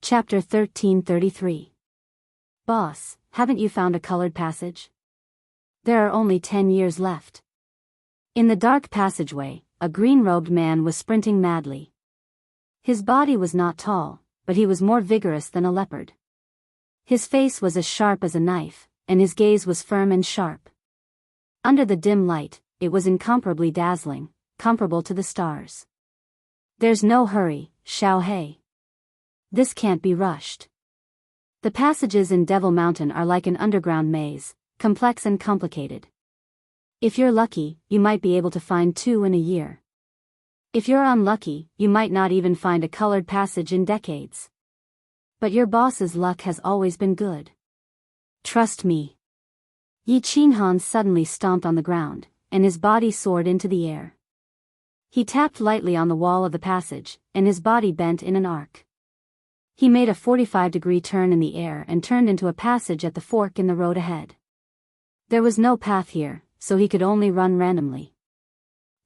Chapter 1333. Boss, haven't you found a colored passage? There are only 10 years left. In the dark passageway, a green-robed man was sprinting madly. His body was not tall, but he was more vigorous than a leopard. His face was as sharp as a knife, and his gaze was firm and sharp. Under the dim light, it was incomparably dazzling, comparable to the stars. There's no hurry, Xiao He. This can't be rushed. The passages in Devil Mountain are like an underground maze, complex and complicated. If you're lucky, you might be able to find 2 in a year. If you're unlucky, you might not even find a colored passage in decades. But your boss's luck has always been good. Trust me. Yi Qinghan suddenly stomped on the ground, and his body soared into the air. He tapped lightly on the wall of the passage, and his body bent in an arc. He made a 45-degree turn in the air and turned into a passage at the fork in the road ahead. There was no path here, so he could only run randomly.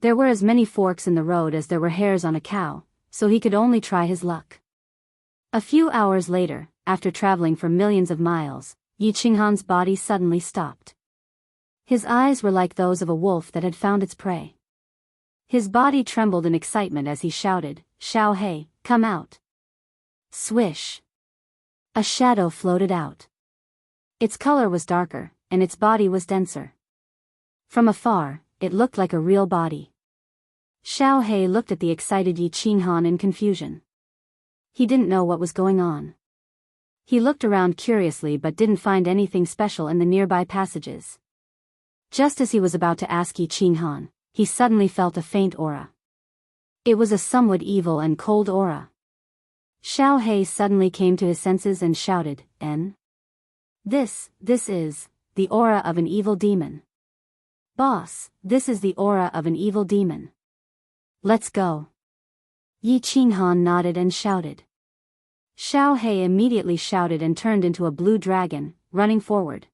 There were as many forks in the road as there were hairs on a cow, so he could only try his luck. A few hours later, after traveling for millions of miles, Yi Qinghan's body suddenly stopped. His eyes were like those of a wolf that had found its prey. His body trembled in excitement as he shouted, "Xiao He, come out!" Swish! A shadow floated out. Its color was darker, and its body was denser. From afar, it looked like a real body. Xiao He looked at the excited Yi Qinghan in confusion. He didn't know what was going on. He looked around curiously but didn't find anything special in the nearby passages. Just as he was about to ask Yi Qinghan, he suddenly felt a faint aura. It was a somewhat evil and cold aura. Xiao He suddenly came to his senses and shouted, This is the aura of an evil demon. Boss, this is the aura of an evil demon. Let's go. Yi Qinghan nodded and shouted. Xiao He immediately shouted and turned into a blue dragon, running forward.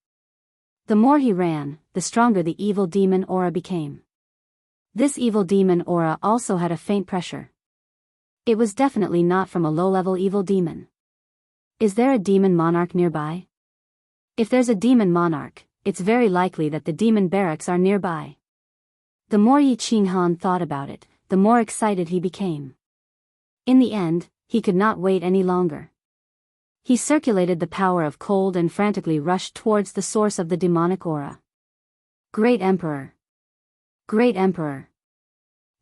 The more he ran, the stronger the evil demon aura became. This evil demon aura also had a faint pressure. It was definitely not from a low-level evil demon. Is there a demon monarch nearby? If there's a demon monarch, it's very likely that the demon barracks are nearby. The more Yi Qinghan thought about it, the more excited he became. In the end, he could not wait any longer. He circulated the power of cold and frantically rushed towards the source of the demonic aura. Great Emperor! Great Emperor!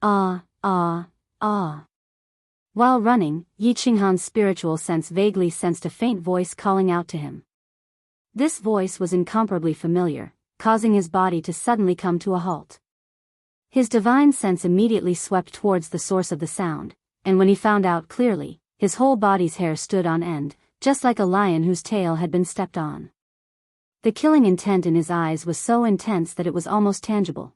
Ah, ah, ah. While running, Yi Qinghan's spiritual sense vaguely sensed a faint voice calling out to him. This voice was incomparably familiar, causing his body to suddenly come to a halt. His divine sense immediately swept towards the source of the sound, and when he found out clearly, his whole body's hair stood on end, just like a lion whose tail had been stepped on. The killing intent in his eyes was so intense that it was almost tangible.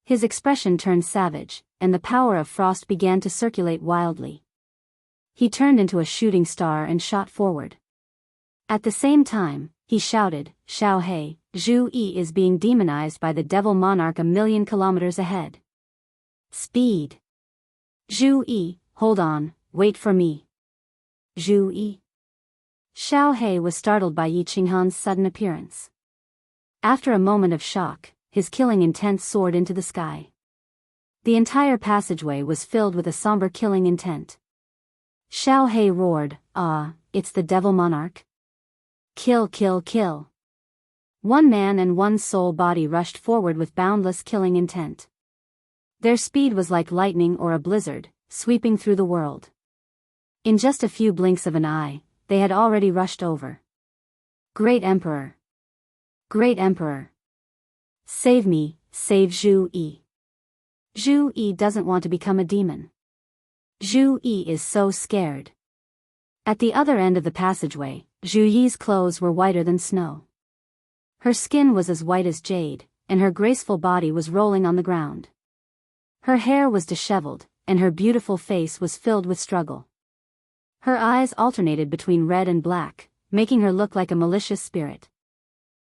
His expression turned savage, and the power of frost began to circulate wildly. He turned into a shooting star and shot forward. At the same time, he shouted, "Xiao He, Zhu Yi is being demonized by the devil monarch 1,000,000 kilometers ahead. Speed! Zhu Yi, hold on, wait for me. Zhu Yi." Xiao He was startled by Yi Qinghan's sudden appearance. After a moment of shock, his killing intent soared into the sky. The entire passageway was filled with a somber killing intent. Xiao He roared, "Ah, it's the devil monarch. Kill, kill, kill." One man and one soul body rushed forward with boundless killing intent. Their speed was like lightning or a blizzard, sweeping through the world. In just a few blinks of an eye, they had already rushed over. Great Emperor! Great Emperor! Save me, save Zhu Yi. Zhu Yi doesn't want to become a demon. Zhu Yi is so scared. At the other end of the passageway, Zhu Yi's clothes were whiter than snow. Her skin was as white as jade, and her graceful body was rolling on the ground. Her hair was disheveled, and her beautiful face was filled with struggle. Her eyes alternated between red and black, making her look like a malicious spirit.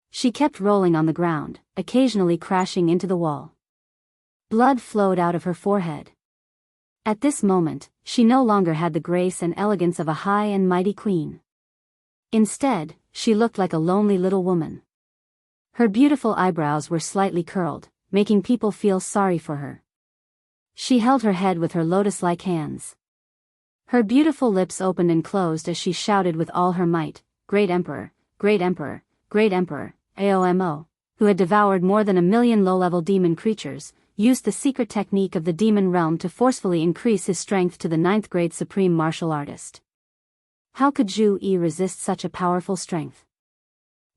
She kept rolling on the ground, occasionally crashing into the wall. Blood flowed out of her forehead. At this moment, she no longer had the grace and elegance of a high and mighty queen. Instead, she looked like a lonely little woman. Her beautiful eyebrows were slightly curled, making people feel sorry for her. She held her head with her lotus-like hands. Her beautiful lips opened and closed as she shouted with all her might, "Great Emperor, Great Emperor, Great Emperor." Aomo, who had devoured more than 1,000,000 low-level demon creatures, used the secret technique of the demon realm to forcefully increase his strength to the 9th grade supreme martial artist. How could Zhu Yi resist such a powerful strength?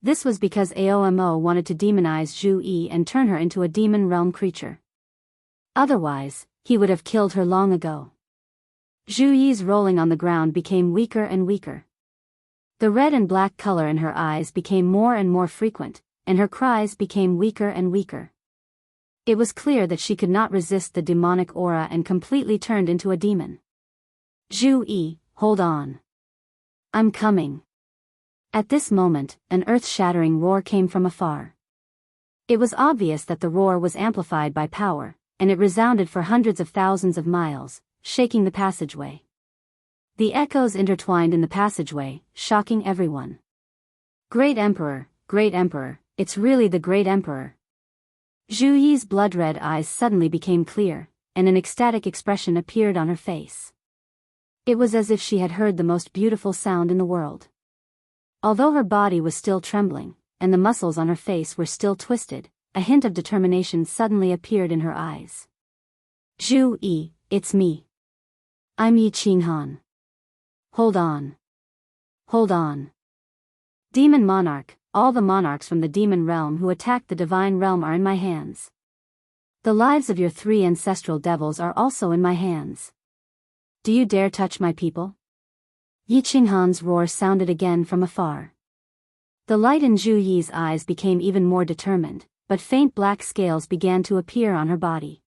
This was because Aomo wanted to demonize Zhu Yi and turn her into a demon realm creature. Otherwise, he would have killed her long ago. Zhu Yi's rolling on the ground became weaker and weaker. The red and black color in her eyes became more and more frequent, and her cries became weaker and weaker. It was clear that she could not resist the demonic aura and completely turned into a demon. "Zhu Yi, hold on. I'm coming." At this moment, an earth-shattering roar came from afar. It was obvious that the roar was amplified by power, and it resounded for hundreds of thousands of miles, shaking the passageway. The echoes intertwined in the passageway, shocking everyone. "Great Emperor, Great Emperor, it's really the Great Emperor." Zhu Yi's blood-red eyes suddenly became clear, and an ecstatic expression appeared on her face. It was as if she had heard the most beautiful sound in the world. Although her body was still trembling, and the muscles on her face were still twisted, a hint of determination suddenly appeared in her eyes. "Zhu Yi, it's me. I'm Yi Qinghan. Hold on. Hold on. Demon Monarch, all the monarchs from the demon realm who attacked the divine realm are in my hands. The lives of your 3 ancestral devils are also in my hands. Do you dare touch my people?" Yi Qinghan's roar sounded again from afar. The light in Zhu Yi's eyes became even more determined, but faint black scales began to appear on her body.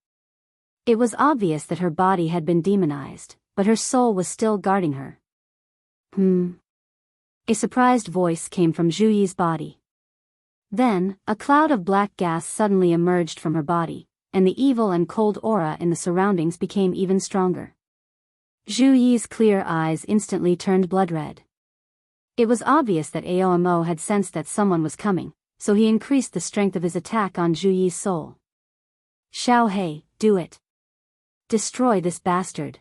It was obvious that her body had been demonized, but her soul was still guarding her. A surprised voice came from Zhu Yi's body. Then, a cloud of black gas suddenly emerged from her body, and the evil and cold aura in the surroundings became even stronger. Zhu Yi's clear eyes instantly turned blood-red. It was obvious that Aomo had sensed that someone was coming, so he increased the strength of his attack on Zhu Yi's soul. "Xiao He, do it. Destroy this bastard."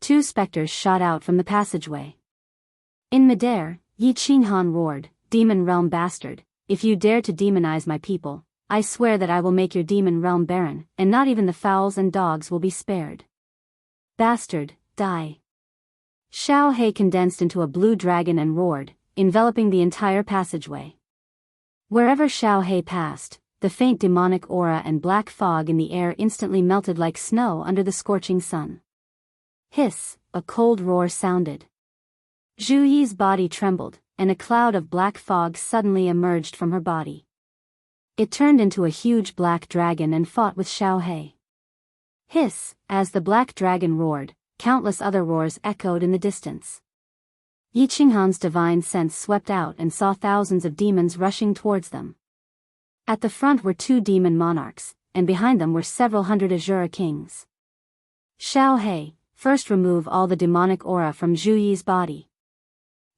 2 specters shot out from the passageway. In midair, Yi Qinghan roared, "Demon realm bastard, if you dare to demonize my people, I swear that I will make your demon realm barren, and not even the fowls and dogs will be spared. Bastard, die." Xiao He condensed into a blue dragon and roared, enveloping the entire passageway. Wherever Xiao He passed, the faint demonic aura and black fog in the air instantly melted like snow under the scorching sun. Hiss, a cold roar sounded. Zhu Yi's body trembled, and a cloud of black fog suddenly emerged from her body. It turned into a huge black dragon and fought with Xiao He. Hiss, as the black dragon roared, countless other roars echoed in the distance. Yi Qinghan's divine sense swept out and saw thousands of demons rushing towards them. At the front were 2 demon monarchs, and behind them were several hundred Azura kings. "Xiao He, first remove all the demonic aura from Zhu Yi's body."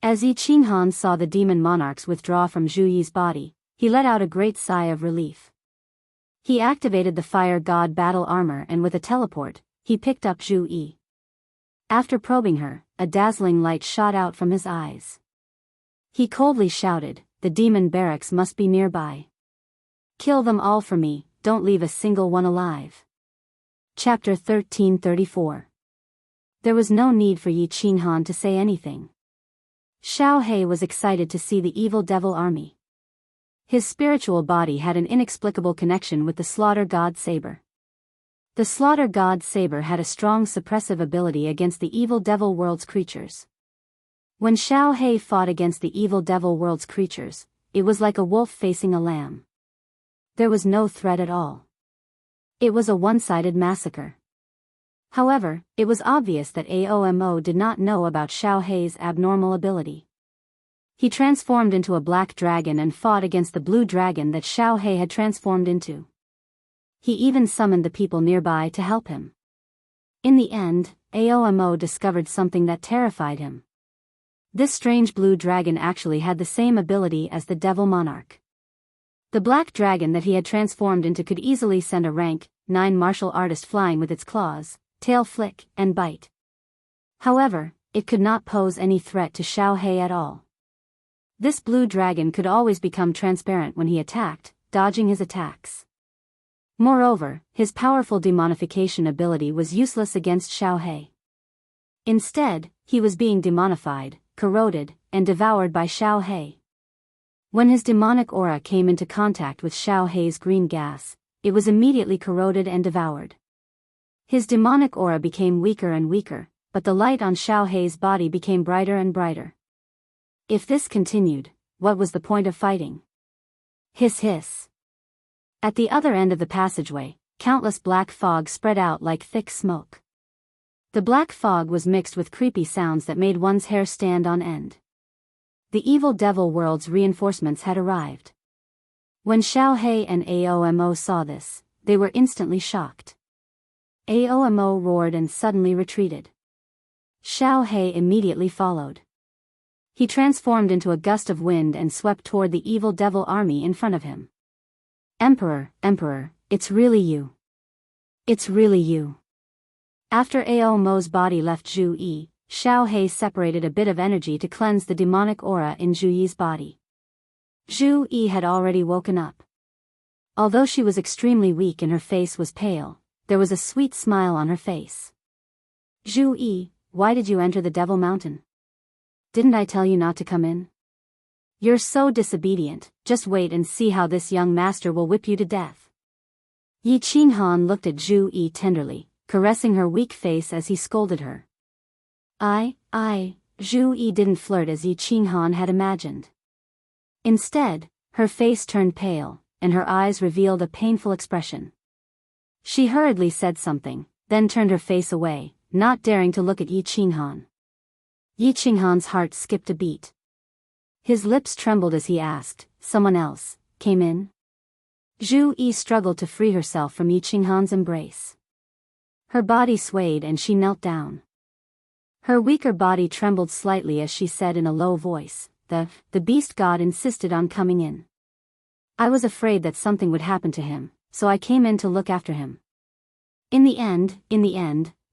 As Yi Qinghan saw the demon monarchs withdraw from Zhu Yi's body, he let out a great sigh of relief. He activated the fire god battle armor and with a teleport, he picked up Zhu Yi. After probing her, a dazzling light shot out from his eyes. He coldly shouted, "The demon barracks must be nearby. Kill them all for me, don't leave a single one alive." Chapter 1334. There was no need for Yi Qinghan to say anything. Xiao He was excited to see the evil devil army. His spiritual body had an inexplicable connection with the slaughter god saber. The slaughter god saber had a strong suppressive ability against the evil devil world's creatures. When Xiao He fought against the evil devil world's creatures, it was like a wolf facing a lamb. There was no threat at all. It was a one-sided massacre. However, it was obvious that Aomo did not know about Xiao He's abnormal ability. He transformed into a black dragon and fought against the blue dragon that Xiao He had transformed into. He even summoned the people nearby to help him. In the end, Aomo discovered something that terrified him. This strange blue dragon actually had the same ability as the devil monarch. The black dragon that he had transformed into could easily send a rank 9 martial artist flying with its claws, tail flick, and bite. However, it could not pose any threat to Xiao He at all. This blue dragon could always become transparent when he attacked, dodging his attacks. Moreover, his powerful demonification ability was useless against Xiao He. Instead, he was being demonified, corroded, and devoured by Xiao He. When his demonic aura came into contact with Xiao He's green gas, it was immediately corroded and devoured. His demonic aura became weaker and weaker, but the light on Xiao He's body became brighter and brighter. If this continued, what was the point of fighting? Hiss hiss. At the other end of the passageway, countless black fog spread out like thick smoke. The black fog was mixed with creepy sounds that made one's hair stand on end. The evil devil world's reinforcements had arrived. When Xiao He and Aomo saw this, they were instantly shocked. Aomo roared and suddenly retreated. Xiao He immediately followed. He transformed into a gust of wind and swept toward the evil devil army in front of him. Emperor, it's really you. It's really you. After Aomo's body left Zhu Yi, Xiao He separated a bit of energy to cleanse the demonic aura in Zhu Yi's body. Zhu Yi had already woken up. Although she was extremely weak and her face was pale, there was a sweet smile on her face. Zhu Yi, why did you enter the Devil Mountain? Didn't I tell you not to come in? You're so disobedient, just wait and see how this young master will whip you to death. Yi Qinghan looked at Zhu Yi tenderly, caressing her weak face as he scolded her. Zhu Yi didn't flirt as Yi Qinghan had imagined. Instead, her face turned pale, and her eyes revealed a painful expression. She hurriedly said something, then turned her face away, not daring to look at Yi Qinghan. Yi Qinghan's heart skipped a beat. His lips trembled as he asked, "Someone else came in?" Zhu Yi struggled to free herself from Yi Qinghan's embrace. Her body swayed and she knelt down. Her weaker body trembled slightly as she said in a low voice, The beast god insisted on coming in. I was afraid that something would happen to him, so I came in to look after him. In the end,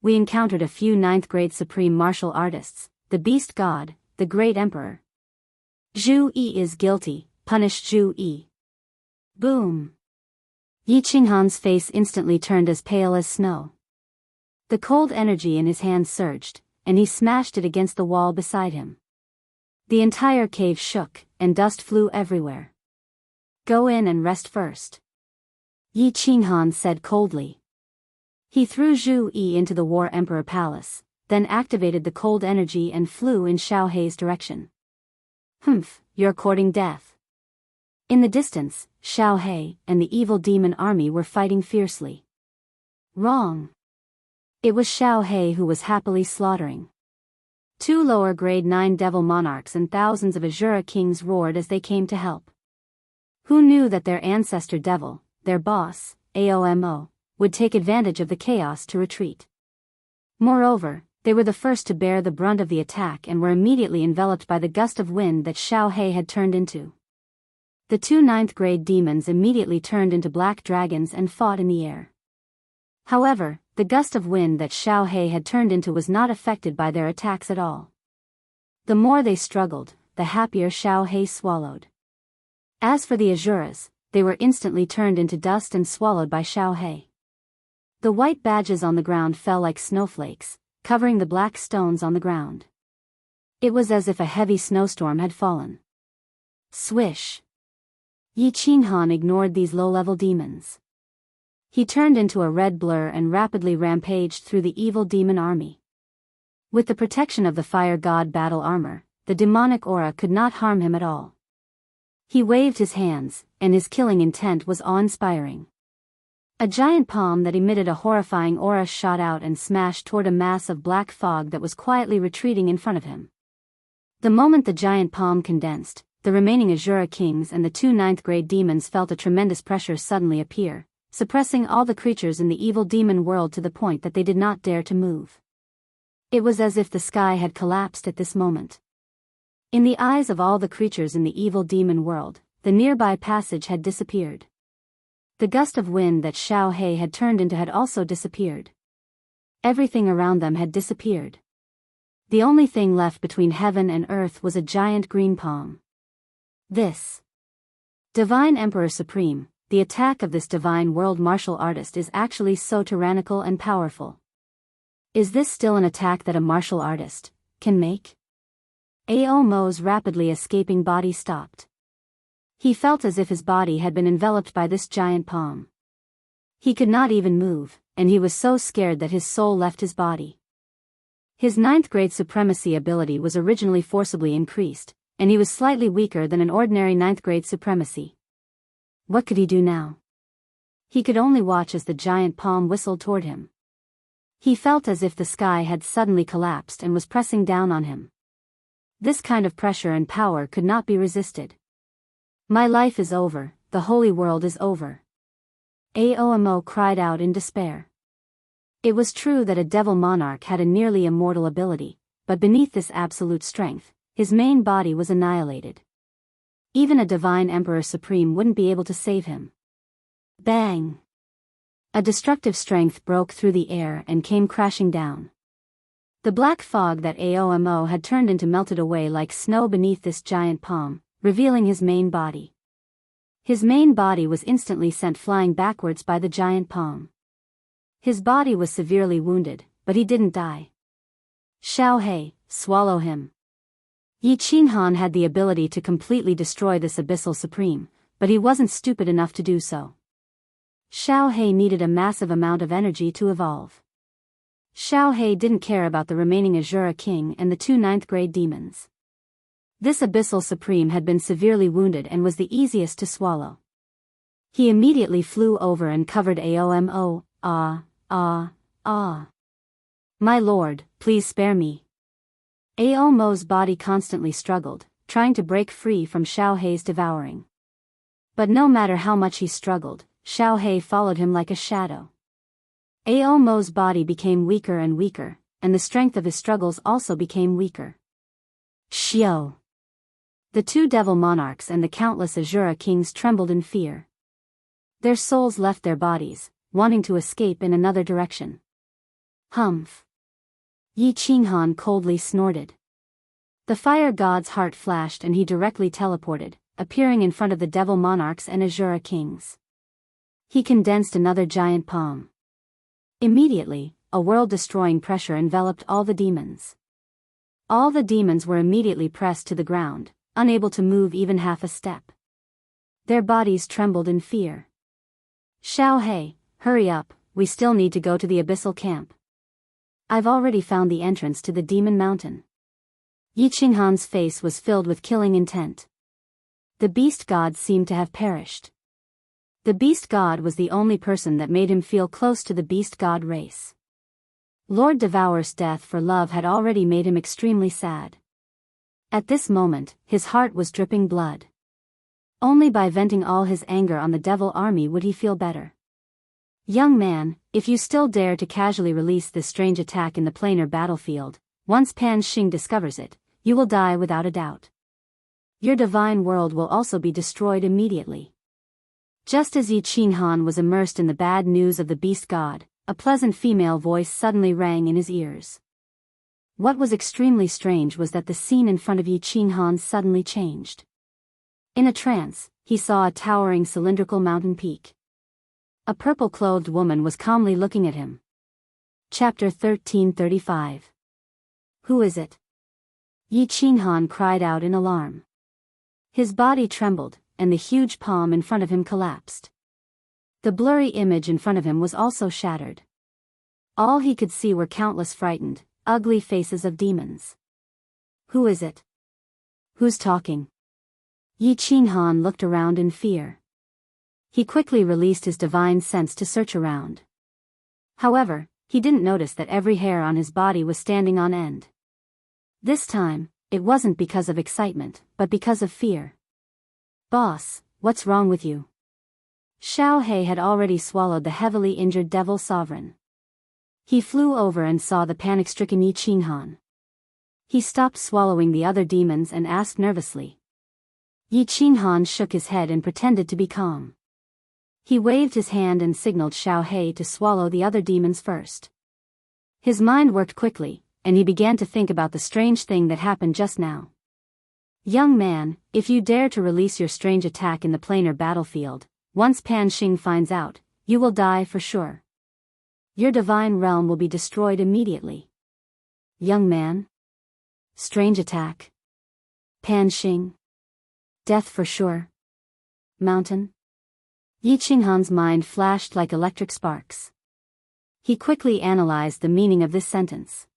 we encountered a few 9th grade supreme martial artists, the beast god, the great emperor. Zhu Yi is guilty, punish Zhu Yi. Boom. Yi Qinghan's face instantly turned as pale as snow. The cold energy in his hand surged, and he smashed it against the wall beside him. The entire cave shook, and dust flew everywhere. Go in and rest first. Yi Qinghan said coldly. He threw Zhu Yi into the War Emperor Palace, then activated the cold energy and flew in Xiao He's direction. Humph, you're courting death. In the distance, Xiao He and the evil demon army were fighting fiercely. Wrong. It was Xiao He who was happily slaughtering. 2 lower grade 9 devil monarchs and thousands of Azura kings roared as they came to help. Who knew that their ancestor devil, their boss, Aomo, would take advantage of the chaos to retreat? Moreover, they were the first to bear the brunt of the attack and were immediately enveloped by the gust of wind that Xiao He had turned into. The 2 9th grade demons immediately turned into black dragons and fought in the air. However, the gust of wind that Xiao He had turned into was not affected by their attacks at all. The more they struggled, the happier Xiao He swallowed. As for the Azuras, they were instantly turned into dust and swallowed by Xiao He. The white badges on the ground fell like snowflakes, covering the black stones on the ground. It was as if a heavy snowstorm had fallen. Swish. Yi Qinghan ignored these low-level demons. He turned into a red blur and rapidly rampaged through the evil demon army. With the protection of the fire god battle armor, the demonic aura could not harm him at all. He waved his hands, and his killing intent was awe-inspiring. A giant palm that emitted a horrifying aura shot out and smashed toward a mass of black fog that was quietly retreating in front of him. The moment the giant palm condensed, the remaining Azura kings and the 2 9th grade demons felt a tremendous pressure suddenly appear, suppressing all the creatures in the evil demon world to the point that they did not dare to move. It was as if the sky had collapsed at this moment. In the eyes of all the creatures in the evil demon world, the nearby passage had disappeared. The gust of wind that Xiao He had turned into had also disappeared. Everything around them had disappeared. The only thing left between heaven and earth was a giant green palm. This Divine Emperor Supreme, the attack of this divine world martial artist is actually so tyrannical and powerful. Is this still an attack that a martial artist can make? Ao Mo's rapidly escaping body stopped. He felt as if his body had been enveloped by this giant palm. He could not even move, and he was so scared that his soul left his body. His 9th grade supremacy ability was originally forcibly increased, and he was slightly weaker than an ordinary 9th grade supremacy. What could he do now? He could only watch as the giant palm whistled toward him. He felt as if the sky had suddenly collapsed and was pressing down on him. This kind of pressure and power could not be resisted. My life is over, the holy world is over. Aomo cried out in despair. It was true that a devil monarch had a nearly immortal ability, but beneath this absolute strength, his main body was annihilated. Even a divine Emperor Supreme wouldn't be able to save him. Bang! A destructive strength broke through the air and came crashing down. The black fog that Aomo had turned into melted away like snow beneath this giant palm, revealing his main body. His main body was instantly sent flying backwards by the giant palm. His body was severely wounded, but he didn't die. Xiao He, swallow him. Yi Qinghan had the ability to completely destroy this abyssal supreme, but he wasn't stupid enough to do so. Xiao He needed a massive amount of energy to evolve. Xiao He didn't care about the remaining Azura King and the 2 9th grade demons. This abyssal supreme had been severely wounded and was the easiest to swallow. He immediately flew over and covered Aomo. My lord, please spare me. Aomo's body constantly struggled, trying to break free from Xiao He's devouring. But no matter how much he struggled, Xiao He followed him like a shadow. Aomo's body became weaker and weaker, and the strength of his struggles also became weaker. Xiao! The 2 devil monarchs and the countless Azura kings trembled in fear. Their souls left their bodies, wanting to escape in another direction. Humph! Yi Qinghan coldly snorted. The fire god's heart flashed and he directly teleported, appearing in front of the devil monarchs and Azura kings. He condensed another giant palm. Immediately, a world-destroying pressure enveloped all the demons. All the demons were immediately pressed to the ground, unable to move even half a step. Their bodies trembled in fear. Xiao He, hurry up, we still need to go to the abyssal camp. I've already found the entrance to the demon mountain. Yi Qinghan's face was filled with killing intent. The beast god seemed to have perished. The beast god was the only person that made him feel close to the beast god race. Lord Devour's death for love had already made him extremely sad. At this moment, his heart was dripping blood. Only by venting all his anger on the devil army would he feel better. Young man, if you still dare to casually release this strange attack in the planar battlefield, once Pan Xing discovers it, you will die without a doubt. Your divine world will also be destroyed immediately. Just as Yi Qinghan was immersed in the bad news of the beast god, a pleasant female voice suddenly rang in his ears. What was extremely strange was that the scene in front of Yi Qinghan suddenly changed. In a trance, he saw a towering cylindrical mountain peak. A purple-clothed woman was calmly looking at him. Chapter 1335. Who is it? Yi Qinghan cried out in alarm. His body trembled, and the huge palm in front of him collapsed. The blurry image in front of him was also shattered. All he could see were countless frightened, ugly faces of demons. Who is it? Who's talking? Yi Qinghan looked around in fear. He quickly released his divine sense to search around. However, he didn't notice that every hair on his body was standing on end. This time, it wasn't because of excitement, but because of fear. Boss, what's wrong with you? Xiao He had already swallowed the heavily injured devil sovereign. He flew over and saw the panic-stricken Yi Qinghan. He stopped swallowing the other demons and asked nervously. Yi Qinghan shook his head and pretended to be calm. He waved his hand and signaled Xiao He to swallow the other demons first. His mind worked quickly, and he began to think about the strange thing that happened just now. Young man, if you dare to release your strange attack in the planar battlefield, once Pan Xing finds out, you will die for sure. Your divine realm will be destroyed immediately. Young man? Strange attack. Pan Xing. Death for sure. Mountain? Yi Qinghan's mind flashed like electric sparks. He quickly analyzed the meaning of this sentence.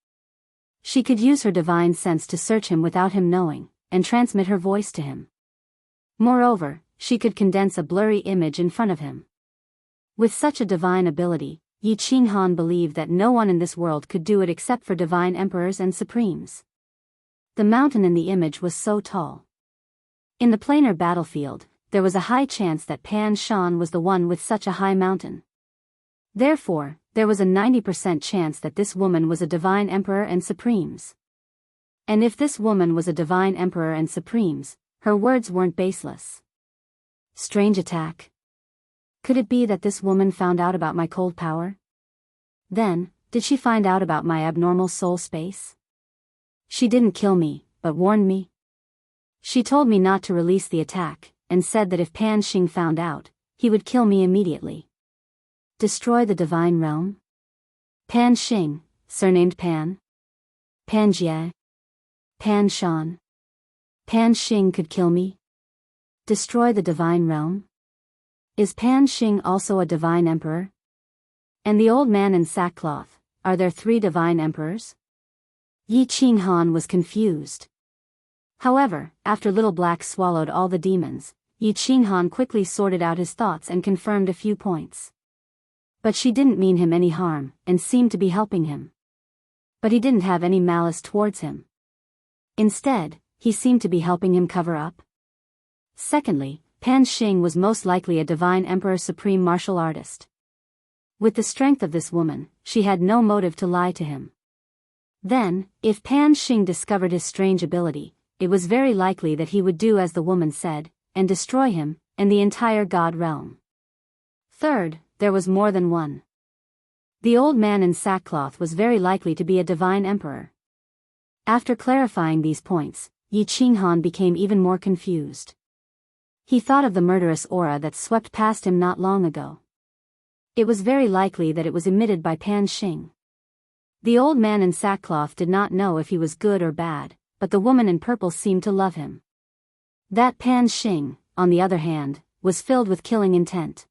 She could use her divine sense to search him without him knowing, and transmit her voice to him. Moreover, she could condense a blurry image in front of him. With such a divine ability, Yi Qinghan believed that no one in this world could do it except for divine emperors and supremes. The mountain in the image was so tall. In the planar battlefield, there was a high chance that Pan Shan was the one with such a high mountain. Therefore, there was a 90% chance that this woman was a divine emperor and supremes. And if this woman was a divine emperor and supremes, her words weren't baseless. Strange attack. Could it be that this woman found out about my cold power? Then, did she find out about my abnormal soul space? She didn't kill me, but warned me. She told me not to release the attack, and said that if Pan Xing found out, he would kill me immediately. Destroy the divine realm? Pan Xing, surnamed Pan? Pan Jie? Pan Shan? Pan Xing could kill me? Destroy the divine realm? Is Pan Xing also a divine emperor? And the old man in sackcloth, are there 3 divine emperors? Yi Qinghan was confused. However, after Little Black swallowed all the demons, Yi Qinghan quickly sorted out his thoughts and confirmed a few points. But she didn't mean him any harm, and seemed to be helping him. But he didn't have any malice towards him. Instead, he seemed to be helping him cover up. Secondly, Pan Xing was most likely a divine emperor supreme martial artist. With the strength of this woman, she had no motive to lie to him. Then, if Pan Xing discovered his strange ability, it was very likely that he would do as the woman said, and destroy him, and the entire god realm. Third, there was more than one. The old man in sackcloth was very likely to be a divine emperor. After clarifying these points, Yi Qinghan became even more confused. He thought of the murderous aura that swept past him not long ago. It was very likely that it was emitted by Pan Xing. The old man in sackcloth did not know if he was good or bad, but the woman in purple seemed to love him. That Pan Xing, on the other hand, was filled with killing intent.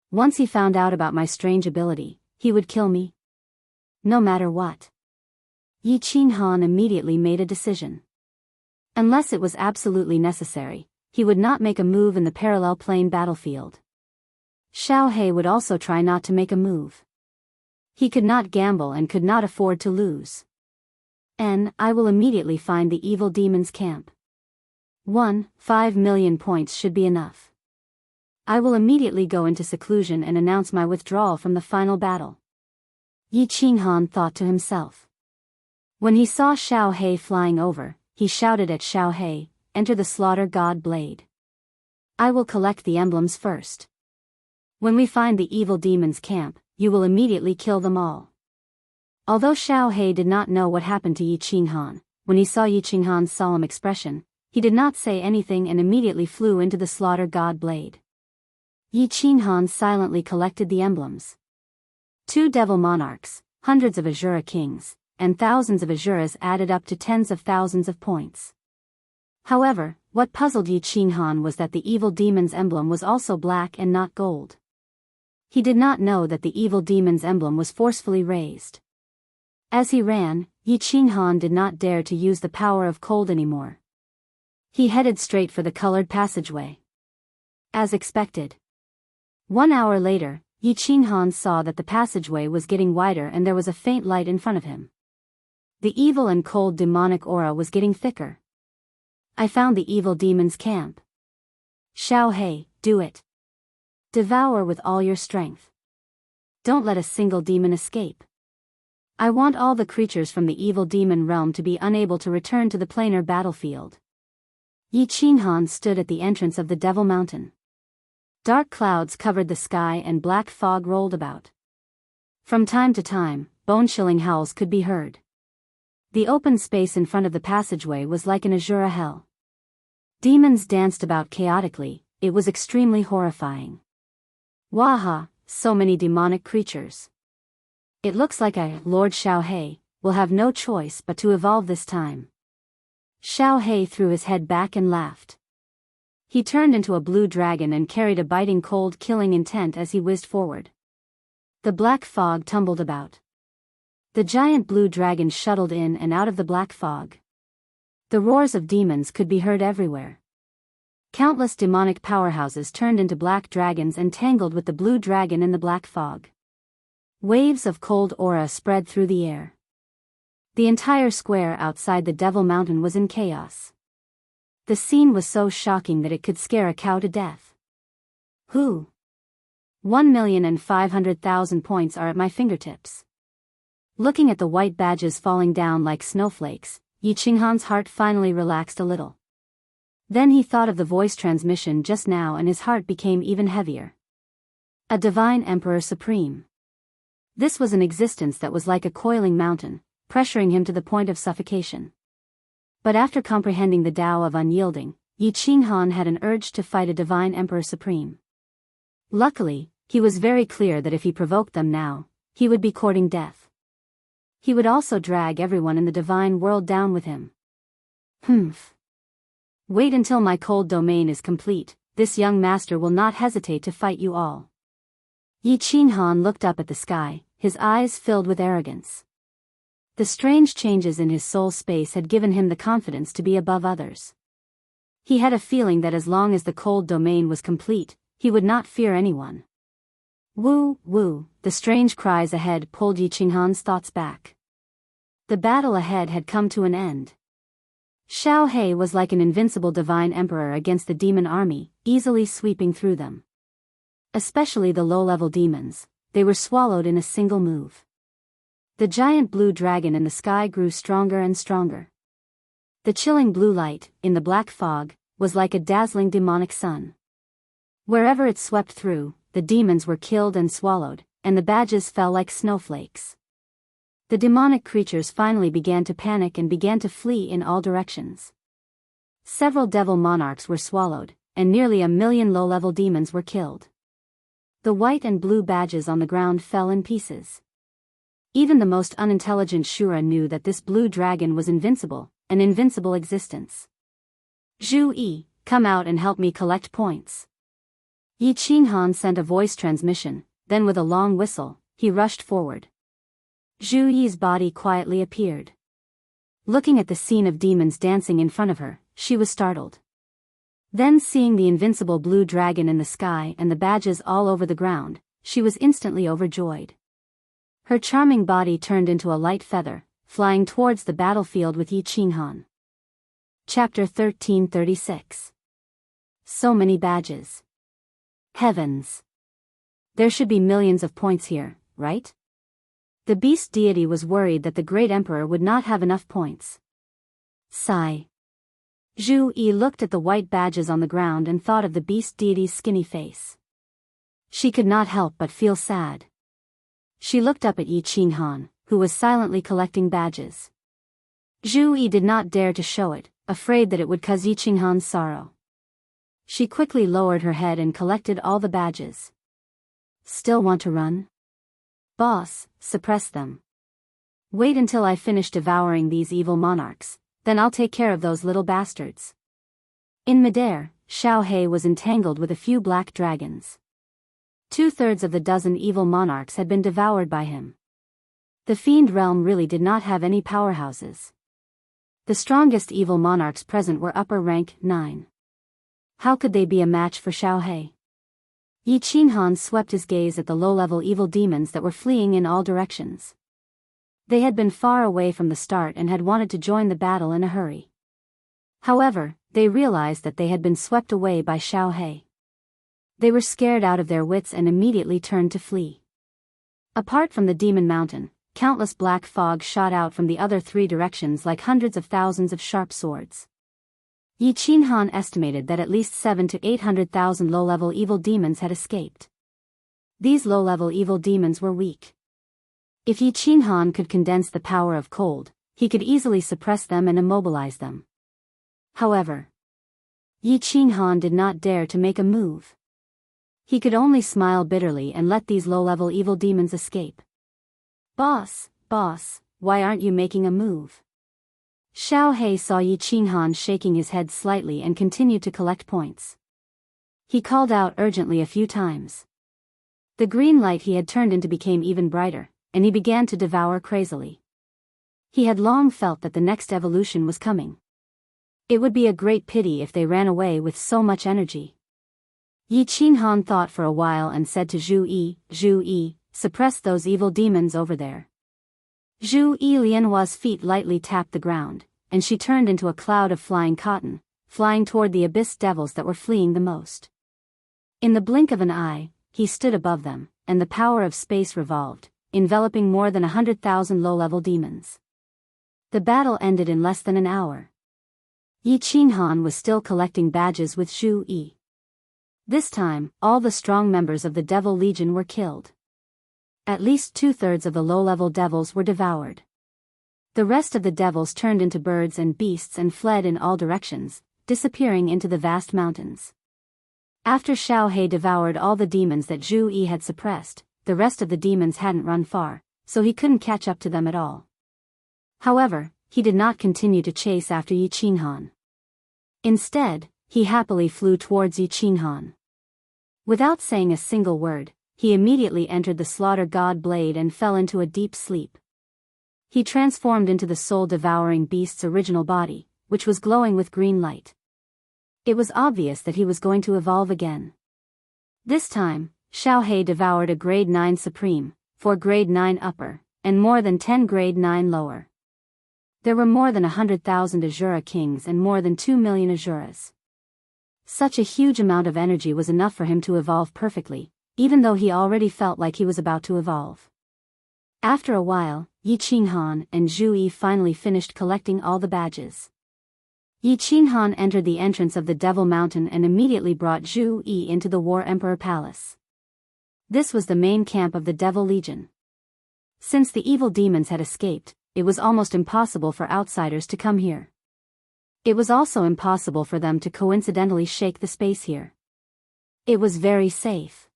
Once he found out about my strange ability, he would kill me. No matter what. Yi Qinghan immediately made a decision. Unless it was absolutely necessary, he would not make a move in the parallel plane battlefield. Xiao He would also try not to make a move. He could not gamble and could not afford to lose. I will immediately find the evil demon's camp. 5 million points should be enough. I will immediately go into seclusion and announce my withdrawal from the final battle. Yi Qinghan thought to himself. When he saw Xiao He flying over, he shouted at Xiao He, "Enter the slaughter god blade. I will collect the emblems first. When we find the evil demon's camp, you will immediately kill them all." Although Xiao He did not know what happened to Yi Qinghan, when he saw Yi Qinghan's solemn expression, he did not say anything and immediately flew into the slaughter god blade. Yi Qinghan silently collected the emblems. 2 devil monarchs, hundreds of Azura kings, and thousands of Azuras added up to tens of thousands of points. However, what puzzled Yi Qinghan was that the evil demon's emblem was also black and not gold. He did not know that the evil demon's emblem was forcefully raised. As he ran, Yi Qinghan did not dare to use the power of cold anymore. He headed straight for the colored passageway. As expected. 1 hour later, Yi Qinghan saw that the passageway was getting wider and there was a faint light in front of him. The evil and cold demonic aura was getting thicker. I found the evil demon's camp. Xiao He, do it. Devour with all your strength. Don't let a single demon escape. I want all the creatures from the evil demon realm to be unable to return to the planar battlefield. Yi Qinghan stood at the entrance of the Devil Mountain. Dark clouds covered the sky and black fog rolled about. From time to time, bone-chilling howls could be heard. The open space in front of the passageway was like an azure hell. Demons danced about chaotically. It was extremely horrifying. Waha, so many demonic creatures. It looks like Lord Xiaohe, will have no choice but to evolve this time. Xiaohe threw his head back and laughed. He turned into a blue dragon and carried a biting cold killing intent as he whizzed forward. The black fog tumbled about. The giant blue dragon shuttled in and out of the black fog. The roars of demons could be heard everywhere. Countless demonic powerhouses turned into black dragons and tangled with the blue dragon in the black fog. Waves of cold aura spread through the air. The entire square outside the Devil Mountain was in chaos. The scene was so shocking that it could scare a cow to death. Who? 1,500,000 points are at my fingertips. Looking at the white badges falling down like snowflakes, Yi Qinghan's heart finally relaxed a little. Then he thought of the voice transmission just now and his heart became even heavier. A divine Emperor Supreme. This was an existence that was like a coiling mountain, pressuring him to the point of suffocation. But after comprehending the Tao of unyielding, Yi Qinghan had an urge to fight a divine Emperor Supreme. Luckily, he was very clear that if he provoked them now, he would be courting death. He would also drag everyone in the divine world down with him. Wait until my cold domain is complete, this young master will not hesitate to fight you all. Yi Qinghan looked up at the sky, his eyes filled with arrogance. The strange changes in his soul space had given him the confidence to be above others. He had a feeling that as long as the cold domain was complete, he would not fear anyone. Woo, woo, the strange cries ahead pulled Yi Qinghan's thoughts back. The battle ahead had come to an end. Xiaohe was like an invincible divine emperor against the demon army, easily sweeping through them. Especially the low-level demons, they were swallowed in a single move. The giant blue dragon in the sky grew stronger and stronger. The chilling blue light, in the black fog, was like a dazzling demonic sun. Wherever it swept through, the demons were killed and swallowed, and the badges fell like snowflakes. The demonic creatures finally began to panic and began to flee in all directions. Several devil monarchs were swallowed, and nearly 1 million low-level demons were killed. The white and blue badges on the ground fell in pieces. Even the most unintelligent Shura knew that this blue dragon was invincible, an invincible existence. Zhu Yi, come out and help me collect points. Yi Qinghan sent a voice transmission, then with a long whistle, he rushed forward. Zhu Yi's body quietly appeared. Looking at the scene of demons dancing in front of her, she was startled. Then seeing the invincible blue dragon in the sky and the badges all over the ground, she was instantly overjoyed. Her charming body turned into a light feather, flying towards the battlefield with Yi Qinghan. Chapter 1336. So many badges. Heavens! There should be millions of points here, right? The beast deity was worried that the great emperor would not have enough points. Sigh. Zhu Yi looked at the white badges on the ground and thought of the beast deity's skinny face. She could not help but feel sad. She looked up at Yi Qinghan, who was silently collecting badges. Zhu Yi did not dare to show it, afraid that it would cause Yi Qinghan's sorrow. She quickly lowered her head and collected all the badges. Still want to run? Boss, suppress them. Wait until I finish devouring these evil monarchs, then I'll take care of those little bastards. In midair, Xiaohe was entangled with a few black dragons. 2/3 of the dozen evil monarchs had been devoured by him. The fiend realm really did not have any powerhouses. The strongest evil monarchs present were upper rank 9. How could they be a match for Xiaohe? Yi Qinghan swept his gaze at the low-level evil demons that were fleeing in all directions. They had been far away from the start and had wanted to join the battle in a hurry. However, they realized that they had been swept away by Xiaohe. They were scared out of their wits and immediately turned to flee. Apart from the Demon Mountain, countless black fog shot out from the other three directions like hundreds of thousands of sharp swords. Yi Qinghan estimated that at least 700,000 to 800,000 low-level evil demons had escaped. These low-level evil demons were weak. If Yi Qinghan could condense the power of cold, he could easily suppress them and immobilize them. However, Yi Qinghan did not dare to make a move. He could only smile bitterly and let these low-level evil demons escape. Boss, why aren't you making a move? Xiao He saw Yi Qinghan shaking his head slightly and continued to collect points. He called out urgently a few times. The green light he had turned into became even brighter, and he began to devour crazily. He had long felt that the next evolution was coming. It would be a great pity if they ran away with so much energy. Yi Qinghan thought for a while and said to Zhu Yi, suppress those evil demons over there. Zhu Yi Lianhua's feet lightly tapped the ground, and she turned into a cloud of flying cotton, flying toward the abyss devils that were fleeing the most. In the blink of an eye, he stood above them, and the power of space revolved, enveloping more than 100,000 low-level demons. The battle ended in less than an hour. Yi Qinghan was still collecting badges with Zhu Yi. This time, all the strong members of the Devil Legion were killed. At least 2/3 of the low-level devils were devoured. The rest of the devils turned into birds and beasts and fled in all directions, disappearing into the vast mountains. After Xiao He devoured all the demons that Zhu Yi had suppressed, the rest of the demons hadn't run far, so he couldn't catch up to them at all. However, he did not continue to chase after Yi Qinghan. Instead, he happily flew towards Yi Qinghan. Without saying a single word, he immediately entered the Slaughter God Blade and fell into a deep sleep. He transformed into the soul-devouring beast's original body, which was glowing with green light. It was obvious that he was going to evolve again. This time, Xiao He devoured a grade 9 supreme, 4 grade 9 upper, and more than 10 grade 9 lower. There were more than 100,000 Azura kings and more than 2 million Azuras. Such a huge amount of energy was enough for him to evolve perfectly, even though he already felt like he was about to evolve. After a while, Yi Qinghan and Zhu Yi finally finished collecting all the badges. Yi Qinghan entered the entrance of the Devil Mountain and immediately brought Zhu Yi into the War Emperor Palace. This was the main camp of the Devil Legion. Since the evil demons had escaped, it was almost impossible for outsiders to come here. It was also impossible for them to coincidentally shake the space here. It was very safe.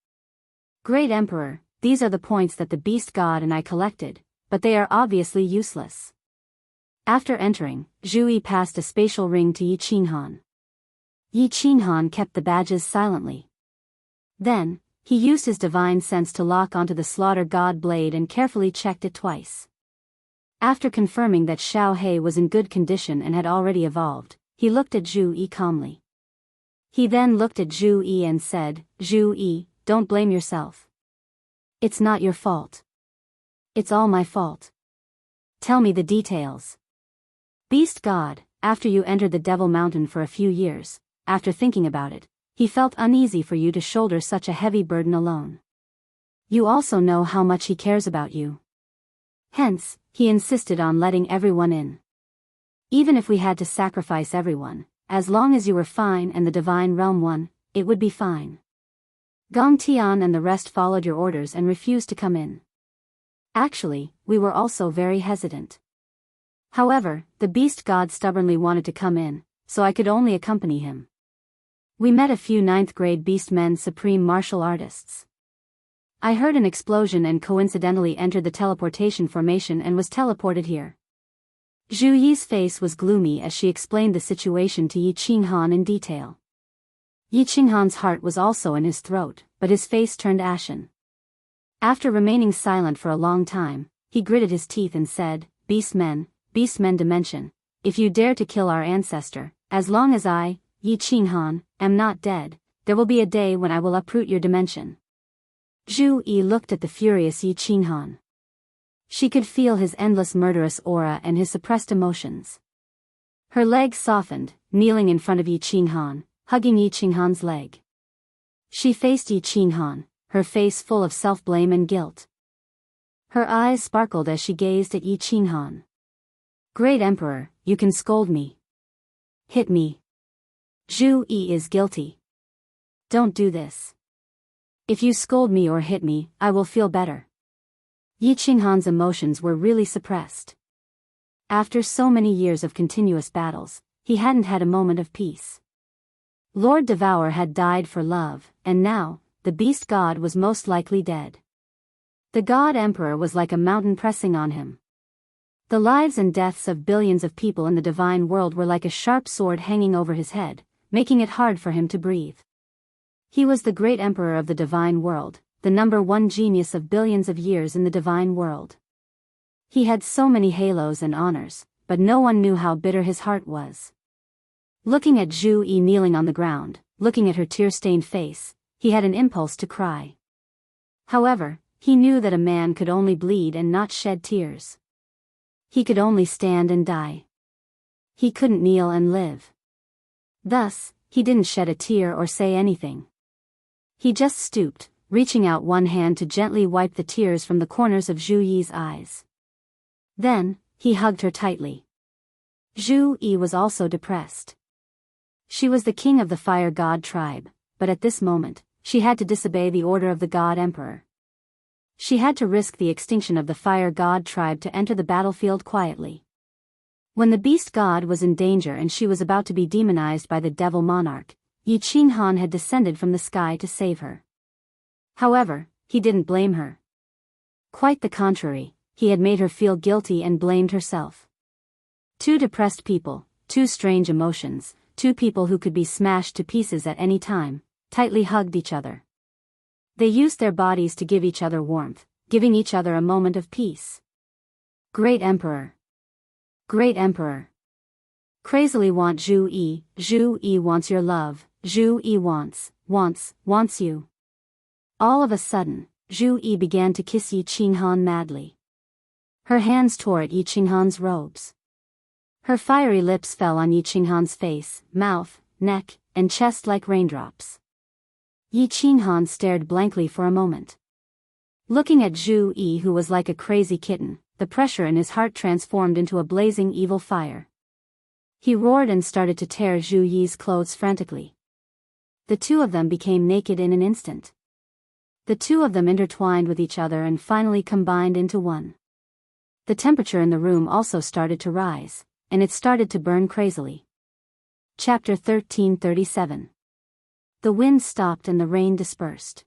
Great Emperor, these are the points that the Beast God and I collected, but they are obviously useless. After entering, Zhu Yi passed a spatial ring to Yi Qinghan. Yi Qinghan kept the badges silently. Then, he used his divine sense to lock onto the Slaughter God Blade and carefully checked it twice. After confirming that Xiao He was in good condition and had already evolved, he looked at Zhu Yi calmly. He then looked at Zhu Yi and said, Zhu Yi, don't blame yourself. It's not your fault. It's all my fault. Tell me the details. Beast God, after you entered the Devil Mountain for a few years, after thinking about it, he felt uneasy for you to shoulder such a heavy burden alone. You also know how much he cares about you. Hence, he insisted on letting everyone in. Even if we had to sacrifice everyone, as long as you were fine and the Divine Realm won, it would be fine. Gong Tian and the rest followed your orders and refused to come in. Actually, we were also very hesitant. However, the Beast God stubbornly wanted to come in, so I could only accompany him. We met a few 9th grade Beast Men Supreme Martial Artists. I heard an explosion and coincidentally entered the teleportation formation and was teleported here. Zhu Yi's face was gloomy as she explained the situation to Yi Qinghan in detail. Yi Qinghan's heart was also in his throat, but his face turned ashen. After remaining silent for a long time, he gritted his teeth and said, Beastmen Dimension, if you dare to kill our ancestor, as long as I, Yi Qinghan, am not dead, there will be a day when I will uproot your dimension. Zhu Yi looked at the furious Yi Qinghan. She could feel his endless murderous aura and his suppressed emotions. Her legs softened, kneeling in front of Yi Qinghan, hugging Yi Qinghan's leg. She faced Yi Qinghan, her face full of self-blame and guilt. Her eyes sparkled as she gazed at Yi Qinghan. Great Emperor, you can scold me. Hit me. Zhu Yi is guilty. Don't do this. If you scold me or hit me, I will feel better. Yi Qinghan's emotions were really suppressed. After so many years of continuous battles, he hadn't had a moment of peace. Lord Devour had died for love, and now, the beast god was most likely dead. The god emperor was like a mountain pressing on him. The lives and deaths of billions of people in the divine world were like a sharp sword hanging over his head, making it hard for him to breathe. He was the great emperor of the divine world, the #1 genius of billions of years in the divine world. He had so many halos and honors, but no one knew how bitter his heart was. Looking at Zhu Yi kneeling on the ground, looking at her tear-stained face, he had an impulse to cry. However, he knew that a man could only bleed and not shed tears. He could only stand and die. He couldn't kneel and live. Thus, he didn't shed a tear or say anything. He just stooped, reaching out one hand to gently wipe the tears from the corners of Zhu Yi's eyes. Then, he hugged her tightly. Zhu Yi was also depressed. She was the king of the fire god tribe, but at this moment, she had to disobey the order of the god emperor. She had to risk the extinction of the fire god tribe to enter the battlefield quietly. When the beast god was in danger and she was about to be demonized by the devil monarch, Yi Qinghan had descended from the sky to save her. However, he didn't blame her. Quite the contrary, he had made her feel guilty and blamed herself. Two depressed people, two strange emotions, two people who could be smashed to pieces at any time, tightly hugged each other. They used their bodies to give each other warmth, giving each other a moment of peace. Great Emperor. Great Emperor. Crazily want Zhu Yi wants your love, Zhu Yi wants you. All of a sudden, Zhu Yi began to kiss Yi Qinghan madly. Her hands tore at Yi Qinghan's robes. Her fiery lips fell on Yi Qinghan's face, mouth, neck, and chest like raindrops. Yi Qinghan stared blankly for a moment. Looking at Zhu Yi, who was like a crazy kitten, the pressure in his heart transformed into a blazing evil fire. He roared and started to tear Zhu Yi's clothes frantically. The two of them became naked in an instant. The two of them intertwined with each other and finally combined into one. The temperature in the room also started to rise, and it started to burn crazily. Chapter 1337. The wind stopped and the rain dispersed.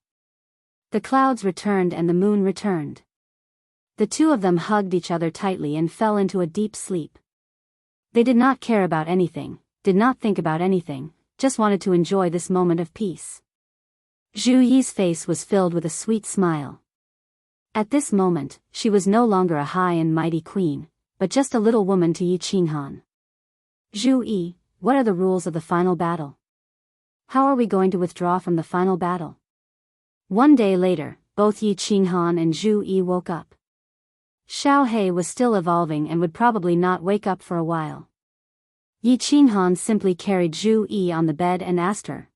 The clouds returned and the moon returned. The two of them hugged each other tightly and fell into a deep sleep. They did not care about anything, did not think about anything, just wanted to enjoy this moment of peace. Zhu Yi's face was filled with a sweet smile. At this moment, she was no longer a high and mighty queen, but just a little woman to Yi Qinghan. Zhu Yi, what are the rules of the final battle? How are we going to withdraw from the final battle? One day later, both Yi Qinghan and Zhu Yi woke up. Xiao He was still evolving and would probably not wake up for a while. Yi Qinghan simply carried Zhu Yi on the bed and asked her.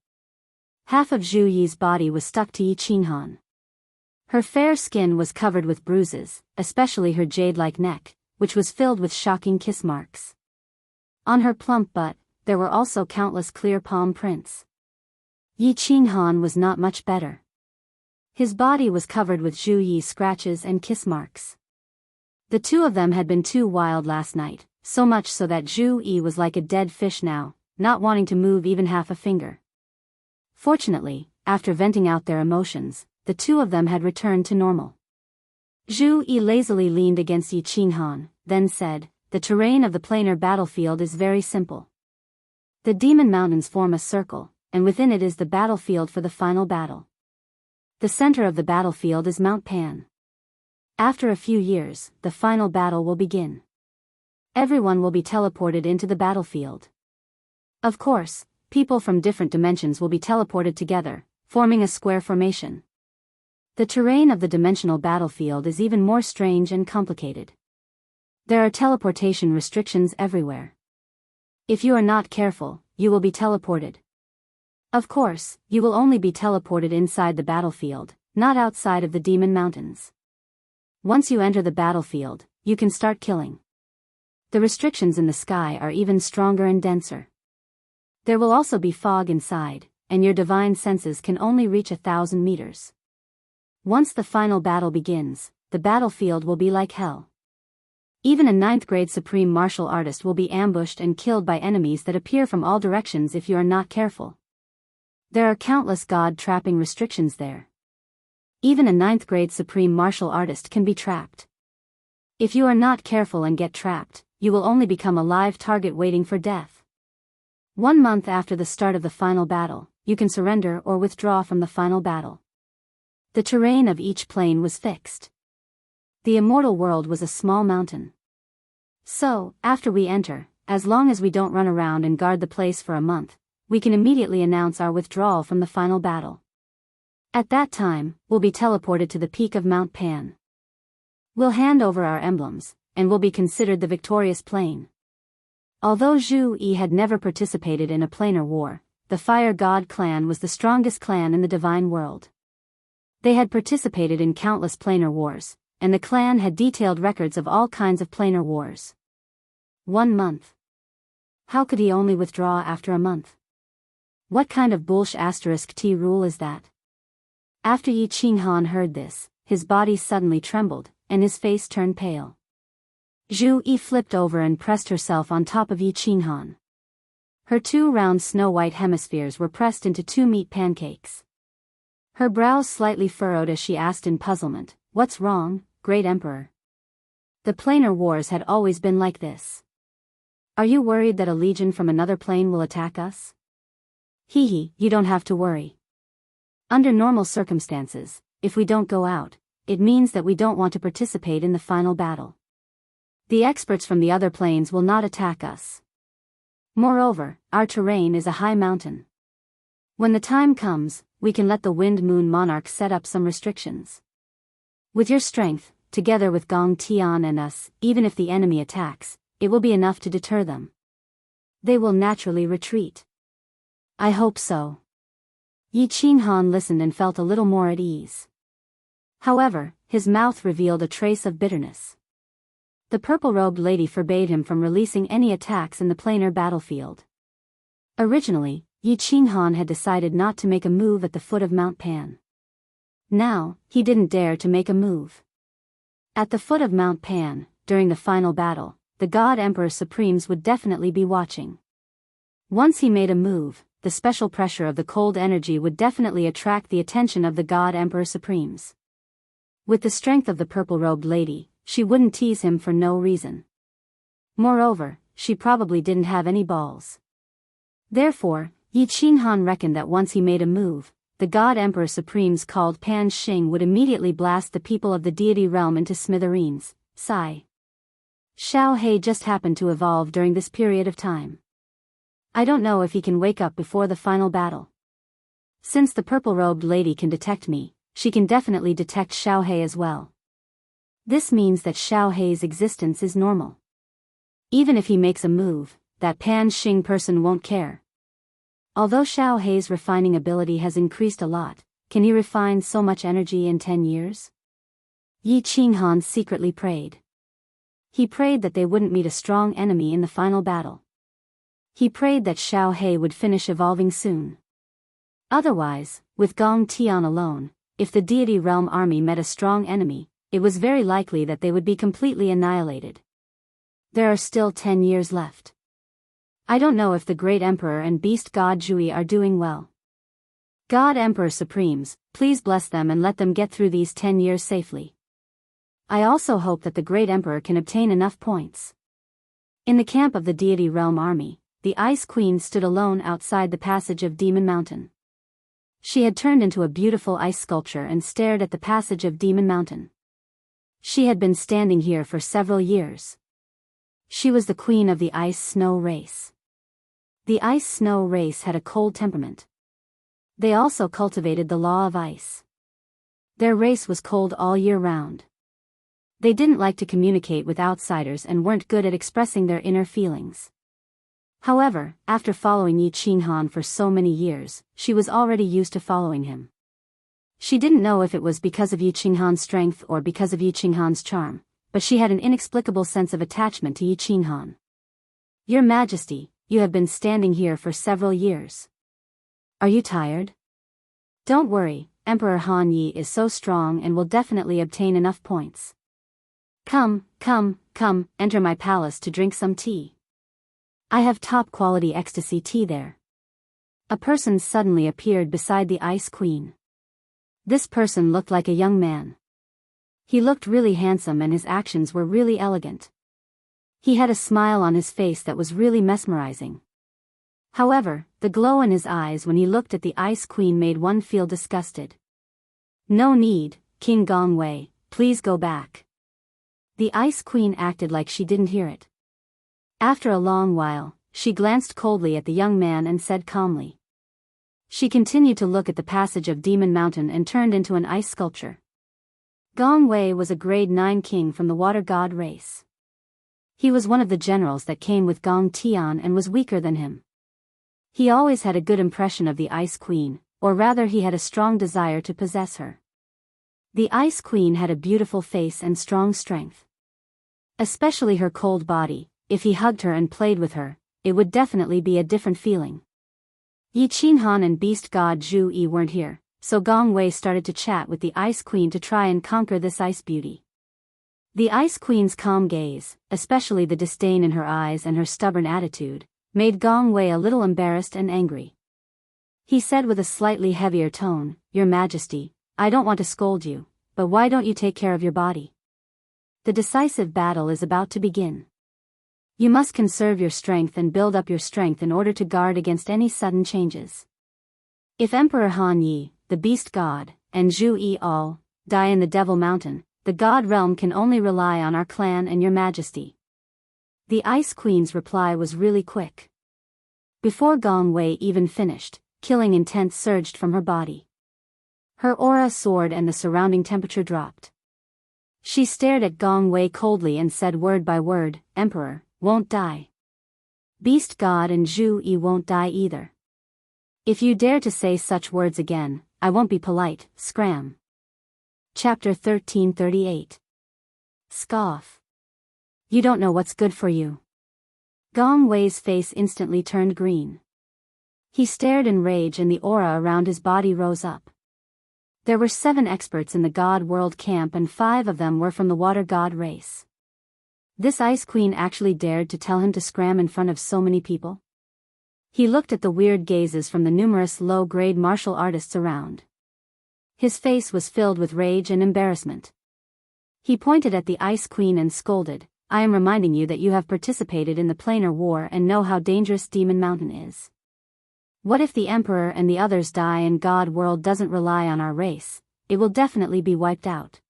Half of Zhu Yi's body was stuck to Yi Qinghan. Her fair skin was covered with bruises, especially her jade-like neck, which was filled with shocking kiss marks. On her plump butt, there were also countless clear palm prints. Yi Qinghan was not much better. His body was covered with Zhu Yi's scratches and kiss marks. The two of them had been too wild last night, so much so that Zhu Yi was like a dead fish now, not wanting to move even half a finger. Fortunately, after venting out their emotions, the two of them had returned to normal. Zhu Yi lazily leaned against Yi Qinghan, then said, the terrain of the planar battlefield is very simple. The demon mountains form a circle, and within it is the battlefield for the final battle. The center of the battlefield is Mount Pan. After a few years, the final battle will begin. Everyone will be teleported into the battlefield. Of course, people from different dimensions will be teleported together, forming a square formation. The terrain of the dimensional battlefield is even more strange and complicated. There are teleportation restrictions everywhere. If you are not careful, you will be teleported. Of course, you will only be teleported inside the battlefield, not outside of the Demon Mountains. Once you enter the battlefield, you can start killing. The restrictions in the sky are even stronger and denser. There will also be fog inside, and your divine senses can only reach 1,000 meters. Once the final battle begins, the battlefield will be like hell. Even a 9th grade supreme martial artist will be ambushed and killed by enemies that appear from all directions if you are not careful. There are countless god-trapping restrictions there. Even a 9th grade supreme martial artist can be trapped. If you are not careful and get trapped, you will only become a live target waiting for death. 1 month after the start of the final battle, you can surrender or withdraw from the final battle. The terrain of each plane was fixed. The immortal world was a small mountain. So, after we enter, as long as we don't run around and guard the place for a month, we can immediately announce our withdrawal from the final battle. At that time, we'll be teleported to the peak of Mount Pan. We'll hand over our emblems, and will be considered the victorious plane. Although Zhu Yi had never participated in a planar war, the Fire God clan was the strongest clan in the divine world. They had participated in countless planar wars, and the clan had detailed records of all kinds of planar wars. 1 month. How could he only withdraw after a month? What kind of *T rule is that? After Yi Qinghan heard this, his body suddenly trembled, and his face turned pale. Zhu Yi flipped over and pressed herself on top of Yi Qinghan. Her 2 round snow-white hemispheres were pressed into 2 meat pancakes. Her brows slightly furrowed as she asked in puzzlement, "What's wrong, Great Emperor?" The planar wars had always been like this. Are you worried that a legion from another plane will attack us? Hee, you don't have to worry. Under normal circumstances, if we don't go out, it means that we don't want to participate in the final battle. The experts from the other planes will not attack us. Moreover, our terrain is a high mountain. When the time comes, we can let the Wind Moon Monarch set up some restrictions. With your strength, together with Gong Tian and us, even if the enemy attacks, it will be enough to deter them. They will naturally retreat. I hope so. Yi Qinghan listened and felt a little more at ease. However, his mouth revealed a trace of bitterness. The purple-robed lady forbade him from releasing any attacks in the planar battlefield. Originally, Yi Qinghan had decided not to make a move at the foot of Mount Pan. Now, he didn't dare to make a move. At the foot of Mount Pan, during the final battle, the God Emperor Supremes would definitely be watching. Once he made a move, the special pressure of the cold energy would definitely attract the attention of the God Emperor Supremes. With the strength of the purple-robed lady, she wouldn't tease him for no reason. Moreover, she probably didn't have any balls. Therefore, Yi Qinghan reckoned that once he made a move, the God Emperor Supremes called Pan Xing would immediately blast the people of the deity realm into smithereens. Sigh. Xiao He just happened to evolve during this period of time. I don't know if he can wake up before the final battle. Since the purple-robed lady can detect me, she can definitely detect Xiao He as well. This means that Xiao He's existence is normal. Even if he makes a move, that Pan Xing person won't care. Although Xiao He's refining ability has increased a lot, can he refine so much energy in 10 years? Yi Qinghan secretly prayed. He prayed that they wouldn't meet a strong enemy in the final battle. He prayed that Xiao He would finish evolving soon. Otherwise, with Gong Tian alone, if the deity realm army met a strong enemy, it was very likely that they would be completely annihilated. There are still 10 years left. I don't know if the Great Emperor and Beast God Zhui are doing well. God Emperor Supremes, please bless them and let them get through these 10 years safely. I also hope that the Great Emperor can obtain enough points. In the camp of the deity realm army, the Ice Queen stood alone outside the passage of Demon Mountain. She had turned into a beautiful ice sculpture and stared at the passage of Demon Mountain. She had been standing here for several years. She was the queen of the ice-snow race. The ice-snow race had a cold temperament. They also cultivated the law of ice. Their race was cold all year round. They didn't like to communicate with outsiders and weren't good at expressing their inner feelings. However, after following Yi Qinghan for so many years, she was already used to following him. She didn't know if it was because of Yi Qinghan's strength or because of Yi Qinghan's charm, but she had an inexplicable sense of attachment to Yi Qinghan. Your Majesty, you have been standing here for several years. Are you tired? Don't worry, Emperor Han Yi is so strong and will definitely obtain enough points. Come, enter my palace to drink some tea. I have top-quality ecstasy tea there. A person suddenly appeared beside the Ice Queen. This person looked like a young man. He looked really handsome and his actions were really elegant. He had a smile on his face that was really mesmerizing. However, the glow in his eyes when he looked at the Ice Queen made one feel disgusted. No need, King Gongwei, please go back. The Ice Queen acted like she didn't hear it. After a long while, she glanced coldly at the young man and said calmly. She continued to look at the passage of Demon Mountain and turned into an ice sculpture. Gongwei was a grade 9 king from the water god race. He was one of the generals that came with Gong Tian and was weaker than him. He always had a good impression of the Ice Queen, or rather he had a strong desire to possess her. The Ice Queen had a beautiful face and strong strength. Especially her cold body, if he hugged her and played with her, it would definitely be a different feeling. Yi Qinghan and beast god Zhu Yi weren't here, so Gong Wei started to chat with the Ice Queen to try and conquer this ice beauty. The Ice Queen's calm gaze, especially the disdain in her eyes and her stubborn attitude, made Gong Wei a little embarrassed and angry. He said with a slightly heavier tone, Your Majesty, I don't want to scold you, but why don't you take care of your body? The decisive battle is about to begin. You must conserve your strength and build up your strength in order to guard against any sudden changes. If Emperor Han Yi, the beast god, and Zhu Yi all die in the Devil Mountain, the god realm can only rely on our clan and your majesty. The Ice Queen's reply was really quick. Before Gong Wei even finished, killing intent surged from her body. Her aura soared and the surrounding temperature dropped. She stared at Gong Wei coldly and said word by word, Emperor, won't die. Beast God and Zhu Yi won't die either. If you dare to say such words again, I won't be polite, scram. Chapter 1338. Scoff. You don't know what's good for you. Gong Wei's face instantly turned green. He stared in rage and the aura around his body rose up. There were 7 experts in the God World camp and 5 of them were from the Water God race. This Ice Queen actually dared to tell him to scram in front of so many people? He looked at the weird gazes from the numerous low-grade martial artists around. His face was filled with rage and embarrassment. He pointed at the Ice Queen and scolded, I am reminding you that you have participated in the planar war and know how dangerous Demon Mountain is. What if the Emperor and the others die and God World doesn't rely on our race? It will definitely be wiped out.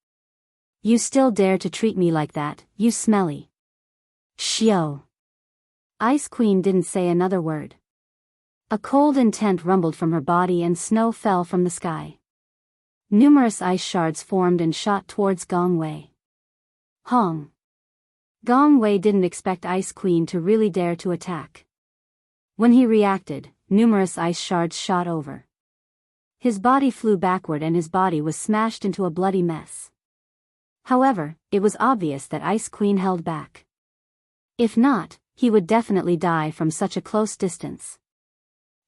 You still dare to treat me like that, you smelly. Shio. Ice Queen didn't say another word. A cold intent rumbled from her body and snow fell from the sky. Numerous ice shards formed and shot towards Gong Wei. Hong. Gong Wei didn't expect Ice Queen to really dare to attack. When he reacted, numerous ice shards shot over. His body flew backward and his body was smashed into a bloody mess. However, it was obvious that Ice Queen held back. If not, he would definitely die from such a close distance.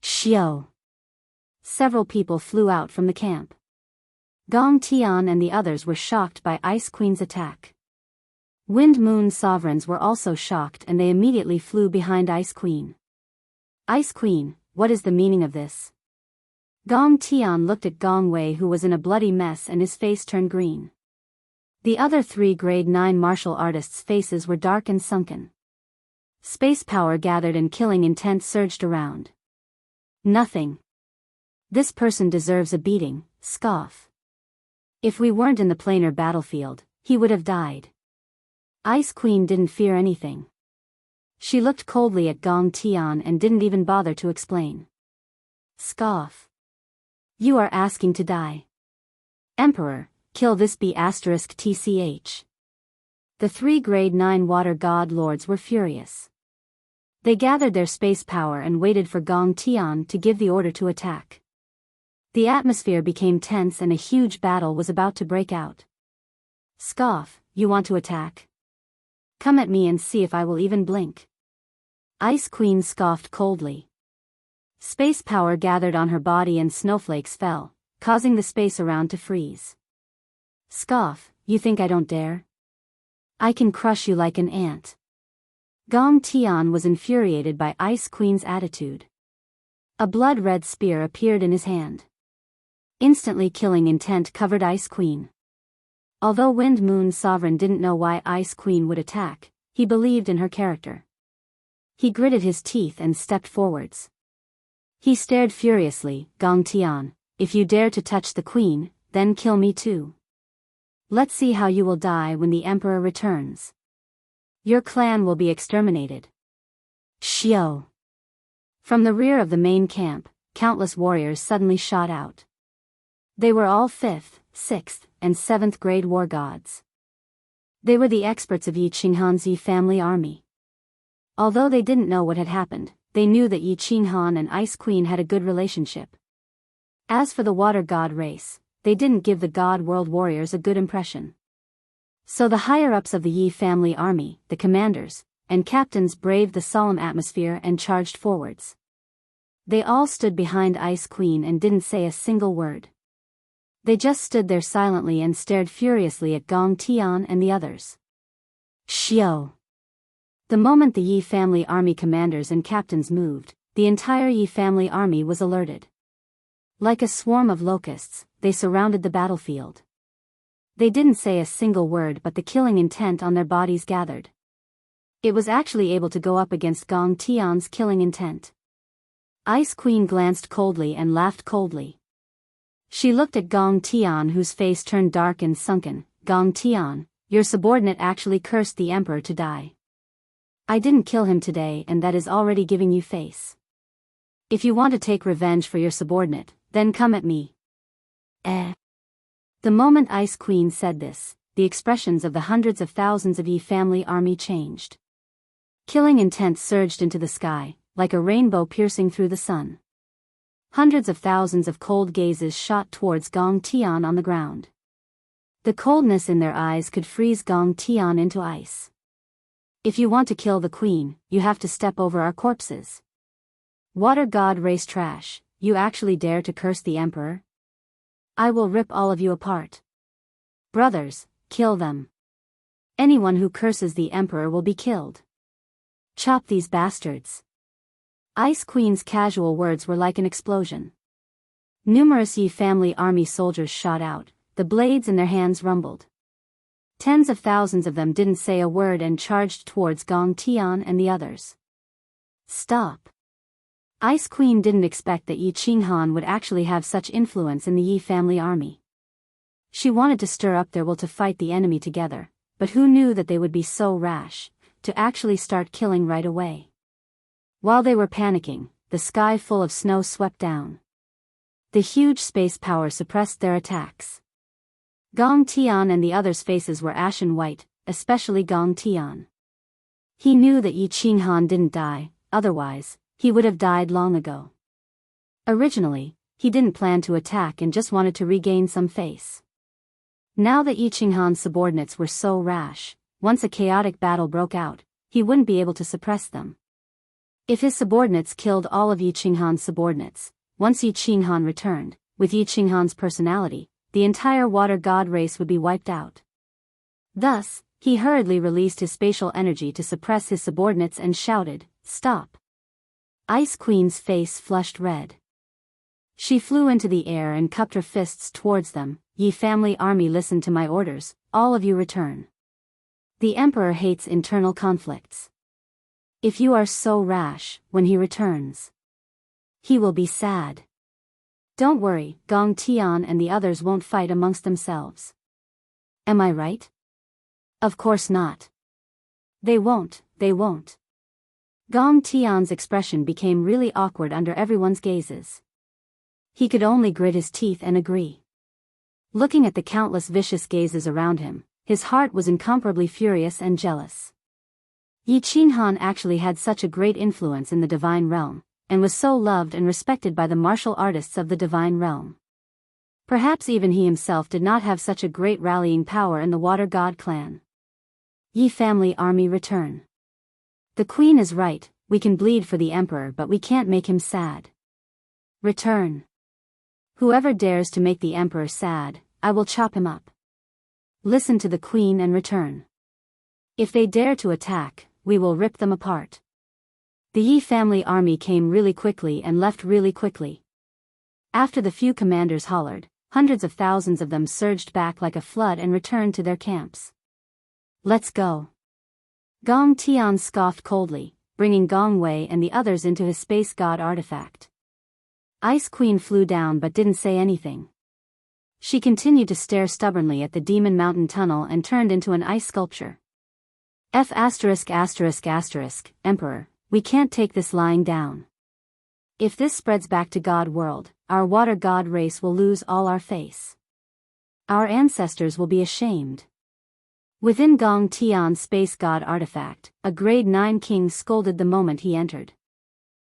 Shio. Several people flew out from the camp. Gong Tian and the others were shocked by Ice Queen's attack. Wind Moon sovereigns were also shocked and they immediately flew behind Ice Queen. Ice Queen, what is the meaning of this? Gong Tian looked at Gong Wei who was in a bloody mess and his face turned green. The other 3 grade 9 martial artists' faces were dark and sunken. Space power gathered and killing intent surged around. Nothing. This person deserves a beating, scoff. If we weren't in the planar battlefield, he would have died. Ice Queen didn't fear anything. She looked coldly at Gong Tian and didn't even bother to explain. Scoff. You are asking to die. Emperor, kill this B***TCH. The 3 grade 9 water god lords were furious. They gathered their space power and waited for Gong Tian to give the order to attack. The atmosphere became tense and a huge battle was about to break out. Scoff, you want to attack? Come at me and see if I will even blink. Ice Queen scoffed coldly. Space power gathered on her body and snowflakes fell, causing the space around to freeze. Scoff, you think I don't dare? I can crush you like an ant. Gong Tian was infuriated by Ice Queen's attitude. A blood-red spear appeared in his hand. Instantly killing intent covered Ice Queen. Although Wind Moon Sovereign didn't know why Ice Queen would attack, he believed in her character. He gritted his teeth and stepped forwards. He stared furiously, Gong Tian, if you dare to touch the queen, then kill me too. Let's see how you will die when the emperor returns. Your clan will be exterminated. Xiao. From the rear of the main camp, countless warriors suddenly shot out. They were all 5th, 6th, and 7th grade war gods. They were the experts of Yi Qinghan's Yi family army. Although they didn't know what had happened, they knew that Yi Qinghan and Ice Queen had a good relationship. As for the water god race, they didn't give the god world warriors a good impression. So the higher-ups of the Yi family army, the commanders, and captains braved the solemn atmosphere and charged forwards. They all stood behind Ice Queen and didn't say a single word. They just stood there silently and stared furiously at Gong Tian and the others. Xiao. The moment the Yi family army commanders and captains moved, the entire Yi family army was alerted. Like a swarm of locusts, they surrounded the battlefield. They didn't say a single word, but the killing intent on their bodies gathered. It was actually able to go up against Gong Tian's killing intent. Ice Queen glanced coldly and laughed coldly. She looked at Gong Tian, whose face turned dark and sunken. Gong Tian, your subordinate actually cursed the emperor to die. I didn't kill him today, and that is already giving you face. If you want to take revenge for your subordinate, then come at me. The moment Ice Queen said this, the expressions of the hundreds of thousands of Yi family army changed. Killing intent surged into the sky, like a rainbow piercing through the sun. Hundreds of thousands of cold gazes shot towards Gong Tian on the ground. The coldness in their eyes could freeze Gong Tian into ice. If you want to kill the queen, you have to step over our corpses. Water god race trash, you actually dare to curse the emperor? I will rip all of you apart. Brothers, kill them. Anyone who curses the emperor will be killed. Chop these bastards. Ice Queen's casual words were like an explosion. Numerous Yi family army soldiers shot out, the blades in their hands rumbled. Tens of thousands of them didn't say a word and charged towards Gong Tian and the others. Stop. Ice Queen didn't expect that Yi Qinghan would actually have such influence in the Yi family army. She wanted to stir up their will to fight the enemy together, but who knew that they would be so rash, to actually start killing right away. While they were panicking, the sky full of snow swept down. The huge space power suppressed their attacks. Gong Tian and the others' faces were ashen white, especially Gong Tian. He knew that Yi Qinghan didn't die, otherwise, he would have died long ago. Originally, he didn't plan to attack and just wanted to regain some face. Now that Yi Qinghan's subordinates were so rash, once a chaotic battle broke out, he wouldn't be able to suppress them. If his subordinates killed all of Yi Qinghan's subordinates, once Yi Qinghan returned, with Yi Qinghan's personality, the entire water god race would be wiped out. Thus, he hurriedly released his spatial energy to suppress his subordinates and shouted, "Stop!" Ice Queen's face flushed red. She flew into the air and cupped her fists towards them. Yi family army, listen to my orders, all of you return. The emperor hates internal conflicts. If you are so rash, when he returns, he will be sad. Don't worry, Gong Tian and the others won't fight amongst themselves. Am I right? Of course not. They won't. Gong Tian's expression became really awkward under everyone's gazes. He could only grit his teeth and agree. Looking at the countless vicious gazes around him, his heart was incomparably furious and jealous. Yi Qinghan actually had such a great influence in the divine realm, and was so loved and respected by the martial artists of the divine realm. Perhaps even he himself did not have such a great rallying power in the Water God clan. Yi family army return. The queen is right, we can bleed for the emperor but we can't make him sad. Return. Whoever dares to make the emperor sad, I will chop him up. Listen to the queen and return. If they dare to attack, we will rip them apart. The Yi family army came really quickly and left really quickly. After the few commanders hollered, hundreds of thousands of them surged back like a flood and returned to their camps. Let's go. Gong Tian scoffed coldly, bringing Gong Wei and the others into his space god artifact. Ice Queen flew down but didn't say anything. She continued to stare stubbornly at the Demon Mountain tunnel and turned into an ice sculpture. Emperor, we can't take this lying down. If this spreads back to God world, our water god race will lose all our face. Our ancestors will be ashamed. Within Gong Tian's space god artifact, a grade 9 king scolded the moment he entered.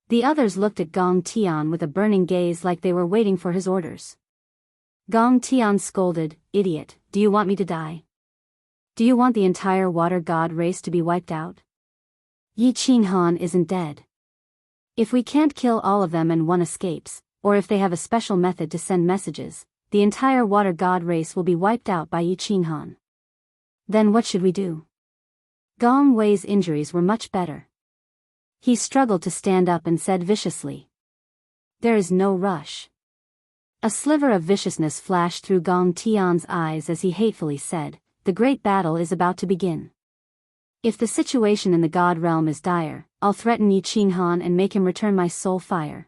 The others looked at Gong Tian with a burning gaze like they were waiting for his orders. Gong Tian scolded, "Idiot, do you want me to die? Do you want the entire water god race to be wiped out? Yi Qinghan isn't dead. If we can't kill all of them and one escapes, or if they have a special method to send messages, the entire water god race will be wiped out by Yi Qinghan. Then what should we do?" Gong Wei's injuries were much better. He struggled to stand up and said viciously, "There is no rush." A sliver of viciousness flashed through Gong Tian's eyes as he hatefully said, "The great battle is about to begin. If the situation in the God realm is dire, I'll threaten Yi Qinghan and make him return my soul fire.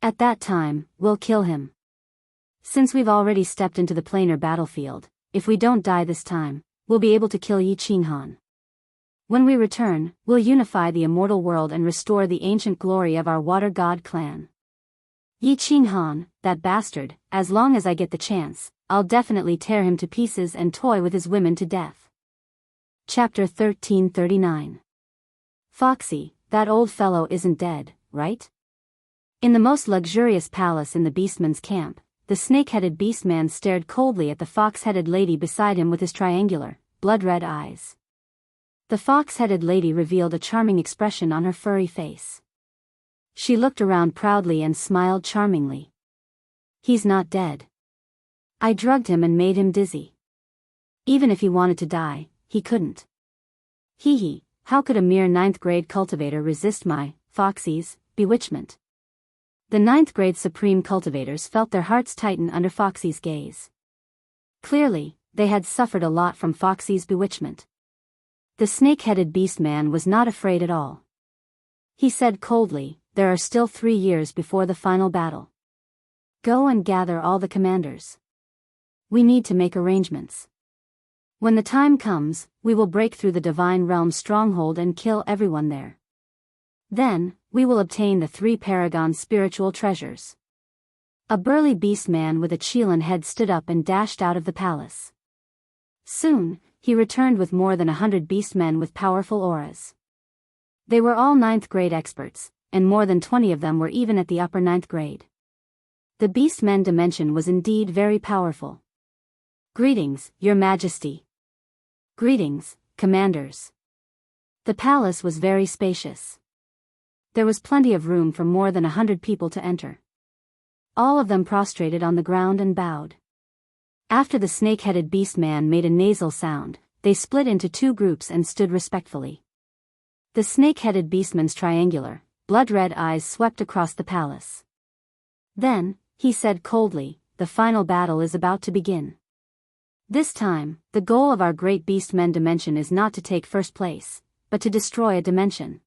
At that time, we'll kill him. Since we've already stepped into the planar battlefield, if we don't die this time, we'll be able to kill Yi Qinghan. When we return, we'll unify the immortal world and restore the ancient glory of our water god clan. Yi Qinghan, that bastard, as long as I get the chance, I'll definitely tear him to pieces and toy with his women to death." Chapter 1339. Foxy, that old fellow isn't dead, right? In the most luxurious palace in the beastman's camp, the snake-headed beastman stared coldly at the fox-headed lady beside him with his triangular, blood-red eyes. The fox-headed lady revealed a charming expression on her furry face. She looked around proudly and smiled charmingly. "He's not dead. I drugged him and made him dizzy. Even if he wanted to die, he couldn't. Hee hee, how could a mere 9th grade cultivator resist my, Foxy's, bewitchment?" The 9th grade supreme cultivators felt their hearts tighten under Foxy's gaze. Clearly, they had suffered a lot from Foxy's bewitchment. The snake-headed beastman was not afraid at all. He said coldly, "There are still 3 years before the final battle. Go and gather all the commanders. We need to make arrangements. When the time comes, we will break through the divine realm's stronghold and kill everyone there. Then, we will obtain the 3 paragon spiritual treasures." A burly beastman with a Chilan head stood up and dashed out of the palace. Soon, he returned with more than 100 beastmen with powerful auras. They were all 9th grade experts, and more than 20 of them were even at the upper 9th grade. The beastmen dimension was indeed very powerful. "Greetings, Your Majesty." "Greetings, commanders." The palace was very spacious. There was plenty of room for more than 100 people to enter. All of them prostrated on the ground and bowed. After the snake-headed beastman made a nasal sound, they split into 2 groups and stood respectfully. The snake-headed beastman's triangular, blood-red eyes swept across the palace. Then, he said coldly, "The final battle is about to begin. This time, the goal of our great beastmen dimension is not to take first place, but to destroy a dimension.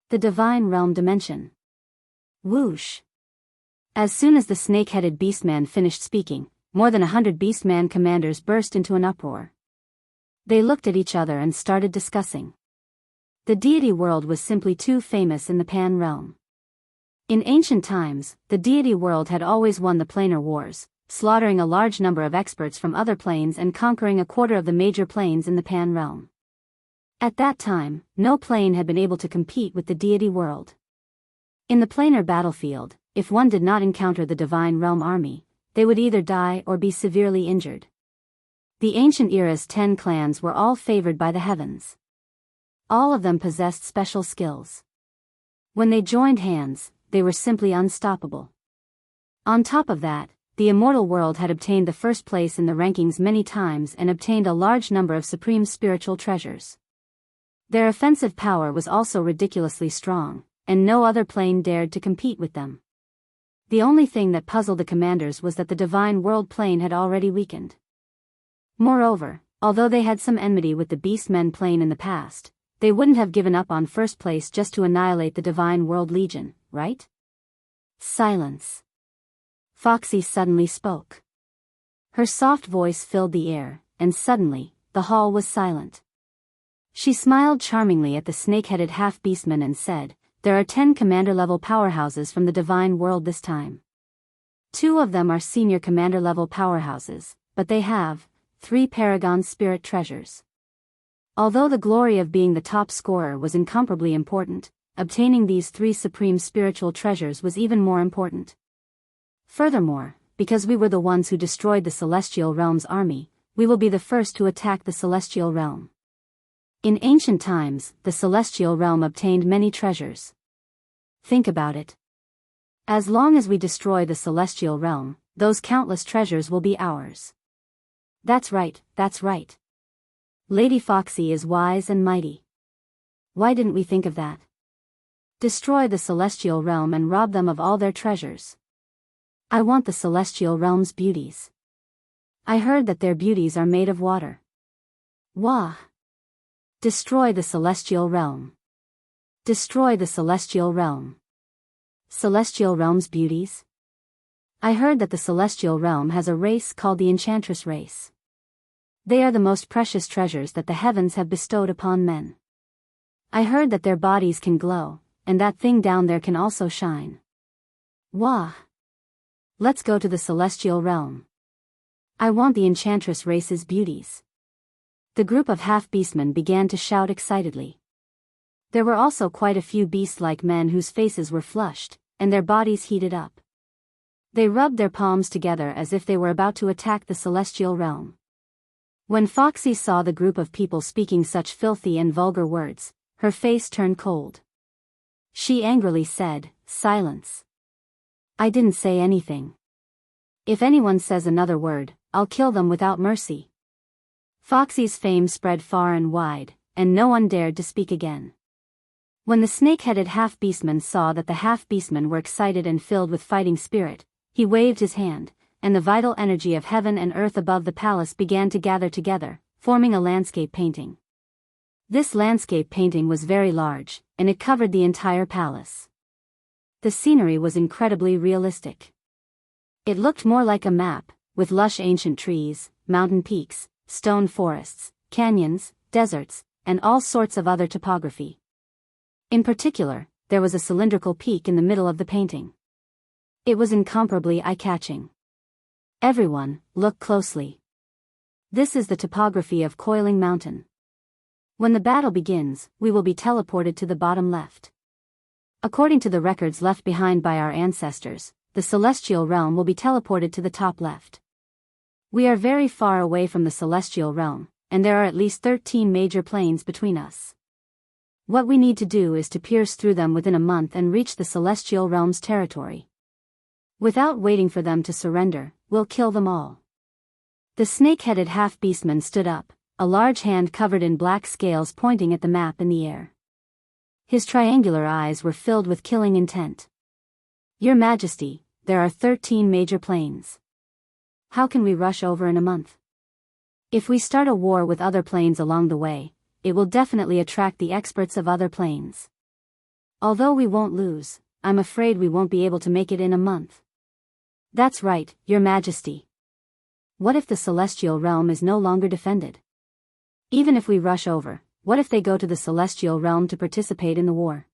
The divine realm dimension." Whoosh! As soon as the snake-headed beastman finished speaking, more than 100 beastman commanders burst into an uproar. They looked at each other and started discussing. The deity world was simply too famous in the Pan realm. In ancient times, the deity world had always won the planar wars, slaughtering a large number of experts from other planes and conquering a quarter of the major planes in the Pan realm. At that time, no plane had been able to compete with the deity world. In the planar battlefield, if one did not encounter the Divine Realm army, they would either die or be severely injured. The ancient era's 10 clans were all favored by the heavens. All of them possessed special skills. When they joined hands, they were simply unstoppable. On top of that, the immortal world had obtained the first place in the rankings many times and obtained a large number of supreme spiritual treasures. Their offensive power was also ridiculously strong, and no other plane dared to compete with them. The only thing that puzzled the commanders was that the divine world plane had already weakened. Moreover, although they had some enmity with the Beastmen plane in the past, they wouldn't have given up on first place just to annihilate the divine world legion, right? Silence. Foxy suddenly spoke. Her soft voice filled the air, and suddenly, the hall was silent. She smiled charmingly at the snake-headed half-beastman and said, "There are 10 commander-level powerhouses from the divine world this time. 2 of them are senior commander-level powerhouses, but they have 3 paragon spirit treasures." Although the glory of being the top scorer was incomparably important, obtaining these 3 supreme spiritual treasures was even more important. Furthermore, because we were the ones who destroyed the Celestial Realm's army, we will be the first to attack the Celestial Realm. In ancient times, the Celestial Realm obtained many treasures. Think about it. As long as we destroy the Celestial Realm, those countless treasures will be ours. That's right, that's right. Lady Foxy is wise and mighty. Why didn't we think of that? Destroy the Celestial Realm and rob them of all their treasures. I want the Celestial Realm's beauties. I heard that their beauties are made of water. Wah! Destroy the Celestial Realm. Destroy the Celestial Realm. Celestial Realm's beauties? I heard that the Celestial Realm has a race called the Enchantress race. They are the most precious treasures that the heavens have bestowed upon men. I heard that their bodies can glow, and that thing down there can also shine. Wah! Let's go to the Celestial Realm. I want the Enchantress race's beauties. The group of half-beastmen began to shout excitedly. There were also quite a few beast-like men whose faces were flushed, and their bodies heated up. They rubbed their palms together as if they were about to attack the Celestial Realm. When Foxy saw the group of people speaking such filthy and vulgar words, her face turned cold. She angrily said, "Silence. I didn't say anything. If anyone says another word, I'll kill them without mercy." Foxy's fame spread far and wide, and no one dared to speak again. When the snake-headed half-beastman saw that the half-beastmen were excited and filled with fighting spirit, he waved his hand, and the vital energy of heaven and earth above the palace began to gather together, forming a landscape painting. This landscape painting was very large, and it covered the entire palace. The scenery was incredibly realistic. It looked more like a map, with lush ancient trees, mountain peaks, stone forests, canyons, deserts, and all sorts of other topography. In particular, there was a cylindrical peak in the middle of the painting. It was incomparably eye-catching. Everyone, look closely. This is the topography of Coiling Mountain. When the battle begins, we will be teleported to the bottom left. According to the records left behind by our ancestors, the Celestial Realm will be teleported to the top left. We are very far away from the Celestial Realm, and there are at least 13 major planes between us. What we need to do is to pierce through them within a month and reach the Celestial Realm's territory. Without waiting for them to surrender, we'll kill them all. The snake-headed half-beastman stood up, a large hand covered in black scales pointing at the map in the air. His triangular eyes were filled with killing intent. "Your Majesty, there are 13 major planes. How can we rush over in a month? If we start a war with other planes along the way, it will definitely attract the experts of other planes. Although we won't lose, I'm afraid we won't be able to make it in a month." "That's right, Your Majesty. What if the Celestial Realm is no longer defended? Even if we rush over, what if they go to the Celestial Realm to participate in the war?"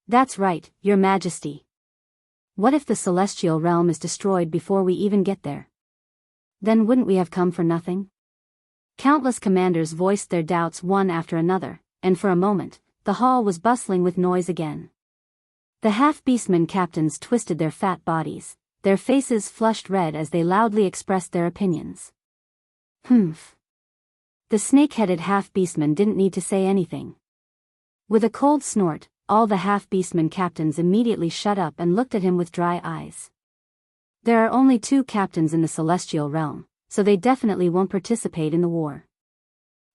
"That's right, Your Majesty. What if the Celestial Realm is destroyed before we even get there? Then wouldn't we have come for nothing?" Countless commanders voiced their doubts one after another, and for a moment, the hall was bustling with noise again. The half-beastmen captains twisted their fat bodies, their faces flushed red as they loudly expressed their opinions. Humph. The snake-headed half-beastman didn't need to say anything. With a cold snort, all the half-beastmen captains immediately shut up and looked at him with dry eyes. There are only 2 captains in the celestial realm, so they definitely won't participate in the war.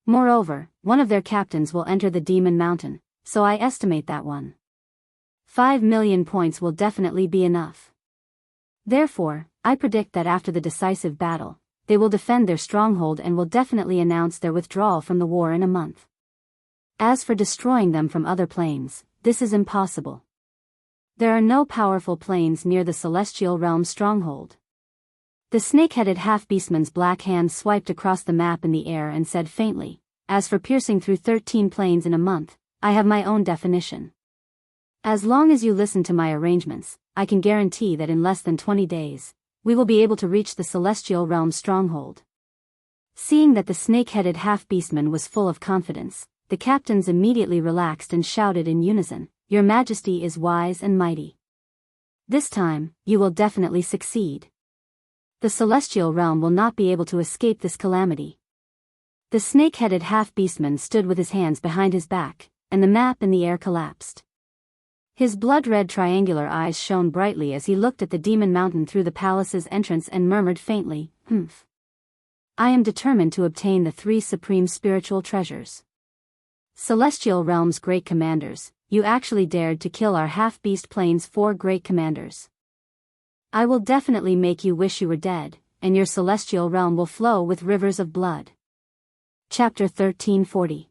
Moreover, one of their captains will enter the Demon Mountain, so I estimate that 5 million points will definitely be enough. Therefore, I predict that after the decisive battle, they will defend their stronghold and will definitely announce their withdrawal from the war in a month. As for destroying them from other planes, this is impossible. There are no powerful planes near the celestial realm stronghold. The snake-headed half-beastman's black hand swiped across the map in the air and said faintly, "As for piercing through 13 planes in a month, I have my own definition. As long as you listen to my arrangements, I can guarantee that in less than 20 days, we will be able to reach the celestial realm stronghold." Seeing that the snake-headed half-beastman was full of confidence, the captains immediately relaxed and shouted in unison, "Your Majesty is wise and mighty. This time, you will definitely succeed. The celestial realm will not be able to escape this calamity." The snake-headed half-beastman stood with his hands behind his back, and the map in the air collapsed. His blood-red triangular eyes shone brightly as he looked at the Demon Mountain through the palace's entrance and murmured faintly, "Humph. I am determined to obtain the 3 supreme spiritual treasures. Celestial realm's great commanders, you actually dared to kill our half-beast plane's 4 great commanders. I will definitely make you wish you were dead, and your celestial realm will flow with rivers of blood." Chapter 1340.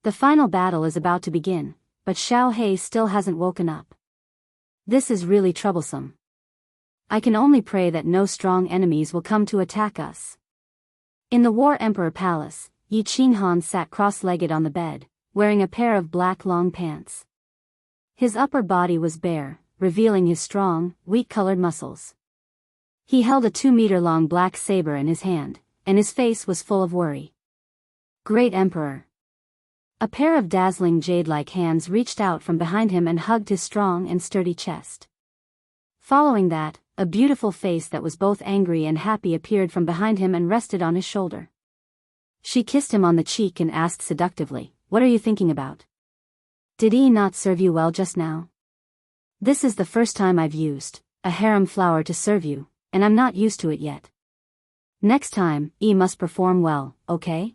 The final battle is about to begin, but Xiao He still hasn't woken up. This is really troublesome. I can only pray that no strong enemies will come to attack us. In the War Emperor Palace, Yi Qinghan sat cross-legged on the bed, wearing a pair of black long pants. His upper body was bare, revealing his strong, wheat-colored muscles. He held a 2-meter-long black saber in his hand, and his face was full of worry. "Great Emperor." A pair of dazzling jade-like hands reached out from behind him and hugged his strong and sturdy chest. Following that, a beautiful face that was both angry and happy appeared from behind him and rested on his shoulder. She kissed him on the cheek and asked seductively, "What are you thinking about? Did he not serve you well just now? This is the first time I've used a harem flower to serve you, and I'm not used to it yet. Next time, E must perform well, okay?"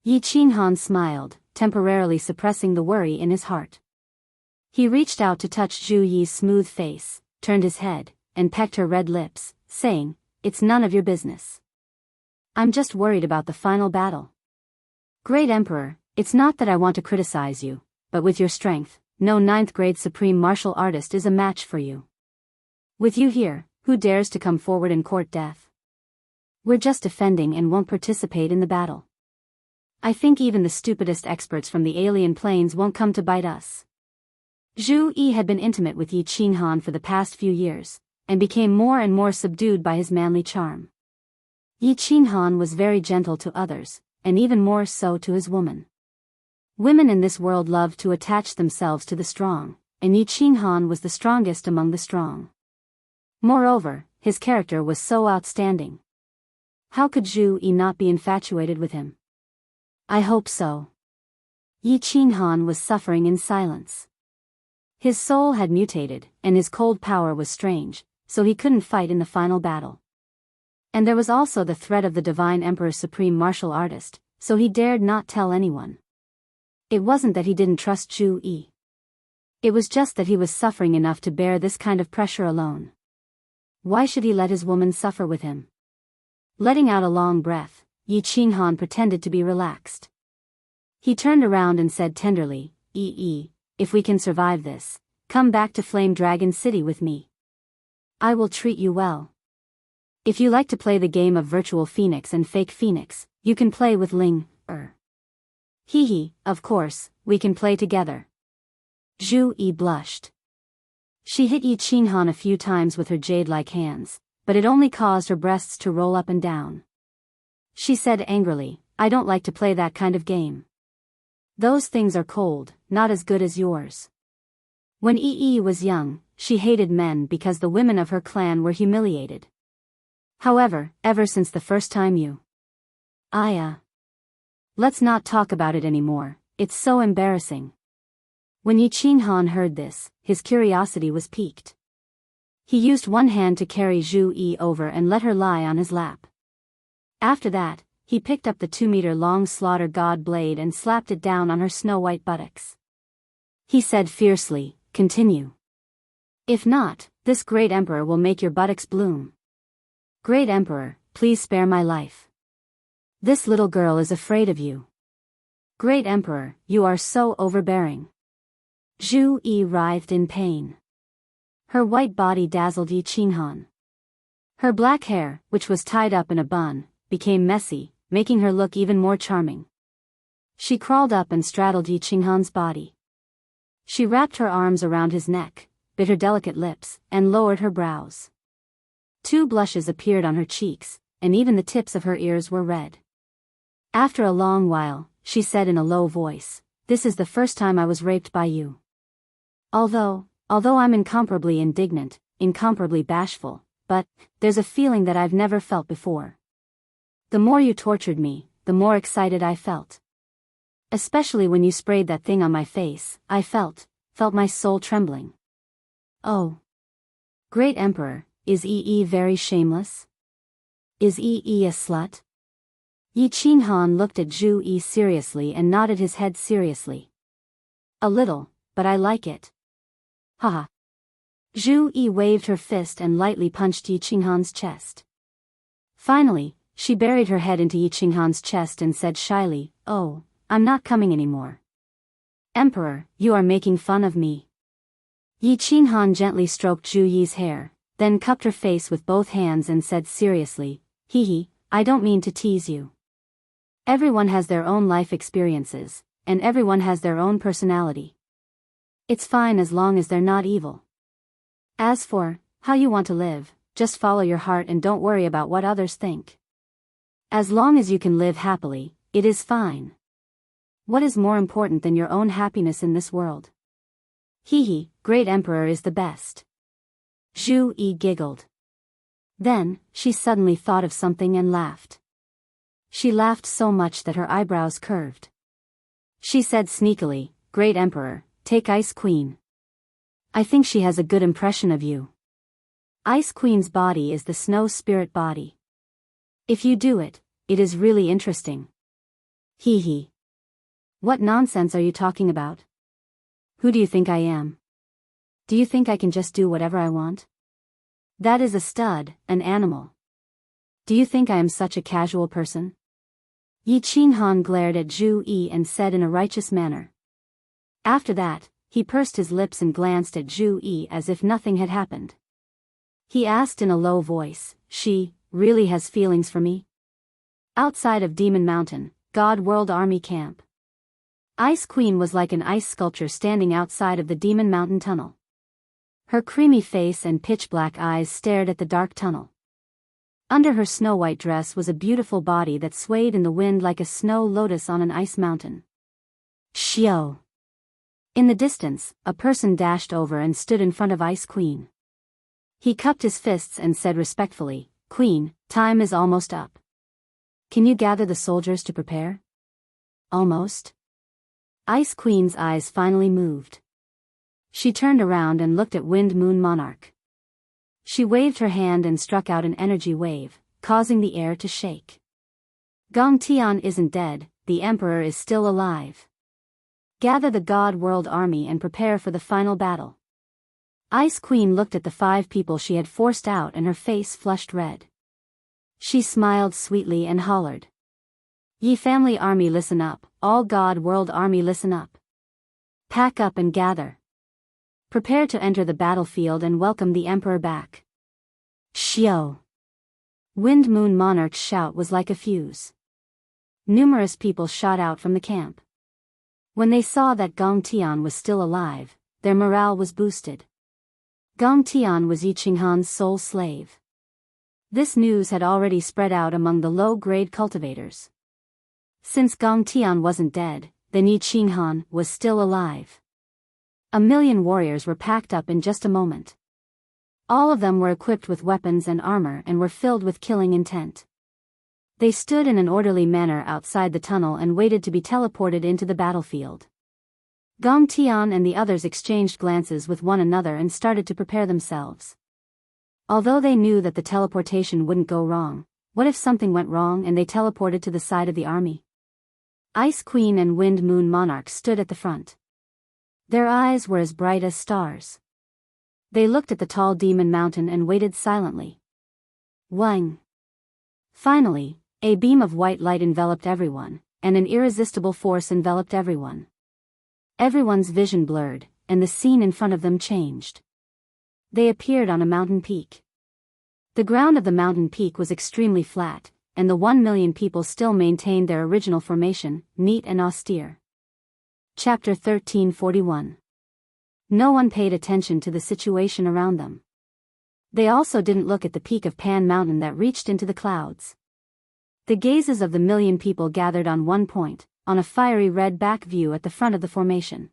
Yi Qinghan smiled, temporarily suppressing the worry in his heart. He reached out to touch Zhu Yi's smooth face, turned his head, and pecked her red lips, saying, "It's none of your business. I'm just worried about the final battle. Great Emperor, it's not that I want to criticize you, but with your strength, no 9th-grade supreme martial artist is a match for you. With you here, who dares to come forward and court death? We're just defending and won't participate in the battle. I think even the stupidest experts from the alien planes won't come to bite us." Zhu Yi had been intimate with Yi Qinghan for the past few years, and became more and more subdued by his manly charm. Yi Qinghan was very gentle to others, and even more so to his woman. Women in this world love to attach themselves to the strong, and Yi Qinghan was the strongest among the strong. Moreover, his character was so outstanding. How could Zhu Yi not be infatuated with him? "I hope so." Yi Qinghan was suffering in silence. His soul had mutated, and his cold power was strange, so he couldn't fight in the final battle. And there was also the threat of the Divine Emperor's supreme martial artist, so he dared not tell anyone. It wasn't that he didn't trust Zhu Yi. It was just that he was suffering enough to bear this kind of pressure alone. Why should he let his woman suffer with him? Letting out a long breath, Yi Qinghan pretended to be relaxed. He turned around and said tenderly, If we can survive this, come back to Flame Dragon City with me. I will treat you well. If you like to play the game of Virtual Phoenix and Fake Phoenix, you can play with Ling, of course, we can play together." Zhu Yi blushed. She hit Yi Qinghan a few times with her jade-like hands, but it only caused her breasts to roll up and down. She said angrily, I don't like to play that kind of game. Those things are cold, not as good as yours. When Yi was young, she hated men because the women of her clan were humiliated. However, ever since the first time you... Let's not talk about it anymore, it's so embarrassing. When Yi Qinghan heard this, his curiosity was piqued. He used one hand to carry Zhu Yi over and let her lie on his lap. After that, he picked up the 2-meter-long slaughter god blade and slapped it down on her snow-white buttocks. He said fiercely, continue. If not, this great emperor will make your buttocks bloom. Great emperor, please spare my life. This little girl is afraid of you. Great emperor, you are so overbearing. Zhu Yi writhed in pain. Her white body dazzled Yi Qinghan. Her black hair, which was tied up in a bun, became messy, making her look even more charming. She crawled up and straddled Yi Qinghan's body. She wrapped her arms around his neck, bit her delicate lips, and lowered her brows. 2 blushes appeared on her cheeks, and even the tips of her ears were red. After a long while, she said in a low voice, this is the first time I was raped by you. Although I'm incomparably indignant, incomparably bashful, but there's a feeling that I've never felt before. The more you tortured me, the more excited I felt. Especially when you sprayed that thing on my face, I felt my soul trembling. Oh. Great Emperor, is Yi very shameless? Is Yi a slut? Yi Qinghan looked at Zhu Yi seriously and nodded his head seriously. A little, but I like it. Haha. Zhu Yi waved her fist and lightly punched Yi Qinghan's chest. Finally, she buried her head into Yi Qinghan's chest and said shyly, oh, I'm not coming anymore. Emperor, you are making fun of me. Yi Qinghan gently stroked Zhu Yi's hair, then cupped her face with both hands and said seriously, hee, I don't mean to tease you. Everyone has their own life experiences, and everyone has their own personality. It's fine as long as they're not evil. As for how you want to live, just follow your heart and don't worry about what others think. As long as you can live happily, it is fine. What is more important than your own happiness in this world? Hee, Great Emperor is the best. Zhu Yi giggled. Then, she suddenly thought of something and laughed. She laughed so much that her eyebrows curved. She said sneakily, Great Emperor, take Ice Queen. I think she has a good impression of you. Ice Queen's body is the snow spirit body. If you do it, it is really interesting. Hee. What nonsense are you talking about? Who do you think I am? Do you think I can just do whatever I want? That is a stud, an animal. Do you think I am such a casual person? Yi Qinghan glared at Zhu Yi and said in a righteous manner. After that, he pursed his lips and glanced at Zhu Yi as if nothing had happened. He asked in a low voice, she really has feelings for me? Outside of Demon Mountain, God World Army Camp. Ice Queen was like an ice sculpture standing outside of the Demon Mountain tunnel. Her creamy face and pitch-black eyes stared at the dark tunnel. Under her snow-white dress was a beautiful body that swayed in the wind like a snow lotus on an ice mountain. Xiao! In the distance, a person dashed over and stood in front of Ice Queen. He cupped his fists and said respectfully, Queen, time is almost up. Can you gather the soldiers to prepare? Almost? Ice Queen's eyes finally moved. She turned around and looked at Wind Moon Monarch. She waved her hand and struck out an energy wave, causing the air to shake. Gong Tian isn't dead, the Emperor is still alive. Gather the God World Army and prepare for the final battle. Ice Queen looked at the 5 people she had forced out and her face flushed red. She smiled sweetly and hollered. Ye family army listen up, all God World Army listen up. Pack up and gather. Prepare to enter the battlefield and welcome the Emperor back. Xiao! Wind Moon Monarch's shout was like a fuse. Numerous people shot out from the camp. When they saw that Gong Tian was still alive, their morale was boosted. Gong Tian was Yi Qinghan's sole slave. This news had already spread out among the low-grade cultivators. Since Gong Tian wasn't dead, then Yi Qinghan was still alive. 1,000,000 warriors were packed up in just a moment. All of them were equipped with weapons and armor and were filled with killing intent. They stood in an orderly manner outside the tunnel and waited to be teleported into the battlefield. Gong Tian and the others exchanged glances with one another and started to prepare themselves. Although they knew that the teleportation wouldn't go wrong, what if something went wrong and they teleported to the side of the army? Ice Queen and Wind Moon Monarch stood at the front. Their eyes were as bright as stars. They looked at the tall demon mountain and waited silently. Wang! Finally, a beam of white light enveloped everyone, and an irresistible force enveloped everyone. Everyone's vision blurred, and the scene in front of them changed. They appeared on a mountain peak. The ground of the mountain peak was extremely flat, and the 1,000,000 people still maintained their original formation, neat and austere. Chapter 1341. No one paid attention to the situation around them. They also didn't look at the peak of Pan Mountain that reached into the clouds. The gazes of the 1,000,000 people gathered on one point, on a fiery red back view at the front of the formation.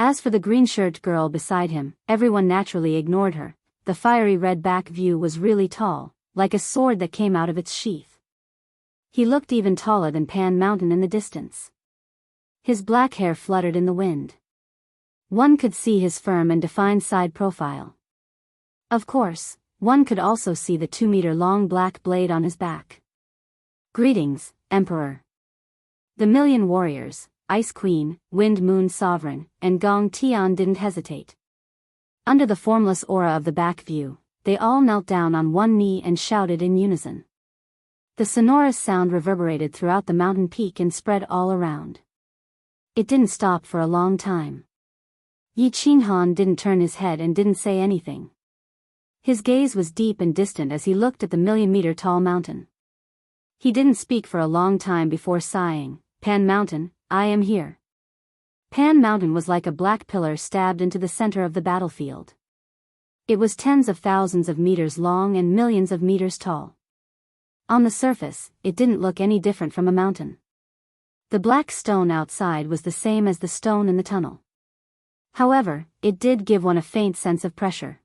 As for the green-shirt girl beside him, everyone naturally ignored her. The fiery red back view was really tall, like a sword that came out of its sheath. He looked even taller than Pan Mountain in the distance. His black hair fluttered in the wind. One could see his firm and defined side profile. Of course, one could also see the 2-meter-long black blade on his back. Greetings, Emperor. The 1,000,000 warriors, Ice Queen, Wind Moon Sovereign, and Gong Tian didn't hesitate. Under the formless aura of the back view, they all knelt down on one knee and shouted in unison. The sonorous sound reverberated throughout the mountain peak and spread all around. It didn't stop for a long time. Yi Qinghan didn't turn his head and didn't say anything. His gaze was deep and distant as he looked at the 1,000,000-meter-tall mountain. He didn't speak for a long time before sighing, "Pan Mountain, I am here." Pan Mountain was like a black pillar stabbed into the center of the battlefield. It was tens of thousands of meters long and millions of meters tall. On the surface, it didn't look any different from a mountain. The black stone outside was the same as the stone in the tunnel. However, it did give one a faint sense of pressure.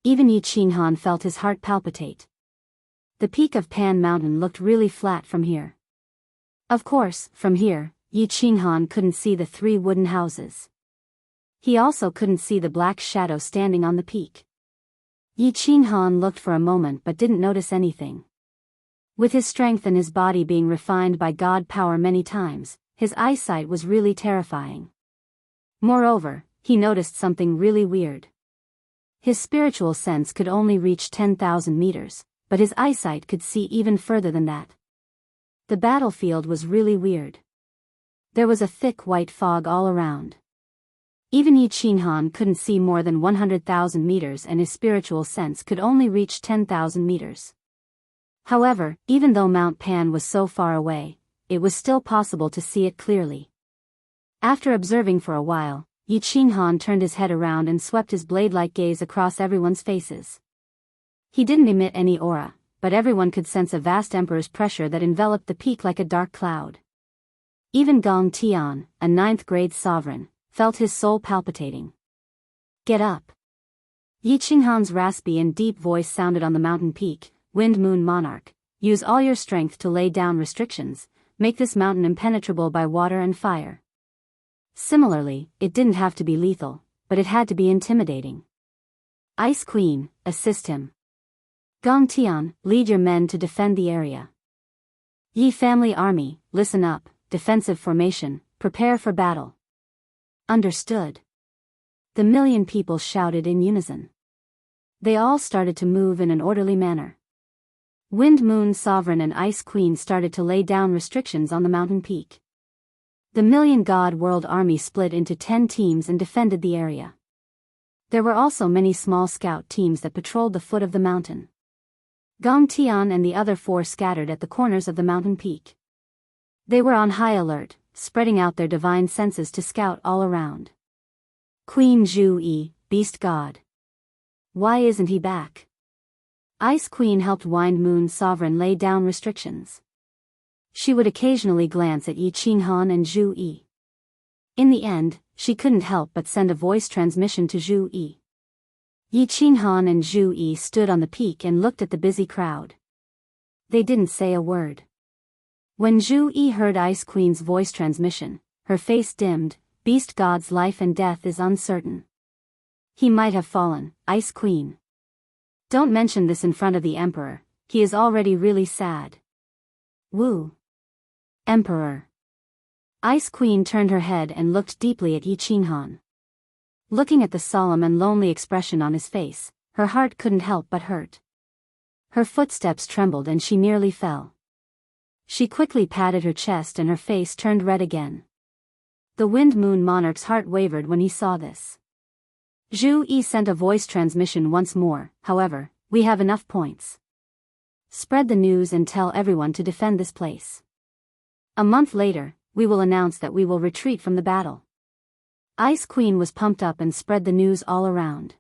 Even Yi Qinghan felt his heart palpitate. The peak of Pan Mountain looked really flat from here. Of course, from here, Yi Qinghan couldn't see the 3 wooden houses. He also couldn't see the black shadow standing on the peak. Yi Qinghan looked for a moment but didn't notice anything. With his strength and his body being refined by God power many times, his eyesight was really terrifying. Moreover, he noticed something really weird. His spiritual sense could only reach 10,000 meters, but his eyesight could see even further than that. The battlefield was really weird. There was a thick white fog all around. Even Yi Qinghan couldn't see more than 100,000 meters and his spiritual sense could only reach 10,000 meters. However, even though Mount Pan was so far away, it was still possible to see it clearly. After observing for a while, Yi Qinghan turned his head around and swept his blade-like gaze across everyone's faces. He didn't emit any aura, but everyone could sense a vast emperor's pressure that enveloped the peak like a dark cloud. Even Gong Tian, a 9th-grade sovereign, felt his soul palpitating. "Get up." Yi Qinghan's raspy and deep voice sounded on the mountain peak. "Wind Moon Monarch, use all your strength to lay down restrictions, make this mountain impenetrable by water and fire." Similarly, it didn't have to be lethal, but it had to be intimidating. "Ice Queen, assist him. Gong Tian, lead your men to defend the area. Yi family army, listen up, defensive formation, prepare for battle." "Understood." The 1,000,000 people shouted in unison. They all started to move in an orderly manner. Wind Moon Sovereign and Ice Queen started to lay down restrictions on the mountain peak. The 1,000,000 God World Army split into 10 teams and defended the area. There were also many small scout teams that patrolled the foot of the mountain. Gong Tian and the other 4 scattered at the corners of the mountain peak. They were on high alert, spreading out their divine senses to scout all around. "Queen Zhu Yi, Beast God. Why isn't he back? Ice Queen helped Wind Moon Sovereign lay down restrictions. She would occasionally glance at Yi Qinghan and Zhu Yi. In the end, she couldn't help but send a voice transmission to Zhu Yi. Yi Qinghan and Zhu Yi stood on the peak and looked at the busy crowd. They didn't say a word. When Zhu Yi heard Ice Queen's voice transmission, her face dimmed. Beast God's life and death is uncertain. He might have fallen, Ice Queen. Don't mention this in front of the Emperor, he is already really sad. Woo. Emperor. Ice Queen turned her head and looked deeply at Yi Qinghan. Looking at the solemn and lonely expression on his face, her heart couldn't help but hurt. Her footsteps trembled and she nearly fell. She quickly patted her chest and her face turned red again. The Wind Moon Monarch's heart wavered when he saw this. Zhu Yi sent a voice transmission once more, however, we have enough points. Spread the news and tell everyone to defend this place. A month later, we will announce that we will retreat from the battle. Ice Queen was pumped up and spread the news all around.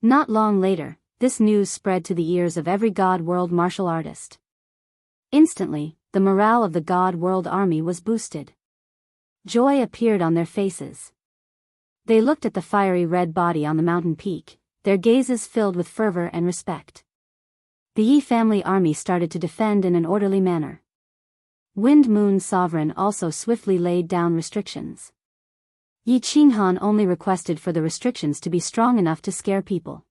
Not long later, this news spread to the ears of every God World martial artist. Instantly, the morale of the God World army was boosted. Joy appeared on their faces. They looked at the fiery red body on the mountain peak, their gazes filled with fervor and respect. The Yi family army started to defend in an orderly manner. Wind Moon Sovereign also swiftly laid down restrictions. Yi Qinghan only requested for the restrictions to be strong enough to scare people.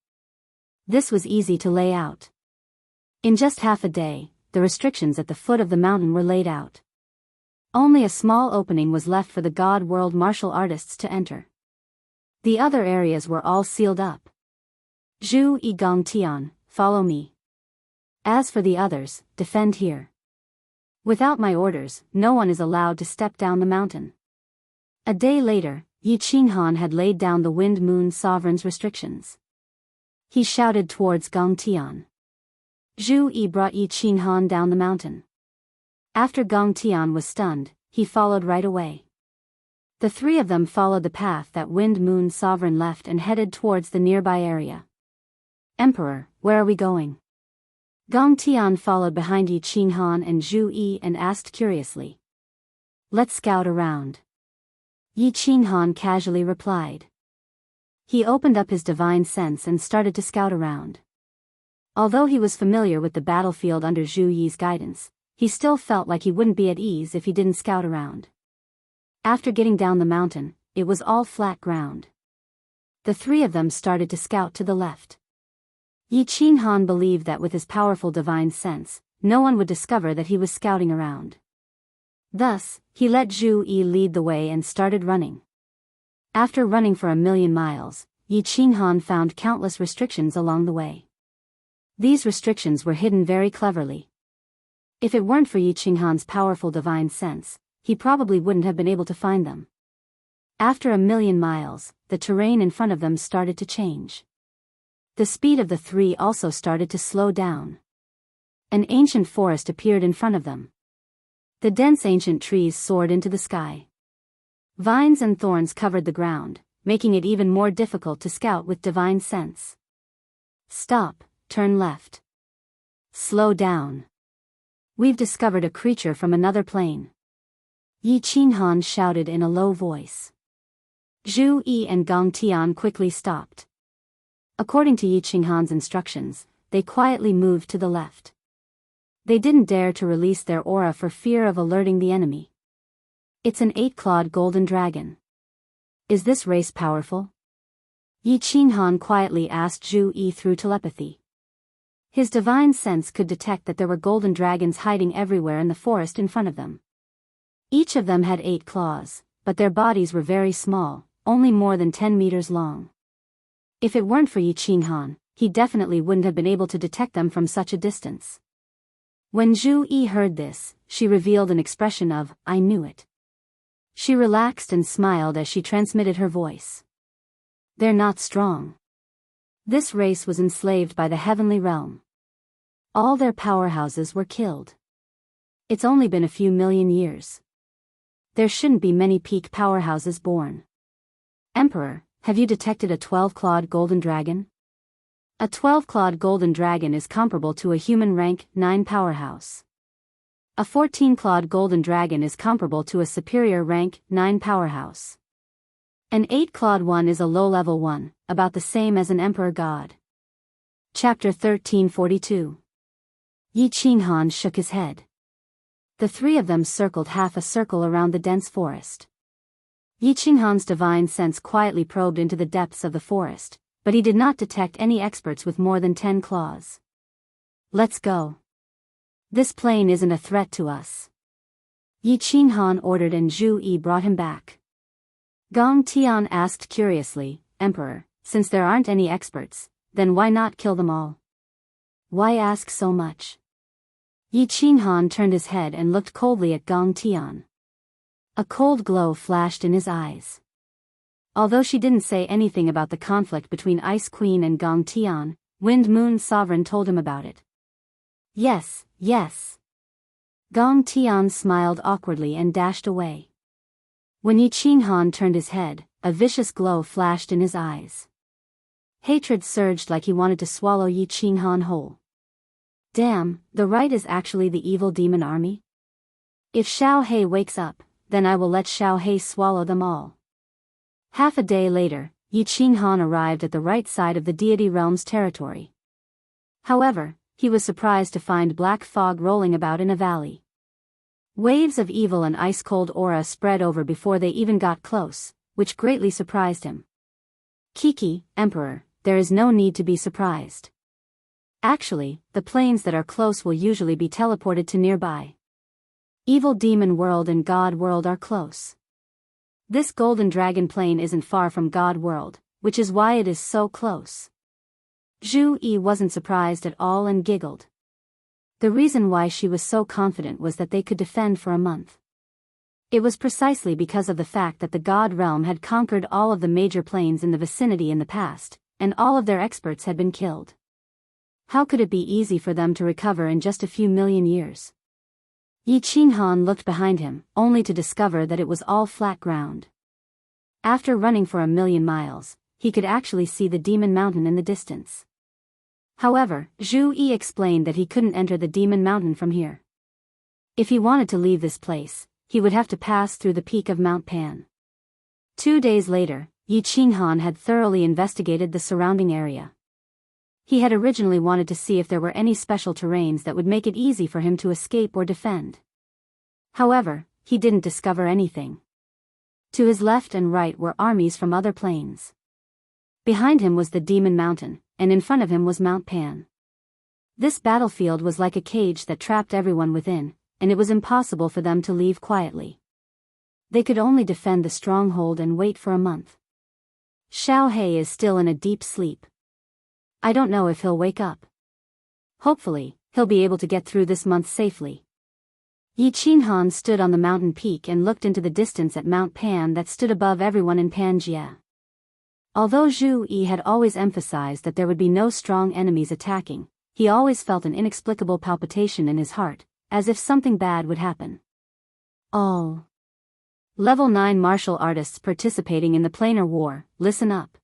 This was easy to lay out. In just half a day, the restrictions at the foot of the mountain were laid out. Only a small opening was left for the God World martial artists to enter. The other areas were all sealed up. Zhu Yi Gongtian, follow me. As for the others, defend here. Without my orders, no one is allowed to step down the mountain. A day later, Yi Qinghan had laid down the Wind Moon Sovereign's restrictions. He shouted towards Gongtian. Zhu Yi brought Yi Qinghan down the mountain. After Gongtian was stunned, he followed right away. The three of them followed the path that Wind Moon Sovereign left and headed towards the nearby area. Emperor, where are we going? Gongtian followed behind Yi Qinghan and Zhu Yi and asked curiously. Let's scout around. Yi Qinghan casually replied. He opened up his divine sense and started to scout around. Although he was familiar with the battlefield under Zhu Yi's guidance, he still felt like he wouldn't be at ease if he didn't scout around. After getting down the mountain, it was all flat ground. The three of them started to scout to the left. Yi Qinghan believed that with his powerful divine sense, no one would discover that he was scouting around. Thus, he let Zhu Yi lead the way and started running. After running for 1,000,000 miles, Yi Qinghan found countless restrictions along the way. These restrictions were hidden very cleverly. If it weren't for Yi Qinghan's powerful divine sense, he probably wouldn't have been able to find them. After 1,000,000 miles, the terrain in front of them started to change. The speed of the three also started to slow down. An ancient forest appeared in front of them. The dense ancient trees soared into the sky. Vines and thorns covered the ground, making it even more difficult to scout with divine sense. Stop, turn left. Slow down. We've discovered a creature from another plane. Yi Qinghan shouted in a low voice. Zhu Yi and Gongtian quickly stopped. According to Yi Qinghan's instructions, they quietly moved to the left. They didn't dare to release their aura for fear of alerting the enemy. It's an 8-clawed golden dragon. Is this race powerful? Yi Qinghan quietly asked Zhu Yi through telepathy. His divine sense could detect that there were golden dragons hiding everywhere in the forest in front of them. Each of them had 8 claws, but their bodies were very small, only more than 10 meters long. If it weren't for Yi Qinghan, he definitely wouldn't have been able to detect them from such a distance. When Zhu Yi heard this, she revealed an expression of, I knew it. She relaxed and smiled as she transmitted her voice. They're not strong. This race was enslaved by the heavenly realm. All their powerhouses were killed. It's only been a few million years. There shouldn't be many peak powerhouses born. Emperor, have you detected a 12-clawed golden dragon? A 12-clawed golden dragon is comparable to a human rank 9 powerhouse. A 14-clawed golden dragon is comparable to a superior rank 9 powerhouse. An 8-clawed one is a low-level one, about the same as an emperor god. Chapter 1342. Yi Qinghan shook his head. The three of them circled half a circle around the dense forest. Yi Qinghan's divine sense quietly probed into the depths of the forest, but he did not detect any experts with more than 10 claws. Let's go. This plane isn't a threat to us. Yi Qinghan ordered and Zhu Yi brought him back. Gong Tian asked curiously, Emperor, since there aren't any experts, then why not kill them all? Why ask so much? Yi Qinghan turned his head and looked coldly at Gong Tian. A cold glow flashed in his eyes. Although she didn't say anything about the conflict between Ice Queen and Gong Tian, Wind Moon Sovereign told him about it. Yes, yes. Gong Tian smiled awkwardly and dashed away. When Yi Qinghan turned his head, a vicious glow flashed in his eyes. Hatred surged like he wanted to swallow Yi Qinghan whole. Damn, the right is actually the evil demon army? If Xiao He wakes up, then I will let Xiao He swallow them all. Half a day later, Yi Qinghan arrived at the right side of the deity realm's territory. However, he was surprised to find black fog rolling about in a valley. Waves of evil and ice-cold aura spread over before they even got close, which greatly surprised him. Kiki, Emperor, there is no need to be surprised. Actually, the planes that are close will usually be teleported to nearby. Evil Demon World and God World are close. This Golden Dragon plane isn't far from God World, which is why it is so close. Zhu Yi wasn't surprised at all and giggled. The reason why she was so confident was that they could defend for a month. It was precisely because of the fact that the God Realm had conquered all of the major planes in the vicinity in the past, and all of their experts had been killed. How could it be easy for them to recover in just a few million years? Yi Qinghan looked behind him, only to discover that it was all flat ground. After running for 1,000,000 miles, he could actually see the Demon Mountain in the distance. However, Zhu Yi explained that he couldn't enter the Demon Mountain from here. If he wanted to leave this place, he would have to pass through the peak of Mount Pan. 2 days later, Yi Qinghan had thoroughly investigated the surrounding area. He had originally wanted to see if there were any special terrains that would make it easy for him to escape or defend. However, he didn't discover anything. To his left and right were armies from other planes. Behind him was the Demon Mountain, and in front of him was Mount Pan. This battlefield was like a cage that trapped everyone within, and it was impossible for them to leave quietly. They could only defend the stronghold and wait for a month. Xiao He is still in a deep sleep. I don't know if he'll wake up. Hopefully, he'll be able to get through this month safely. Yi Qinghan stood on the mountain peak and looked into the distance at Mount Pan that stood above everyone in Pangaea. Although Zhu Yi had always emphasized that there would be no strong enemies attacking, he always felt an inexplicable palpitation in his heart, as if something bad would happen. All Level 9 martial artists participating in the planar war, listen up.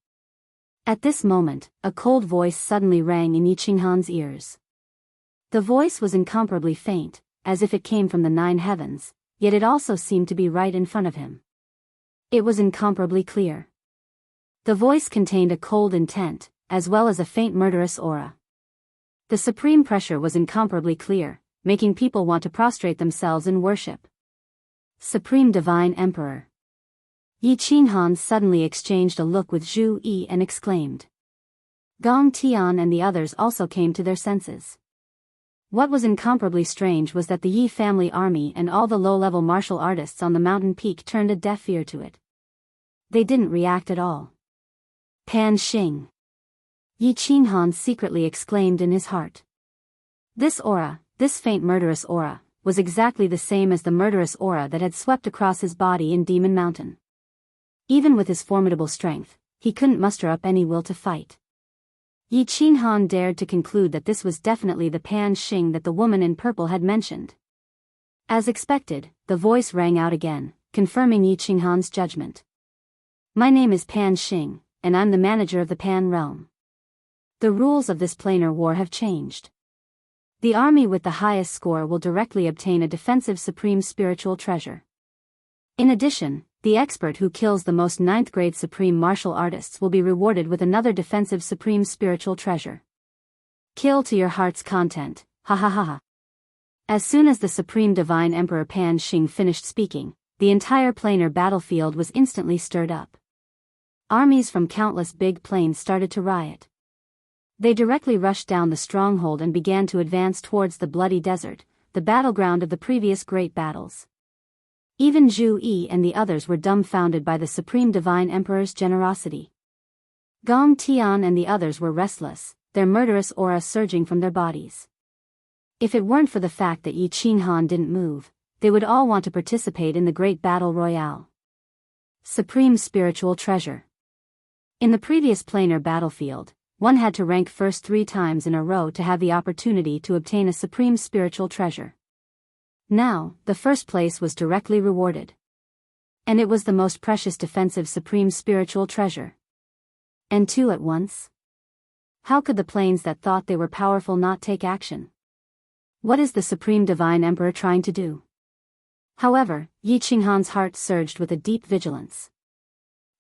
At this moment, a cold voice suddenly rang in Yi Qinghan's ears. The voice was incomparably faint, as if it came from the 9 heavens, yet it also seemed to be right in front of him. It was incomparably clear. The voice contained a cold intent, as well as a faint murderous aura. The supreme pressure was incomparably clear, making people want to prostrate themselves in worship. Supreme Divine Emperor. Yi Qinghan suddenly exchanged a look with Zhu Yi and exclaimed. Gong Tian and the others also came to their senses. What was incomparably strange was that the Yi family army and all the low-level martial artists on the mountain peak turned a deaf ear to it. They didn't react at all. Pan Xing. Yi Qinghan secretly exclaimed in his heart. This aura, this faint murderous aura, was exactly the same as the murderous aura that had swept across his body in Demon Mountain. Even with his formidable strength, he couldn't muster up any will to fight. Yi Qinghan dared to conclude that this was definitely the Pan Xing that the woman in purple had mentioned. As expected, the voice rang out again, confirming Yi Qinghan's judgment. My name is Pan Xing, and I'm the manager of the Pan Realm. The rules of this planar war have changed. The army with the highest score will directly obtain a defensive supreme spiritual treasure. In addition, the expert who kills the most 9th grade supreme martial artists will be rewarded with another defensive supreme spiritual treasure. Kill to your heart's content, ha ha ha ha. As soon as the Supreme Divine Emperor Pan Xing finished speaking, the entire planar battlefield was instantly stirred up. Armies from countless big planes started to riot. They directly rushed down the stronghold and began to advance towards the bloody desert, the battleground of the previous great battles. Even Zhu Yi and the others were dumbfounded by the Supreme Divine Emperor's generosity. Gong Tian and the others were restless, their murderous aura surging from their bodies. If it weren't for the fact that Yi Qinghan didn't move, they would all want to participate in the great battle royale. Supreme Spiritual Treasure. In the previous planar battlefield, one had to rank first 3 times in a row to have the opportunity to obtain a supreme spiritual treasure. Now, the first place was directly rewarded. And it was the most precious defensive supreme spiritual treasure. And 2 at once? How could the planes that thought they were powerful not take action? What is the Supreme Divine Emperor trying to do? However, Yi Qinghan's heart surged with a deep vigilance.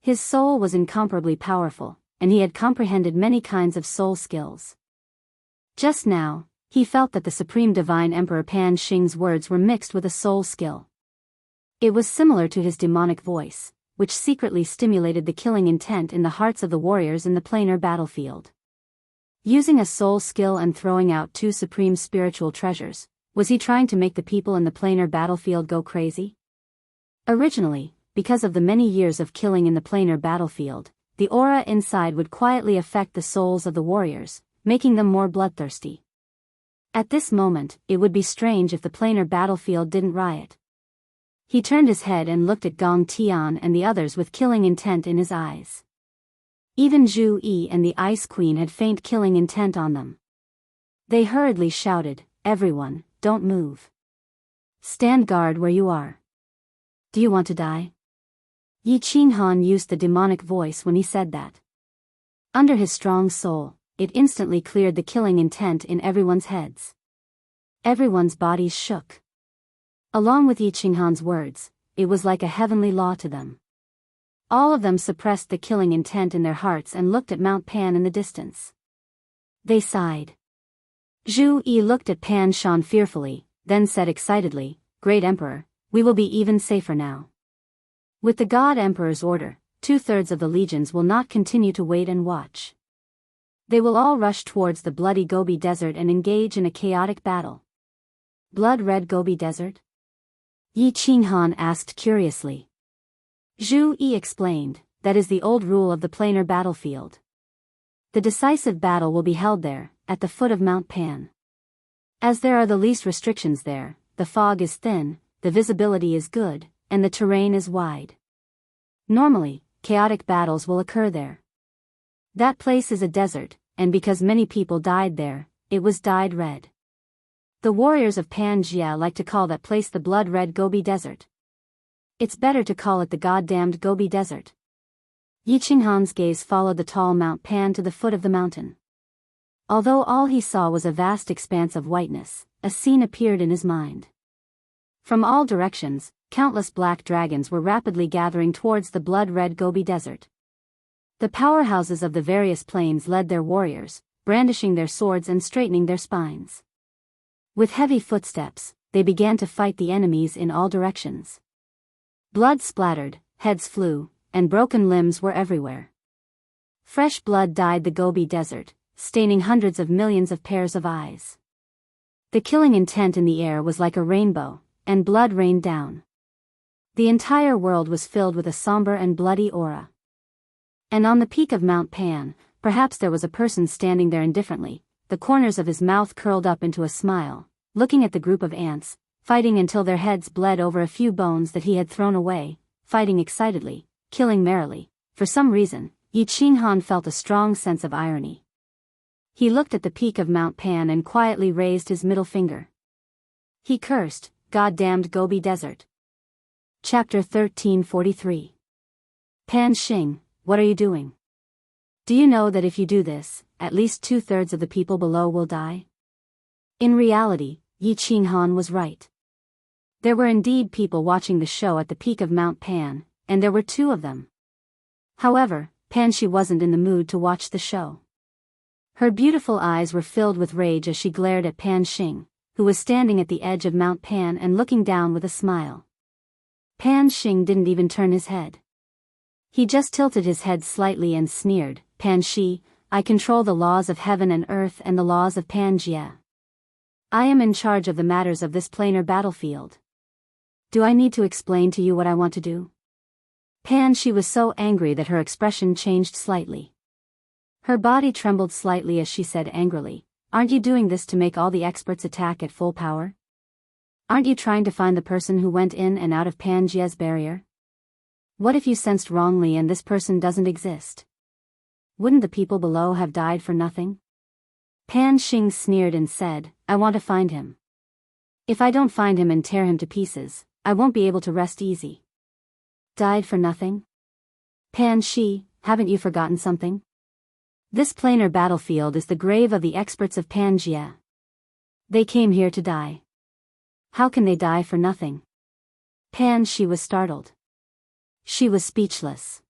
His soul was incomparably powerful, and he had comprehended many kinds of soul skills. Just now, he felt that the Supreme Divine Emperor Pan Xing's words were mixed with a soul skill. It was similar to his demonic voice, which secretly stimulated the killing intent in the hearts of the warriors in the planar battlefield. Using a soul skill and throwing out 2 supreme spiritual treasures, was he trying to make the people in the planar battlefield go crazy? Originally, because of the many years of killing in the planar battlefield, the aura inside would quietly affect the souls of the warriors, making them more bloodthirsty. At this moment, it would be strange if the planar battlefield didn't riot. He turned his head and looked at Gong Tian and the others with killing intent in his eyes. Even Zhu Yi and the Ice Queen had faint killing intent on them. They hurriedly shouted, "Everyone, don't move. Stand guard where you are. Do you want to die?" Yi Qinghan used the demonic voice when he said that. Under his strong soul, it instantly cleared the killing intent in everyone's heads. Everyone's bodies shook. Along with Yi Qinghan's words, it was like a heavenly law to them. All of them suppressed the killing intent in their hearts and looked at Mount Pan in the distance. They sighed. Zhu Yi looked at Pan Shan fearfully, then said excitedly, "Great Emperor, we will be even safer now. With the God Emperor's order, 2/3 of the legions will not continue to wait and watch. They will all rush towards the bloody Gobi Desert and engage in a chaotic battle." Blood-red Gobi Desert? Yi Qinghan asked curiously. Zhu Yi explained, "That is the old rule of the planar battlefield. The decisive battle will be held there, at the foot of Mount Pan. As there are the least restrictions there, the fog is thin, the visibility is good, and the terrain is wide. Normally, chaotic battles will occur there. That place is a desert, and because many people died there, it was dyed red. The warriors of Pangaea like to call that place the blood-red Gobi Desert. It's better to call it the goddamned Gobi Desert." Yi Qinghan's gaze followed the tall Mount Pan to the foot of the mountain. Although all he saw was a vast expanse of whiteness, a scene appeared in his mind. From all directions, countless black dragons were rapidly gathering towards the blood-red Gobi Desert. The powerhouses of the various planes led their warriors, brandishing their swords and straightening their spines. With heavy footsteps, they began to fight the enemies in all directions. Blood splattered, heads flew, and broken limbs were everywhere. Fresh blood dyed the Gobi Desert, staining hundreds of millions of pairs of eyes. The killing intent in the air was like a rainbow, and blood rained down. The entire world was filled with a somber and bloody aura. And on the peak of Mount Pan, perhaps there was a person standing there indifferently, the corners of his mouth curled up into a smile, looking at the group of ants, fighting until their heads bled over a few bones that he had thrown away, fighting excitedly, killing merrily. For some reason, Yi Qinghan felt a strong sense of irony. He looked at the peak of Mount Pan and quietly raised his middle finger. He cursed, "Goddamned Gobi Desert." Chapter 1343. Pan Xing, what are you doing? Do you know that if you do this, at least 2/3 of the people below will die? In reality, Yi Qinghan was right. There were indeed people watching the show at the peak of Mount Pan, and there were 2 of them. However, Pan Shi wasn't in the mood to watch the show. Her beautiful eyes were filled with rage as she glared at Pan Xing, who was standing at the edge of Mount Pan and looking down with a smile. Pan Xing didn't even turn his head. He just tilted his head slightly and sneered, "Pan Shi, I control the laws of heaven and earth and the laws of Pangaea. I am in charge of the matters of this planar battlefield. Do I need to explain to you what I want to do?" Pan Shi was so angry that her expression changed slightly. Her body trembled slightly as she said angrily, "Aren't you doing this to make all the experts attack at full power? Aren't you trying to find the person who went in and out of Pangaea's barrier? What if you sensed wrongly and this person doesn't exist? Wouldn't the people below have died for nothing?" Pan Xing sneered and said, "I want to find him. If I don't find him and tear him to pieces, I won't be able to rest easy." Died for nothing? Pan Shi, haven't you forgotten something? This planar battlefield is the grave of the experts of Pangaea. They came here to die. How can they die for nothing? Pan Shi was startled. She was speechless.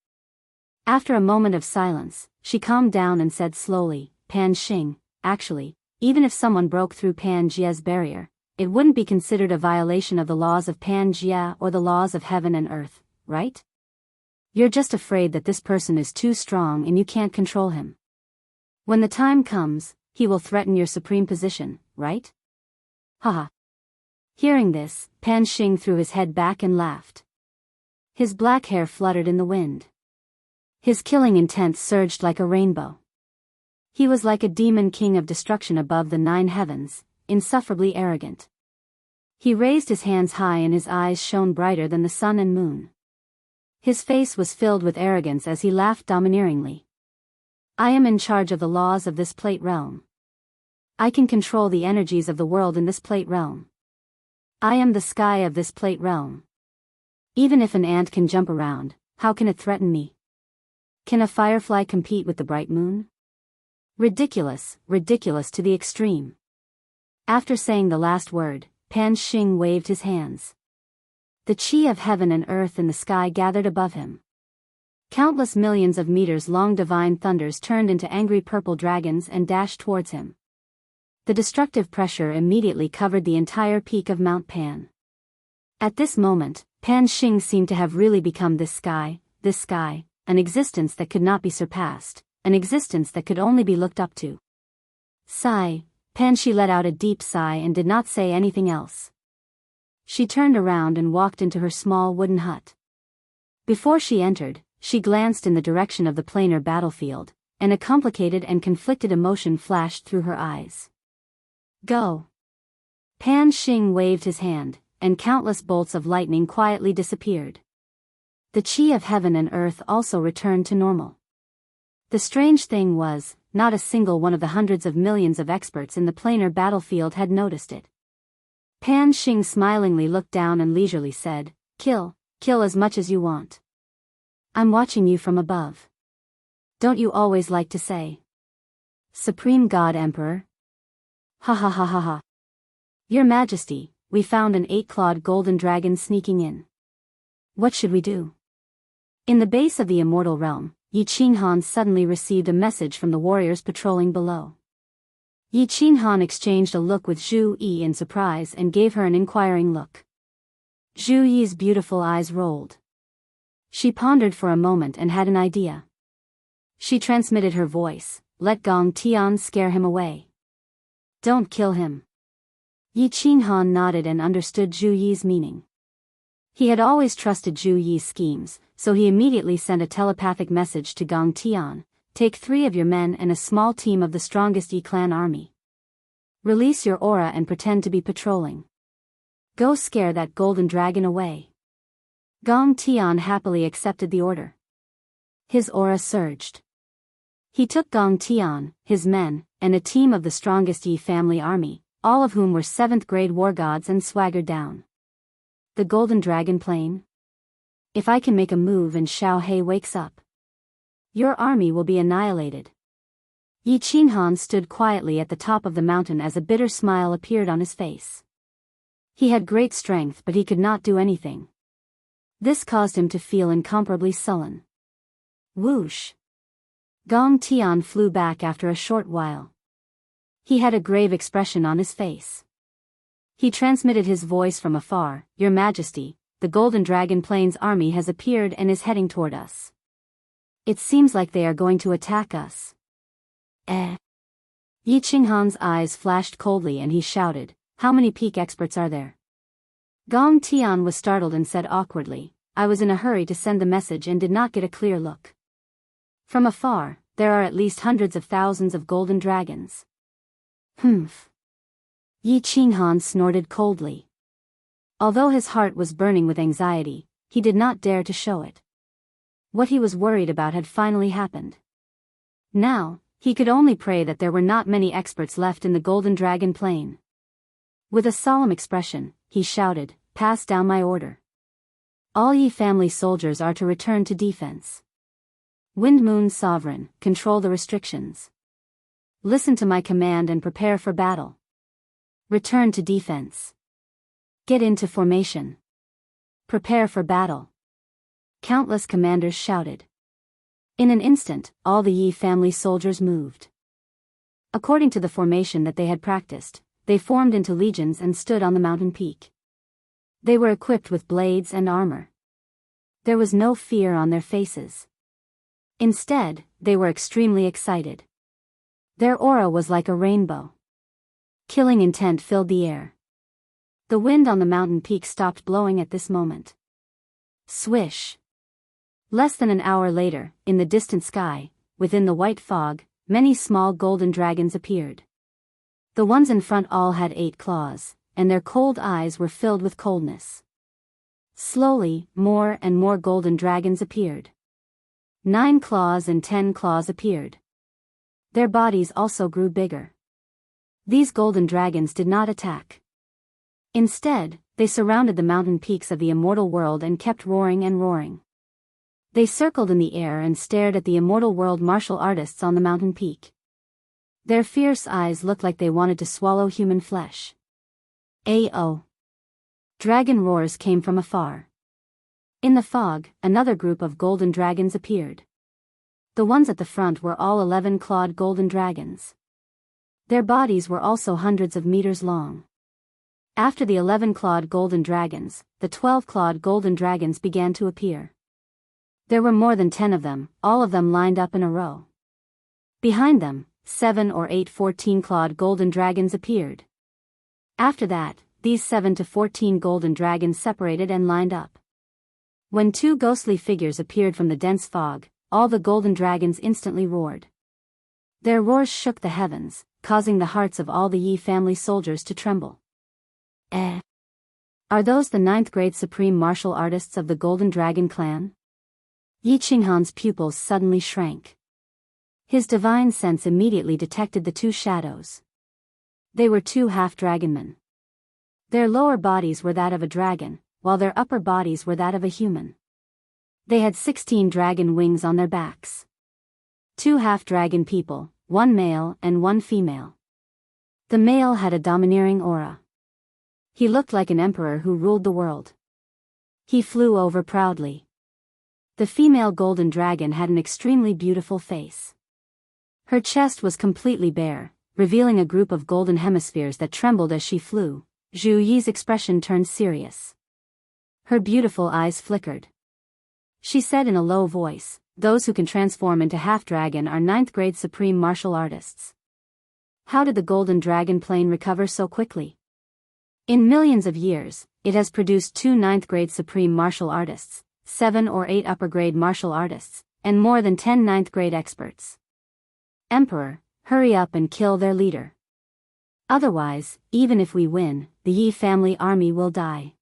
After a moment of silence, she calmed down and said slowly, "Pan Xing, actually, even if someone broke through Pangaea's barrier, it wouldn't be considered a violation of the laws of Pangaea or the laws of heaven and earth, right? You're just afraid that this person is too strong and you can't control him. When the time comes, he will threaten your supreme position, right?" Haha. Hearing this, Pan Xing threw his head back and laughed. His black hair fluttered in the wind. His killing intent surged like a rainbow. He was like a demon king of destruction above the 9 heavens, insufferably arrogant. He raised his hands high and his eyes shone brighter than the sun and moon. His face was filled with arrogance as he laughed domineeringly. "I am in charge of the laws of this plate realm. I can control the energies of the world in this plate realm. I am the sky of this plate realm. Even if an ant can jump around, how can it threaten me? Can a firefly compete with the bright moon? Ridiculous, ridiculous to the extreme." After saying the last word, Pan Xing waved his hands. The chi of heaven and earth in the sky gathered above him. Countless millions of meters long divine thunders turned into angry purple dragons and dashed towards him. The destructive pressure immediately covered the entire peak of Mount Pan. At this moment, Pan Xing seemed to have really become this sky, an existence that could not be surpassed, an existence that could only be looked up to. Sigh, Pan Shi let out a deep sigh and did not say anything else. She turned around and walked into her small wooden hut. Before she entered, she glanced in the direction of the planar battlefield, and a complicated and conflicted emotion flashed through her eyes. "Go." Pan Xing waved his hand, and countless bolts of lightning quietly disappeared. The chi of heaven and earth also returned to normal. The strange thing was, not a single one of the hundreds of millions of experts in the planar battlefield had noticed it. Pan Xing smilingly looked down and leisurely said, kill as much as you want. I'm watching you from above. Don't you always like to say, Supreme God Emperor? Ha ha ha ha ha. Your Majesty, we found an 8-clawed golden dragon sneaking in. What should we do? In the base of the immortal realm, Yi Qinghan suddenly received a message from the warriors patrolling below. Yi Qinghan exchanged a look with Zhu Yi in surprise and gave her an inquiring look. Zhu Yi's beautiful eyes rolled. She pondered for a moment and had an idea. She transmitted her voice, "Let Gong Tian scare him away. Don't kill him." Yi Qinghan nodded and understood Zhu Yi's meaning. He had always trusted Zhu Yi's schemes, so he immediately sent a telepathic message to Gong Tian, "Take 3 of your men and a small team of the strongest Yi clan army. Release your aura and pretend to be patrolling. Go scare that golden dragon away." Gong Tian happily accepted the order. His aura surged. He took Gong Tian, his men, and a team of the strongest Yi family army, all of whom were 7th-grade war gods, and swaggered down. The golden dragon plain? If I can make a move and Xiao He wakes up. Your army will be annihilated. Yi Qinghan stood quietly at the top of the mountain as a bitter smile appeared on his face. He had great strength, but he could not do anything. This caused him to feel incomparably sullen. Whoosh! Gong Tian flew back after a short while. He had a grave expression on his face. He transmitted his voice from afar. Your Majesty, the Golden Dragon Plains army has appeared and is heading toward us. It seems like they are going to attack us. Yi Qinghan's eyes flashed coldly and he shouted, how many peak experts are there? Gong Tian was startled and said awkwardly, I was in a hurry to send the message and did not get a clear look. From afar, there are at least hundreds of thousands of golden dragons. Humph. Yi Qinghan snorted coldly. Although his heart was burning with anxiety, he did not dare to show it. What he was worried about had finally happened. Now, he could only pray that there were not many experts left in the Golden Dragon Plain. With a solemn expression, he shouted, pass down my order. All Yi family soldiers are to return to defense. Wind Moon Sovereign, control the restrictions. Listen to my command and prepare for battle. Return to defense. Get into formation. Prepare for battle. Countless commanders shouted. In an instant, all the Yi family soldiers moved. According to the formation that they had practiced, they formed into legions and stood on the mountain peak. They were equipped with blades and armor. There was no fear on their faces. Instead, they were extremely excited. Their aura was like a rainbow. Killing intent filled the air. The wind on the mountain peak stopped blowing at this moment. Swish! Less than an hour later, in the distant sky, within the white fog, many small golden dragons appeared. The ones in front all had 8 claws, and their cold eyes were filled with coldness. Slowly, more and more golden dragons appeared. 9 claws and 10 claws appeared. Their bodies also grew bigger. These golden dragons did not attack. Instead, they surrounded the mountain peaks of the immortal world and kept roaring and roaring. They circled in the air and stared at the immortal world martial artists on the mountain peak. Their fierce eyes looked like they wanted to swallow human flesh. Ao! Dragon roars came from afar. In the fog, another group of golden dragons appeared. The ones at the front were all 11-clawed golden dragons. Their bodies were also hundreds of meters long. After the 11-clawed golden dragons, the 12-clawed golden dragons began to appear. There were more than 10 of them, all of them lined up in a row. Behind them, 7 or 8 14-clawed golden dragons appeared. After that, these 7 to 14 golden dragons separated and lined up. When 2 ghostly figures appeared from the dense fog, all the golden dragons instantly roared. Their roars shook the heavens, causing the hearts of all the Yi family soldiers to tremble. Are those the 9th grade supreme martial artists of the Golden Dragon clan? Yi Qinghan's pupils suddenly shrank. His divine sense immediately detected the 2 shadows. They were 2 half-dragonmen. Their lower bodies were that of a dragon, while their upper bodies were that of a human. They had 16 dragon wings on their backs. 2 half-dragon people, 1 male and 1 female. The male had a domineering aura. He looked like an emperor who ruled the world. He flew over proudly. The female golden dragon had an extremely beautiful face. Her chest was completely bare, revealing a group of golden hemispheres that trembled as she flew. Zhu Yi's expression turned serious. Her beautiful eyes flickered. She said in a low voice, those who can transform into half-dragon are 9th grade supreme martial artists. How did the Golden Dragon Plane recover so quickly? In millions of years, it has produced 2 9th grade supreme martial artists, 7 or 8 upper grade martial artists, and more than 10 9th grade experts. Emperor, hurry up and kill their leader. Otherwise, even if we win, the Yi family army will die.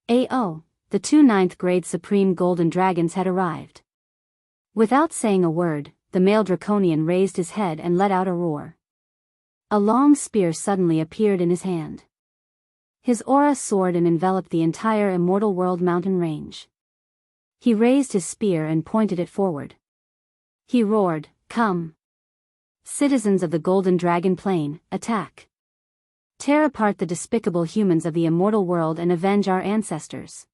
Ao! The 2 9th grade supreme golden dragons had arrived. Without saying a word, the male draconian raised his head and let out a roar. A long spear suddenly appeared in his hand. His aura soared and enveloped the entire immortal world mountain range. He raised his spear and pointed it forward. He roared, "Come! Citizens of the Golden Dragon Plain, attack! Tear apart the despicable humans of the immortal world and avenge our ancestors.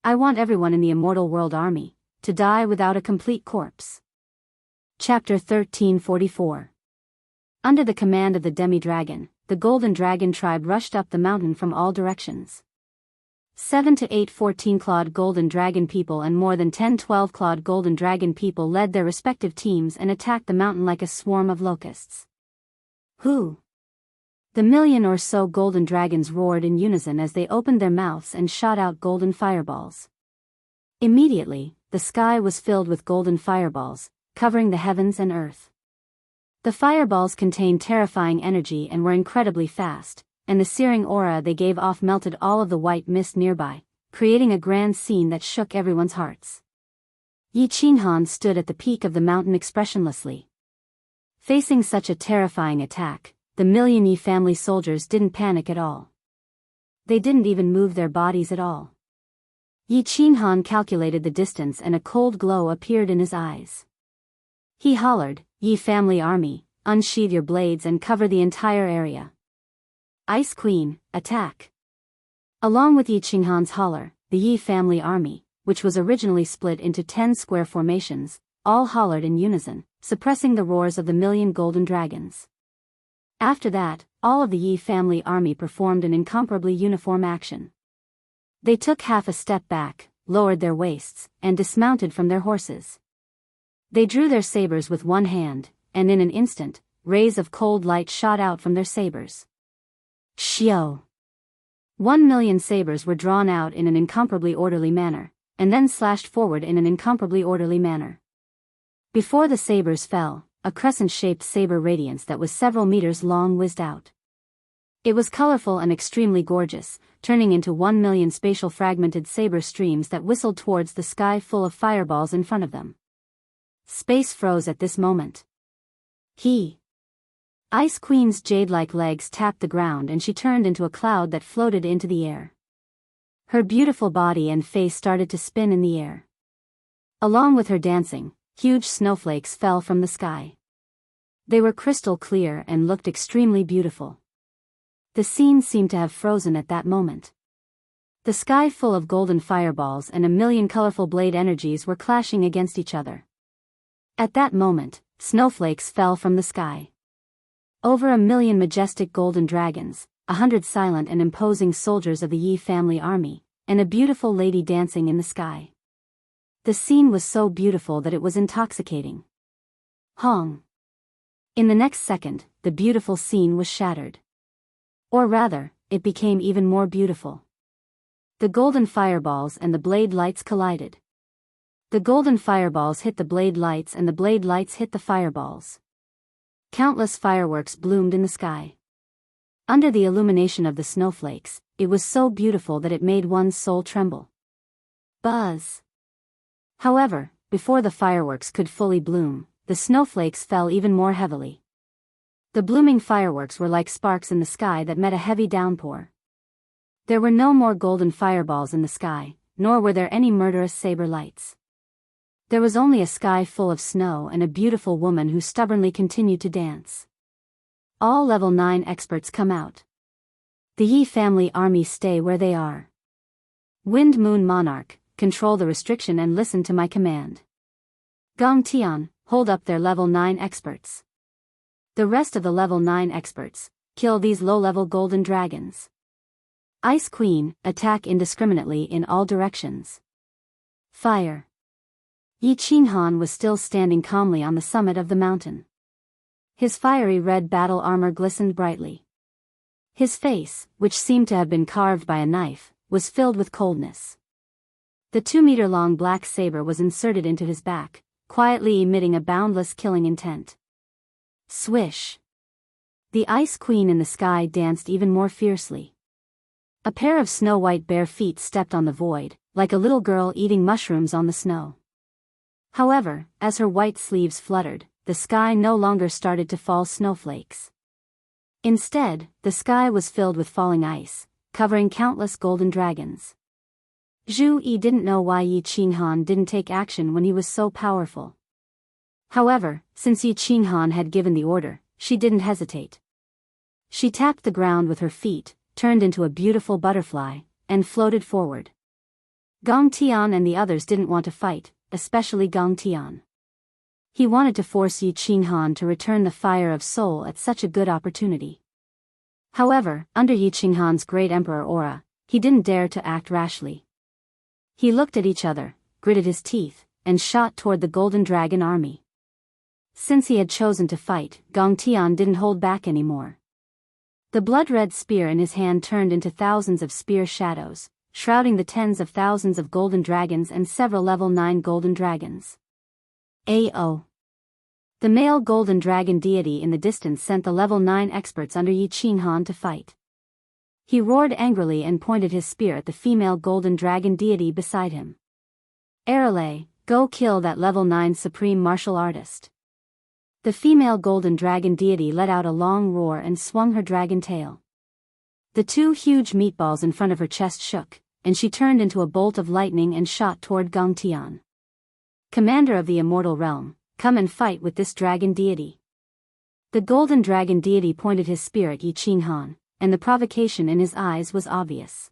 I want everyone in the immortal world army to die without a complete corpse." Chapter 1344. Under the command of the demi-dragon, the Golden Dragon tribe rushed up the mountain from all directions. 7 to 8 14-clawed Golden Dragon people and more than 10 12-clawed Golden Dragon people led their respective teams and attacked the mountain like a swarm of locusts. Who? The million or so golden dragons roared in unison as they opened their mouths and shot out golden fireballs. Immediately, the sky was filled with golden fireballs, covering the heavens and earth. The fireballs contained terrifying energy and were incredibly fast, and the searing aura they gave off melted all of the white mist nearby, creating a grand scene that shook everyone's hearts. Yi Qinghan stood at the peak of the mountain expressionlessly. Facing such a terrifying attack, the million Yi family soldiers didn't panic at all. They didn't even move their bodies at all. Yi Qinghan calculated the distance and a cold glow appeared in his eyes. He hollered, "Yi family army, unsheathe your blades and cover the entire area. Ice Queen, attack!" Along with Yi Qinghan's holler, the Yi family army, which was originally split into 10 square formations, all hollered in unison, suppressing the roars of the million golden dragons. After that, all of the Yi family army performed an incomparably uniform action. They took half a step back, lowered their waists, and dismounted from their horses. They drew their sabers with one hand, and in an instant, rays of cold light shot out from their sabers. Xiao! 1 million sabers were drawn out in an incomparably orderly manner, and then slashed forward in an incomparably orderly manner. Before the sabers fell, a crescent-shaped saber radiance that was several meters long whizzed out. It was colorful and extremely gorgeous, turning into 1 million spatial fragmented saber streams that whistled towards the sky full of fireballs in front of them. Space froze at this moment. Ice Queen's jade-like legs tapped the ground and she turned into a cloud that floated into the air. Her beautiful body and face started to spin in the air. Along with her dancing, huge snowflakes fell from the sky. They were crystal clear and looked extremely beautiful. The scene seemed to have frozen at that moment. The sky full of golden fireballs and a million colorful blade energies were clashing against each other. At that moment, snowflakes fell from the sky. Over 1 million majestic golden dragons, 100 silent and imposing soldiers of the Yi family army, and a beautiful lady dancing in the sky. The scene was so beautiful that it was intoxicating. Hong! In the next second, the beautiful scene was shattered. Or rather, it became even more beautiful. The golden fireballs and the blade lights collided. The golden fireballs hit the blade lights and the blade lights hit the fireballs. Countless fireworks bloomed in the sky. Under the illumination of the snowflakes, it was so beautiful that it made one's soul tremble. Buzz! However, before the fireworks could fully bloom, the snowflakes fell even more heavily. The blooming fireworks were like sparks in the sky that met a heavy downpour. There were no more golden fireballs in the sky, nor were there any murderous saber lights. There was only a sky full of snow and a beautiful woman who stubbornly continued to dance. All level 9 experts come out. The Yi family army stay where they are. Wind Moon Monarch, control the restriction and listen to my command. Gong Tian, hold up their level 9 experts. The rest of the level 9 experts, kill these low-level golden dragons. Ice Queen, attack indiscriminately in all directions. Fire. Yi Qinghan was still standing calmly on the summit of the mountain. His fiery red battle armor glistened brightly. His face, which seemed to have been carved by a knife, was filled with coldness. The 2-meter-long black saber was inserted into his back, quietly emitting a boundless killing intent. Swish! The Ice Queen in the sky danced even more fiercely. A pair of snow-white bare feet stepped on the void, like a little girl eating mushrooms on the snow. However, as her white sleeves fluttered, the sky no longer started to fall snowflakes. Instead, the sky was filled with falling ice, covering countless golden dragons. Zhu Yi didn't know why Yi Qinghan didn't take action when he was so powerful. However, since Yi Qinghan had given the order, she didn't hesitate. She tapped the ground with her feet, turned into a beautiful butterfly, and floated forward. Gong Tian and the others didn't want to fight, especially Gong Tian. He wanted to force Yi Qinghan to return the fire of soul at such a good opportunity. However, under Yi Qinghan's great emperor aura, he didn't dare to act rashly. He looked at each other, gritted his teeth, and shot toward the Golden Dragon army. Since he had chosen to fight, Gong Tian didn't hold back anymore. The blood-red spear in his hand turned into thousands of spear shadows, shrouding the tens of thousands of golden dragons and several level 9 golden dragons. AO. The male golden dragon deity in the distance sent the level 9 experts under Yi Qinghan to fight. He roared angrily and pointed his spear at the female golden dragon deity beside him. Arale, go kill that level 9 supreme martial artist. The female golden dragon deity let out a long roar and swung her dragon tail. The 2 huge meatballs in front of her chest shook, and she turned into a bolt of lightning and shot toward Gong Tian. Commander of the immortal realm, come and fight with this dragon deity. The golden dragon deity pointed his spear at Yi Qinghan, and the provocation in his eyes was obvious.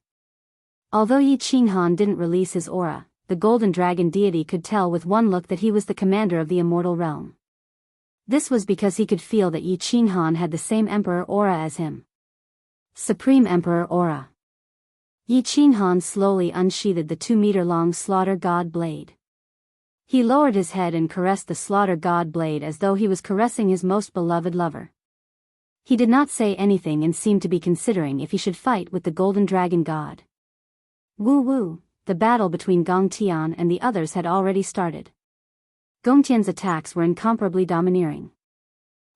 Although Yi Qinghan didn't release his aura, the golden dragon deity could tell with one look that he was the commander of the immortal realm. This was because he could feel that Yi Qinghan had the same emperor aura as him. Supreme Emperor Aura. Yi Qinghan slowly unsheathed the 2-meter-long slaughter god blade. He lowered his head and caressed the slaughter god blade as though he was caressing his most beloved lover. He did not say anything and seemed to be considering if he should fight with the golden dragon god. Woo-woo, the battle between Gong Tian and the others had already started. Gong Tian's attacks were incomparably domineering.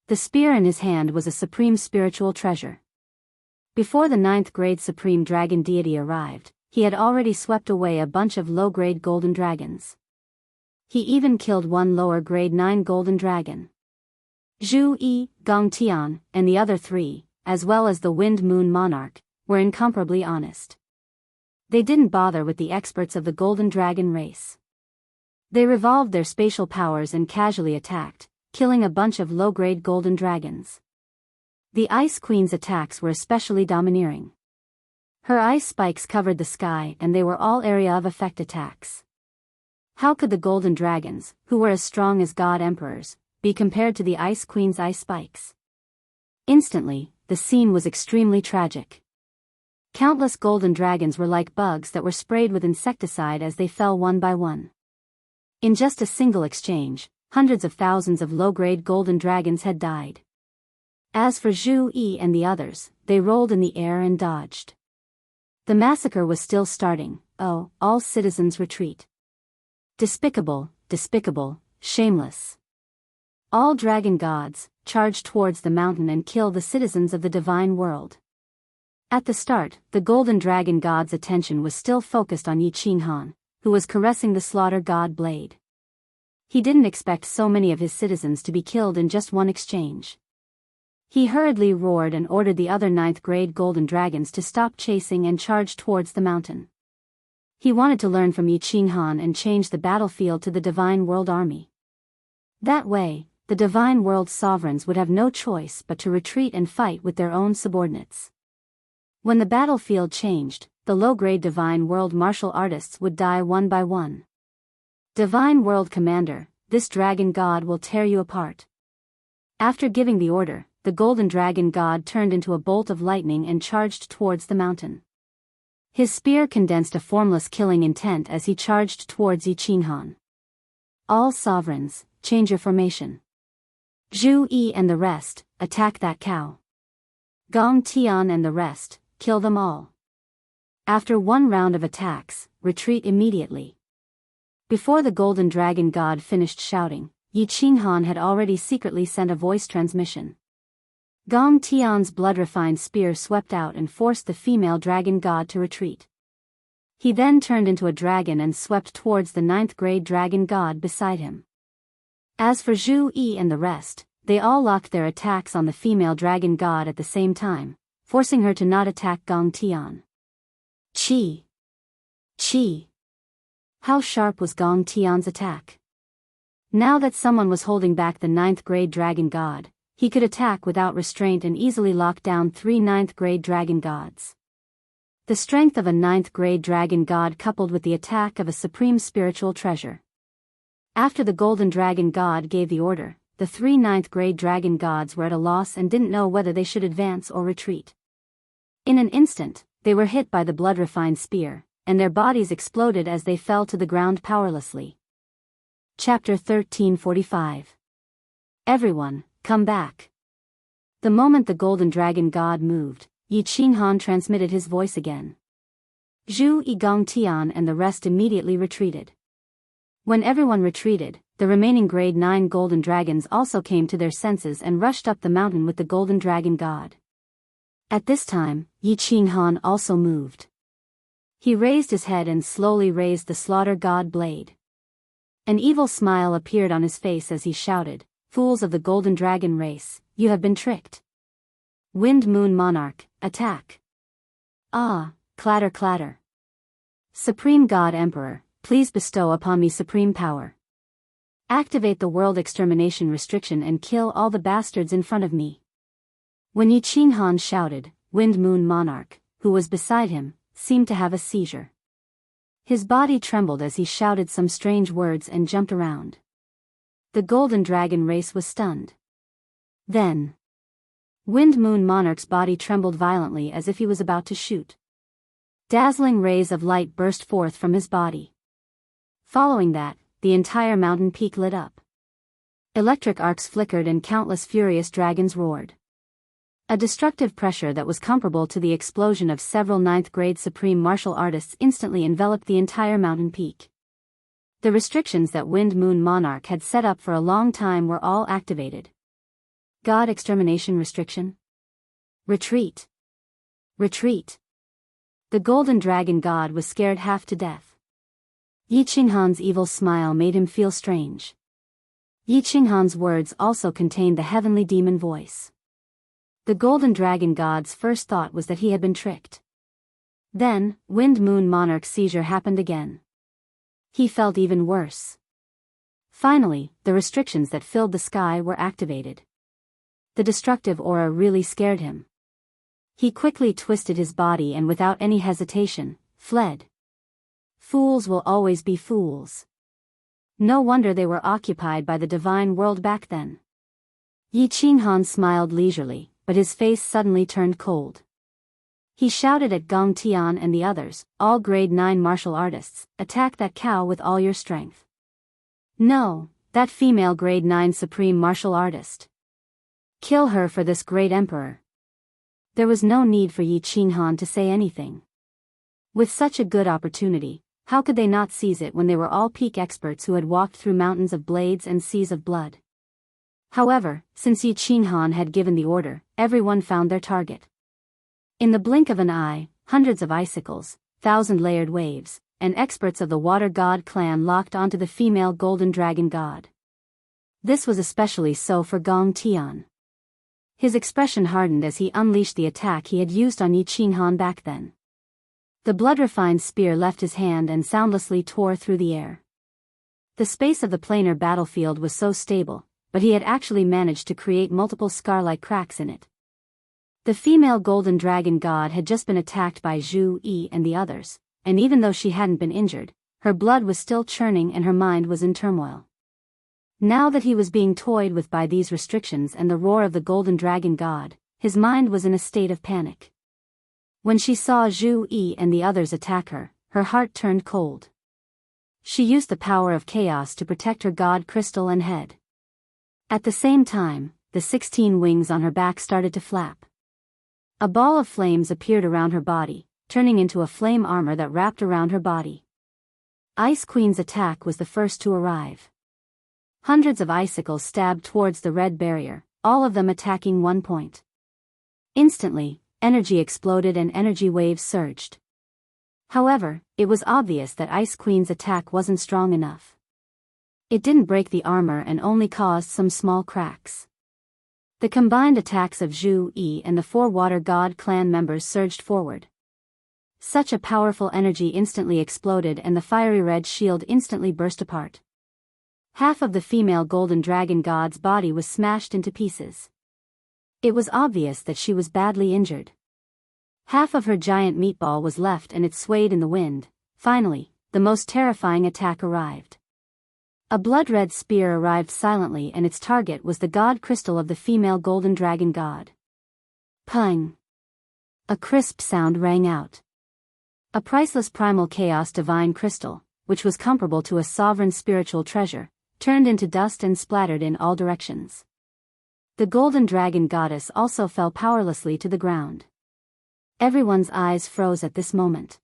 The spear in his hand was a supreme spiritual treasure. Before the 9th grade supreme dragon deity arrived, he had already swept away a bunch of low-grade golden dragons. He even killed one lower grade 9 golden dragon. Zhu Yi, Gong Tian, and the other 3, as well as the Wind Moon Monarch, were incomparably honest. They didn't bother with the experts of the golden dragon race. They revolved their spatial powers and casually attacked, killing a bunch of low-grade golden dragons. The Ice Queen's attacks were especially domineering. Her ice spikes covered the sky and they were all area of effect attacks. How could the golden dragons, who were as strong as god emperors, be compared to the Ice Queen's ice spikes? Instantly, the scene was extremely tragic. Countless golden dragons were like bugs that were sprayed with insecticide as they fell one by one. In just a single exchange, hundreds of thousands of low-grade golden dragons had died. As for Zhu Yi and the others, they rolled in the air and dodged. The massacre was still starting. Oh, all citizens retreat. Despicable, despicable, shameless. All dragon gods, charge towards the mountain and kill the citizens of the divine world. At the start, the golden dragon god's attention was still focused on Yi Qinghan, who was caressing the slaughter god blade. He didn't expect so many of his citizens to be killed in just one exchange. He hurriedly roared and ordered the other 9th grade golden dragons to stop chasing and charge towards the mountain. He wanted to learn from Yi Qinghan and change the battlefield to the divine world army. That way, the divine world sovereigns would have no choice but to retreat and fight with their own subordinates. When the battlefield changed, the low-grade divine world martial artists would die one by one. Divine world commander, this dragon god will tear you apart. After giving the order, the golden dragon god turned into a bolt of lightning and charged towards the mountain. His spear condensed a formless killing intent as he charged towards Yi Qinghan. All sovereigns, change your formation. Zhu Yi and the rest, attack that cow. Gong Tian and the rest, kill them all. After one round of attacks, retreat immediately. Before the golden dragon god finished shouting, Yi Qinghan had already secretly sent a voice transmission. Gong Tian's blood-refined spear swept out and forced the female dragon god to retreat. He then turned into a dragon and swept towards the 9th grade dragon god beside him. As for Zhu Yi and the rest, they all locked their attacks on the female dragon god at the same time, forcing her to not attack Gong Tian. Chi! Chi! How sharp was Gong Tian's attack? Now that someone was holding back the ninth-grade dragon god, he could attack without restraint and easily lock down 3 ninth-grade dragon gods. The strength of a ninth-grade dragon god coupled with the attack of a supreme spiritual treasure. After the golden dragon god gave the order, the 3 ninth-grade dragon gods were at a loss and didn't know whether they should advance or retreat. In an instant, they were hit by the blood-refined spear, and their bodies exploded as they fell to the ground powerlessly. Chapter 1345. Everyone, come back. The moment the golden dragon god moved, Yi Qinghan transmitted his voice again. Zhu Yi Gongtian and the rest immediately retreated. When everyone retreated, the remaining grade 9 golden dragons also came to their senses and rushed up the mountain with the golden dragon god. At this time, Yi Qinghan also moved. He raised his head and slowly raised the slaughter god blade. An evil smile appeared on his face as he shouted, "Fools of the golden dragon race, you have been tricked. Wind Moon Monarch, attack." Ah, clatter clatter. Supreme God Emperor, please bestow upon me supreme power. Activate the world extermination restriction and kill all the bastards in front of me. When Yi Qinghan shouted, Wind Moon Monarch, who was beside him, seemed to have a seizure. His body trembled as he shouted some strange words and jumped around. The golden dragon race was stunned. Then, Wind Moon Monarch's body trembled violently as if he was about to shoot. Dazzling rays of light burst forth from his body. Following that, the entire mountain peak lit up. Electric arcs flickered and countless furious dragons roared. A destructive pressure that was comparable to the explosion of several ninth-grade supreme martial artists instantly enveloped the entire mountain peak. The restrictions that Wind Moon Monarch had set up for a long time were all activated. God extermination restriction. Retreat. Retreat. The golden dragon god was scared half to death. Yi Qinghan's evil smile made him feel strange. Yi Qinghan's words also contained the heavenly demon voice. The golden dragon god's first thought was that he had been tricked. Then, Wind Moon Monarch's seizure happened again. He felt even worse. Finally, the restrictions that filled the sky were activated. The destructive aura really scared him. He quickly twisted his body and without any hesitation, fled. Fools will always be fools. No wonder they were occupied by the divine world back then. Yi Qinghan smiled leisurely, but his face suddenly turned cold. He shouted at Gong Tian and the others, all grade 9 martial artists, attack that cow with all your strength. No, that female grade 9 supreme martial artist. Kill her for this great emperor. There was no need for Yi Qinghan to say anything. With such a good opportunity, how could they not seize it when they were all peak experts who had walked through mountains of blades and seas of blood? However, since Yi Qinghan had given the order, everyone found their target. In the blink of an eye, hundreds of icicles, 1,000-layered waves, and experts of the Water God clan locked onto the female golden dragon god. This was especially so for Gong Tian. His expression hardened as he unleashed the attack he had used on Yi Qinghan back then. The blood-refined spear left his hand and soundlessly tore through the air. The space of the planar battlefield was so stable, but he had actually managed to create multiple scar-like cracks in it. The female golden dragon god had just been attacked by Zhu Yi and the others, and even though she hadn't been injured, her blood was still churning and her mind was in turmoil. Now that he was being toyed with by these restrictions and the roar of the golden dragon god, his mind was in a state of panic. When she saw Zhu Yi and the others attack her, her heart turned cold. She used the power of chaos to protect her god crystal and head. At the same time, the 16 wings on her back started to flap. A ball of flames appeared around her body, turning into a flame armor that wrapped around her body. Ice Queen's attack was the first to arrive. Hundreds of icicles stabbed towards the red barrier, all of them attacking one point. Instantly, energy exploded and energy waves surged. However, it was obvious that Ice Queen's attack wasn't strong enough. It didn't break the armor and only caused some small cracks. The combined attacks of Zhu Yi and the 4 Water God clan members surged forward. Such a powerful energy instantly exploded and the fiery red shield instantly burst apart. Half of the female golden dragon god's body was smashed into pieces. It was obvious that she was badly injured. Half of her giant meatball was left and it swayed in the wind. Finally, the most terrifying attack arrived. A blood-red spear arrived silently and its target was the god crystal of the female golden dragon god. Pung! A crisp sound rang out. A priceless primal chaos divine crystal, which was comparable to a sovereign spiritual treasure, turned into dust and splattered in all directions. The golden dragon goddess also fell powerlessly to the ground. Everyone's eyes froze at this moment.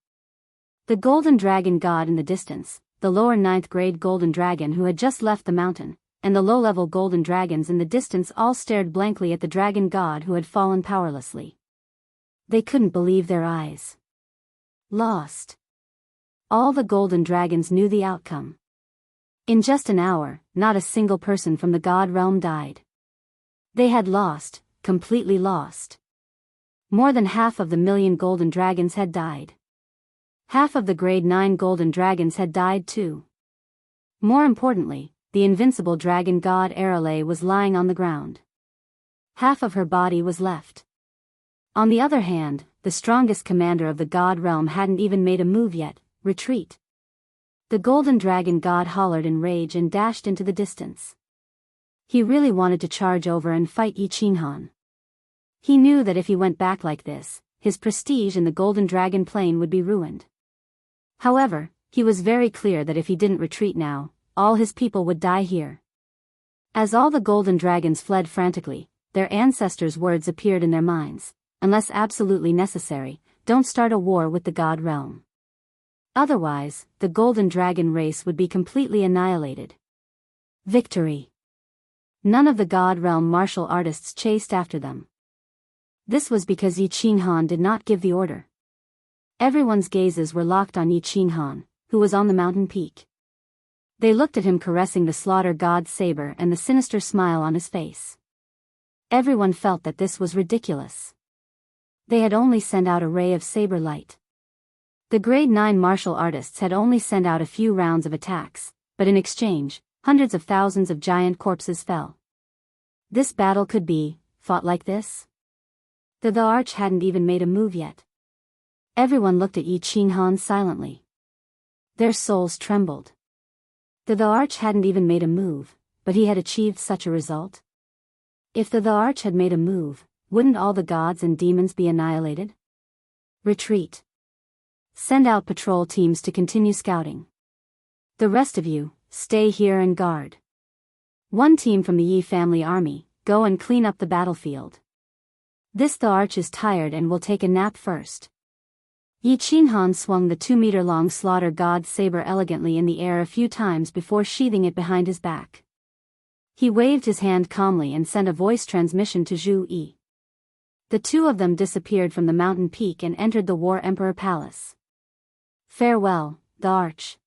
The golden dragon god in the distance, the lower 9th grade golden dragon who had just left the mountain, and the low-level golden dragons in the distance all stared blankly at the dragon god who had fallen powerlessly. They couldn't believe their eyes. Lost. All the golden dragons knew the outcome. In just an hour, not a single person from the god realm died. They had lost, completely lost. More than half of the million golden dragons had died. Half of the grade 9 golden dragons had died too. More importantly, the invincible dragon god Arale was lying on the ground. Half of her body was left. On the other hand, the strongest commander of the god realm hadn't even made a move yet. Retreat. The golden dragon god hollered in rage and dashed into the distance. He really wanted to charge over and fight Yi Qinghan. He knew that if he went back like this, his prestige in the golden dragon plane would be ruined. However, he was very clear that if he didn't retreat now, all his people would die here. As all the golden dragons fled frantically, their ancestors' words appeared in their minds: unless absolutely necessary, don't start a war with the god realm. Otherwise, the golden dragon race would be completely annihilated. Victory. None of the god realm martial artists chased after them. This was because Yi Qinghan did not give the order. Everyone's gazes were locked on Yi Qinghan, who was on the mountain peak. They looked at him caressing the slaughter god's saber and the sinister smile on his face. Everyone felt that this was ridiculous. They had only sent out a ray of saber light. The grade 9 martial artists had only sent out a few rounds of attacks, but in exchange, hundreds of thousands of giant corpses fell. This battle could be fought like this? The arch hadn't even made a move yet. Everyone looked at Yi Qinghan silently. Their souls trembled. The arch hadn't even made a move, but he had achieved such a result. If the arch had made a move, wouldn't all the gods and demons be annihilated? Retreat. Send out patrol teams to continue scouting. The rest of you, stay here and guard. One team from the Yi family army, go and clean up the battlefield. The arch is tired and will take a nap first. Yi Qinghan swung the 2-meter-long slaughter god's saber elegantly in the air a few times before sheathing it behind his back. He waved his hand calmly and sent a voice transmission to Zhu Yi. The two of them disappeared from the mountain peak and entered the War Emperor Palace. Farewell, the arch.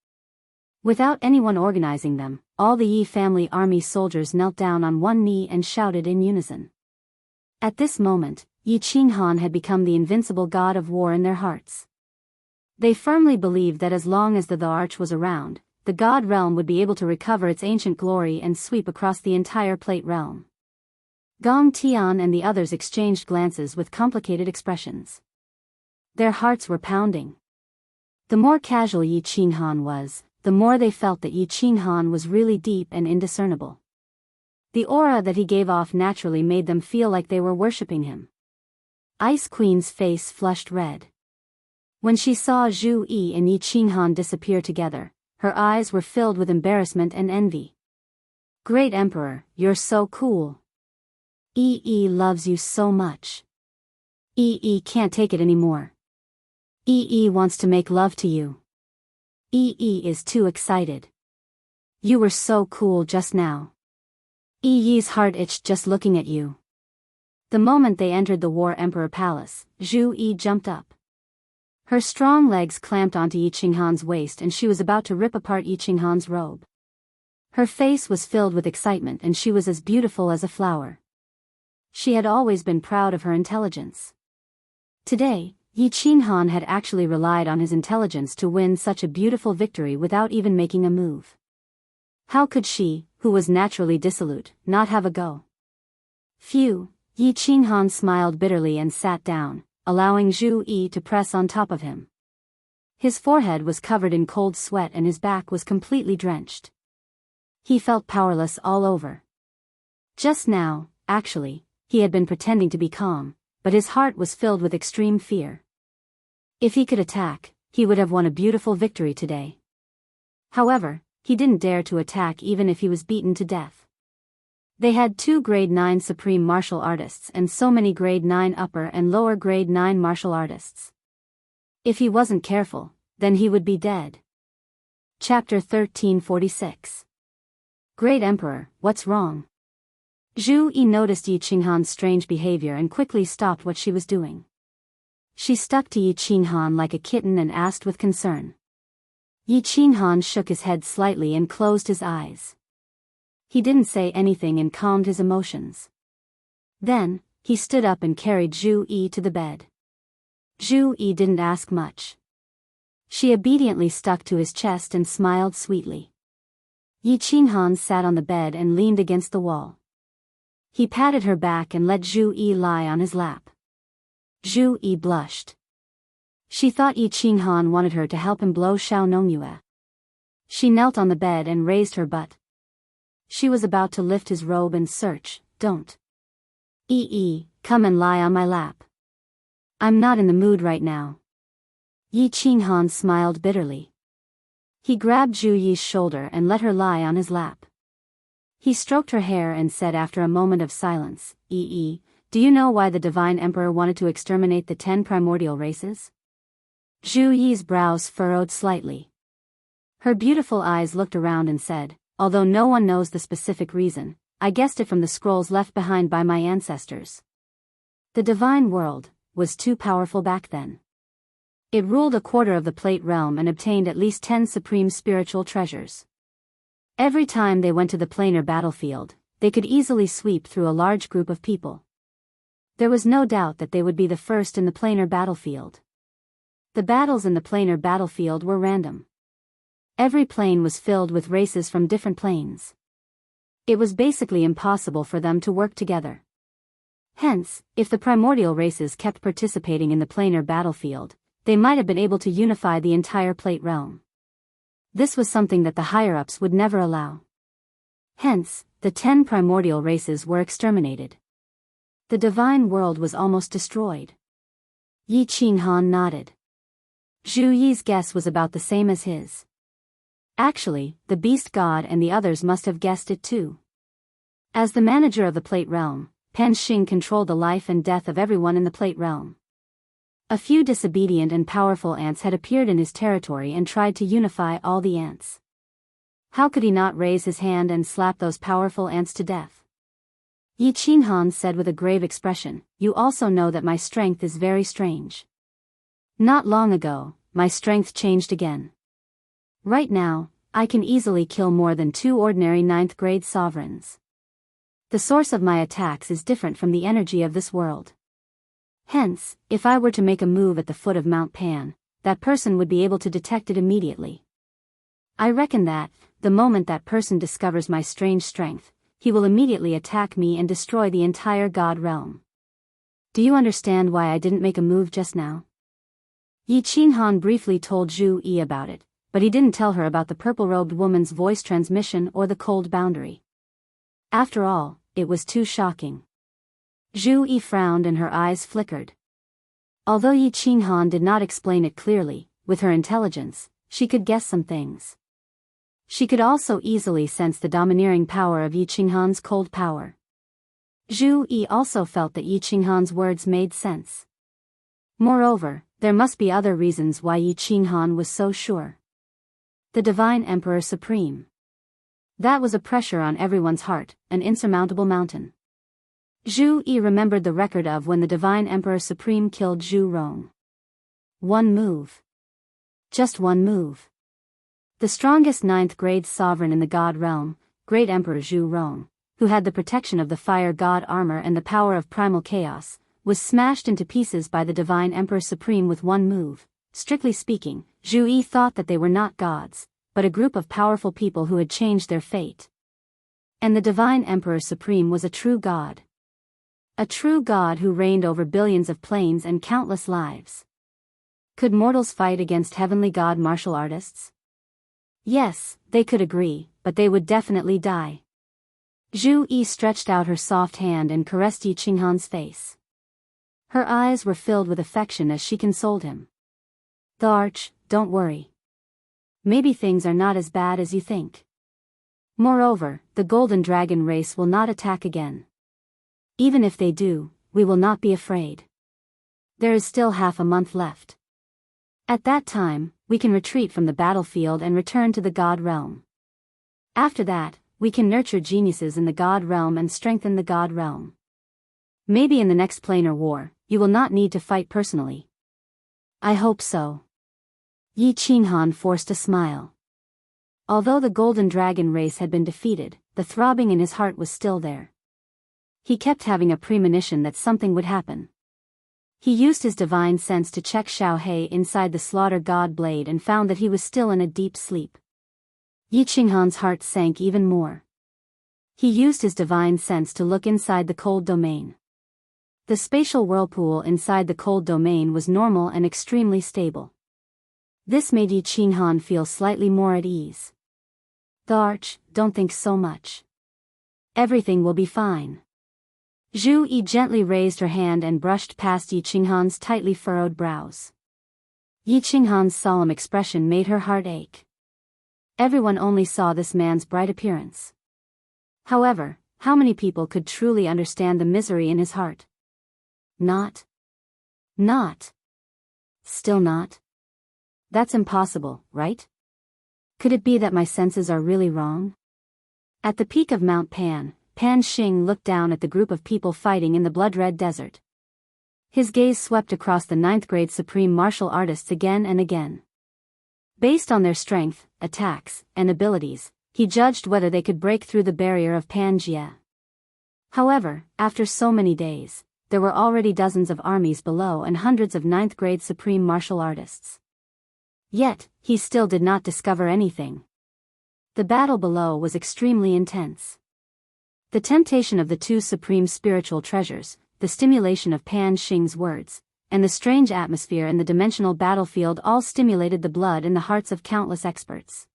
Without anyone organizing them, all the Yi family army soldiers knelt down on one knee and shouted in unison. At this moment, Yi Qinghan had become the invincible god of war in their hearts. They firmly believed that as long as the arch was around, the god realm would be able to recover its ancient glory and sweep across the entire plate realm. Gong Tian and the others exchanged glances with complicated expressions. Their hearts were pounding. The more casual Yi Qinghan was, the more they felt that Yi Qinghan was really deep and indiscernible. The aura that he gave off naturally made them feel like they were worshipping him. Ice Queen's face flushed red. When she saw Zhu Yi and Yi Qinghan disappear together, her eyes were filled with embarrassment and envy. Great Emperor, you're so cool. Yi loves you so much. Yi can't take it anymore. Yi wants to make love to you. Yi is too excited. You were so cool just now. Yi's heart itched just looking at you. The moment they entered the War Emperor Palace, Zhu Yi jumped up. Her strong legs clamped onto Yi Qinghan's waist and she was about to rip apart Yi Qinghan's robe. Her face was filled with excitement and she was as beautiful as a flower. She had always been proud of her intelligence. Today, Yi Qinghan had actually relied on his intelligence to win such a beautiful victory without even making a move. How could she, who was naturally dissolute, not have a go? Phew, Yi Qinghan smiled bitterly and sat down, allowing Zhu Yi to press on top of him. His forehead was covered in cold sweat and his back was completely drenched. He felt powerless all over. Just now, actually, he had been pretending to be calm, but his heart was filled with extreme fear. If he could attack, he would have won a beautiful victory today. However, he didn't dare to attack even if he was beaten to death. They had 2 grade 9 supreme martial artists and so many grade 9 upper and lower grade 9 martial artists. If he wasn't careful, then he would be dead. Chapter 1346. Great Emperor, what's wrong? Zhu Yi noticed Yi Qinghan's strange behavior and quickly stopped what she was doing. She stuck to Yi Qinghan like a kitten and asked with concern. Yi Qinghan shook his head slightly and closed his eyes. He didn't say anything and calmed his emotions. Then, he stood up and carried Zhu Yi to the bed. Zhu Yi didn't ask much. She obediently stuck to his chest and smiled sweetly. Yi Qinghan sat on the bed and leaned against the wall. He patted her back and let Zhu Yi lie on his lap. Zhu Yi blushed. She thought Yi Qinghan wanted her to help him blow Xiao Nongyue. She knelt on the bed and raised her butt. She was about to lift his robe and search, "Don't. Come and lie on my lap. I'm not in the mood right now." Yi Qinghan smiled bitterly. He grabbed Zhu Yi's shoulder and let her lie on his lap. He stroked her hair and said after a moment of silence, "Do you know why the Divine Emperor wanted to exterminate the 10 primordial races?" Zhu Yi's brows furrowed slightly. Her beautiful eyes looked around and said, "Although no one knows the specific reason, I guessed it from the scrolls left behind by my ancestors. The divine world was too powerful back then. It ruled a quarter of the Plate Realm and obtained at least 10 supreme spiritual treasures. Every time they went to the planar battlefield, they could easily sweep through a large group of people. There was no doubt that they would be the first in the planar battlefield. The battles in the planar battlefield were random. Every plane was filled with races from different planes. It was basically impossible for them to work together. Hence, if the primordial races kept participating in the planar battlefield, they might have been able to unify the entire Plate Realm. This was something that the higher-ups would never allow. Hence, the 10 primordial races were exterminated. The divine world was almost destroyed. Yi Qinghan nodded. Zhu Yi's guess was about the same as his. Actually, the beast god and the others must have guessed it too. As the manager of the Plate Realm, Pan Xing controlled the life and death of everyone in the Plate Realm. A few disobedient and powerful ants had appeared in his territory and tried to unify all the ants. How could he not raise his hand and slap those powerful ants to death? Yi Qinghan said with a grave expression, "You also know that my strength is very strange. Not long ago, my strength changed again. Right now, I can easily kill more than 2 ordinary 9th grade sovereigns. The source of my attacks is different from the energy of this world. Hence, if I were to make a move at the foot of Mount Pan, that person would be able to detect it immediately. I reckon that, the moment that person discovers my strange strength, he will immediately attack me and destroy the entire God realm. Do you understand why I didn't make a move just now?" Yi Qinghan briefly told Zhu Yi about it, but he didn't tell her about the purple-robed woman's voice transmission or the cold boundary. After all, it was too shocking. Zhu Yi frowned and her eyes flickered. Although Yi Qinghan did not explain it clearly, with her intelligence, she could guess some things. She could also easily sense the domineering power of Yi Qinghan's cold power. Zhu Yi also felt that Yi Qinghan's words made sense. Moreover, there must be other reasons why Yi Qinghan was so sure. The Divine Emperor Supreme. That was a pressure on everyone's heart, an insurmountable mountain. Zhu Yi remembered the record of when the Divine Emperor Supreme killed Zhu Rong. One move. Just one move. The strongest 9th grade sovereign in the God realm, Great Emperor Zhu Rong, who had the protection of the Fire God armor and the power of primal chaos, was smashed into pieces by the Divine Emperor Supreme with one move. Strictly speaking, Zhu Yi thought that they were not gods, but a group of powerful people who had changed their fate. And the Divine Emperor Supreme was a true god. A true god who reigned over billions of planes and countless lives. Could mortals fight against heavenly god martial artists? Yes, they could agree, but they would definitely die. Zhu Yi stretched out her soft hand and caressed Yi Qinghan's face. Her eyes were filled with affection as she consoled him. The Arch, don't worry. Maybe things are not as bad as you think. Moreover, the Golden Dragon race will not attack again. Even if they do, we will not be afraid. There is still half a month left. At that time, we can retreat from the battlefield and return to the God Realm. After that, we can nurture geniuses in the God Realm and strengthen the God Realm. Maybe in the next planar war, you will not need to fight personally. I hope so. Yi Qinghan forced a smile. Although the Golden Dragon race had been defeated, the throbbing in his heart was still there. He kept having a premonition that something would happen. He used his divine sense to check Xiao He inside the slaughter god blade and found that he was still in a deep sleep. Yi Qinghan's heart sank even more. He used his divine sense to look inside the cold domain. The spatial whirlpool inside the cold domain was normal and extremely stable. This made Yi Qinghan feel slightly more at ease. The Arch, don't think so much. Everything will be fine. Zhu Yi gently raised her hand and brushed past Yi Qinghan's tightly furrowed brows. Yi Qinghan's solemn expression made her heart ache. Everyone only saw this man's bright appearance. However, how many people could truly understand the misery in his heart? Not. Still not. That's impossible, right? Could it be that my senses are really wrong? At the peak of Mount Pan, Pan Xing looked down at the group of people fighting in the blood-red desert. His gaze swept across the 9th-grade supreme martial artists again and again. Based on their strength, attacks, and abilities, he judged whether they could break through the barrier of Pangaea. However, after so many days, there were already dozens of armies below and hundreds of 9th-grade supreme martial artists. Yet, he still did not discover anything. The battle below was extremely intense. The temptation of the two supreme spiritual treasures, the stimulation of Pan Xing's words, and the strange atmosphere in the dimensional battlefield all stimulated the blood in the hearts of countless experts.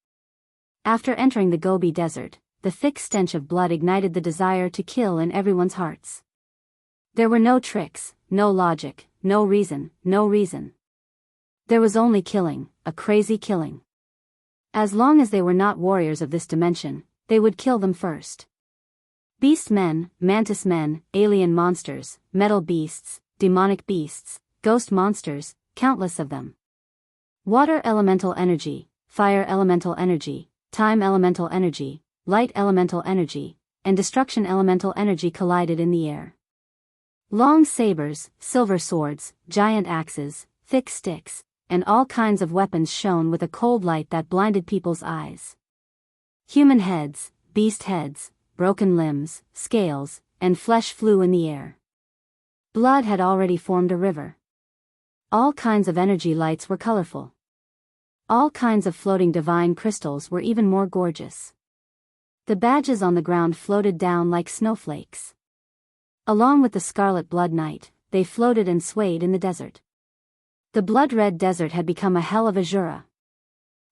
After entering the Gobi Desert, the thick stench of blood ignited the desire to kill in everyone's hearts. There were no tricks, no logic, no reason. There was only killing, a crazy killing. As long as they were not warriors of this dimension, they would kill them first. Beast men, mantis men, alien monsters, metal beasts, demonic beasts, ghost monsters, countless of them. Water elemental energy, fire elemental energy, time elemental energy, light elemental energy, and destruction elemental energy collided in the air. Long sabers, silver swords, giant axes, thick sticks, and all kinds of weapons shone with a cold light that blinded people's eyes. Human heads, beast heads, broken limbs, scales, and flesh flew in the air. Blood had already formed a river. All kinds of energy lights were colorful. All kinds of floating divine crystals were even more gorgeous. The badges on the ground floated down like snowflakes. Along with the scarlet blood night, they floated and swayed in the desert. The blood-red desert had become a hell of azura.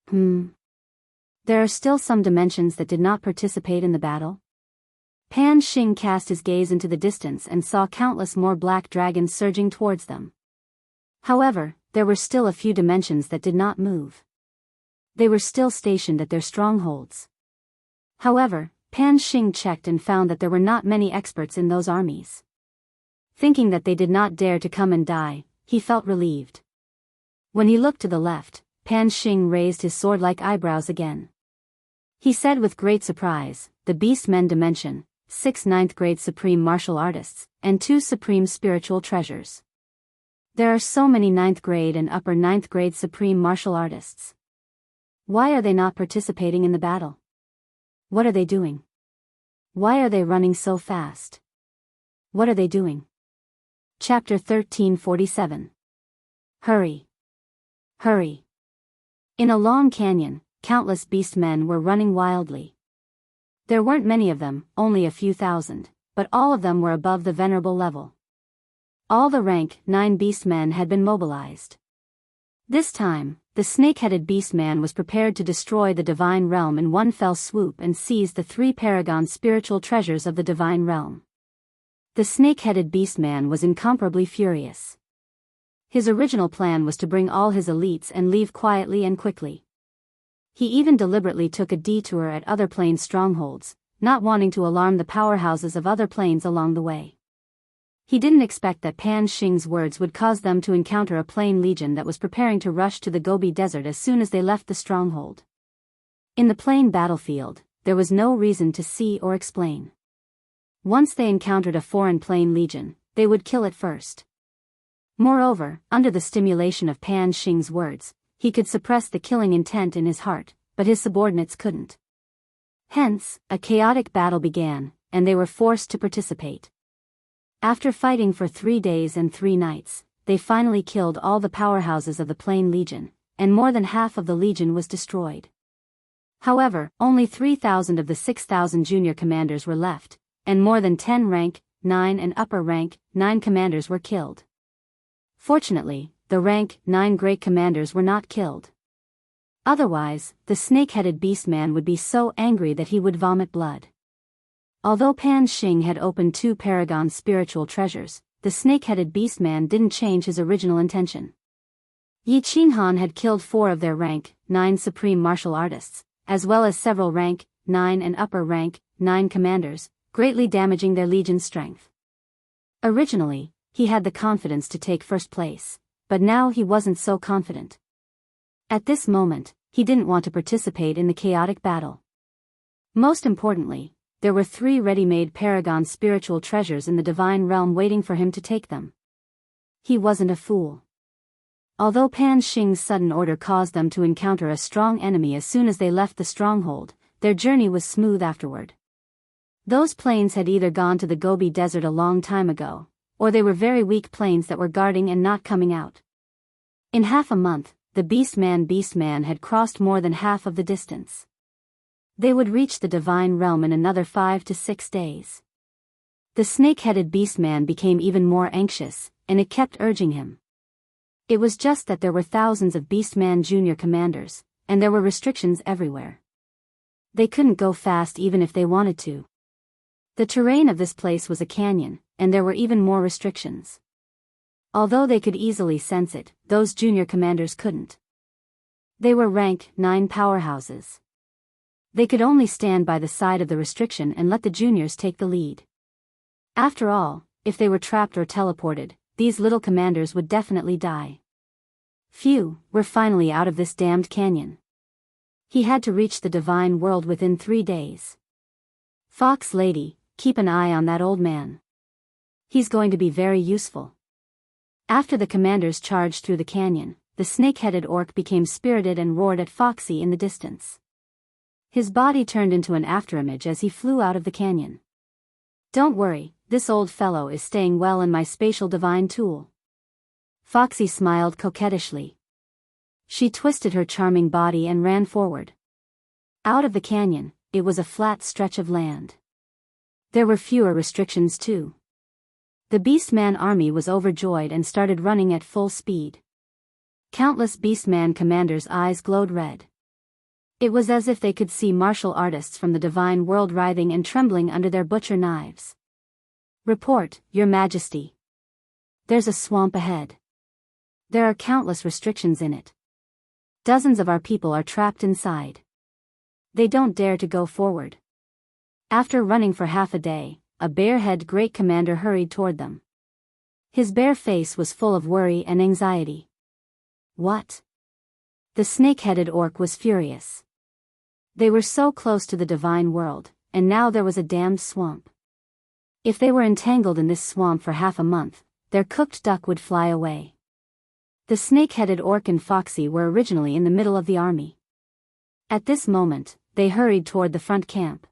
There are still some dimensions that did not participate in the battle? Pan Xing cast his gaze into the distance and saw countless more black dragons surging towards them. However, there were still a few dimensions that did not move. They were still stationed at their strongholds. However, Pan Xing checked and found that there were not many experts in those armies. Thinking that they did not dare to come and die, he felt relieved. When he looked to the left, Pan Xing raised his sword-like eyebrows again. He said with great surprise, the Beast Men dimension, 6 9th-grade supreme martial artists, and 2 supreme spiritual treasures. There are so many 9th-grade and upper 9th-grade supreme martial artists. Why are they not participating in the battle? What are they doing? Why are they running so fast? What are they doing? Chapter 1347. Hurry. In a long canyon, countless beastmen were running wildly. There weren't many of them, only a few thousand, but all of them were above the venerable level. All the rank 9 beastmen had been mobilized. This time, the snake-headed beastman was prepared to destroy the divine realm in one fell swoop and seize the 3 paragon spiritual treasures of the divine realm. The snake-headed beastman was incomparably furious. His original plan was to bring all his elites and leave quietly and quickly. He even deliberately took a detour at other plane strongholds, not wanting to alarm the powerhouses of other planes along the way. He didn't expect that Pan Xing's words would cause them to encounter a plane legion that was preparing to rush to the Gobi Desert as soon as they left the stronghold. In the plane battlefield, there was no reason to see or explain. Once they encountered a foreign plane legion, they would kill it first. Moreover, under the stimulation of Pan Xing's words, he could suppress the killing intent in his heart, but his subordinates couldn't. Hence, a chaotic battle began, and they were forced to participate. After fighting for 3 days and 3 nights, they finally killed all the powerhouses of the Plane Legion, and more than half of the Legion was destroyed. However, only 3,000 of the 6,000 junior commanders were left, and more than 10 rank 9 and upper rank 9 commanders were killed. Fortunately, the rank 9 great commanders were not killed. Otherwise, the snake-headed beastman would be so angry that he would vomit blood. Although Pan Xing had opened 2 paragon spiritual treasures, the snake-headed beastman didn't change his original intention. Yi Qinhan had killed 4 of their rank 9 supreme martial artists, as well as several rank 9 and upper rank 9 commanders, greatly damaging their legion's strength. Originally, he had the confidence to take first place, but now he wasn't so confident. At this moment, he didn't want to participate in the chaotic battle. Most importantly, there were 3 ready-made paragon spiritual treasures in the divine realm waiting for him to take them. He wasn't a fool. Although Pan Xing's sudden order caused them to encounter a strong enemy as soon as they left the stronghold, their journey was smooth afterward. Those planes had either gone to the Gobi Desert a long time ago, or they were very weak planes that were guarding and not coming out. In half a month, the beastman had crossed more than half of the distance. They would reach the divine realm in another 5 to 6 days. The snake-headed beastman became even more anxious, and it kept urging him. It was just that there were thousands of beastman junior commanders, and there were restrictions everywhere. They couldn't go fast even if they wanted to. The terrain of this place was a canyon, and there were even more restrictions. Although they could easily sense it, those junior commanders couldn't. They were rank 9 powerhouses. They could only stand by the side of the restriction and let the juniors take the lead. After all, if they were trapped or teleported, these little commanders would definitely die. Phew, we're finally out of this damned canyon. He had to reach the divine world within 3 days. Fox lady, keep an eye on that old man. He's going to be very useful. After the commanders charged through the canyon, the snake-headed orc became spirited and roared at Foxy in the distance. His body turned into an afterimage as he flew out of the canyon. Don't worry, this old fellow is staying well in my spatial divine tool. Foxy smiled coquettishly. She twisted her charming body and ran forward. Out of the canyon, it was a flat stretch of land. There were fewer restrictions too. The Beastman army was overjoyed and started running at full speed. Countless Beastman commanders' eyes glowed red. It was as if they could see martial artists from the divine world writhing and trembling under their butcher knives. Report, Your Majesty. There's a swamp ahead. There are countless restrictions in it. Dozens of our people are trapped inside. They don't dare to go forward. After running for half a day, a bare-headed great commander hurried toward them. His bare face was full of worry and anxiety. What? The snake-headed orc was furious. They were so close to the divine world, and now there was a damned swamp. If they were entangled in this swamp for half a month, their cooked duck would fly away. The snake-headed orc and Foxy were originally in the middle of the army. At this moment, they hurried toward the front camp.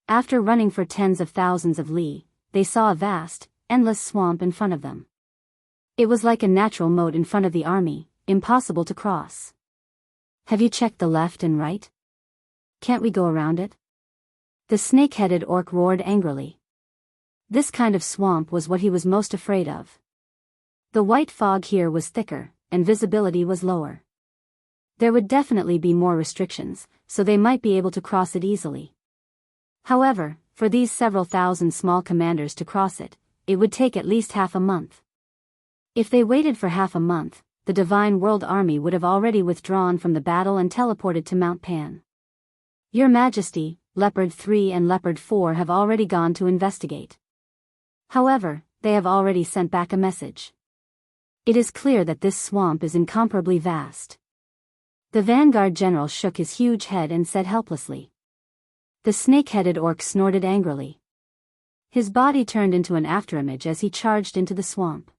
After running for tens of thousands of li, they saw a vast, endless swamp in front of them. It was like a natural moat in front of the army, impossible to cross. Have you checked the left and right? Can't we go around it? The snake-headed orc roared angrily. This kind of swamp was what he was most afraid of. The white fog here was thicker, and visibility was lower. There would definitely be more restrictions, so they might be able to cross it easily. However, for these several thousand small commanders to cross it, it would take at least half a month. If they waited for half a month, the Divine World Army would have already withdrawn from the battle and teleported to Mount Pan. Your Majesty, Leopard 3 and Leopard 4 have already gone to investigate. However, they have already sent back a message. It is clear that this swamp is incomparably vast. The Vanguard General shook his huge head and said helplessly. The snake-headed orc snorted angrily. His body turned into an afterimage as he charged into the swamp.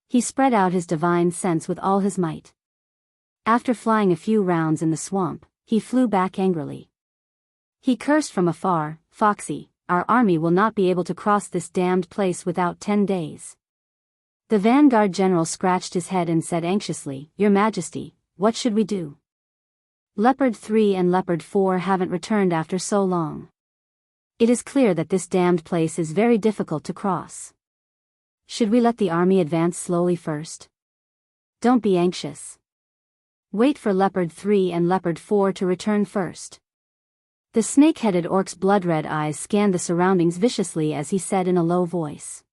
He spread out his divine sense with all his might. After flying a few rounds in the swamp, he flew back angrily. He cursed from afar, "Foxy, our army will not be able to cross this damned place without 10 days. The Vanguard General scratched his head and said anxiously, Your Majesty, what should we do? Leopard 3 and Leopard 4 haven't returned after so long. It is clear that this damned place is very difficult to cross. Should we let the army advance slowly first? Don't be anxious. Wait for Leopard 3 and Leopard 4 to return first." The snake-headed orc's blood-red eyes scanned the surroundings viciously as he said in a low voice.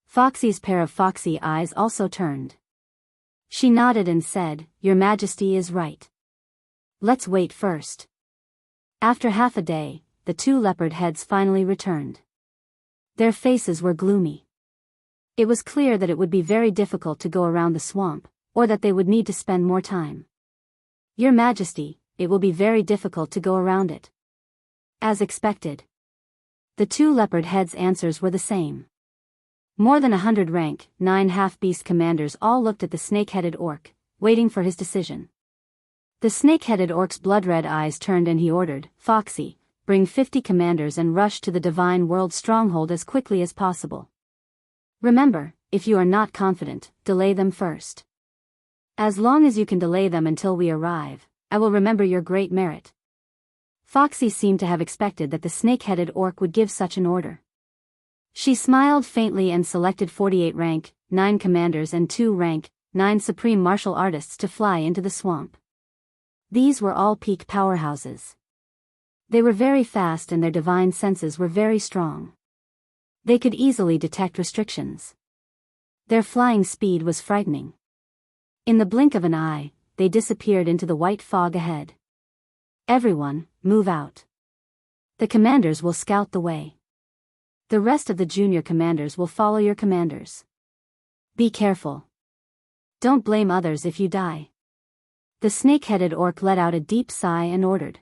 Foxy's pair of foxy eyes also turned. She nodded and said, Your Majesty is right. Let's wait first. After half a day, the two leopard heads finally returned. Their faces were gloomy. It was clear that it would be very difficult to go around the swamp, or that they would need to spend more time. Your Majesty, it will be very difficult to go around it. As expected. The two leopard heads' answers were the same. More than 100 rank 9 half-beast commanders all looked at the snake-headed orc, waiting for his decision. The snake-headed orc's blood-red eyes turned and he ordered, Foxy, bring 50 commanders and rush to the Divine World Stronghold as quickly as possible. Remember, if you are not confident, delay them first. As long as you can delay them until we arrive, I will remember your great merit. Foxy seemed to have expected that the snake-headed orc would give such an order. She smiled faintly and selected 48 rank 9 commanders and 2 rank 9 supreme martial artists to fly into the swamp. These were all peak powerhouses. They were very fast and their divine senses were very strong. They could easily detect restrictions. Their flying speed was frightening. In the blink of an eye, they disappeared into the white fog ahead. Everyone, move out. The commanders will scout the way. The rest of the junior commanders will follow your commanders. Be careful. Don't blame others if you die. The snake-headed orc let out a deep sigh and ordered.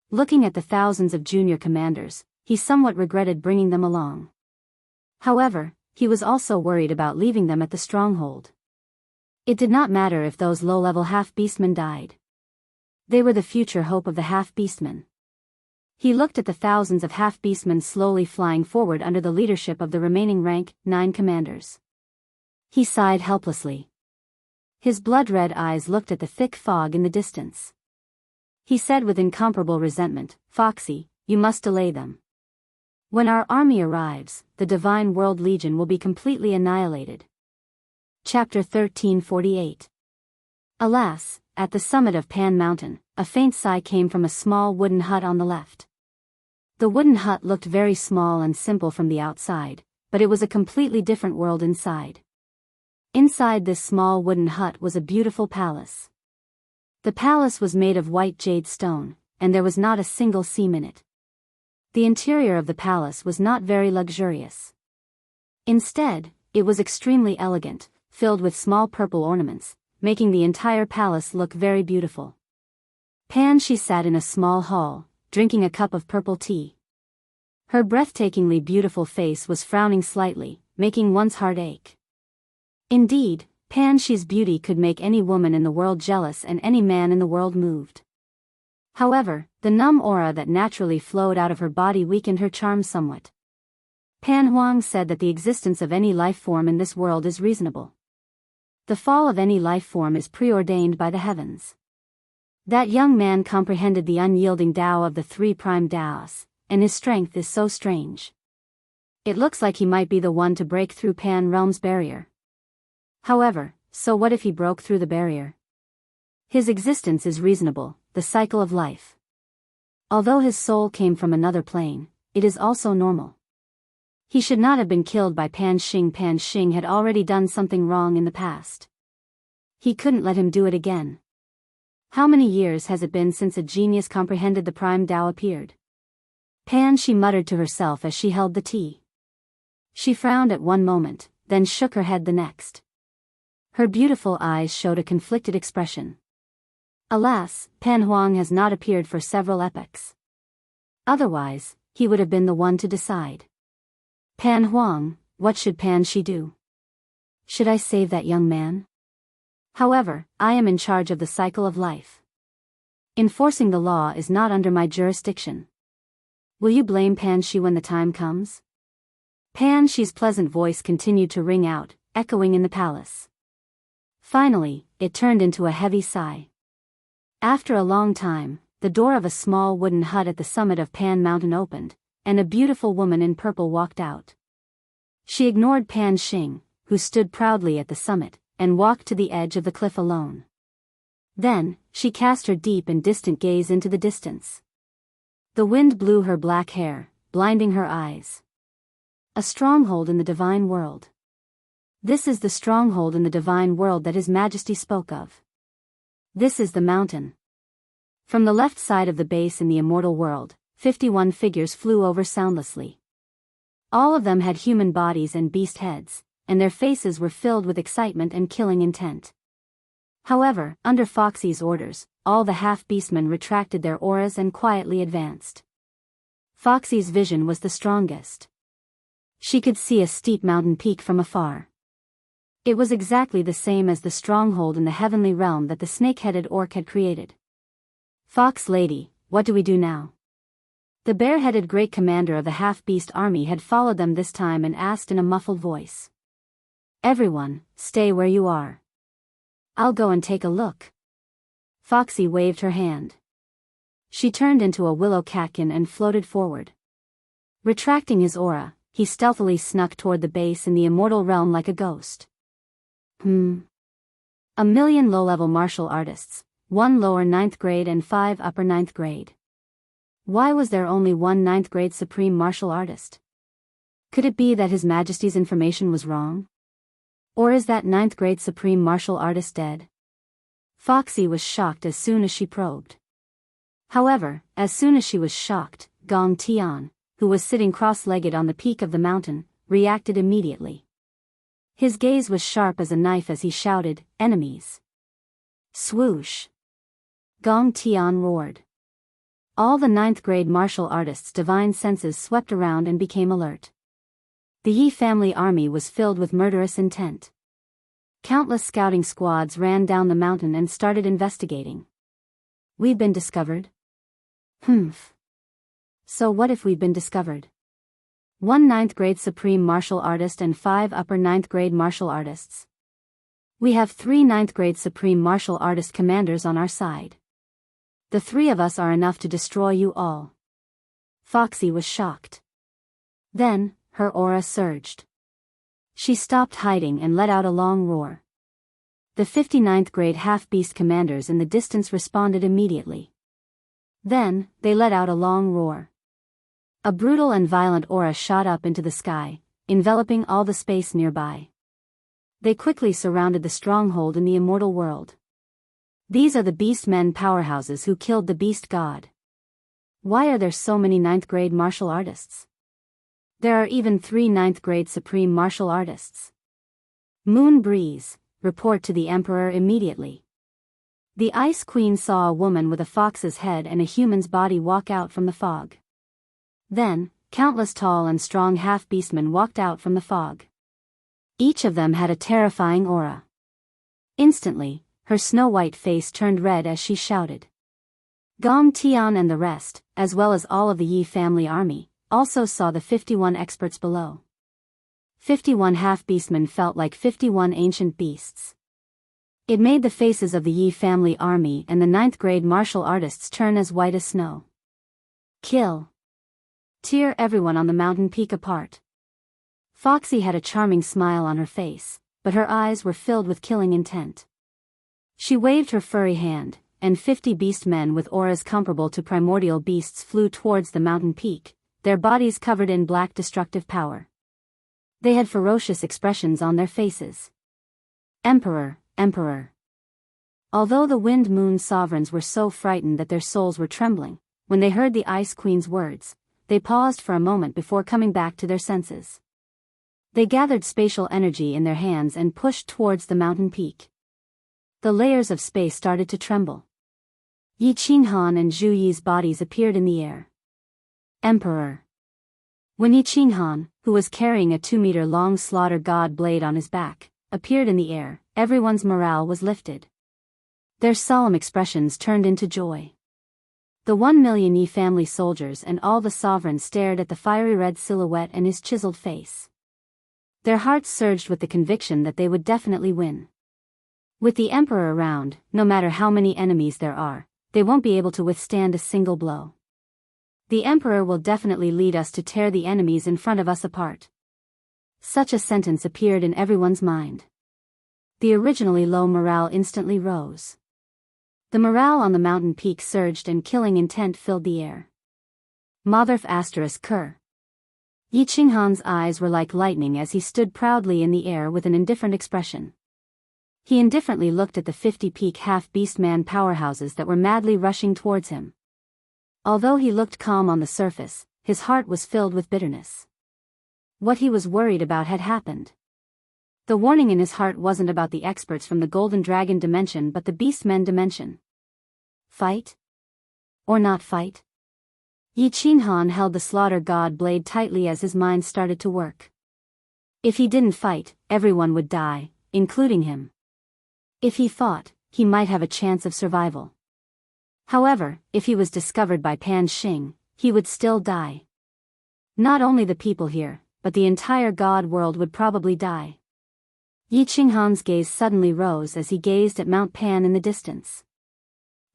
Looking at the thousands of junior commanders, he somewhat regretted bringing them along. However, he was also worried about leaving them at the stronghold. It did not matter if those low-level half-beastmen died. They were the future hope of the half-beastmen. He looked at the thousands of half-beastmen slowly flying forward under the leadership of the remaining rank 9 commanders. He sighed helplessly. His blood-red eyes looked at the thick fog in the distance. He said with incomparable resentment, Foxy, you must delay them. When our army arrives, the Divine World Legion will be completely annihilated. Chapter 1348. Alas, at the summit of Pan Mountain, a faint sigh came from a small wooden hut on the left. The wooden hut looked very small and simple from the outside, but it was a completely different world inside. Inside this small wooden hut was a beautiful palace. The palace was made of white jade stone, and there was not a single seam in it. The interior of the palace was not very luxurious. Instead, it was extremely elegant, filled with small purple ornaments, making the entire palace look very beautiful. She sat in a small hall, drinking a cup of purple tea. Her breathtakingly beautiful face was frowning slightly, making one's heart ache. Indeed, She's beauty could make any woman in the world jealous and any man in the world moved. However, the numb aura that naturally flowed out of her body weakened her charm somewhat. Pan Huang said that the existence of any life form in this world is reasonable. The fall of any life form is preordained by the heavens. That young man comprehended the unyielding Tao of the three prime Taos, and his strength is so strange. It looks like he might be the one to break through Pan Realm's barrier. However, so what if he broke through the barrier? His existence is reasonable, the cycle of life. Although his soul came from another plane, it is also normal. He should not have been killed by Pan Xing. Pan Xing had already done something wrong in the past. He couldn't let him do it again. How many years has it been since a genius comprehended the prime Tao appeared? Pan, she muttered to herself as she held the tea. She frowned at one moment, then shook her head the next. Her beautiful eyes showed a conflicted expression. Alas, Pan Huang has not appeared for several epochs. Otherwise, he would have been the one to decide. Pan Huang, what should Pan Shi do? Should I save that young man? However, I am in charge of the cycle of life. Enforcing the law is not under my jurisdiction. Will you blame Pan Shi when the time comes? Pan Shi's pleasant voice continued to ring out, echoing in the palace. Finally, it turned into a heavy sigh. After a long time, the door of a small wooden hut at the summit of Pan Mountain opened, and a beautiful woman in purple walked out. She ignored Pan Xing, who stood proudly at the summit, and walked to the edge of the cliff alone. Then, she cast her deep and distant gaze into the distance. The wind blew her black hair, blinding her eyes. A stronghold in the divine world. This is the stronghold in the divine world that His Majesty spoke of. This is the mountain. From the left side of the base in the immortal world, 51 figures flew over soundlessly. All of them had human bodies and beast heads, and their faces were filled with excitement and killing intent. However, under Foxy's orders, all the half-beastmen retracted their auras and quietly advanced. Foxy's vision was the strongest. She could see a steep mountain peak from afar. It was exactly the same as the stronghold in the heavenly realm that the snake-headed orc had created. Fox Lady, what do we do now? The bare-headed great commander of the half-beast army had followed them this time and asked in a muffled voice. Everyone, stay where you are. I'll go and take a look. Foxy waved her hand. She turned into a willow catkin and floated forward. Retracting his aura, he stealthily snuck toward the base in the immortal realm like a ghost. A million low-level martial artists, 1 lower 9th grade and 5 upper 9th grade. Why was there only 1 9th grade supreme martial artist? Could it be that His Majesty's information was wrong? Or is that 9th grade supreme martial artist dead? Foxy was shocked as soon as she probed. However, as soon as she was shocked, Gong Tian, who was sitting cross-legged on the peak of the mountain, reacted immediately. His gaze was sharp as a knife as he shouted, "Enemies!" Swoosh! Gong Tian roared. All the 9th grade martial artists' divine senses swept around and became alert. The Yi family army was filled with murderous intent. Countless scouting squads ran down the mountain and started investigating. We've been discovered? So what if we've been discovered? 1 9th grade supreme martial artist and 5 upper 9th grade martial artists. We have 3 9th grade supreme martial artist commanders on our side. The 3 of us are enough to destroy you all. Foxy was shocked. Then, her aura surged. She stopped hiding and let out a long roar. The 59th grade half-beast commanders in the distance responded immediately. Then, they let out a long roar. A brutal and violent aura shot up into the sky, enveloping all the space nearby. They quickly surrounded the stronghold in the immortal world. These are the Beastmen powerhouses who killed the Beast God. Why are there so many 9th grade martial artists? There are even 3 9th grade supreme martial artists. Moon Breeze, report to the Emperor immediately. The Ice Queen saw a woman with a fox's head and a human's body walk out from the fog. Then, countless tall and strong half-beastmen walked out from the fog. Each of them had a terrifying aura. Instantly, her snow-white face turned red as she shouted. Gong Tian and the rest, as well as all of the Yi family army, also saw the 51 experts below. 51 half-beastmen felt like 51 ancient beasts. It made the faces of the Yi family army and the ninth-grade martial artists turn as white as snow. Kill. Tear everyone on the mountain peak apart. Foxy had a charming smile on her face, but her eyes were filled with killing intent. She waved her furry hand, and 50 beast men with auras comparable to primordial beasts flew towards the mountain peak, their bodies covered in black destructive power. They had ferocious expressions on their faces. Emperor, Emperor. Although the Wind Moon sovereigns were so frightened that their souls were trembling, when they heard the Ice Queen's words, they paused for a moment before coming back to their senses. They gathered spatial energy in their hands and pushed towards the mountain peak. The layers of space started to tremble. Yi Qinghan and Zhu Yi's bodies appeared in the air. Emperor. When Yi Qinghan, who was carrying a 2-meter-long slaughter god blade on his back, appeared in the air, everyone's morale was lifted. Their solemn expressions turned into joy. The 1 million Yi family soldiers and all the sovereigns stared at the fiery red silhouette and his chiseled face. Their hearts surged with the conviction that they would definitely win. With the Emperor around, no matter how many enemies there are, they won't be able to withstand a single blow. The Emperor will definitely lead us to tear the enemies in front of us apart. Such a sentence appeared in everyone's mind. The originally low morale instantly rose. The morale on the mountain peak surged and killing intent filled the air. Motherf *****. Yi Qinghan's eyes were like lightning as he stood proudly in the air with an indifferent expression. He indifferently looked at the 50-peak half-beast-man powerhouses that were madly rushing towards him. Although he looked calm on the surface, his heart was filled with bitterness. What he was worried about had happened. The warning in his heart wasn't about the experts from the Golden Dragon dimension but the Beastmen dimension. Fight? Or not fight? Yi Qinghan held the slaughter god blade tightly as his mind started to work. If he didn't fight, everyone would die, including him. If he fought, he might have a chance of survival. However, if he was discovered by Pan Xing, he would still die. Not only the people here, but the entire god world would probably die. Yi Qinghan's gaze suddenly rose as he gazed at Mount Pan in the distance.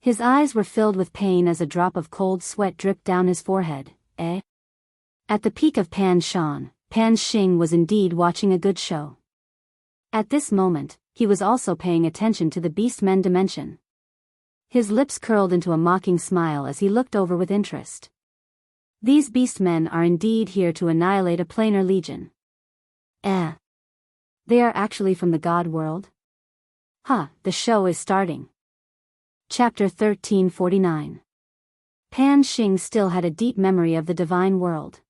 His eyes were filled with pain as a drop of cold sweat dripped down his forehead. At the peak of Pan Shan, Pan Xing was indeed watching a good show. At this moment, he was also paying attention to the Beastmen dimension. His lips curled into a mocking smile as he looked over with interest. These Beastmen are indeed here to annihilate a planar legion. They are actually from the god world? The show is starting. Chapter 1349. Pan Xing still had a deep memory of the divine world.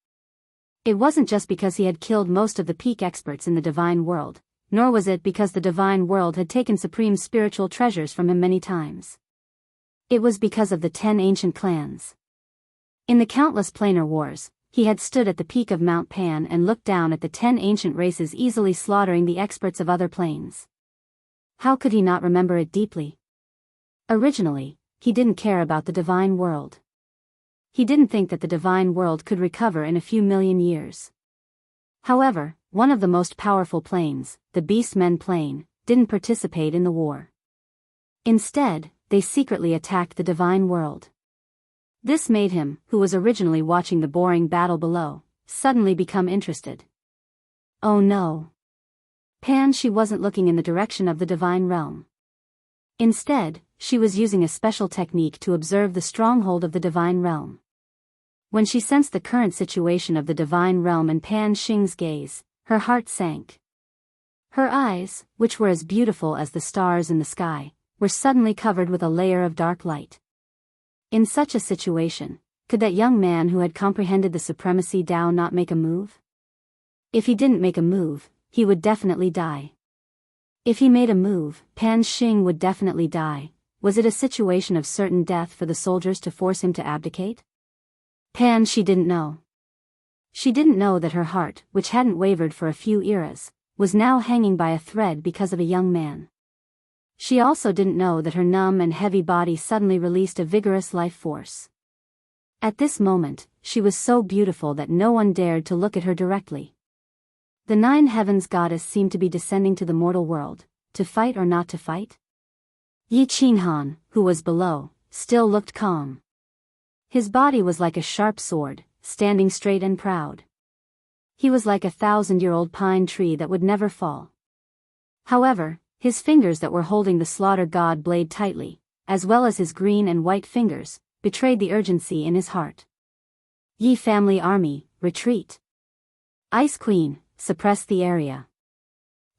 It wasn't just because he had killed most of the peak experts in the divine world, nor was it because the divine world had taken supreme spiritual treasures from him many times. It was because of the 10 ancient clans. In the countless planar wars, he had stood at the peak of Mount Pan and looked down at the 10 ancient races easily slaughtering the experts of other planes. How could he not remember it deeply? Originally, he didn't care about the divine world. He didn't think that the divine world could recover in a few million years. However, one of the most powerful planes, the Beastmen plane, didn't participate in the war. Instead, they secretly attacked the divine world. This made him, who was originally watching the boring battle below, suddenly become interested. Oh no. She wasn't looking in the direction of the divine realm. Instead, she was using a special technique to observe the stronghold of the divine realm. When she sensed the current situation of the divine realm in Pan Xing's gaze, her heart sank. Her eyes, which were as beautiful as the stars in the sky, were suddenly covered with a layer of dark light. In such a situation, could that young man who had comprehended the supremacy Tao not make a move? If he didn't make a move, he would definitely die. If he made a move, Pan Xing would definitely die. Was it a situation of certain death for the soldiers to force him to abdicate? She didn't know. She didn't know that her heart, which hadn't wavered for a few eras, was now hanging by a thread because of a young man. She also didn't know that her numb and heavy body suddenly released a vigorous life force. At this moment, she was so beautiful that no one dared to look at her directly. The 9 heavens goddess seemed to be descending to the mortal world, to fight or not to fight? Yi Qinghan, who was below, still looked calm. His body was like a sharp sword, standing straight and proud. He was like a 1,000-year-old pine tree that would never fall. However, his fingers that were holding the slaughter god blade tightly, as well as his green and white fingers, betrayed the urgency in his heart. Yi family army, retreat. Ice Queen, suppress the area.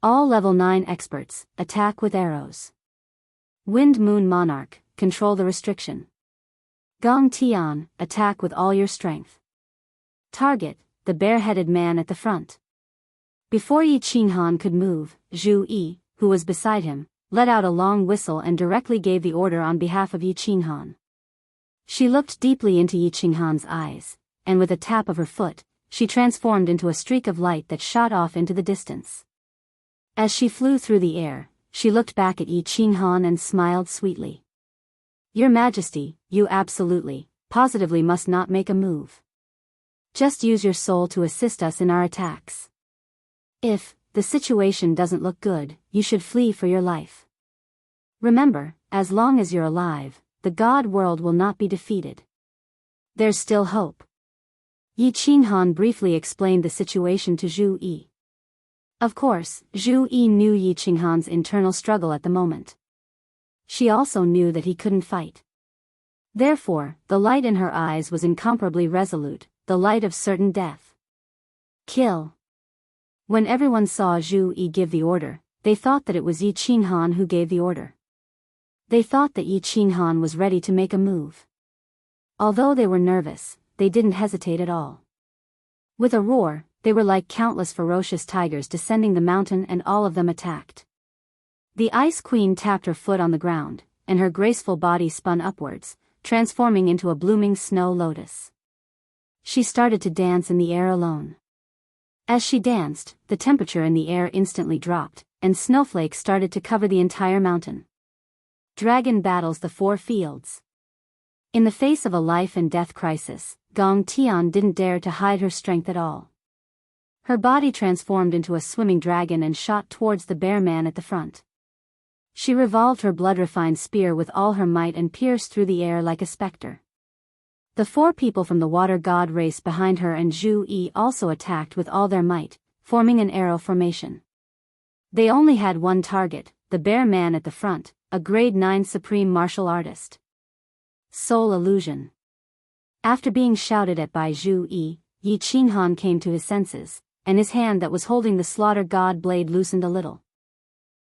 All level 9 experts, attack with arrows. Wind Moon Monarch, control the restriction. Gong Tian, attack with all your strength. Target, the bare-headed man at the front. Before Yi Qinghan could move, Zhu Yi, who was beside him, let out a long whistle and directly gave the order on behalf of Yi Qinghan. She looked deeply into Yi Qinghan's eyes, and with a tap of her foot, she transformed into a streak of light that shot off into the distance. As she flew through the air, she looked back at Yi Qinghan and smiled sweetly. Your Majesty, you absolutely, positively must not make a move. Just use your soul to assist us in our attacks. If the situation doesn't look good, you should flee for your life. Remember, as long as you're alive, the god world will not be defeated. There's still hope. Yi Qinghan briefly explained the situation to Zhu Yi. Of course, Zhu Yi knew Yi Qinghan's internal struggle at the moment. She also knew that he couldn't fight. Therefore, the light in her eyes was incomparably resolute, the light of certain death. Kill. When everyone saw Zhu Yi give the order, they thought that it was Yi Qinghan who gave the order. They thought that Yi Qinghan was ready to make a move. Although they were nervous, they didn't hesitate at all. With a roar, they were like countless ferocious tigers descending the mountain, and all of them attacked. The Ice Queen tapped her foot on the ground, and her graceful body spun upwards, transforming into a blooming snow lotus. She started to dance in the air alone. As she danced, the temperature in the air instantly dropped, and snowflakes started to cover the entire mountain. Dragon battles the 4 fields. In the face of a life and death crisis, Gong Tian didn't dare to hide her strength at all. Her body transformed into a swimming dragon and shot towards the bear man at the front. She revolved her blood-refined spear with all her might and pierced through the air like a specter. The 4 people from the water god raced behind her, and Zhu Yi also attacked with all their might, forming an arrow formation. They only had one target, the bear man at the front, a grade 9 supreme martial artist. Soul illusion. After being shouted at by Zhu Yi, Yi Qinghan came to his senses, and his hand that was holding the slaughter god blade loosened a little.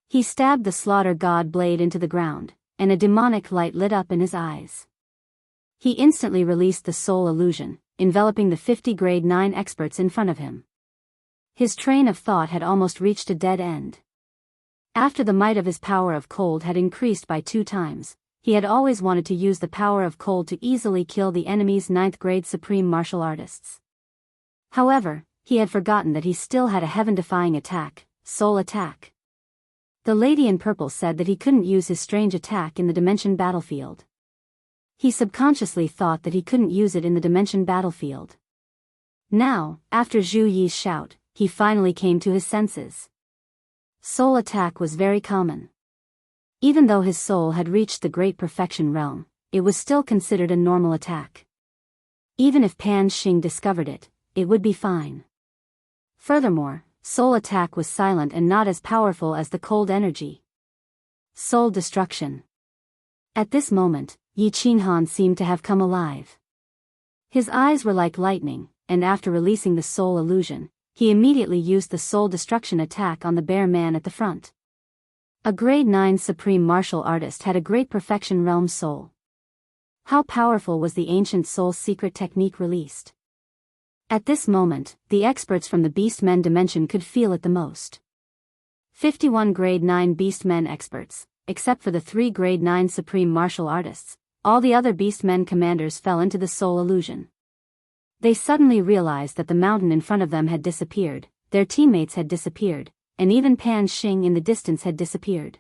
He stabbed the slaughter god blade into the ground, and a demonic light lit up in his eyes. He instantly released the soul illusion, enveloping the 50 grade 9 experts in front of him. His train of thought had almost reached a dead end. After the might of his power of cold had increased by 2 times, he had always wanted to use the power of cold to easily kill the enemy's 9th grade supreme martial artists. However, he had forgotten that he still had a heaven-defying attack, soul attack. The lady in purple said that he couldn't use his strange attack in the dimension battlefield. He subconsciously thought that he couldn't use it in the dimension battlefield. Now, after Zhu Yi's shout, he finally came to his senses. Soul attack was very common. Even though his soul had reached the great perfection realm, it was still considered a normal attack. Even if Pan Xing discovered it, it would be fine. Furthermore, soul attack was silent and not as powerful as the cold energy. Soul destruction. At this moment, Yi Qinghan seemed to have come alive. His eyes were like lightning, and after releasing the soul illusion, he immediately used the soul destruction attack on the bear man at the front. A grade 9 supreme martial artist had a great perfection realm soul. How powerful was the ancient soul secret technique released? At this moment, the experts from the Beastmen dimension could feel it the most. 51 grade 9 Beastmen experts, except for the 3 grade 9 supreme martial artists, all the other Beastmen commanders fell into the soul illusion. They suddenly realized that the mountain in front of them had disappeared, their teammates had disappeared, and even Pan Xing in the distance had disappeared.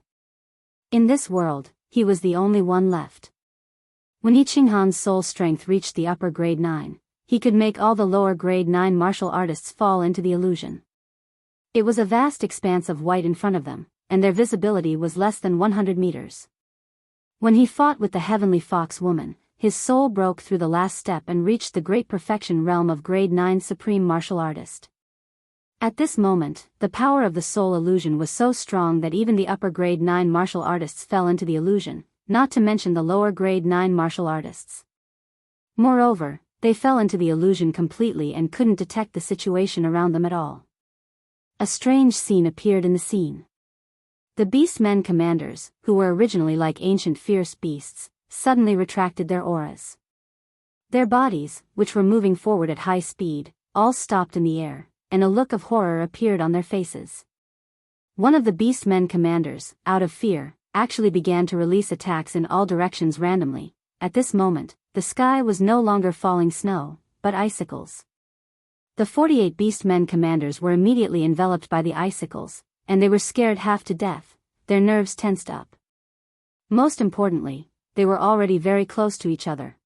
In this world, he was the only one left. When Yi Qinghan's soul strength reached the upper grade 9, he could make all the lower grade 9 martial artists fall into the illusion. It was a vast expanse of white in front of them, and their visibility was less than 100 meters. When he fought with the heavenly fox woman, his soul broke through the last step and reached the great perfection realm of grade 9 supreme martial artist. At this moment, the power of the soul illusion was so strong that even the upper grade 9 martial artists fell into the illusion, not to mention the lower grade 9 martial artists. Moreover, they fell into the illusion completely and couldn't detect the situation around them at all. A strange scene appeared in the scene. The Beastmen commanders, who were originally like ancient fierce beasts, suddenly retracted their auras. Their bodies, which were moving forward at high speed, all stopped in the air, and a look of horror appeared on their faces. One of the Beastmen commanders, out of fear, actually began to release attacks in all directions randomly. At this moment, the sky was no longer falling snow, but icicles. The 48 Beastmen commanders were immediately enveloped by the icicles, and they were scared half to death, their nerves tensed up. Most importantly, they were already very close to each other.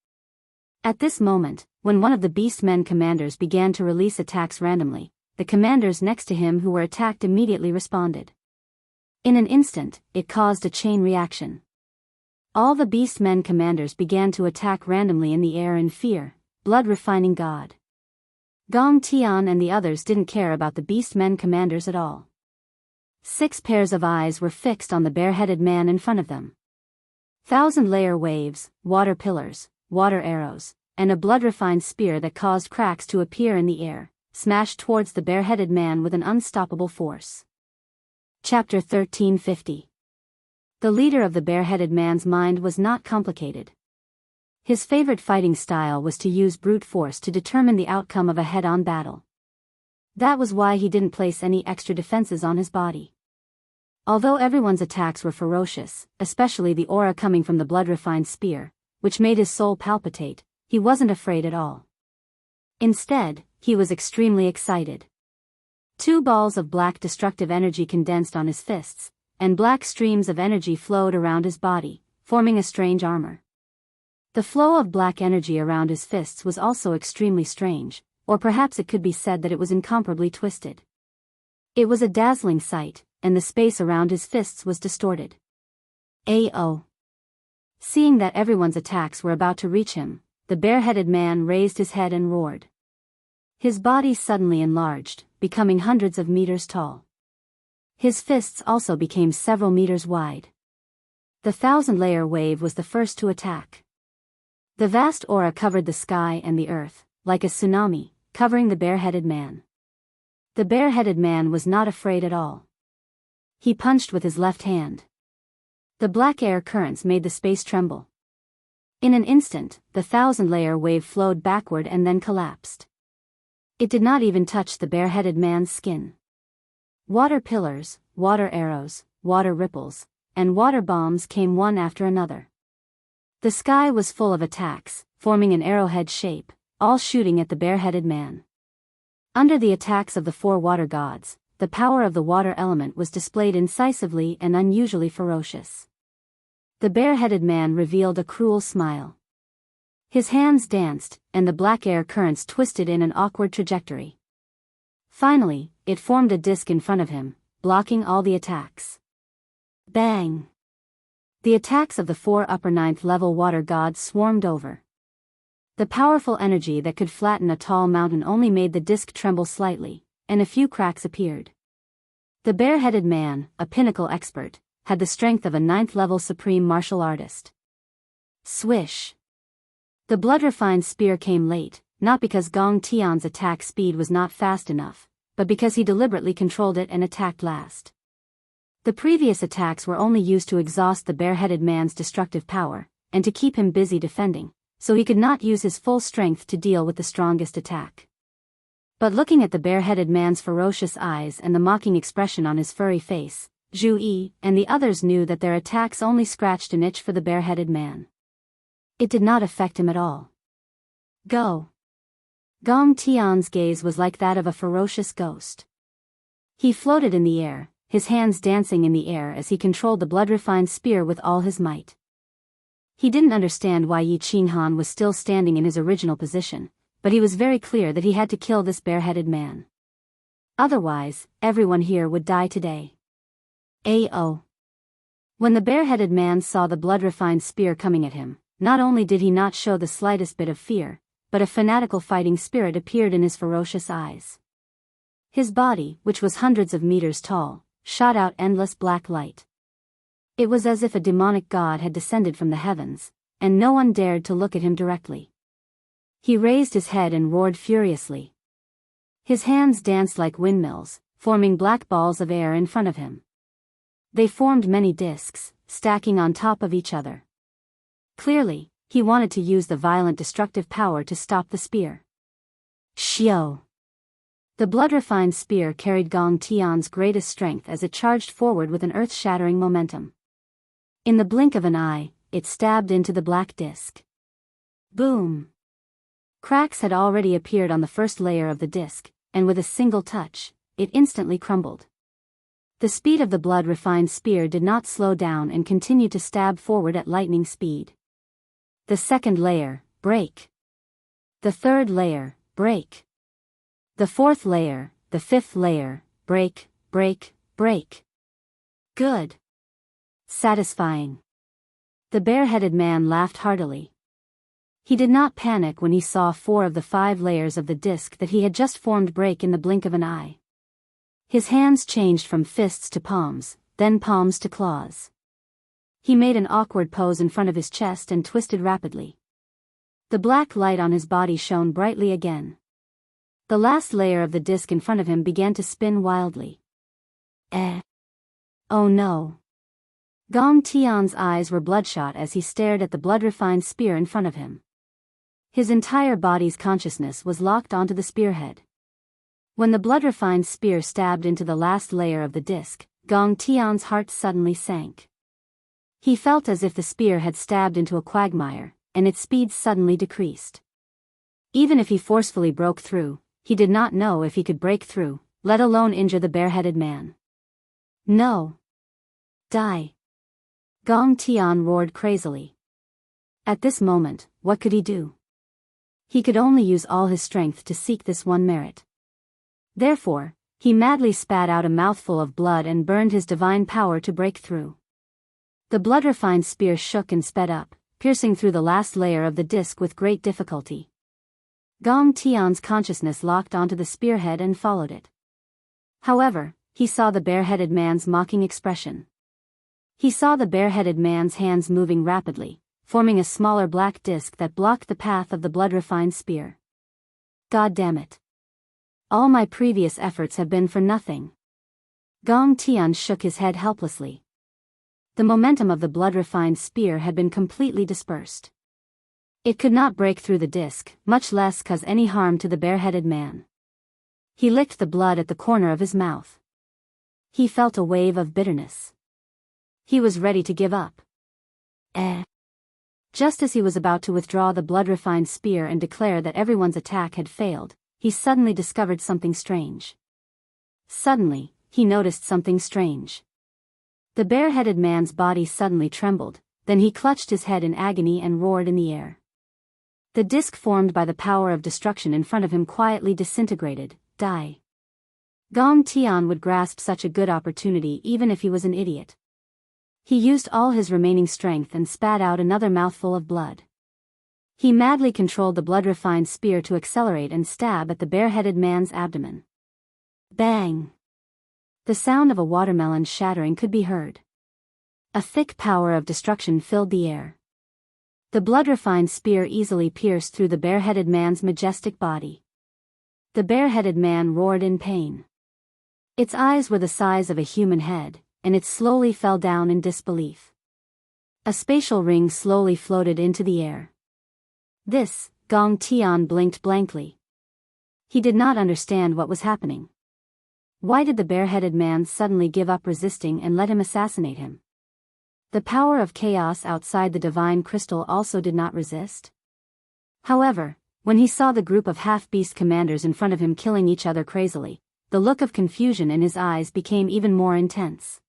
At this moment, when one of the Beastmen commanders began to release attacks randomly, the commanders next to him who were attacked immediately responded. In an instant, it caused a chain reaction. All the Beastmen commanders began to attack randomly in the air in fear, blood-refining God. Gong Tian and the others didn't care about the Beastmen commanders at all. 6 pairs of eyes were fixed on the bare-headed man in front of them. 1,000-layer waves, water pillars, water arrows, and a blood-refined spear that caused cracks to appear in the air, smashed towards the bare-headed man with an unstoppable force. Chapter 1350. The leader of the bare-headed man's mind was not complicated. His favorite fighting style was to use brute force to determine the outcome of a head-on battle. That was why he didn't place any extra defenses on his body. Although everyone's attacks were ferocious, especially the aura coming from the blood-refined spear, which made his soul palpitate, he wasn't afraid at all. Instead, he was extremely excited. 2 balls of black destructive energy condensed on his fists, and black streams of energy flowed around his body, forming a strange armor. The flow of black energy around his fists was also extremely strange, or perhaps it could be said that it was incomparably twisted. It was a dazzling sight, and the space around his fists was distorted. A.O. Seeing that everyone's attacks were about to reach him, the bare-headed man raised his head and roared. His body suddenly enlarged, becoming hundreds of meters tall. His fists also became several meters wide. The 1,000-layer wave was the first to attack. The vast aura covered the sky and the earth, like a tsunami, covering the bare-headed man. The bare-headed man was not afraid at all. He punched with his left hand. The black air currents made the space tremble. In an instant, the 1,000-layer wave flowed backward and then collapsed. It did not even touch the bare-headed man's skin. Water pillars, water arrows, water ripples, and water bombs came one after another. The sky was full of attacks, forming an arrowhead shape, all shooting at the bare-headed man. Under the attacks of the 4 water gods, the power of the water element was displayed incisively and unusually ferocious. The bare-headed man revealed a cruel smile. His hands danced, and the black air currents twisted in an awkward trajectory. Finally, it formed a disc in front of him, blocking all the attacks. Bang! The attacks of the 4 upper 9th level water gods swarmed over. The powerful energy that could flatten a tall mountain only made the disc tremble slightly, and a few cracks appeared. The bare-headed man, a pinnacle expert, had the strength of a 9th level supreme martial artist. Swish! The blood-refined spear came late, not because Gong Tian's attack speed was not fast enough, but because he deliberately controlled it and attacked last. The previous attacks were only used to exhaust the bare-headed man's destructive power, and to keep him busy defending, so he could not use his full strength to deal with the strongest attack. But looking at the bare-headed man's ferocious eyes and the mocking expression on his furry face, Zhu Yi and the others knew that their attacks only scratched an itch for the bare-headed man. It did not affect him at all. Go! Gong Tian's gaze was like that of a ferocious ghost. He floated in the air, his hands dancing in the air as he controlled the blood-refined spear with all his might. He didn't understand why Yi Qinghan was still standing in his original position, but he was very clear that he had to kill this bare-headed man. Otherwise, everyone here would die today. A.O. When the bare-headed man saw the blood-refined spear coming at him, not only did he not show the slightest bit of fear, but a fanatical fighting spirit appeared in his ferocious eyes. His body, which was hundreds of meters tall, shot out endless black light. It was as if a demonic god had descended from the heavens, and no one dared to look at him directly. He raised his head and roared furiously. His hands danced like windmills, forming black balls of air in front of him. They formed many discs, stacking on top of each other. Clearly, he wanted to use the violent destructive power to stop the spear. Shio! The blood-refined spear carried Gong Tian's greatest strength as it charged forward with an earth-shattering momentum. In the blink of an eye, it stabbed into the black disc. Boom! Cracks had already appeared on the first layer of the disc, and with a single touch, it instantly crumbled. The speed of the blood-refined spear did not slow down and continued to stab forward at lightning speed. The second layer, break. The third layer, break. The fourth layer, the fifth layer, break, break, break. Good. Satisfying. The bare-headed man laughed heartily. He did not panic when he saw 4 of the 5 layers of the disc that he had just formed break in the blink of an eye. His hands changed from fists to palms, then palms to claws. He made an awkward pose in front of his chest and twisted rapidly. The black light on his body shone brightly again. The last layer of the disc in front of him began to spin wildly. Oh no. Gong Tian's eyes were bloodshot as he stared at the blood-refined spear in front of him. His entire body's consciousness was locked onto the spearhead. When the blood-refined spear stabbed into the last layer of the disc, Gong Tian's heart suddenly sank. He felt as if the spear had stabbed into a quagmire, and its speed suddenly decreased. Even if he forcefully broke through, he did not know if he could break through, let alone injure the bare-headed man. No. Die. Gong Tian roared crazily. At this moment, what could he do? He could only use all his strength to seek this one merit. Therefore, he madly spat out a mouthful of blood and burned his divine power to break through. The blood-refined spear shook and sped up, piercing through the last layer of the disc with great difficulty. Gong Tian's consciousness locked onto the spearhead and followed it. However, he saw the bare-headed man's mocking expression. He saw the bare-headed man's hands moving rapidly, forming a smaller black disc that blocked the path of the blood-refined spear. God damn it. All my previous efforts have been for nothing. Gong Tian shook his head helplessly. The momentum of the blood-refined spear had been completely dispersed. It could not break through the disc, much less cause any harm to the bare-headed man. He licked the blood at the corner of his mouth. He felt a wave of bitterness. He was ready to give up. Just as he was about to withdraw the blood-refined spear and declare that everyone's attack had failed, he suddenly discovered something strange. Suddenly, he noticed something strange. The bare-headed man's body suddenly trembled, then he clutched his head in agony and roared in the air. The disc formed by the power of destruction in front of him quietly disintegrated. Die. Gong Tian would grasp such a good opportunity even if he was an idiot. He used all his remaining strength and spat out another mouthful of blood. He madly controlled the blood-refined spear to accelerate and stab at the bare-headed man's abdomen. Bang! The sound of a watermelon shattering could be heard. A thick power of destruction filled the air. The blood-refined spear easily pierced through the bare-headed man's majestic body. The bare-headed man roared in pain. Its eyes were the size of a human head, and it slowly fell down in disbelief. A spatial ring slowly floated into the air. This, Gong Tian blinked blankly. He did not understand what was happening. Why did the bare-headed man suddenly give up resisting and let him assassinate him? The power of chaos outside the divine crystal also did not resist. However, when he saw the group of half-beast commanders in front of him killing each other crazily, the look of confusion in his eyes became even more intense.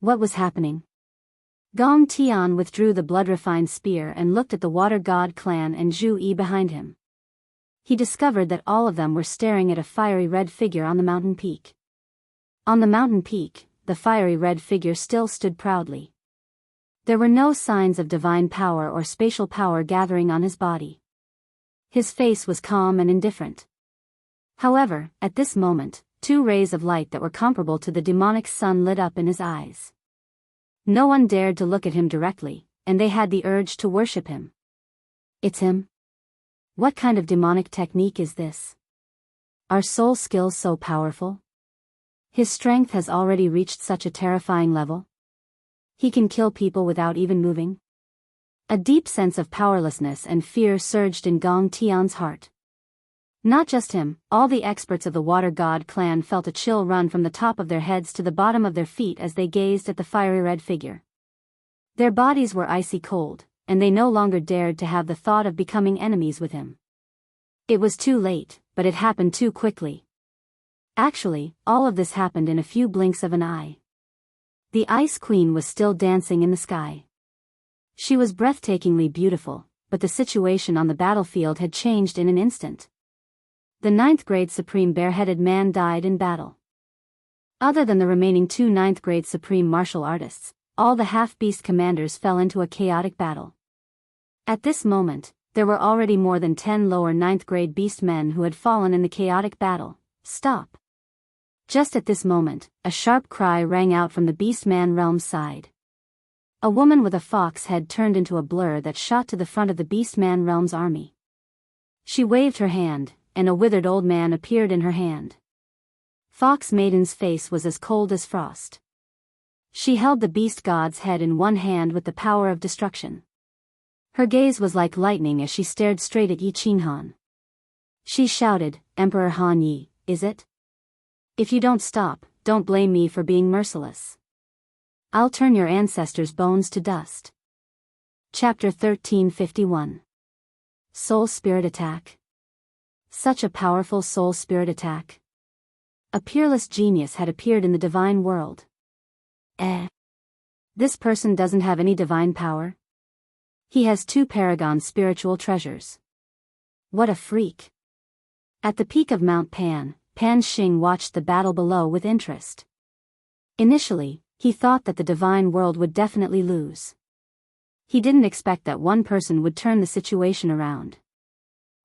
What was happening? Gong Tian withdrew the blood-refined spear and looked at the Water God clan and Zhu Yi behind him. He discovered that all of them were staring at a fiery red figure on the mountain peak. On the mountain peak, the fiery red figure still stood proudly. There were no signs of divine power or spatial power gathering on his body. His face was calm and indifferent. However, at this moment, two rays of light that were comparable to the demonic sun lit up in his eyes. No one dared to look at him directly, and they had the urge to worship him. It's him? What kind of demonic technique is this? Are soul skills so powerful? His strength has already reached such a terrifying level. He can kill people without even moving. A deep sense of powerlessness and fear surged in Gong Tian's heart. Not just him, all the experts of the Water God clan felt a chill run from the top of their heads to the bottom of their feet as they gazed at the fiery red figure. Their bodies were icy cold, and they no longer dared to have the thought of becoming enemies with him. It was too late, but it happened too quickly. Actually, all of this happened in a few blinks of an eye. The Ice Queen was still dancing in the sky. She was breathtakingly beautiful, but the situation on the battlefield had changed in an instant. The 9th grade Supreme Bareheaded Man died in battle. Other than the remaining two 9th grade Supreme Martial Artists, all the half-beast commanders fell into a chaotic battle. At this moment, there were already more than 10 lower 9th grade beast men who had fallen in the chaotic battle. Stop! Just at this moment, a sharp cry rang out from the Beastman realm's side. A woman with a fox head turned into a blur that shot to the front of the Beastman realm's army. She waved her hand, and a withered old man appeared in her hand. Fox Maiden's face was as cold as frost. She held the beast god's head in one hand with the power of destruction. Her gaze was like lightning as she stared straight at Yi Qinghan. She shouted, "Emperor Han Yi, is it? If you don't stop, don't blame me for being merciless. I'll turn your ancestors' bones to dust." Chapter 1351. Soul Spirit Attack. Such a powerful soul spirit attack. A peerless genius had appeared in the divine world. This person doesn't have any divine power? He has 2 paragon spiritual treasures. What a freak. At the peak of Mount Pan, Pan Xing watched the battle below with interest. Initially, he thought that the divine world would definitely lose. He didn't expect that one person would turn the situation around.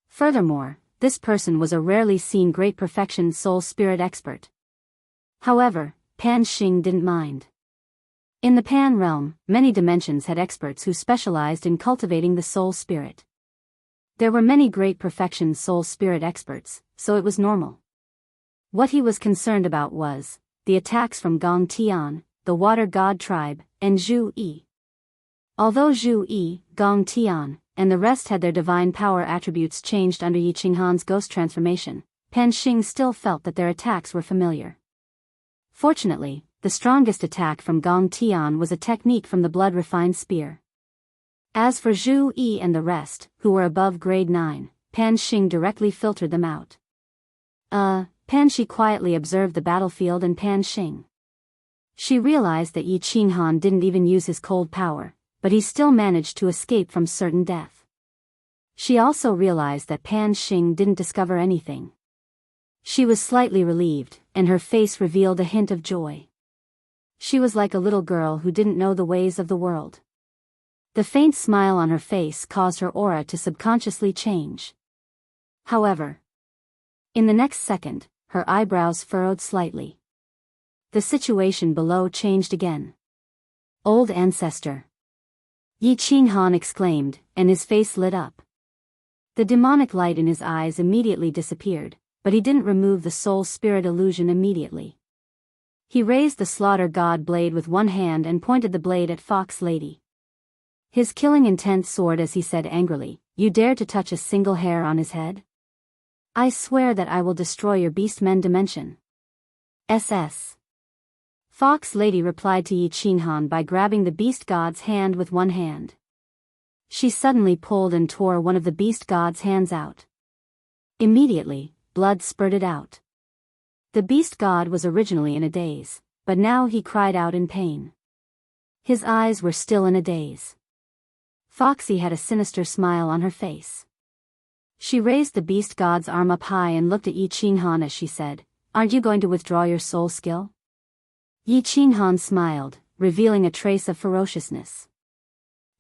Furthermore, this person was a rarely seen great perfection soul spirit expert. However, Pan Xing didn't mind. In the Pan realm, many dimensions had experts who specialized in cultivating the soul spirit. There were many great perfection soul spirit experts, so it was normal. What he was concerned about was the attacks from Gong Tian, the Water God tribe, and Zhu Yi. Although Zhu Yi, Gong Tian, and the rest had their divine power attributes changed under Yi Qinghan's ghost transformation, Pan Xing still felt that their attacks were familiar. Fortunately, the strongest attack from Gong Tian was a technique from the blood-refined spear. As for Zhu Yi and the rest, who were above grade 9, Pan Xing directly filtered them out. Pan Shi quietly observed the battlefield and Pan Xing. She realized that Yi Qinghan didn't even use his cold power, but he still managed to escape from certain death. She also realized that Pan Xing didn't discover anything. She was slightly relieved, and her face revealed a hint of joy. She was like a little girl who didn't know the ways of the world. The faint smile on her face caused her aura to subconsciously change. However, in the next second, her eyebrows furrowed slightly. The situation below changed again. "Old ancestor!" Yi Qinghan exclaimed, and his face lit up. The demonic light in his eyes immediately disappeared, but he didn't remove the soul spirit illusion immediately. He raised the slaughter god blade with one hand and pointed the blade at Fox Lady. His killing intent soared as he said angrily, "You dare to touch a single hair on his head? I swear that I will destroy your beastmen dimension." SS. Fox Lady replied to Yi Qinghan by grabbing the beast god's hand with one hand. She suddenly pulled and tore one of the beast god's hands out. Immediately, blood spurted out. The beast god was originally in a daze, but now he cried out in pain. His eyes were still in a daze. Foxy had a sinister smile on her face. She raised the beast god's arm up high and looked at Yi Qinghan as she said, "Aren't you going to withdraw your soul skill?" Yi Qinghan smiled, revealing a trace of ferociousness.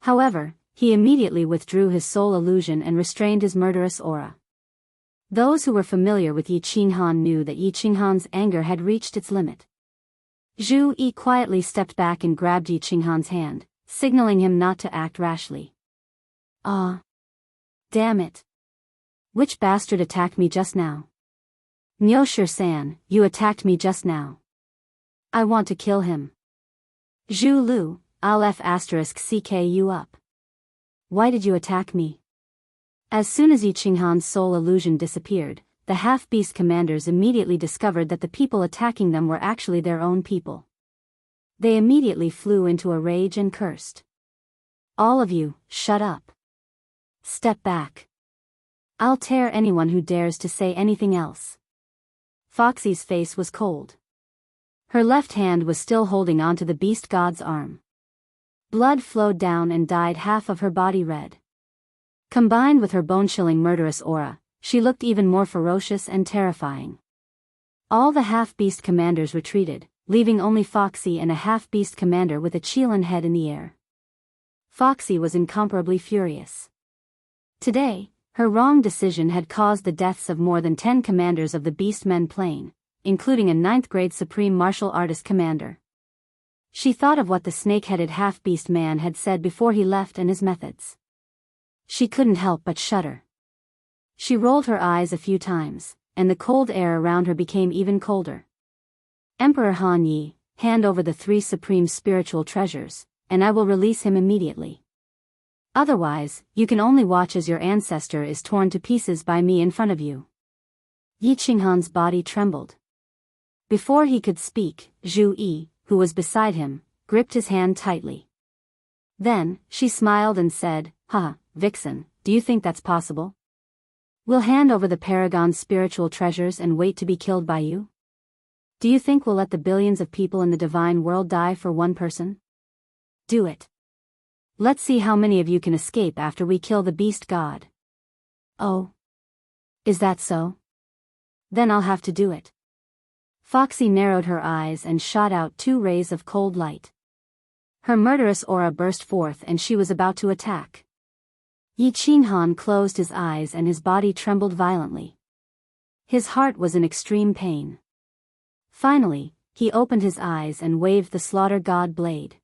However, he immediately withdrew his soul illusion and restrained his murderous aura. Those who were familiar with Yi Qinghan knew that Yi Qinghan's anger had reached its limit. Zhu Yi quietly stepped back and grabbed Yi Qinghan's hand, signaling him not to act rashly. Ah! Damn it! Which bastard attacked me just now? Niushi-san, you attacked me just now. I want to kill him. Zhu Lu, I'll *CK you up. Why did you attack me? As soon as Yi Qinghan's soul illusion disappeared, the half-beast commanders immediately discovered that the people attacking them were actually their own people. They immediately flew into a rage and cursed. All of you, shut up. Step back. I'll tear anyone who dares to say anything else. Foxy's face was cold. Her left hand was still holding onto the beast god's arm. Blood flowed down and dyed half of her body red. Combined with her bone-chilling murderous aura, she looked even more ferocious and terrifying. All the half-beast commanders retreated, leaving only Foxy and a half-beast commander with a Qilin head in the air. Foxy was incomparably furious. Today, her wrong decision had caused the deaths of more than 10 commanders of the Beastmen Plane, including a 9th-grade Supreme Martial Artist commander. She thought of what the snake-headed half-beast man had said before he left and his methods. She couldn't help but shudder. She rolled her eyes a few times, and the cold air around her became even colder. Emperor Han Yi, hand over the 3 supreme spiritual treasures, and I will release him immediately. Otherwise, you can only watch as your ancestor is torn to pieces by me in front of you. Yi Qinghan's body trembled. Before he could speak, Zhu Yi, who was beside him, gripped his hand tightly. Then, she smiled and said, "Haha, Vixen, do you think that's possible? We'll hand over the Paragon's spiritual treasures and wait to be killed by you? Do you think we'll let the billions of people in the divine world die for one person? Do it. Let's see how many of you can escape after we kill the beast god." "Oh. Is that so? Then I'll have to do it." Foxy narrowed her eyes and shot out 2 rays of cold light. Her murderous aura burst forth and she was about to attack. Yi Qinghan closed his eyes and his body trembled violently. His heart was in extreme pain. Finally, he opened his eyes and waved the slaughter god blade.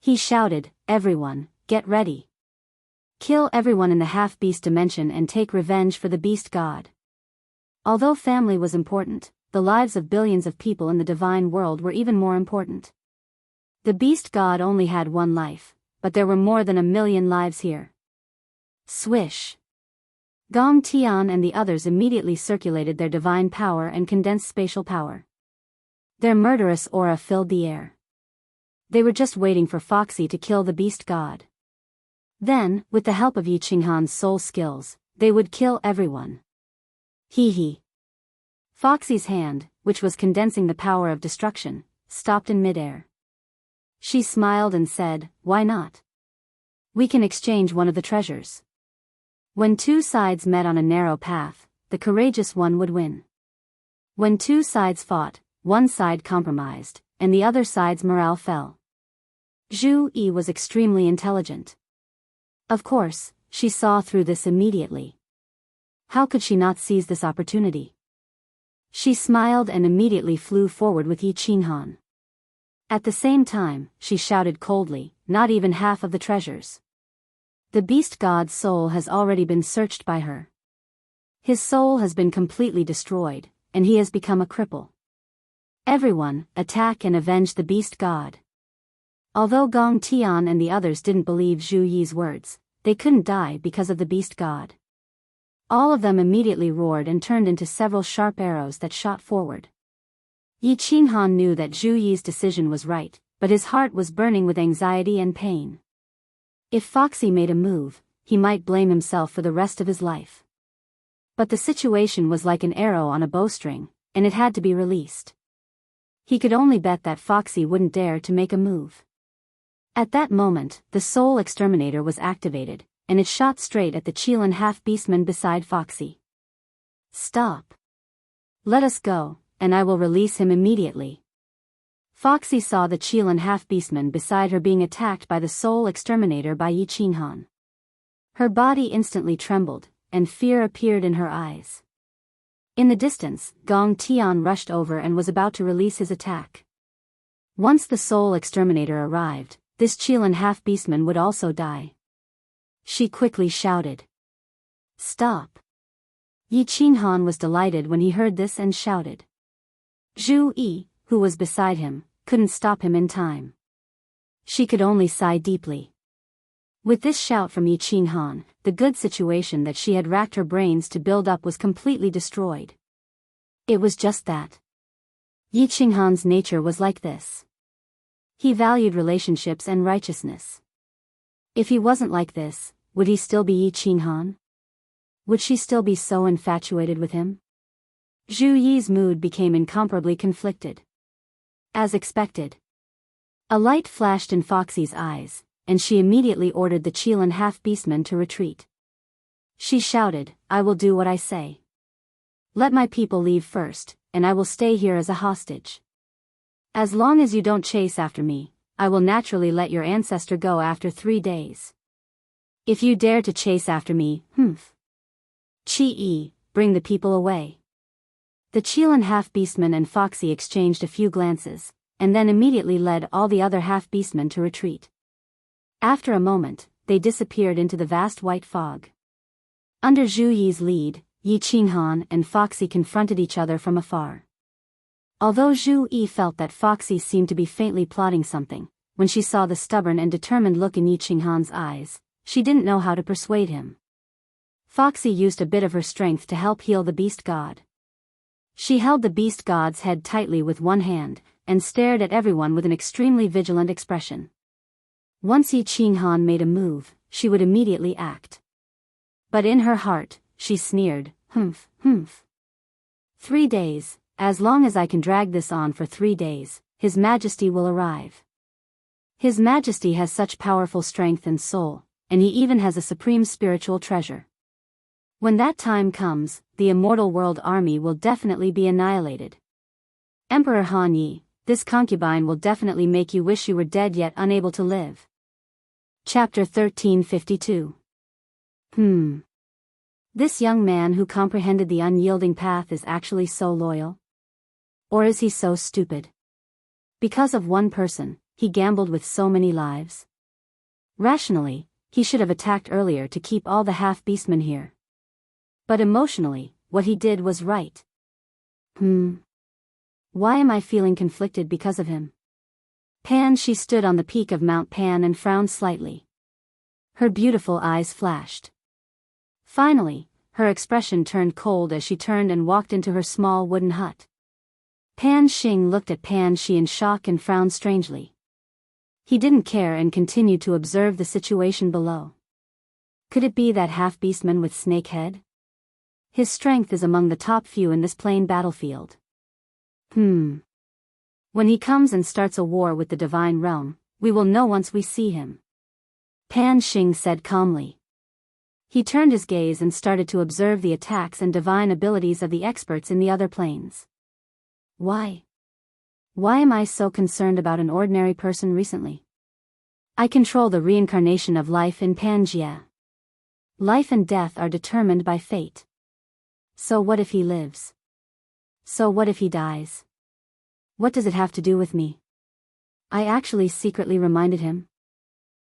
He shouted, "Everyone, get ready. Kill everyone in the half-beast dimension and take revenge for the beast god." Although family was important, the lives of billions of people in the divine world were even more important. The beast god only had 1 life, but there were more than 1,000,000 lives here. Swish! Gong Tian and the others immediately circulated their divine power and condensed spatial power. Their murderous aura filled the air. They were just waiting for Foxy to kill the beast god. Then, with the help of Yi Qinghan's soul skills, they would kill everyone. Hee. Foxy's hand, which was condensing the power of destruction, stopped in midair. She smiled and said, "Why not? We can exchange one of the treasures." When 2 sides met on a narrow path, the courageous one would win. When 2 sides fought, one side compromised, and the other side's morale fell. Zhu Yi was extremely intelligent. Of course, she saw through this immediately. How could she not seize this opportunity? She smiled and immediately flew forward with Yi Qinghan. At the same time, she shouted coldly, "Not even half of the treasures. The beast god's soul has already been searched by her. His soul has been completely destroyed, and he has become a cripple. Everyone, attack and avenge the beast god." Although Gong Tian and the others didn't believe Zhu Yi's words, they couldn't die because of the beast god. All of them immediately roared and turned into several sharp arrows that shot forward. Yi Qinghan knew that Zhu Yi's decision was right, but his heart was burning with anxiety and pain. If Foxy made a move, he might blame himself for the rest of his life. But the situation was like an arrow on a bowstring, and it had to be released. He could only bet that Foxy wouldn't dare to make a move. At that moment, the Soul Exterminator was activated, and it shot straight at the Qilin half-beastman beside Foxy. "Stop. Let us go, and I will release him immediately." Foxy saw the Qilin half-beastman beside her being attacked by the soul exterminator by Yi Qinghan. Her body instantly trembled, and fear appeared in her eyes. In the distance, Gong Tian rushed over and was about to release his attack. Once the soul exterminator arrived, this Qilin half-beastman would also die. She quickly shouted, "Stop!" Yi Qinghan was delighted when he heard this and shouted. Zhu Yi, who was beside him, couldn't stop him in time. She could only sigh deeply. With this shout from Yi Qinghan, the good situation that she had racked her brains to build up was completely destroyed. It was just that. Yi Qinghan's nature was like this. He valued relationships and righteousness. If he wasn't like this, would he still be Yi Qinghan? Would she still be so infatuated with him? Zhu Yi's mood became incomparably conflicted. As expected, a light flashed in Foxy's eyes, and she immediately ordered the Qilin half-beastman to retreat. She shouted, "I will do what I say. Let my people leave first, and I will stay here as a hostage. As long as you don't chase after me, I will naturally let your ancestor go after 3 days. If you dare to chase after me, Qi, bring the people away." The Qilin half-beastman and Foxy exchanged a few glances, and then immediately led all the other half-beastmen to retreat. After a moment, they disappeared into the vast white fog. Under Zhu Yi's lead, Yi Qinghan and Foxy confronted each other from afar. Although Zhu Yi felt that Foxy seemed to be faintly plotting something, when she saw the stubborn and determined look in Yi Qinghan's eyes, she didn't know how to persuade him. Foxy used a bit of her strength to help heal the beast god. She held the beast god's head tightly with one hand, and stared at everyone with an extremely vigilant expression. Once Yi Qinghan made a move, she would immediately act. But in her heart, she sneered, 3 days, as long as I can drag this on for 3 days, His Majesty will arrive. His Majesty has such powerful strength and soul, and he even has a supreme spiritual treasure. When that time comes, the immortal world army will definitely be annihilated. Emperor Han Yi, this concubine will definitely make you wish you were dead yet unable to live. Chapter 1352. This young man who comprehended the unyielding path is actually so loyal? Or is he so stupid? Because of one person, he gambled with so many lives? Rationally, he should have attacked earlier to keep all the half-beastmen here. But emotionally, what he did was right. Why am I feeling conflicted because of him? She stood on the peak of Mount Pan and frowned slightly. Her beautiful eyes flashed. Finally, her expression turned cold as she turned and walked into her small wooden hut. Pan Xing looked at Pan Shi in shock and frowned strangely. He didn't care and continued to observe the situation below. Could it be that half-beastman with snake head? His strength is among the top few in this plain battlefield. When he comes and starts a war with the divine realm, we will know once we see him. Pan Xing said calmly. He turned his gaze and started to observe the attacks and divine abilities of the experts in the other planes. Why? Why am I so concerned about an ordinary person recently? I control the reincarnation of life in Pangaea. Life and death are determined by fate. So what if he lives? So what if he dies? What does it have to do with me? I actually secretly reminded him.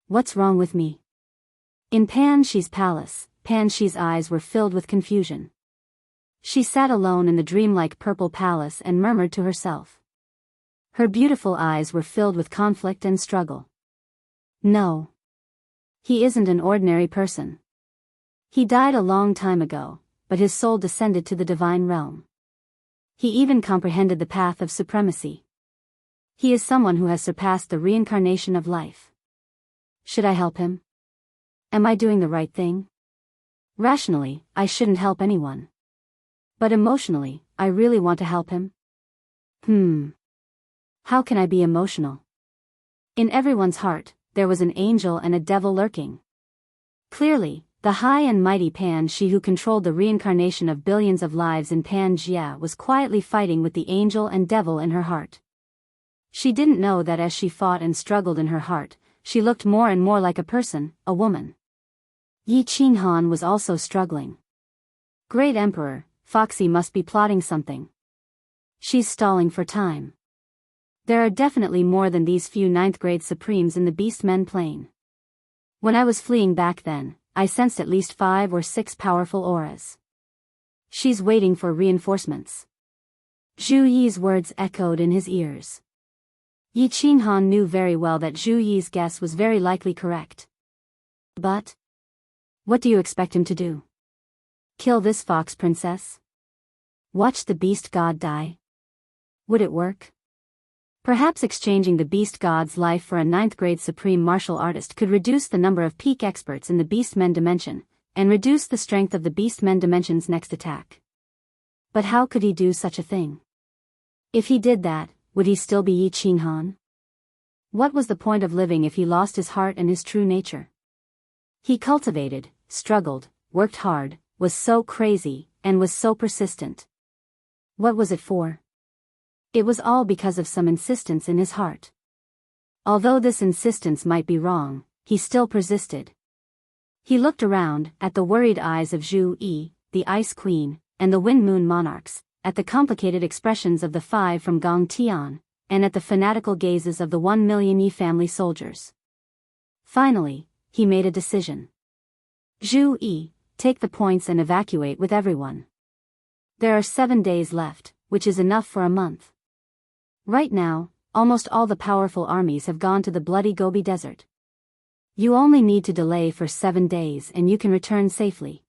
What's wrong with me? In Pan Shi's palace, Pan Shi's eyes were filled with confusion. She sat alone in the dreamlike purple palace and murmured to herself. Her beautiful eyes were filled with conflict and struggle. No. He isn't an ordinary person. He died a long time ago, but his soul descended to the divine realm. He even comprehended the path of supremacy. He is someone who has surpassed the reincarnation of life. Should I help him? Am I doing the right thing? Rationally, I shouldn't help anyone. But emotionally, I really want to help him. How can I be emotional? In everyone's heart, there was an angel and a devil lurking. Clearly, the high and mighty Pan Shi who controlled the reincarnation of billions of lives in Pangaea was quietly fighting with the angel and devil in her heart. She didn't know that as she fought and struggled in her heart, she looked more and more like a person, a woman. Yi Qinghan was also struggling. Great Emperor, Foxy must be plotting something. She's stalling for time. There are definitely more than these few 9th grade Supremes in the Beastmen plane. When I was fleeing back then, I sensed at least 5 or 6 powerful auras. She's waiting for reinforcements. Zhu Yi's words echoed in his ears. Yi Qinghan knew very well that Zhu Yi's guess was very likely correct. But what do you expect him to do? Kill this fox princess? Watch the beast god die? Would it work? Perhaps exchanging the beast god's life for a 9th grade supreme martial artist could reduce the number of peak experts in the Beastmen dimension, and reduce the strength of the Beastmen dimension's next attack. But how could he do such a thing? If he did that, would he still be Yi Qinghan? What was the point of living if he lost his heart and his true nature? He cultivated, struggled, worked hard, was so crazy, and was so persistent. What was it for? It was all because of some insistence in his heart. Although this insistence might be wrong, he still persisted. He looked around, at the worried eyes of Zhu Yi, the Ice Queen, and the Wind Moon Monarchs, at the complicated expressions of the 5 from Gong Tian, and at the fanatical gazes of the 1 million Yi family soldiers. Finally, he made a decision. Zhu Yi, take the points and evacuate with everyone. There are 7 days left, which is enough for a month. Right now, almost all the powerful armies have gone to the bloody Gobi Desert. You only need to delay for 7 days and you can return safely.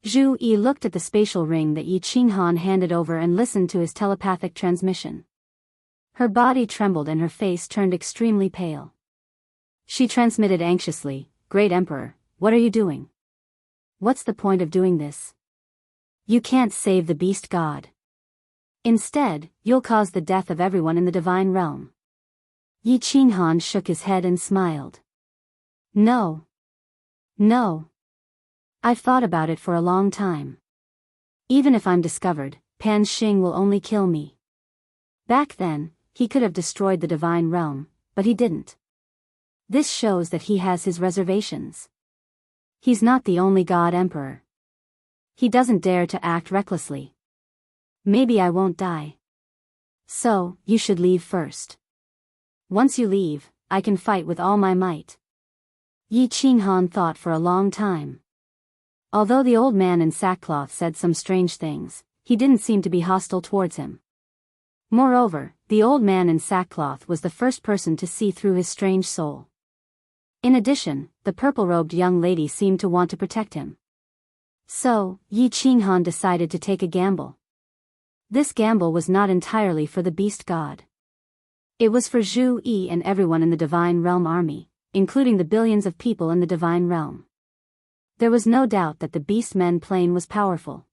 Zhu Yi looked at the spatial ring that Yi Qinghan handed over and listened to his telepathic transmission. Her body trembled and her face turned extremely pale. She transmitted anxiously, "Great Emperor, what are you doing? What's the point of doing this? You can't save the beast god. Instead, you'll cause the death of everyone in the divine realm." Yi Qinghan shook his head and smiled. No. I've thought about it for a long time. Even if I'm discovered, Pan Xing will only kill me. Back then, he could have destroyed the divine realm, but he didn't. This shows that he has his reservations. He's not the only god emperor. He doesn't dare to act recklessly. Maybe I won't die. So, you should leave first. Once you leave, I can fight with all my might. Yi Qinghan thought for a long time. Although the old man in sackcloth said some strange things, he didn't seem to be hostile towards him. Moreover, the old man in sackcloth was the first person to see through his strange soul. In addition, the purple-robed young lady seemed to want to protect him. So, Yi Qinghan decided to take a gamble. This gamble was not entirely for the beast god. It was for Zhu Yi and everyone in the Divine Realm army, including the billions of people in the Divine Realm. There was no doubt that the Beastmen plane was powerful.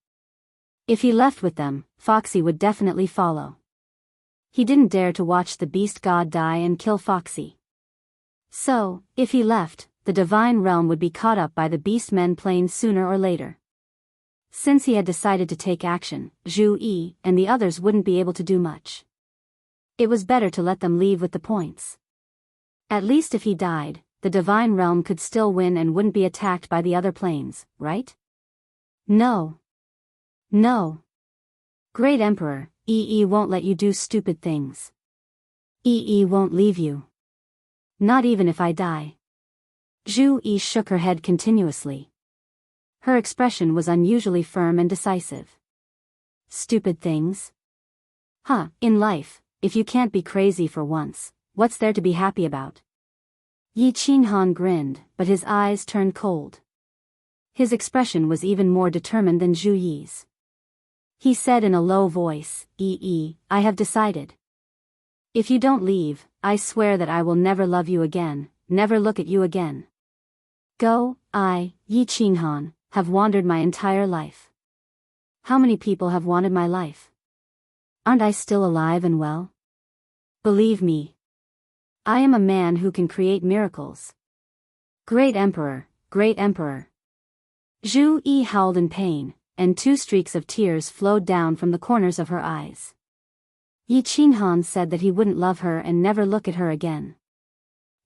If he left with them, Foxy would definitely follow. He didn't dare to watch the beast god die and kill Foxy. So, if he left, the Divine Realm would be caught up by the Beastmen plane sooner or later. Since he had decided to take action, Zhu Yi and the others wouldn't be able to do much. It was better to let them leave with the points. At least if he died, the Divine Realm could still win and wouldn't be attacked by the other planes, right? No. Great Emperor, Yi won't let you do stupid things. Yi won't leave you. Not even if I die. Zhu Yi shook her head continuously. Her expression was unusually firm and decisive. Stupid things? In life, if you can't be crazy for once, what's there to be happy about? Yi Qinghan grinned, but his eyes turned cold. His expression was even more determined than Zhu Yi's. He said in a low voice, "Yi, I have decided. If you don't leave, I swear that I will never love you again, never look at you again. Go, I, Yi Qinghan, have wandered my entire life. How many people have wanted my life? Aren't I still alive and well? Believe me. I am a man who can create miracles. Great Emperor, Great Emperor." Zhu Yi howled in pain, and 2 streaks of tears flowed down from the corners of her eyes. Yi Qinghan said that he wouldn't love her and never look at her again.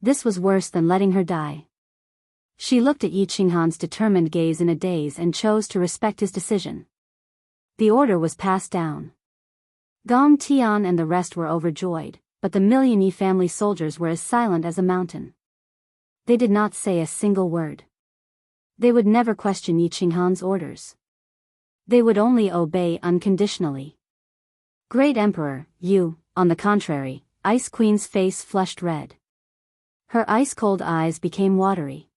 This was worse than letting her die. She looked at Yi Qinghan's determined gaze in a daze and chose to respect his decision. The order was passed down. Gong Tian and the rest were overjoyed, but the Million Yi family soldiers were as silent as a mountain. They did not say a single word. They would never question Yi Qinghan's orders. They would only obey unconditionally. Great Emperor, you, on the contrary, Ice Queen's face flushed red. Her ice-cold eyes became watery.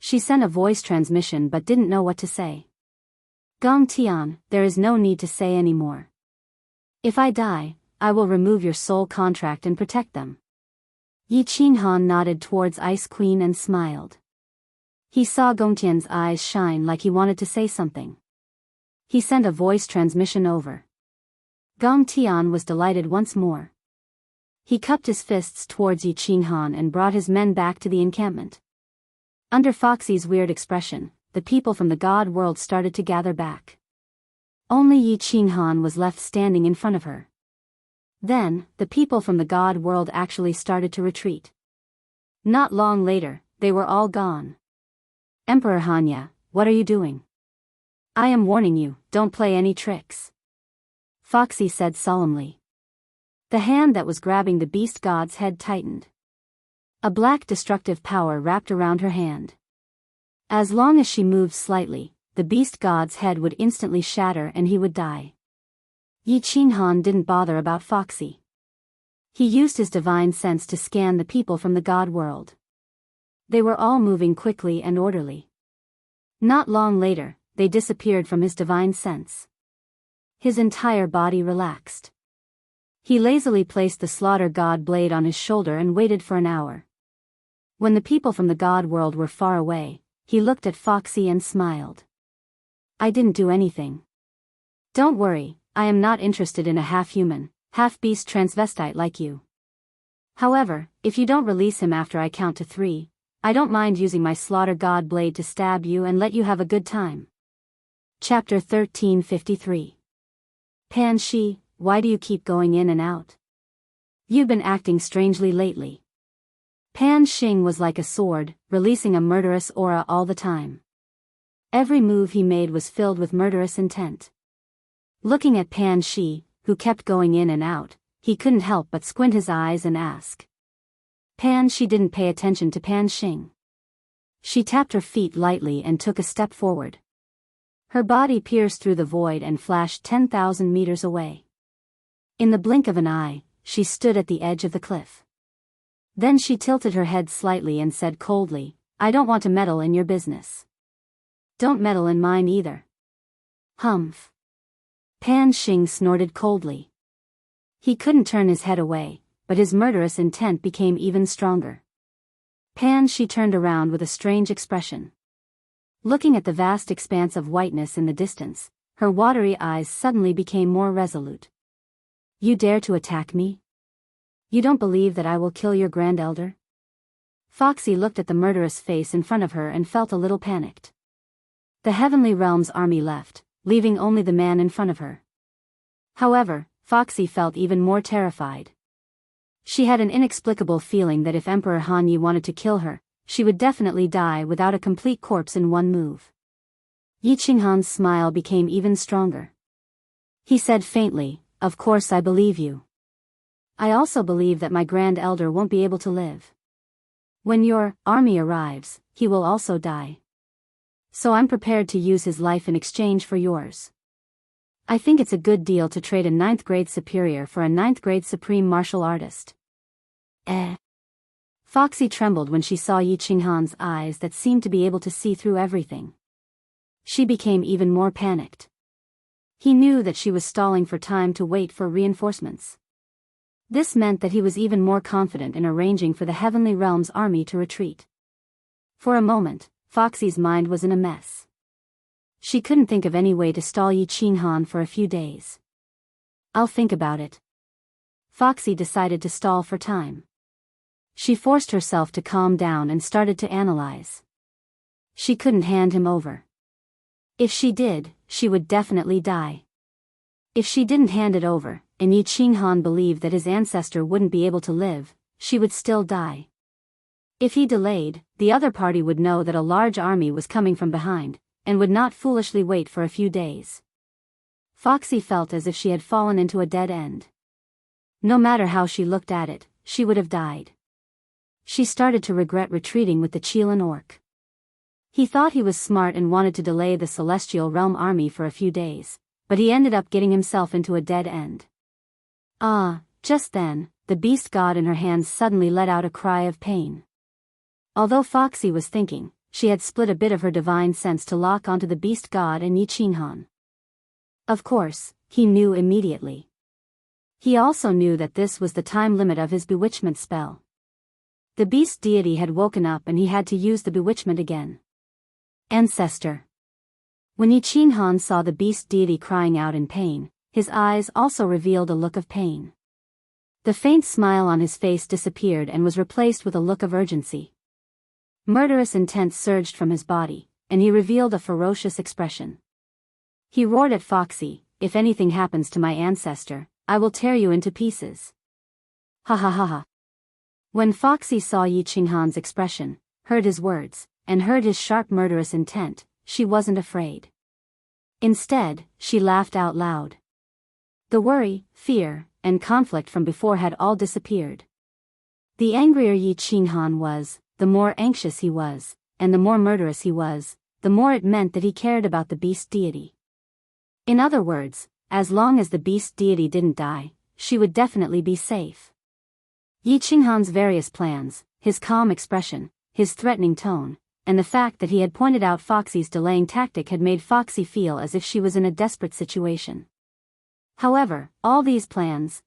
She sent a voice transmission but didn't know what to say. Gong Tian, there is no need to say any more. If I die, I will remove your soul contract and protect them. Yi Qinghan nodded towards Ice Queen and smiled. He saw Gong Tian's eyes shine like he wanted to say something. He sent a voice transmission over. Gong Tian was delighted once more. He cupped his fists towards Yi Qinghan and brought his men back to the encampment. Under Foxy's weird expression, the people from the god world started to gather back. Only Yi Qinghan was left standing in front of her. Then, the people from the god world actually started to retreat. Not long later, they were all gone. Emperor Hanya, what are you doing? I am warning you, don't play any tricks. Foxy said solemnly. The hand that was grabbing the beast god's head tightened. A black destructive power wrapped around her hand. As long as she moved slightly, the beast god's head would instantly shatter and he would die. Yi Qinghan didn't bother about Foxy. He used his divine sense to scan the people from the god world. They were all moving quickly and orderly. Not long later, they disappeared from his divine sense. His entire body relaxed. He lazily placed the slaughter god blade on his shoulder and waited for an hour. When the people from the god world were far away, he looked at Foxy and smiled. I didn't do anything. Don't worry, I am not interested in a half-human, half-beast transvestite like you. However, if you don't release him after I count to 3, I don't mind using my slaughter god blade to stab you and let you have a good time. Chapter 1353. Pan Shi, why do you keep going in and out? You've been acting strangely lately. Pan Xing was like a sword, releasing a murderous aura all the time. Every move he made was filled with murderous intent. Looking at Pan Shi, who kept going in and out, he couldn't help but squint his eyes and ask. Pan Shi didn't pay attention to Pan Xing. She tapped her feet lightly and took a step forward. Her body pierced through the void and flashed 10,000 meters away. In the blink of an eye, she stood at the edge of the cliff. Then she tilted her head slightly and said coldly, I don't want to meddle in your business. Don't meddle in mine either. Humph. Pan Xing snorted coldly. He couldn't turn his head away, but his murderous intent became even stronger. Pan Shi turned around with a strange expression. Looking at the vast expanse of whiteness in the distance, her watery eyes suddenly became more resolute. You dare to attack me? You don't believe that I will kill your grand elder? Foxy looked at the murderous face in front of her and felt a little panicked. The Heavenly Realm's army left, leaving only the man in front of her. However, Foxy felt even more terrified. She had an inexplicable feeling that if Emperor Hanyi wanted to kill her, she would definitely die without a complete corpse in one move. Yi Qinghan's smile became even stronger. He said faintly, Of course I believe you. I also believe that my grand elder won't be able to live. When your army arrives, he will also die. So I'm prepared to use his life in exchange for yours. I think it's a good deal to trade a 9th grade superior for a 9th grade supreme martial artist. Foxy trembled when she saw Yi Qinghan's eyes that seemed to be able to see through everything. She became even more panicked. He knew that she was stalling for time to wait for reinforcements. This meant that he was even more confident in arranging for the Heavenly Realm's army to retreat. For a moment, Foxy's mind was in a mess. She couldn't think of any way to stall Yi Qinghan for a few days. I'll think about it. Foxy decided to stall for time. She forced herself to calm down and started to analyze. She couldn't hand him over. If she did, she would definitely die. If she didn't hand it over, and Yi Qinghan believed that his ancestor wouldn't be able to live, she would still die. If he delayed, the other party would know that a large army was coming from behind, and would not foolishly wait for a few days. Foxy felt as if she had fallen into a dead end. No matter how she looked at it, she would have died. She started to regret retreating with the Qilin orc. He thought he was smart and wanted to delay the Celestial Realm army for a few days, but he ended up getting himself into a dead end. Just then, the beast god in her hands suddenly let out a cry of pain. Although Foxy was thinking, she had split a bit of her divine sense to lock onto the beast god and Yi Qinghan. Of course, he knew immediately. He also knew that this was the time limit of his bewitchment spell. The beast deity had woken up and he had to use the bewitchment again. Ancestor. When Yi Qinghan saw the beast deity crying out in pain, his eyes also revealed a look of pain. The faint smile on his face disappeared and was replaced with a look of urgency. Murderous intent surged from his body, and he revealed a ferocious expression. He roared at Foxy, "If anything happens to my ancestor, I will tear you into pieces." Ha ha ha ha. When Foxy saw Yi Qinghan's expression, heard his words, and heard his sharp murderous intent, she wasn't afraid. Instead, she laughed out loud. The worry, fear, and conflict from before had all disappeared. The angrier Yi Qinghan was, the more anxious he was, and the more murderous he was, the more it meant that he cared about the beast deity. In other words, as long as the beast deity didn't die, she would definitely be safe. Yi Qinghan's various plans, his calm expression, his threatening tone, and the fact that he had pointed out Foxy's delaying tactic had made Foxy feel as if she was in a desperate situation. However, all these plans,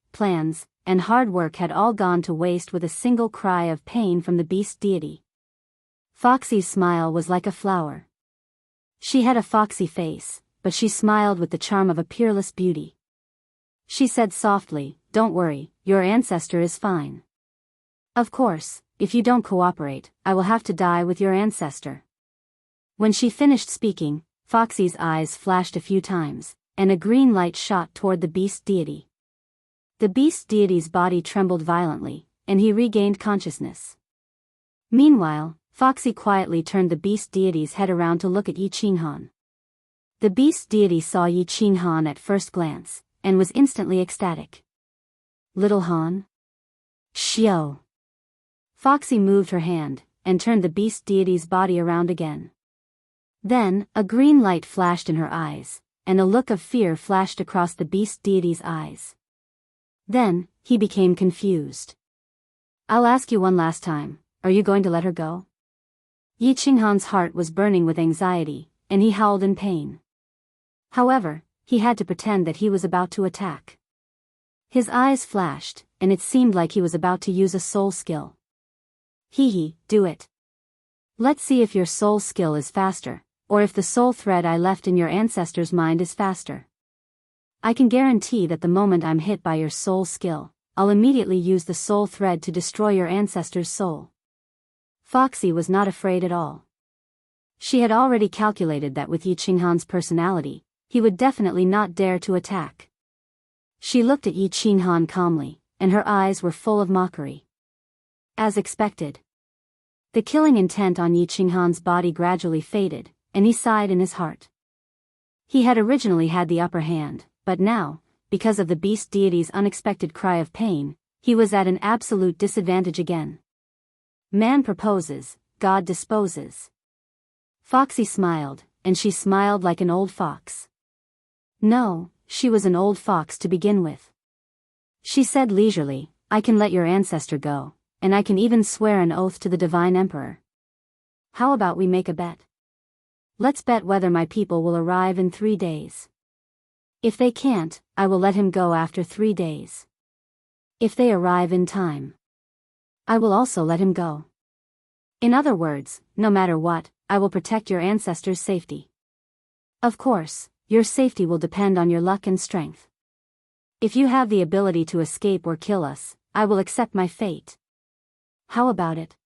and hard work had all gone to waste with a single cry of pain from the beast deity. Foxy's smile was like a flower. She had a foxy face, but she smiled with the charm of a peerless beauty. She said softly, "Don't worry, your ancestor is fine. Of course, if you don't cooperate, I will have to die with your ancestor." When she finished speaking, Foxy's eyes flashed a few times, and a green light shot toward the beast deity. The beast deity's body trembled violently, and he regained consciousness. Meanwhile, Foxy quietly turned the beast deity's head around to look at Yi Qinghan. The beast deity saw Yi Qinghan at first glance, and was instantly ecstatic. "Little Han?" "Xiao." Foxy moved her hand, and turned the beast deity's body around again. Then, a green light flashed in her eyes, and a look of fear flashed across the beast deity's eyes. Then, he became confused. "I'll ask you one last time, are you going to let her go?" Yi Qinghan's heart was burning with anxiety, and he howled in pain. However, he had to pretend that he was about to attack. His eyes flashed, and it seemed like he was about to use a soul skill. Do it. Let's see if your soul skill is faster, or if the soul thread I left in your ancestor's mind is faster. I can guarantee that the moment I'm hit by your soul skill, I'll immediately use the soul thread to destroy your ancestor's soul. Foxy was not afraid at all. She had already calculated that with Yi Qinghan's personality, he would definitely not dare to attack. She looked at Yi Qinghan calmly, and her eyes were full of mockery. As expected, the killing intent on Yi Qinghan's body gradually faded, and he sighed in his heart. He had originally had the upper hand, but now, because of the beast deity's unexpected cry of pain, he was at an absolute disadvantage again. Man proposes, God disposes. Foxy smiled, and she smiled like an old fox. No, she was an old fox to begin with. She said leisurely, "I can let your ancestor go, and I can even swear an oath to the Divine Emperor. How about we make a bet? Let's bet whether my people will arrive in 3 days. If they can't, I will let him go after 3 days. If they arrive in time, I will also let him go. In other words, no matter what, I will protect your ancestor's safety. Of course, your safety will depend on your luck and strength. If you have the ability to escape or kill us, I will accept my fate. How about it?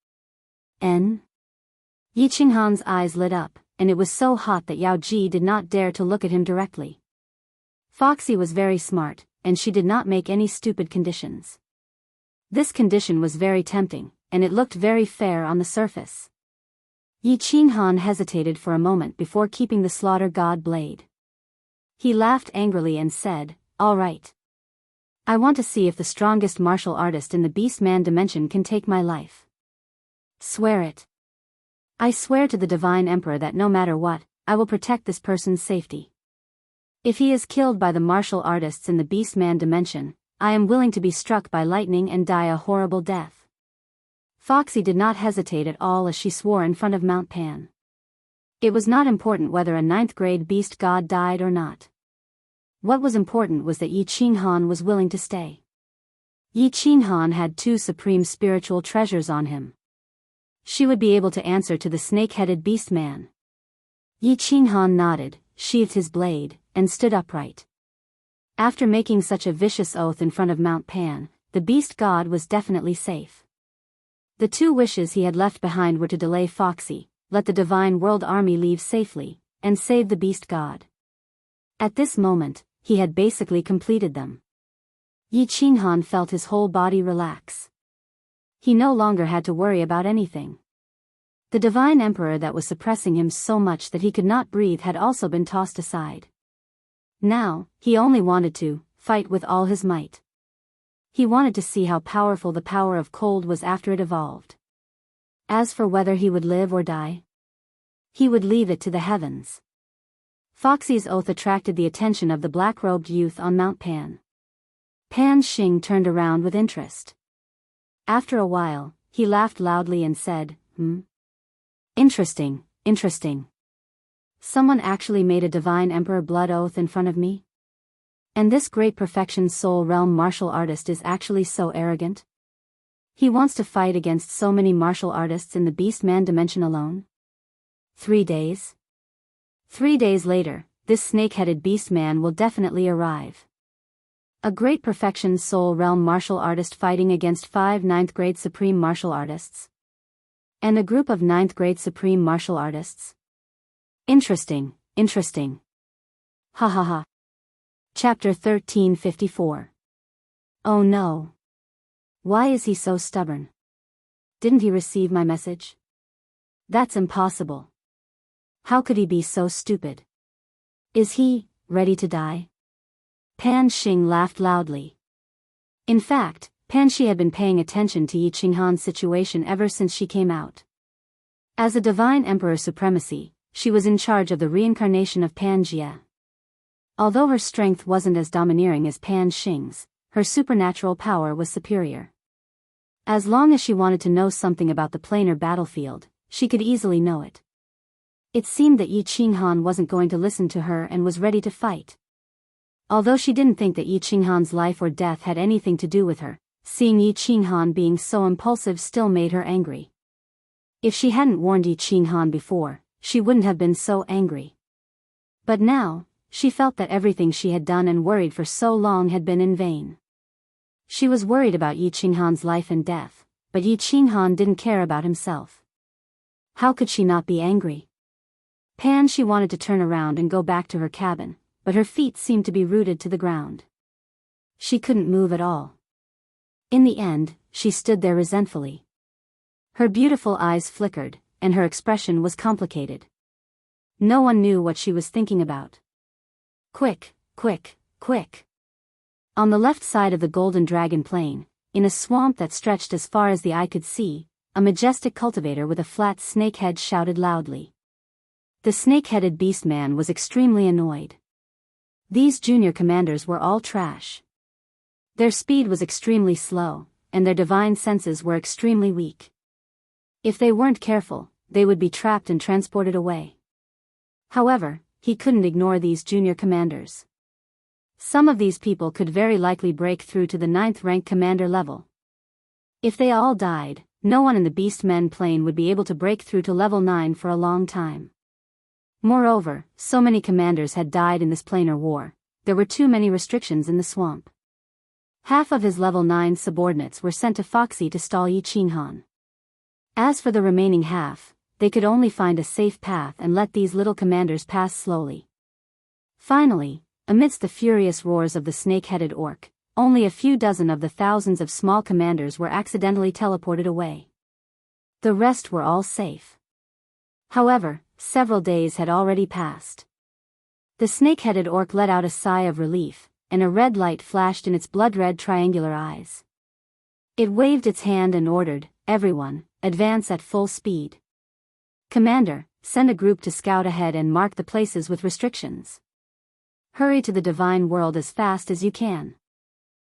Yi Qinghan's eyes lit up, and it was so hot that Yao Ji did not dare to look at him directly. Foxy was very smart, and she did not make any stupid conditions. This condition was very tempting, and it looked very fair on the surface. Yi Qinghan hesitated for a moment before keeping the slaughter god blade. He laughed angrily and said, "All right. I want to see if the strongest martial artist in the Beastman dimension can take my life. Swear it. I swear to the Divine Emperor that no matter what, I will protect this person's safety. If he is killed by the martial artists in the Beastman dimension, I am willing to be struck by lightning and die a horrible death." Foxy did not hesitate at all as she swore in front of Mount Pan. It was not important whether a 9th grade beast god died or not. What was important was that Yi Qinghan was willing to stay. Yi Qinghan had 2 supreme spiritual treasures on him. She would be able to answer to the snake-headed beastman. Yi Qinghan nodded, sheathed his blade, and stood upright. After making such a vicious oath in front of Mount Pan, the beast god was definitely safe. The 2 wishes he had left behind were to delay Foxy, let the Divine World Army leave safely, and save the beast god. At this moment, he had basically completed them. Yi Qinghan felt his whole body relax. He no longer had to worry about anything. The Divine Emperor that was suppressing him so much that he could not breathe had also been tossed aside. Now, he only wanted to fight with all his might. He wanted to see how powerful the power of cold was after it evolved. As for whether he would live or die, he would leave it to the heavens. Foxy's oath attracted the attention of the black-robed youth on Mount Pan. Pan Xing turned around with interest. After a while, he laughed loudly and said, Interesting, interesting. Someone actually made a Divine Emperor blood oath in front of me? And this great perfection soul realm martial artist is actually so arrogant? He wants to fight against so many martial artists in the Beastman dimension alone? 3 days? 3 days later, this snake-headed beastman will definitely arrive. A great perfection soul realm martial artist fighting against 5 9th grade supreme martial artists. And a group of 9th grade supreme martial artists. Interesting, interesting. Ha ha ha. Chapter 1354. Oh no. Why is he so stubborn? Didn't he receive my message? That's impossible. How could he be so stupid? Is he ready to die? Pan Xing laughed loudly. In fact, Pan Xi had been paying attention to Yi Qinghan's situation ever since she came out. As a Divine Emperor supremacy, she was in charge of the reincarnation of Pan Jie. Although her strength wasn't as domineering as Pan Xing's, her supernatural power was superior. As long as she wanted to know something about the planar battlefield, she could easily know it. It seemed that Yi Qinghan wasn't going to listen to her and was ready to fight. Although she didn't think that Yi Qinghan's life or death had anything to do with her, seeing Yi Qinghan being so impulsive still made her angry. If she hadn't warned Yi Qinghan before, she wouldn't have been so angry. But now, she felt that everything she had done and worried for so long had been in vain. She was worried about Yi Qinghan's life and death, but Yi Qinghan didn't care about himself. How could she not be angry? She wanted to turn around and go back to her cabin, but her feet seemed to be rooted to the ground. She couldn't move at all. In the end, she stood there resentfully. Her beautiful eyes flickered, and her expression was complicated. No one knew what she was thinking about. Quick, quick, quick. On the left side of the Golden Dragon Plain, in a swamp that stretched as far as the eye could see, a majestic cultivator with a flat snake head shouted loudly. The snake-headed beastman was extremely annoyed. These junior commanders were all trash. Their speed was extremely slow, and their divine senses were extremely weak. If they weren't careful, they would be trapped and transported away. However, he couldn't ignore these junior commanders. Some of these people could very likely break through to the 9th rank commander level. If they all died, no one in the Beastmen plane would be able to break through to level 9 for a long time. Moreover, so many commanders had died in this planar war, there were too many restrictions in the swamp. Half of his level 9 subordinates were sent to Foxy to stall Yi Qinghan. As for the remaining half, they could only find a safe path and let these little commanders pass slowly. Finally, amidst the furious roars of the snake-headed orc, only a few dozen of the thousands of small commanders were accidentally teleported away. The rest were all safe. However, several days had already passed. The snake-headed orc let out a sigh of relief, and a red light flashed in its blood-red triangular eyes. It waved its hand and ordered, "Everyone, advance at full speed. Commander, send a group to scout ahead and mark the places with restrictions. Hurry to the divine world as fast as you can."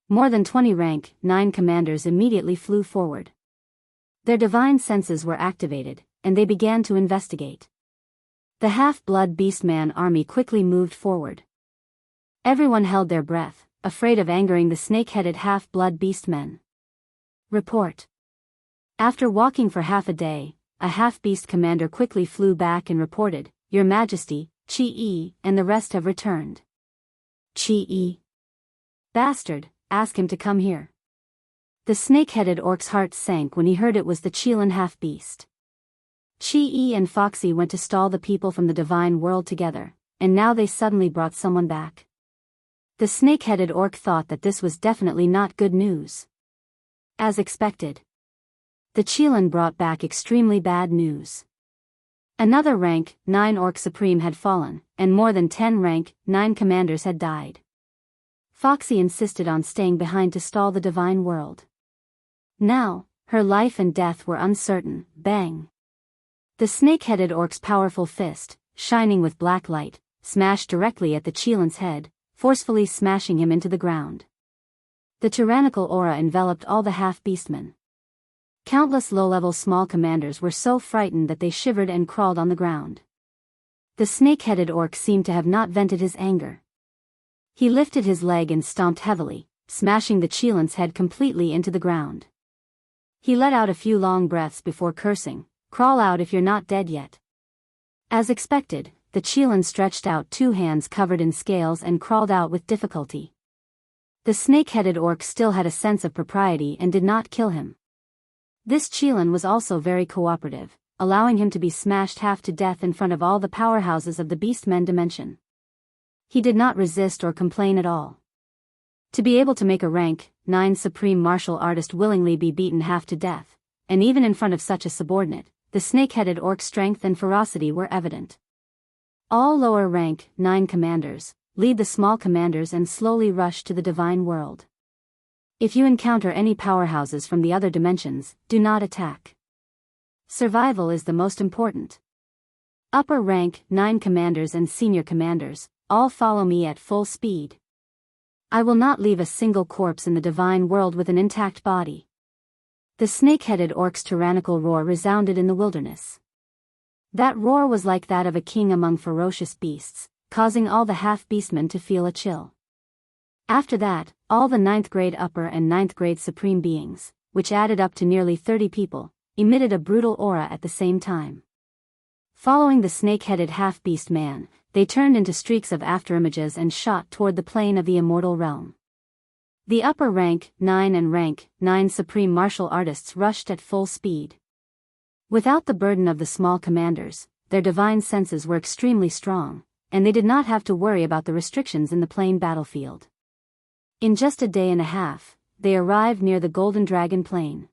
More than 20 rank 9 commanders immediately flew forward. Their divine senses were activated, and they began to investigate. The half-blood beastman army quickly moved forward. Everyone held their breath, afraid of angering the snake-headed half-blood beastmen. Report. After walking for half a day, a half-beast commander quickly flew back and reported, "Your Majesty, Chi-E and the rest have returned." "Chi-E? Bastard, ask him to come here." The snake-headed orc's heart sank when he heard it was the Chilan half-beast. Chi-E and Foxy went to stall the people from the divine world together, and now they suddenly brought someone back. The snake-headed orc thought that this was definitely not good news. As expected, the Chilan brought back extremely bad news. Another rank 9 orc supreme had fallen, and more than 10 rank 9 commanders had died. Foxy insisted on staying behind to stall the divine world. Now, her life and death were uncertain. Bang! The snake-headed orc's powerful fist, shining with black light, smashed directly at the Chilan's head, forcefully smashing him into the ground. The tyrannical aura enveloped all the half-beastmen. Countless low-level small commanders were so frightened that they shivered and crawled on the ground. The snake-headed orc seemed to have not vented his anger. He lifted his leg and stomped heavily, smashing the Chilan's head completely into the ground. He let out a few long breaths before cursing, "Crawl out if you're not dead yet." As expected, the Chilan stretched out 2 hands covered in scales and crawled out with difficulty. The snake-headed orc still had a sense of propriety and did not kill him. This Chilan was also very cooperative, allowing him to be smashed half to death in front of all the powerhouses of the Beastmen dimension. He did not resist or complain at all. To be able to make a rank 9 supreme martial artist willingly be beaten half to death, and even in front of such a subordinate, the snake-headed orc's strength and ferocity were evident. All lower rank 9 commanders, lead the small commanders and slowly rush to the divine world. If you encounter any powerhouses from the other dimensions, do not attack. Survival is the most important. Upper rank 9 commanders and senior commanders, all follow me at full speed. I will not leave a single corpse in the divine world with an intact body. The snake-headed orc's tyrannical roar resounded in the wilderness. That roar was like that of a king among ferocious beasts, causing all the half-beastmen to feel a chill. After that, all the 9th grade upper and 9th grade supreme beings, which added up to nearly 30 people, emitted a brutal aura at the same time. Following the snake-headed half-beast man, they turned into streaks of afterimages and shot toward the plane of the immortal realm. The upper rank 9 and rank 9 supreme martial artists rushed at full speed. Without the burden of the small commanders, their divine senses were extremely strong, and they did not have to worry about the restrictions in the plain battlefield. In just a day and a half, they arrived near the Golden Dragon Plain.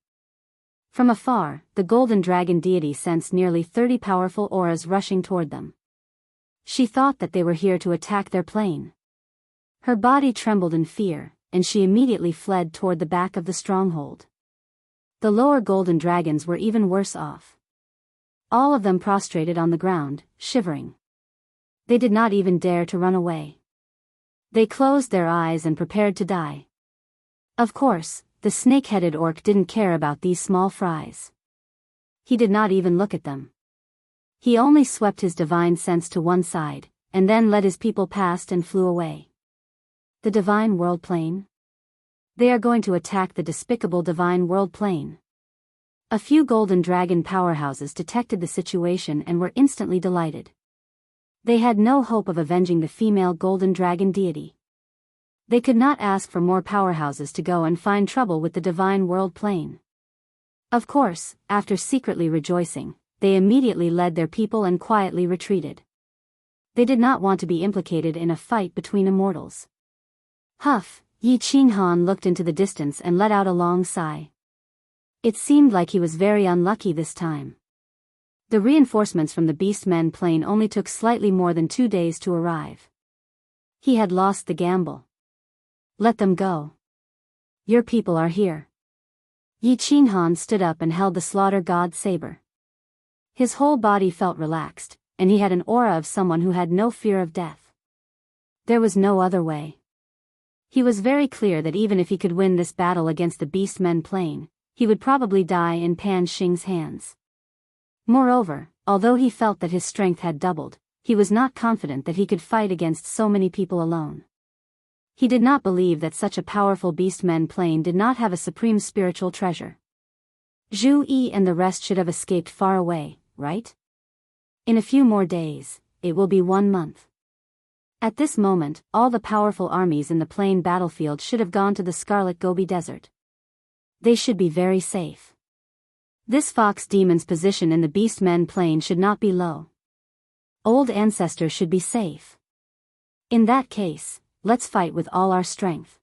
From afar, the Golden Dragon deity sensed nearly 30 powerful auras rushing toward them. She thought that they were here to attack their plane. Her body trembled in fear, and she immediately fled toward the back of the stronghold. The lower golden dragons were even worse off. All of them prostrated on the ground, shivering. They did not even dare to run away. They closed their eyes and prepared to die. Of course, the snake-headed orc didn't care about these small fries. He did not even look at them. He only swept his divine sense to one side, and then led his people past and flew away. The divine world plane? They are going to attack the despicable divine world plane. A few golden dragon powerhouses detected the situation and were instantly delighted. They had no hope of avenging the female golden dragon deity. They could not ask for more powerhouses to go and find trouble with the divine world plane. Of course, after secretly rejoicing, they immediately led their people and quietly retreated. They did not want to be implicated in a fight between immortals. Huff, Yi Qinghan looked into the distance and let out a long sigh. It seemed like he was very unlucky this time. The reinforcements from the Beastmen plane only took slightly more than 2 days to arrive. He had lost the gamble. Let them go. Your people are here. Yi Qinghan stood up and held the slaughter god saber. His whole body felt relaxed, and he had an aura of someone who had no fear of death. There was no other way. He was very clear that even if he could win this battle against the Beastmen plane, he would probably die in Pan Xing's hands. Moreover, although he felt that his strength had doubled, he was not confident that he could fight against so many people alone. He did not believe that such a powerful Beastmen plane did not have a supreme spiritual treasure. Zhu Yi and the rest should have escaped far away, right? In a few more days, it will be 1 month. At this moment, all the powerful armies in the plain battlefield should have gone to the Scarlet Gobi Desert. They should be very safe. This fox demon's position in the Beastmen plane should not be low. Old ancestors should be safe. In that case, let's fight with all our strength.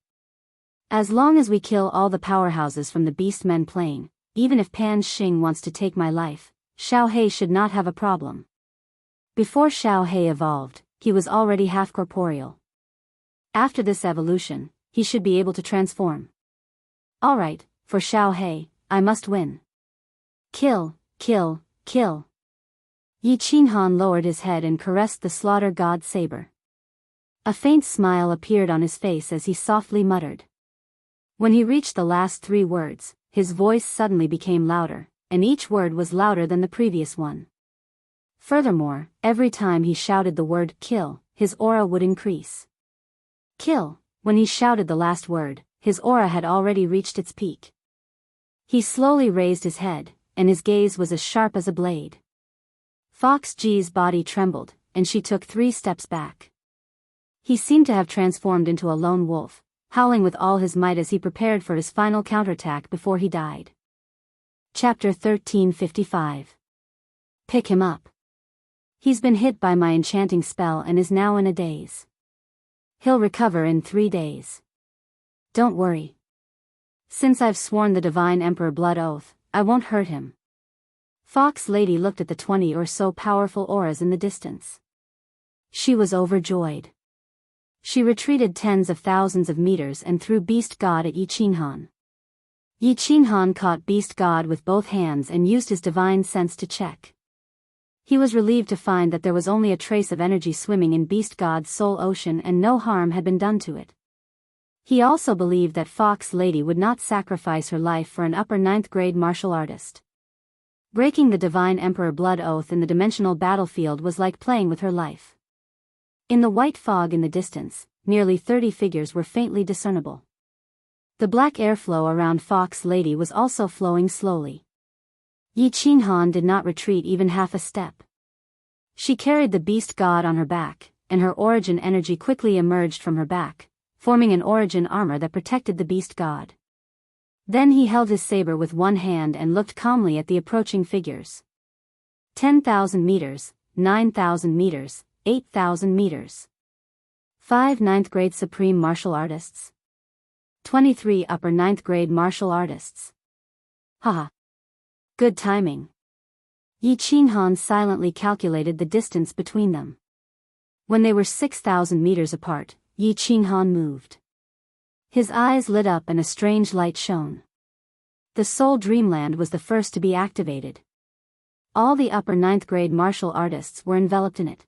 As long as we kill all the powerhouses from the Beastmen plane, even if Pan Xing wants to take my life, Xiao He should not have a problem. Before Xiao He evolved, he was already half-corporeal. After this evolution, he should be able to transform. Alright, for Xiao He, I must win. Kill, kill, kill. Yi Qinghan lowered his head and caressed the slaughter god saber. A faint smile appeared on his face as he softly muttered. When he reached the last 3 words, his voice suddenly became louder, and each word was louder than the previous one. Furthermore, every time he shouted the word kill, his aura would increase. Kill. When he shouted the last word, his aura had already reached its peak. He slowly raised his head, and his gaze was as sharp as a blade. Fox Ji's body trembled, and she took 3 steps back. He seemed to have transformed into a lone wolf, howling with all his might as he prepared for his final counterattack before he died. Chapter 1355. Pick him up. He's been hit by my enchanting spell and is now in a daze. He'll recover in 3 days. Don't worry. Since I've sworn the Divine Emperor blood oath, I won't hurt him. Fox Lady looked at the 20 or so powerful auras in the distance. She was overjoyed. She retreated tens of thousands of meters and threw Beast God at Yi Qinghan. Yi Qinghan caught Beast God with both hands and used his divine sense to check. He was relieved to find that there was only a trace of energy swimming in Beast God's soul ocean and no harm had been done to it. He also believed that Fox Lady would not sacrifice her life for an upper 9th grade martial artist. Breaking the Divine Emperor blood oath in the dimensional battlefield was like playing with her life. In the white fog in the distance, nearly 30 figures were faintly discernible. The black airflow around Fox Lady was also flowing slowly. Yi Qinghan did not retreat even half a step. She carried the Beast God on her back, and her origin energy quickly emerged from her back, forming an origin armor that protected the Beast God. Then he held his saber with one hand and looked calmly at the approaching figures. 10,000 meters, 9,000 meters, 8,000 meters. 5 9th grade supreme martial artists. 23 upper 9th grade martial artists. Haha. Good timing. Yi Qinghan silently calculated the distance between them. When they were 6,000 meters apart, Yi Qinghan moved. His eyes lit up and a strange light shone. The Soul Dreamland was the first to be activated. All the upper 9th grade martial artists were enveloped in it.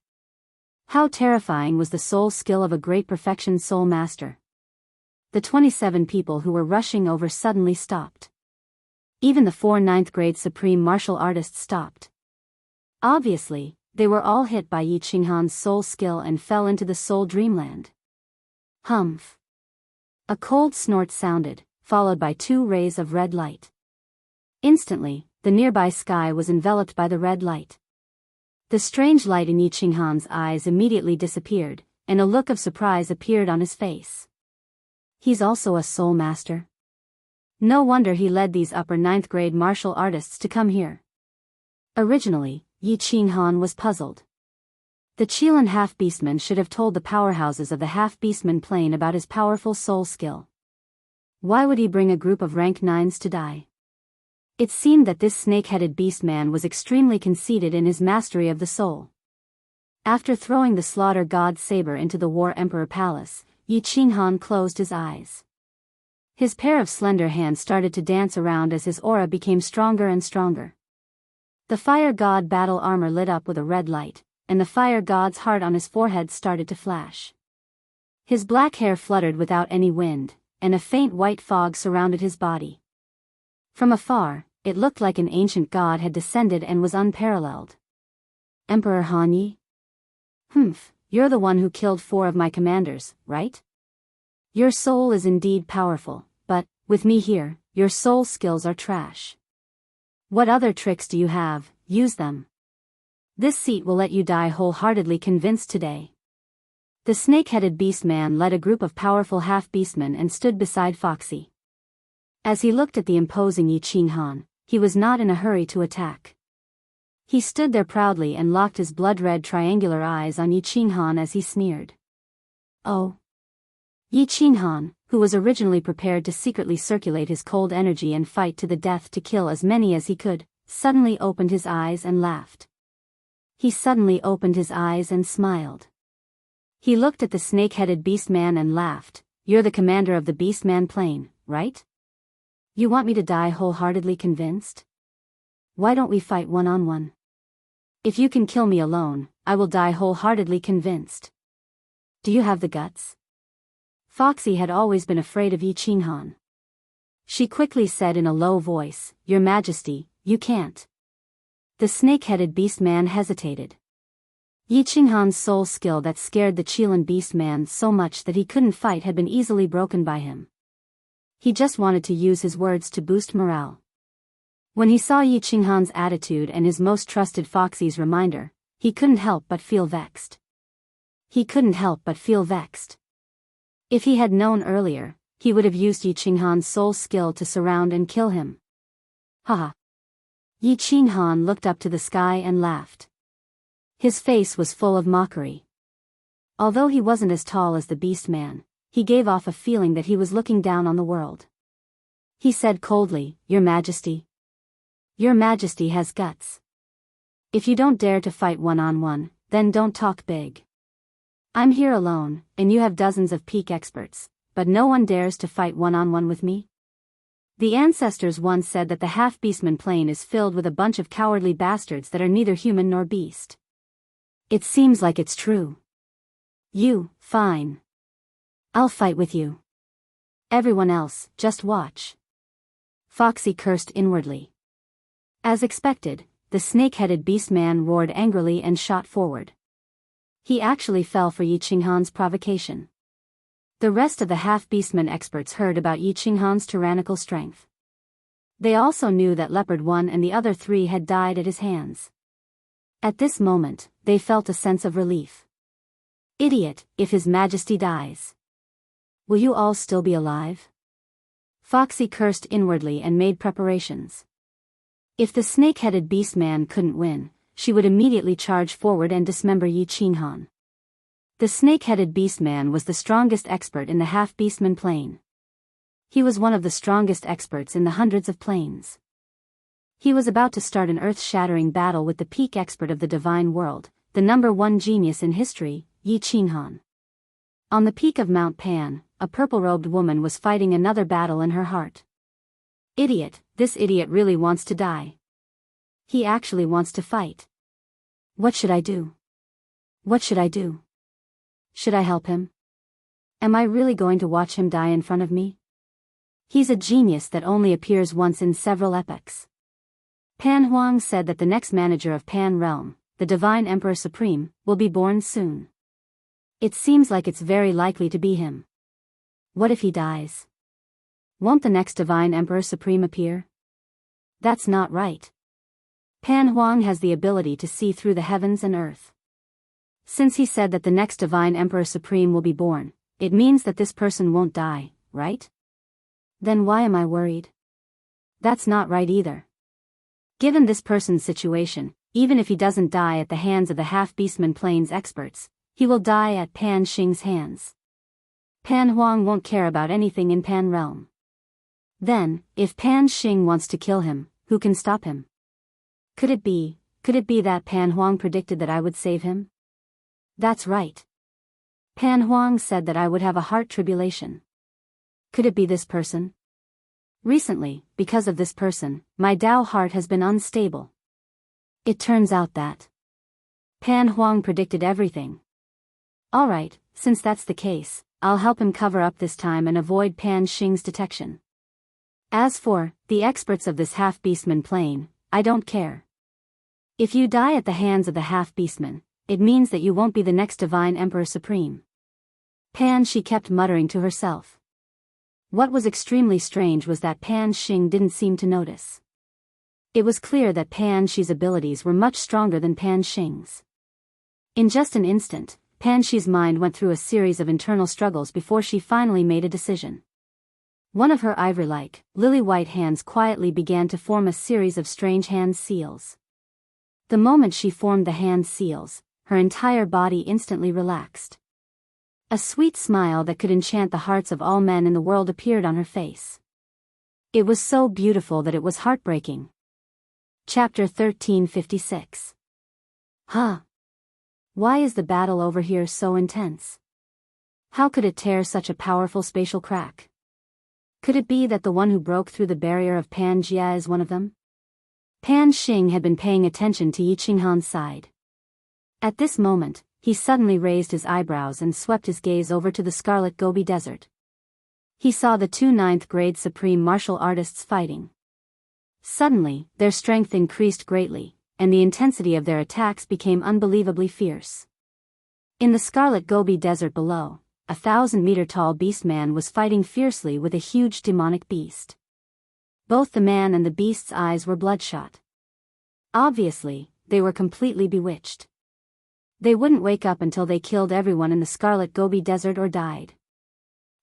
How terrifying was the soul skill of a great perfection soul master. The 27 people who were rushing over suddenly stopped. Even the 4 9th grade supreme martial artists stopped. Obviously, they were all hit by Yi Qinghan's soul skill and fell into the Soul Dreamland. Humph. A cold snort sounded, followed by 2 rays of red light. Instantly, the nearby sky was enveloped by the red light. The strange light in Yi Qinghan's eyes immediately disappeared, and a look of surprise appeared on his face. He's also a soul master? No wonder he led these upper 9th grade martial artists to come here. Originally, Yi Qinghan was puzzled. The Qilin half-beastman should have told the powerhouses of the half-beastman plane about his powerful soul skill. Why would he bring a group of rank 9s to die? It seemed that this snake-headed beastman was extremely conceited in his mastery of the soul. After throwing the slaughter god's saber into the War Emperor Palace, Yi Qinghan closed his eyes. His pair of slender hands started to dance around as his aura became stronger and stronger. The fire god battle armor lit up with a red light, and the fire god's heart on his forehead started to flash. His black hair fluttered without any wind, and a faint white fog surrounded his body. From afar, it looked like an ancient god had descended and was unparalleled. Emperor Han Yi? You're the one who killed 4 of my commanders, right? Your soul is indeed powerful, but, with me here, your soul skills are trash. What other tricks do you have? Use them. This seat will let you die wholeheartedly convinced today. The snake-headed beastman led a group of powerful half-beastmen and stood beside Foxy. As he looked at the imposing Yi Qinghan, he was not in a hurry to attack. He stood there proudly and locked his blood-red triangular eyes on Yi Qinghan as he sneered. Oh. Yi Qinghan, who was originally prepared to secretly circulate his cold energy and fight to the death to kill as many as he could, suddenly opened his eyes and laughed. He suddenly opened his eyes and smiled. He looked at the snake-headed beastman and laughed. You're the commander of the beastman plane, right? You want me to die wholeheartedly convinced? Why don't we fight one-on-one? If you can kill me alone, I will die wholeheartedly convinced. Do you have the guts? Foxy had always been afraid of Yi Qinghan. She quickly said in a low voice, Your Majesty, you can't. The snake-headed beastman hesitated. Yi Qinghan's soul skill that scared the Qilin beastman so much that he couldn't fight had been easily broken by him. He just wanted to use his words to boost morale. When he saw Yi Qinghan's attitude and his most trusted Foxy's reminder, he couldn't help but feel vexed. If he had known earlier, he would have used Yi Qinghan's soul skill to surround and kill him. Haha. Yi Qinghan looked up to the sky and laughed. His face was full of mockery. Although he wasn't as tall as the beastman, he gave off a feeling that he was looking down on the world. He said coldly, Your Majesty. Your Majesty has guts. If you don't dare to fight one-on-one, then don't talk big. I'm here alone, and you have dozens of peak experts, but no one dares to fight one-on-one with me? The ancestors once said that the half-beastman plane is filled with a bunch of cowardly bastards that are neither human nor beast. It seems like it's true. Fine. I'll fight with you. Everyone else, just watch. Foxy cursed inwardly. As expected, the snake-headed beastman roared angrily and shot forward. He actually fell for Yi Qinghan's provocation. The rest of the half-beastman experts heard about Yi Qinghan's tyrannical strength. They also knew that Leopard 1 and the other 3 had died at his hands. At this moment, they felt a sense of relief. Idiot, if His Majesty dies. Will you all still be alive? Foxy cursed inwardly and made preparations. If the snake-headed beastman couldn't win, she would immediately charge forward and dismember Yi Qinghan. The snake-headed beastman was the strongest expert in the half-beastman plane. He was one of the strongest experts in the hundreds of planes. He was about to start an earth-shattering battle with the peak expert of the divine world, the #1 genius in history, Yi Qinghan. On the peak of Mount Pan, a purple-robed woman was fighting another battle in her heart. Idiot, this idiot really wants to die. He actually wants to fight. What should I do? What should I do? Should I help him? Am I really going to watch him die in front of me? He's a genius that only appears once in several epochs. Pan Huang said that the next manager of Pan Realm, the Divine Emperor Supreme, will be born soon. It seems like it's very likely to be him. What if he dies? Won't the next Divine Emperor Supreme appear? That's not right. Pan Huang has the ability to see through the heavens and earth. Since he said that the next Divine Emperor Supreme will be born, it means that this person won't die, right? Then why am I worried? That's not right either. Given this person's situation, even if he doesn't die at the hands of the half-beastman plains experts, he will die at Pan Xing's hands. Pan Huang won't care about anything in Pan realm. Then, if Pan Xing wants to kill him, who can stop him? Could it be that Pan Huang predicted that I would save him? That's right. Pan Huang said that I would have a heart tribulation. Could it be this person? Recently, because of this person, my Tao heart has been unstable. It turns out that Pan Huang predicted everything. Alright, since that's the case, I'll help him cover up this time and avoid Pan Xing's detection. As for the experts of this half-beastman plane, I don't care. If you die at the hands of the half-beastman, it means that you won't be the next divine Emperor Supreme. Pan Shi kept muttering to herself. What was extremely strange was that Pan Xing didn't seem to notice. It was clear that Pan Shi's abilities were much stronger than Pan Xing's. In just an instant, Pan Shi's mind went through a series of internal struggles before she finally made a decision. One of her ivory-like, lily-white hands quietly began to form a series of strange hand seals. The moment she formed the hand seals, her entire body instantly relaxed. A sweet smile that could enchant the hearts of all men in the world appeared on her face. It was so beautiful that it was heartbreaking. Chapter 1356. Huh. Why is the battle over here so intense? How could it tear such a powerful spatial crack? Could it be that the one who broke through the barrier of Pangaea is one of them? Pan Xing had been paying attention to Yi Qinghan's side. At this moment, he suddenly raised his eyebrows and swept his gaze over to the Scarlet Gobi Desert. He saw the two ninth-grade supreme martial artists fighting. Suddenly, their strength increased greatly, and the intensity of their attacks became unbelievably fierce. In the Scarlet Gobi Desert below, a 1,000-meter-tall beast-man was fighting fiercely with a huge demonic beast. Both the man and the beast's eyes were bloodshot. Obviously, they were completely bewitched. They wouldn't wake up until they killed everyone in the Scarlet Gobi Desert or died.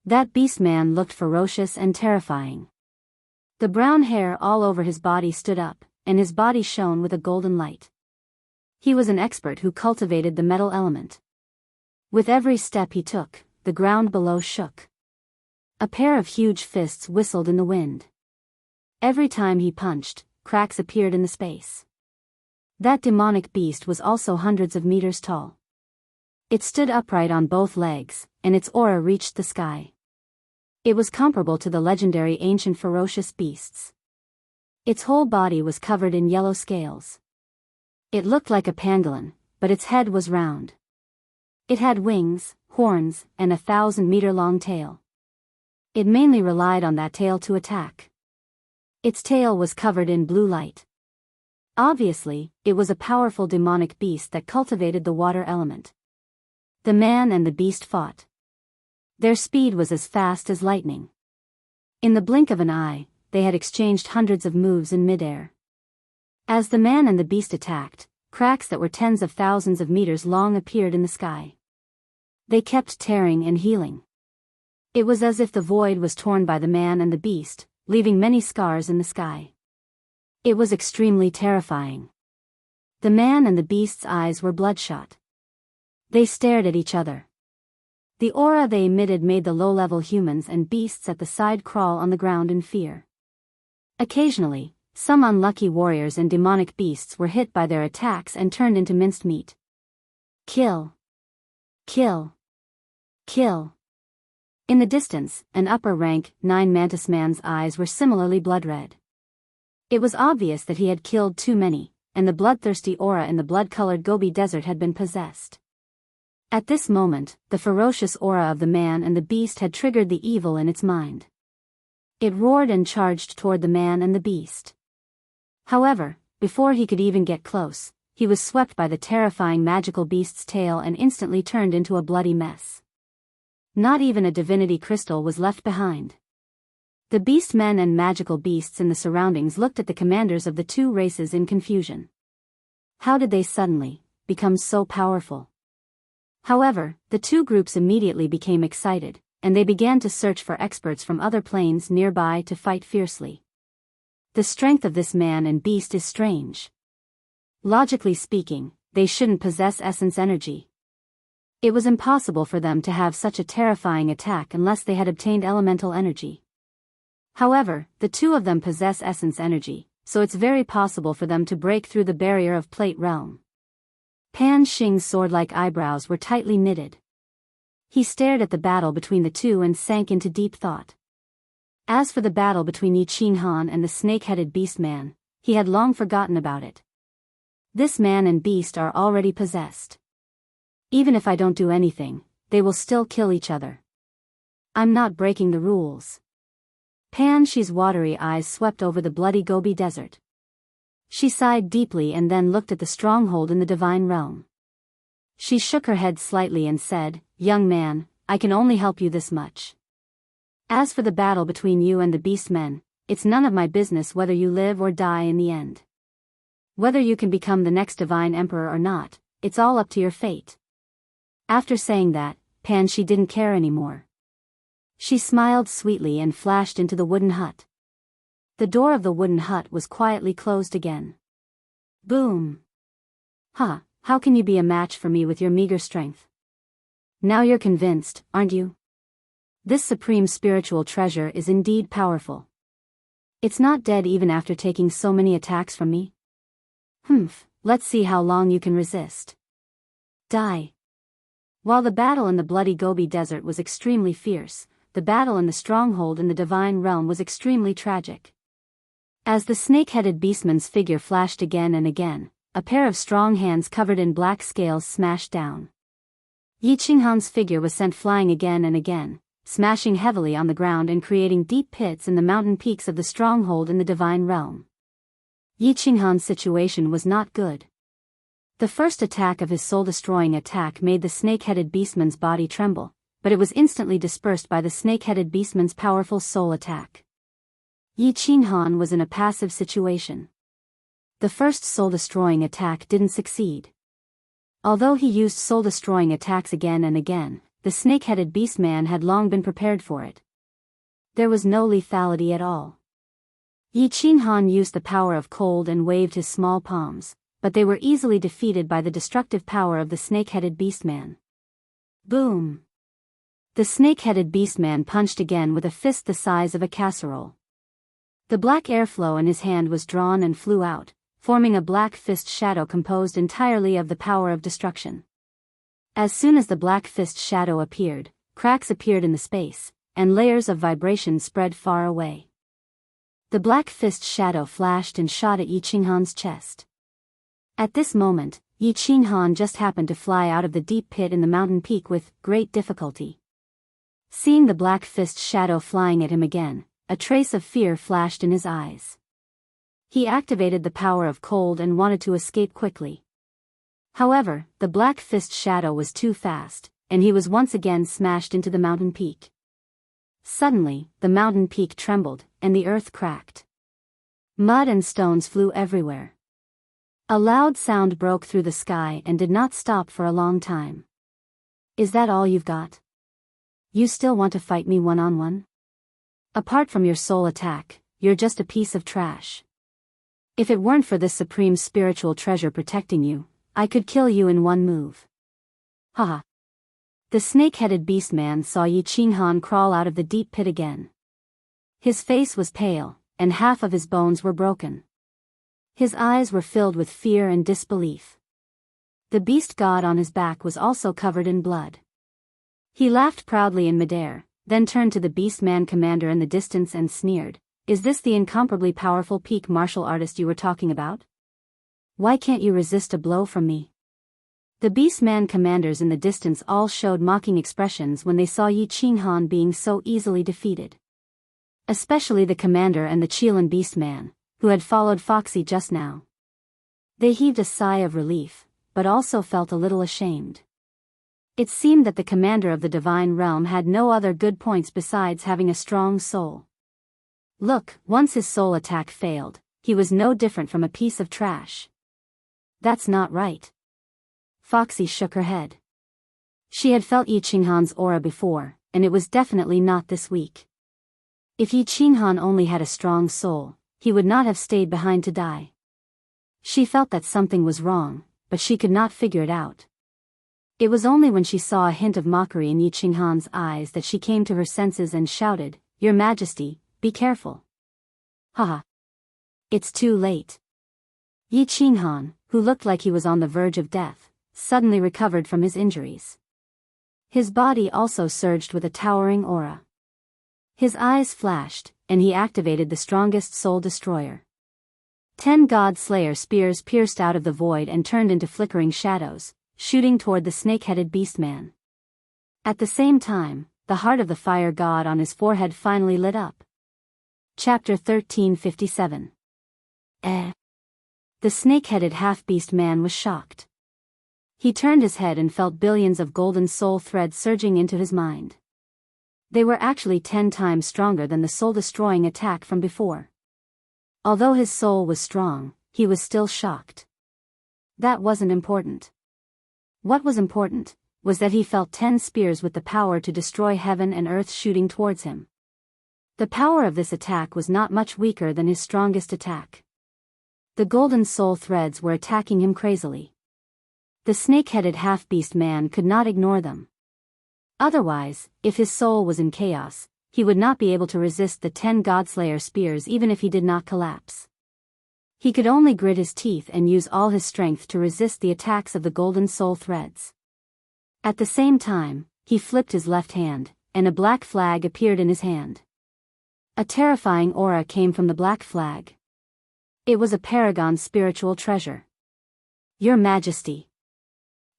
That beast-man looked ferocious and terrifying. The brown hair all over his body stood up, and his body shone with a golden light. He was an expert who cultivated the metal element. With every step he took, the ground below shook. A pair of huge fists whistled in the wind. Every time he punched, cracks appeared in the space. That demonic beast was also hundreds of meters tall. It stood upright on both legs, and its aura reached the sky. It was comparable to the legendary ancient ferocious beasts. Its whole body was covered in yellow scales. It looked like a pangolin, but its head was round. It had wings, horns, and a 1,000-meter-long tail. It mainly relied on that tail to attack. Its tail was covered in blue light. Obviously, it was a powerful demonic beast that cultivated the water element. The man and the beast fought. Their speed was as fast as lightning. In the blink of an eye, they had exchanged hundreds of moves in midair. As the man and the beast attacked, cracks that were tens of thousands of meters long appeared in the sky. They kept tearing and healing. It was as if the void was torn by the man and the beast, leaving many scars in the sky. It was extremely terrifying. The man and the beast's eyes were bloodshot. They stared at each other. The aura they emitted made the low-level humans and beasts at the side crawl on the ground in fear. Occasionally, some unlucky warriors and demonic beasts were hit by their attacks and turned into minced meat. Kill. Kill. Kill. In the distance, an upper-rank, 9 mantis man's eyes were similarly blood-red. It was obvious that he had killed too many, and the bloodthirsty aura in the blood-colored Gobi Desert had been possessed. At this moment, the ferocious aura of the man and the beast had triggered the evil in its mind. It roared and charged toward the man and the beast. However, before he could even get close, he was swept by the terrifying magical beast's tail and instantly turned into a bloody mess. Not even a divinity crystal was left behind. The beastmen and magical beasts in the surroundings looked at the commanders of the two races in confusion. How did they suddenly become so powerful? However, the two groups immediately became excited, and they began to search for experts from other planes nearby to fight fiercely. The strength of this man and beast is strange. Logically speaking, they shouldn't possess essence energy. It was impossible for them to have such a terrifying attack unless they had obtained elemental energy. However, the two of them possess essence energy, so it's very possible for them to break through the barrier of Plate Realm. Pan Xing's sword-like eyebrows were tightly knitted. He stared at the battle between the two and sank into deep thought. As for the battle between Yi Qinghan and the snake-headed beast man, he had long forgotten about it. This man and beast are already possessed. Even if I don't do anything, they will still kill each other. I'm not breaking the rules. Pan Shi's watery eyes swept over the bloody Gobi Desert. She sighed deeply and then looked at the stronghold in the divine realm. She shook her head slightly and said, "Young man, I can only help you this much. As for the battle between you and the beastmen, it's none of my business whether you live or die in the end. Whether you can become the next divine emperor or not, it's all up to your fate." After saying that, Pan Shi didn't care anymore. She smiled sweetly and flashed into the wooden hut. The door of the wooden hut was quietly closed again. Boom! "Huh, how can you be a match for me with your meager strength? Now you're convinced, aren't you? This supreme spiritual treasure is indeed powerful. It's not dead even after taking so many attacks from me? Let's see how long you can resist. Die." While the battle in the bloody Gobi Desert was extremely fierce, the battle in the stronghold in the divine realm was extremely tragic. As the snake-headed beastman's figure flashed again and again, a pair of strong hands covered in black scales smashed down. Yi Qinghan's figure was sent flying again and again, smashing heavily on the ground and creating deep pits in the mountain peaks of the stronghold in the divine realm. Yi Qinghan's situation was not good. The first attack of his soul-destroying attack made the snake-headed beastman's body tremble, but it was instantly dispersed by the snake-headed beastman's powerful soul attack. Yi Qinghan was in a passive situation. The first soul-destroying attack didn't succeed. Although he used soul-destroying attacks again and again, the snake-headed beastman had long been prepared for it. There was no lethality at all. Yi Qinghan used the power of cold and waved his small palms, but they were easily defeated by the destructive power of the snake-headed beastman. Boom! The snake-headed beastman punched again with a fist the size of a casserole. The black airflow in his hand was drawn and flew out, forming a black fist shadow composed entirely of the power of destruction. As soon as the black fist shadow appeared, cracks appeared in the space, and layers of vibration spread far away. The black fist shadow flashed and shot at Yi Qinghan's chest. At this moment, Yi Qinghan just happened to fly out of the deep pit in the mountain peak with great difficulty. Seeing the black fist shadow flying at him again, a trace of fear flashed in his eyes. He activated the power of cold and wanted to escape quickly. However, the black fist shadow was too fast, and he was once again smashed into the mountain peak. Suddenly, the mountain peak trembled, and the earth cracked. Mud and stones flew everywhere. A loud sound broke through the sky and did not stop for a long time. "Is that all you've got? You still want to fight me one-on-one? Apart from your soul attack, you're just a piece of trash. If it weren't for this supreme spiritual treasure protecting you, I could kill you in one move." Haha. The snake-headed beastman saw Yi Qinghan crawl out of the deep pit again. His face was pale, and half of his bones were broken. His eyes were filled with fear and disbelief. The beast god on his back was also covered in blood. He laughed proudly in midair, then turned to the beastman commander in the distance and sneered, "Is this the incomparably powerful peak martial artist you were talking about? Why can't you resist a blow from me?" The beastman commanders in the distance all showed mocking expressions when they saw Yi Qinghan being so easily defeated. Especially the commander and the Qilin beastman, who had followed Foxy just now. They heaved a sigh of relief, but also felt a little ashamed. It seemed that the commander of the divine realm had no other good points besides having a strong soul. Look, once his soul attack failed, he was no different from a piece of trash. That's not right. Foxy shook her head. She had felt Yi Qinghan's aura before, and it was definitely not this weak. If Yi Qinghan only had a strong soul, he would not have stayed behind to die. She felt that something was wrong, but she could not figure it out. It was only when she saw a hint of mockery in Yi Qinghan's eyes that she came to her senses and shouted, "Your Majesty, be careful." Haha. It's too late. Yi Qinghan, who looked like he was on the verge of death, suddenly recovered from his injuries. His body also surged with a towering aura. His eyes flashed, and he activated the strongest soul destroyer. 10 God Slayer spears pierced out of the void and turned into flickering shadows, shooting toward the snake-headed beastman. At the same time, the heart of the fire god on his forehead finally lit up. Chapter 1357. The snake-headed half-beast man was shocked. He turned his head and felt billions of golden soul threads surging into his mind. They were actually 10 times stronger than the soul-destroying attack from before. Although his soul was strong, he was still shocked. That wasn't important. What was important was that he felt 10 spears with the power to destroy heaven and earth shooting towards him. The power of this attack was not much weaker than his strongest attack. The golden soul threads were attacking him crazily. The snake-headed half-beast man could not ignore them. Otherwise, if his soul was in chaos, he would not be able to resist the 10 Godslayer spears even if he did not collapse. He could only grit his teeth and use all his strength to resist the attacks of the golden soul threads. At the same time, he flipped his left hand, and a black flag appeared in his hand. A terrifying aura came from the black flag. It was a paragon's spiritual treasure. Your Majesty.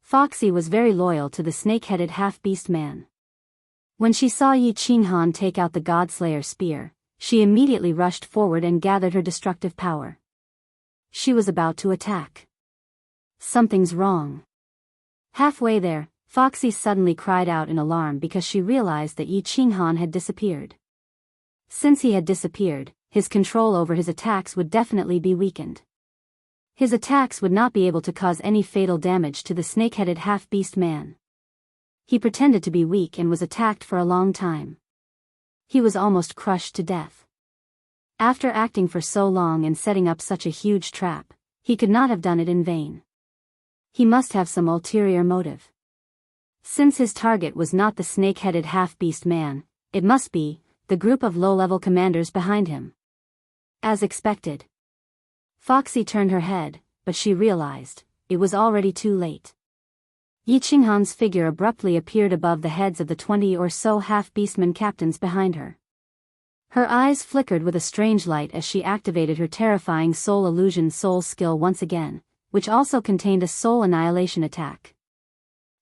Foxy was very loyal to the snake-headed half-beast man. When she saw Yi Qinghan take out the Godslayer spear, she immediately rushed forward and gathered her destructive power. She was about to attack. Something's wrong. Halfway there, Foxy suddenly cried out in alarm because she realized that Yi Qinghan had disappeared. Since he had disappeared, his control over his attacks would definitely be weakened. His attacks would not be able to cause any fatal damage to the snake-headed half-beast man. He pretended to be weak and was attacked for a long time. He was almost crushed to death. After acting for so long and setting up such a huge trap, he could not have done it in vain. He must have some ulterior motive. Since his target was not the snake-headed half-beast man, it must be the group of low-level commanders behind him. As expected. Foxy turned her head, but she realized it was already too late. Yi Qinghan's figure abruptly appeared above the heads of the 20 or so half-beastmen captains behind her. Her eyes flickered with a strange light as she activated her terrifying soul illusion soul skill once again, which also contained a soul annihilation attack.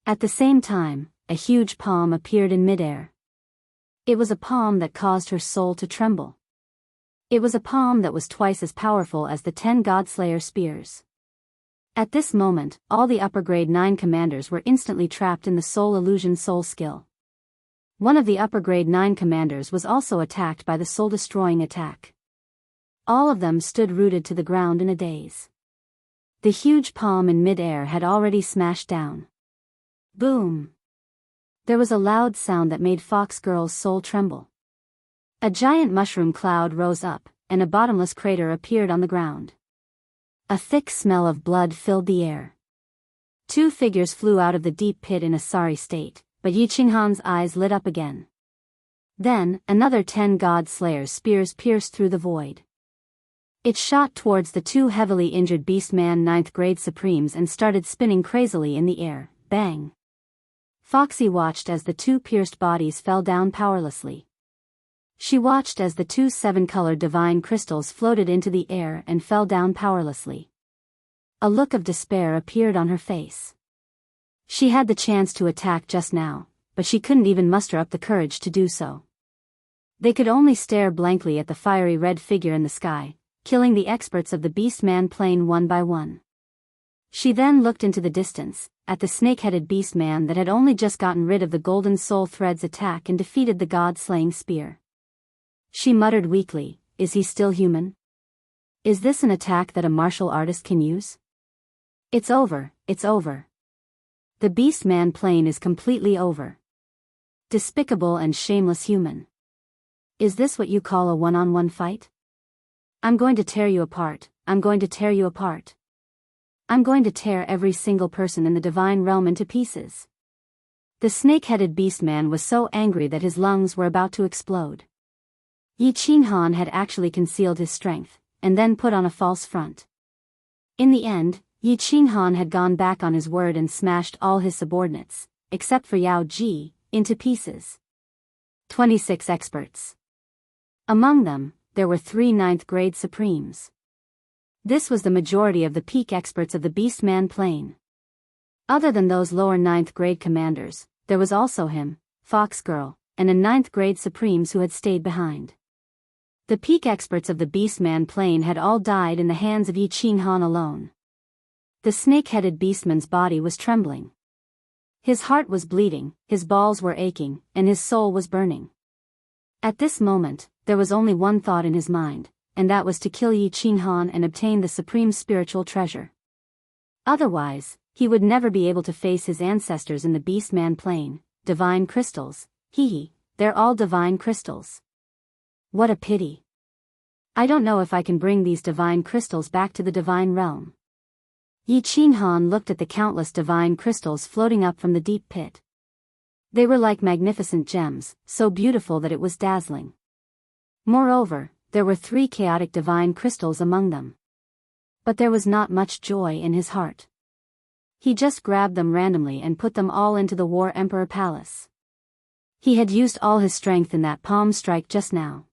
At the same time, a huge palm appeared in midair. It was a palm that caused her soul to tremble. It was a palm that was twice as powerful as the 10 Godslayer spears. At this moment, all the upper grade 9 commanders were instantly trapped in the soul illusion soul skill. One of the upper grade 9 commanders was also attacked by the soul-destroying attack. All of them stood rooted to the ground in a daze. The huge palm in mid-air had already smashed down. Boom! There was a loud sound that made Fox Girl's soul tremble. A giant mushroom cloud rose up, and a bottomless crater appeared on the ground. A thick smell of blood filled the air. 2 figures flew out of the deep pit in a sorry state, but Yi Qinghan's eyes lit up again. Then, another 10 God Slayer's spears pierced through the void. It shot towards the 2 heavily injured Beastman 9th grade Supremes and started spinning crazily in the air. Bang! Foxy watched as the 2 pierced bodies fell down powerlessly. She watched as the 2 7-colored divine crystals floated into the air and fell down powerlessly. A look of despair appeared on her face. She had the chance to attack just now, but she couldn't even muster up the courage to do so. They could only stare blankly at the fiery red figure in the sky, killing the experts of the Beastman plane one by one. She then looked into the distance, at the snake-headed beastman that had only just gotten rid of the golden soul thread's attack and defeated the god-slaying spear. She muttered weakly, "Is he still human? Is this an attack that a martial artist can use? It's over, it's over. The Beastman plane is completely over. Despicable and shameless human. Is this what you call a one-on-one fight? I'm going to tear you apart, I'm going to tear you apart." I'm going to tear every single person in the divine realm into pieces. The snake-headed beastman was so angry that his lungs were about to explode. Yi Qinghan had actually concealed his strength, and then put on a false front. In the end, Yi Qinghan had gone back on his word and smashed all his subordinates, except for Yao Ji, into pieces. 26 experts. Among them, there were 3 ninth-grade supremes. This was the majority of the peak experts of the Beastman plane. Other than those lower 9th grade commanders, there was also him, Fox Girl, and a 9th grade supremes who had stayed behind. The peak experts of the Beastman plane had all died in the hands of Yi Qinghan alone. The snake-headed beastman's body was trembling. His heart was bleeding, his balls were aching, and his soul was burning. At this moment, there was only one thought in his mind, and that was to kill Yi Qinghan and obtain the supreme spiritual treasure. Otherwise, he would never be able to face his ancestors in the Beastman plane. Divine crystals, they're all divine crystals. What a pity. I don't know if I can bring these divine crystals back to the divine realm. Yi Qinghan looked at the countless divine crystals floating up from the deep pit. They were like magnificent gems, so beautiful that it was dazzling. Moreover, there were 3 chaotic divine crystals among them. But there was not much joy in his heart. He just grabbed them randomly and put them all into the War Emperor Palace. He had used all his strength in that palm strike just now.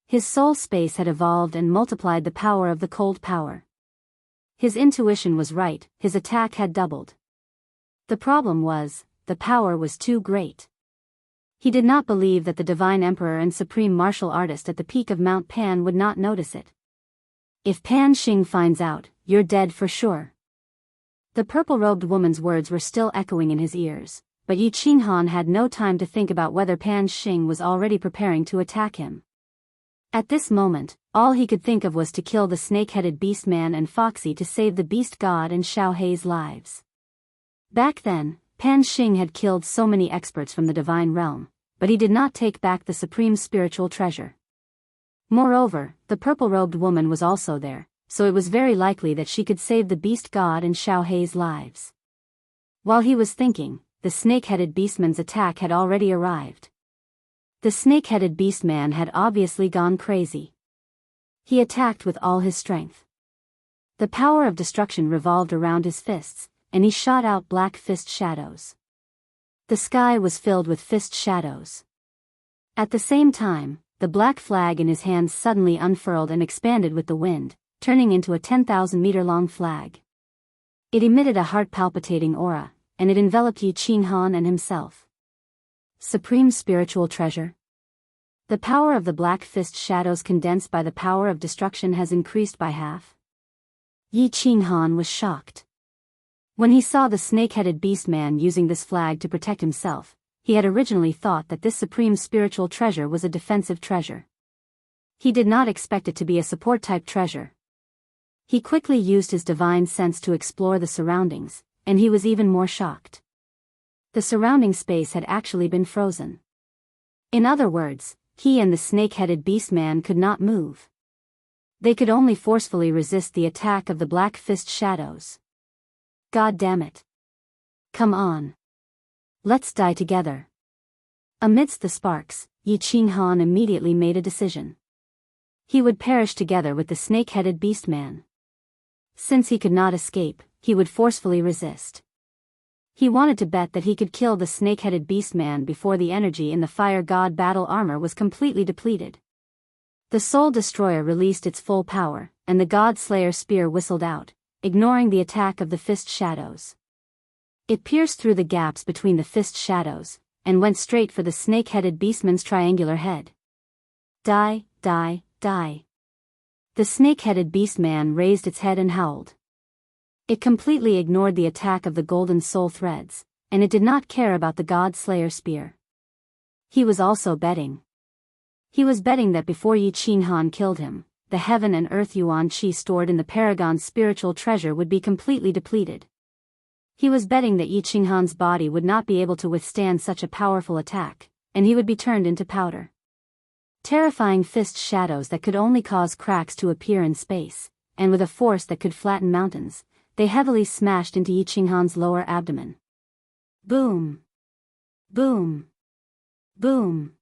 His soul space had evolved and multiplied the power of the cold power. His intuition was right, his attack had doubled. The problem was, the power was too great. He did not believe that the Divine Emperor and Supreme Martial Artist at the peak of Mount Pan would not notice it. If Pan Xing finds out, you're dead for sure. The purple-robed woman's words were still echoing in his ears, but Yi Qinghan had no time to think about whether Pan Xing was already preparing to attack him. At this moment, all he could think of was to kill the snake-headed beastman and Foxy to save the beast god and Xiao Hei's lives. Back then, Pan Xing had killed so many experts from the divine realm, but he did not take back the supreme spiritual treasure. Moreover, the purple-robed woman was also there, so it was very likely that she could save the beast god and Xiao Hei's lives. While he was thinking, the snake-headed beastman's attack had already arrived. The snake-headed beastman had obviously gone crazy. He attacked with all his strength. The power of destruction revolved around his fists, and he shot out black fist shadows. The sky was filled with fist shadows. At the same time, the black flag in his hands suddenly unfurled and expanded with the wind, turning into a 10,000-meter-long flag. It emitted a heart-palpitating aura, and it enveloped Yi Qinghan and himself. Supreme spiritual treasure. The power of the black fist shadows condensed by the power of destruction has increased by half. Yi Qinghan was shocked. When he saw the snake-headed beastman using this flag to protect himself, he had originally thought that this supreme spiritual treasure was a defensive treasure. He did not expect it to be a support-type treasure. He quickly used his divine sense to explore the surroundings, and he was even more shocked. The surrounding space had actually been frozen. In other words, he and the snake-headed beastman could not move. They could only forcefully resist the attack of the black fist shadows. God damn it. Come on. Let's die together. Amidst the sparks, Yi Qinghan immediately made a decision. He would perish together with the snake-headed beastman. Since he could not escape, he would forcefully resist. He wanted to bet that he could kill the snake-headed beastman before the energy in the fire god battle armor was completely depleted. The soul destroyer released its full power, and the god slayer spear whistled out, ignoring the attack of the fist shadows. It pierced through the gaps between the fist shadows, and went straight for the snake-headed beastman's triangular head. Die, die, die. The snake-headed beastman raised its head and howled. It completely ignored the attack of the golden soul threads, and it did not care about the god slayer spear. He was also betting. He was betting that before Yi Qinghan killed him, the heaven and earth yuan qi stored in the paragon's spiritual treasure would be completely depleted. He was betting that Yi Qinghan's body would not be able to withstand such a powerful attack, and he would be turned into powder. Terrifying fist shadows that could only cause cracks to appear in space, and with a force that could flatten mountains, they heavily smashed into Yi Qinghan's lower abdomen. Boom! Boom! Boom!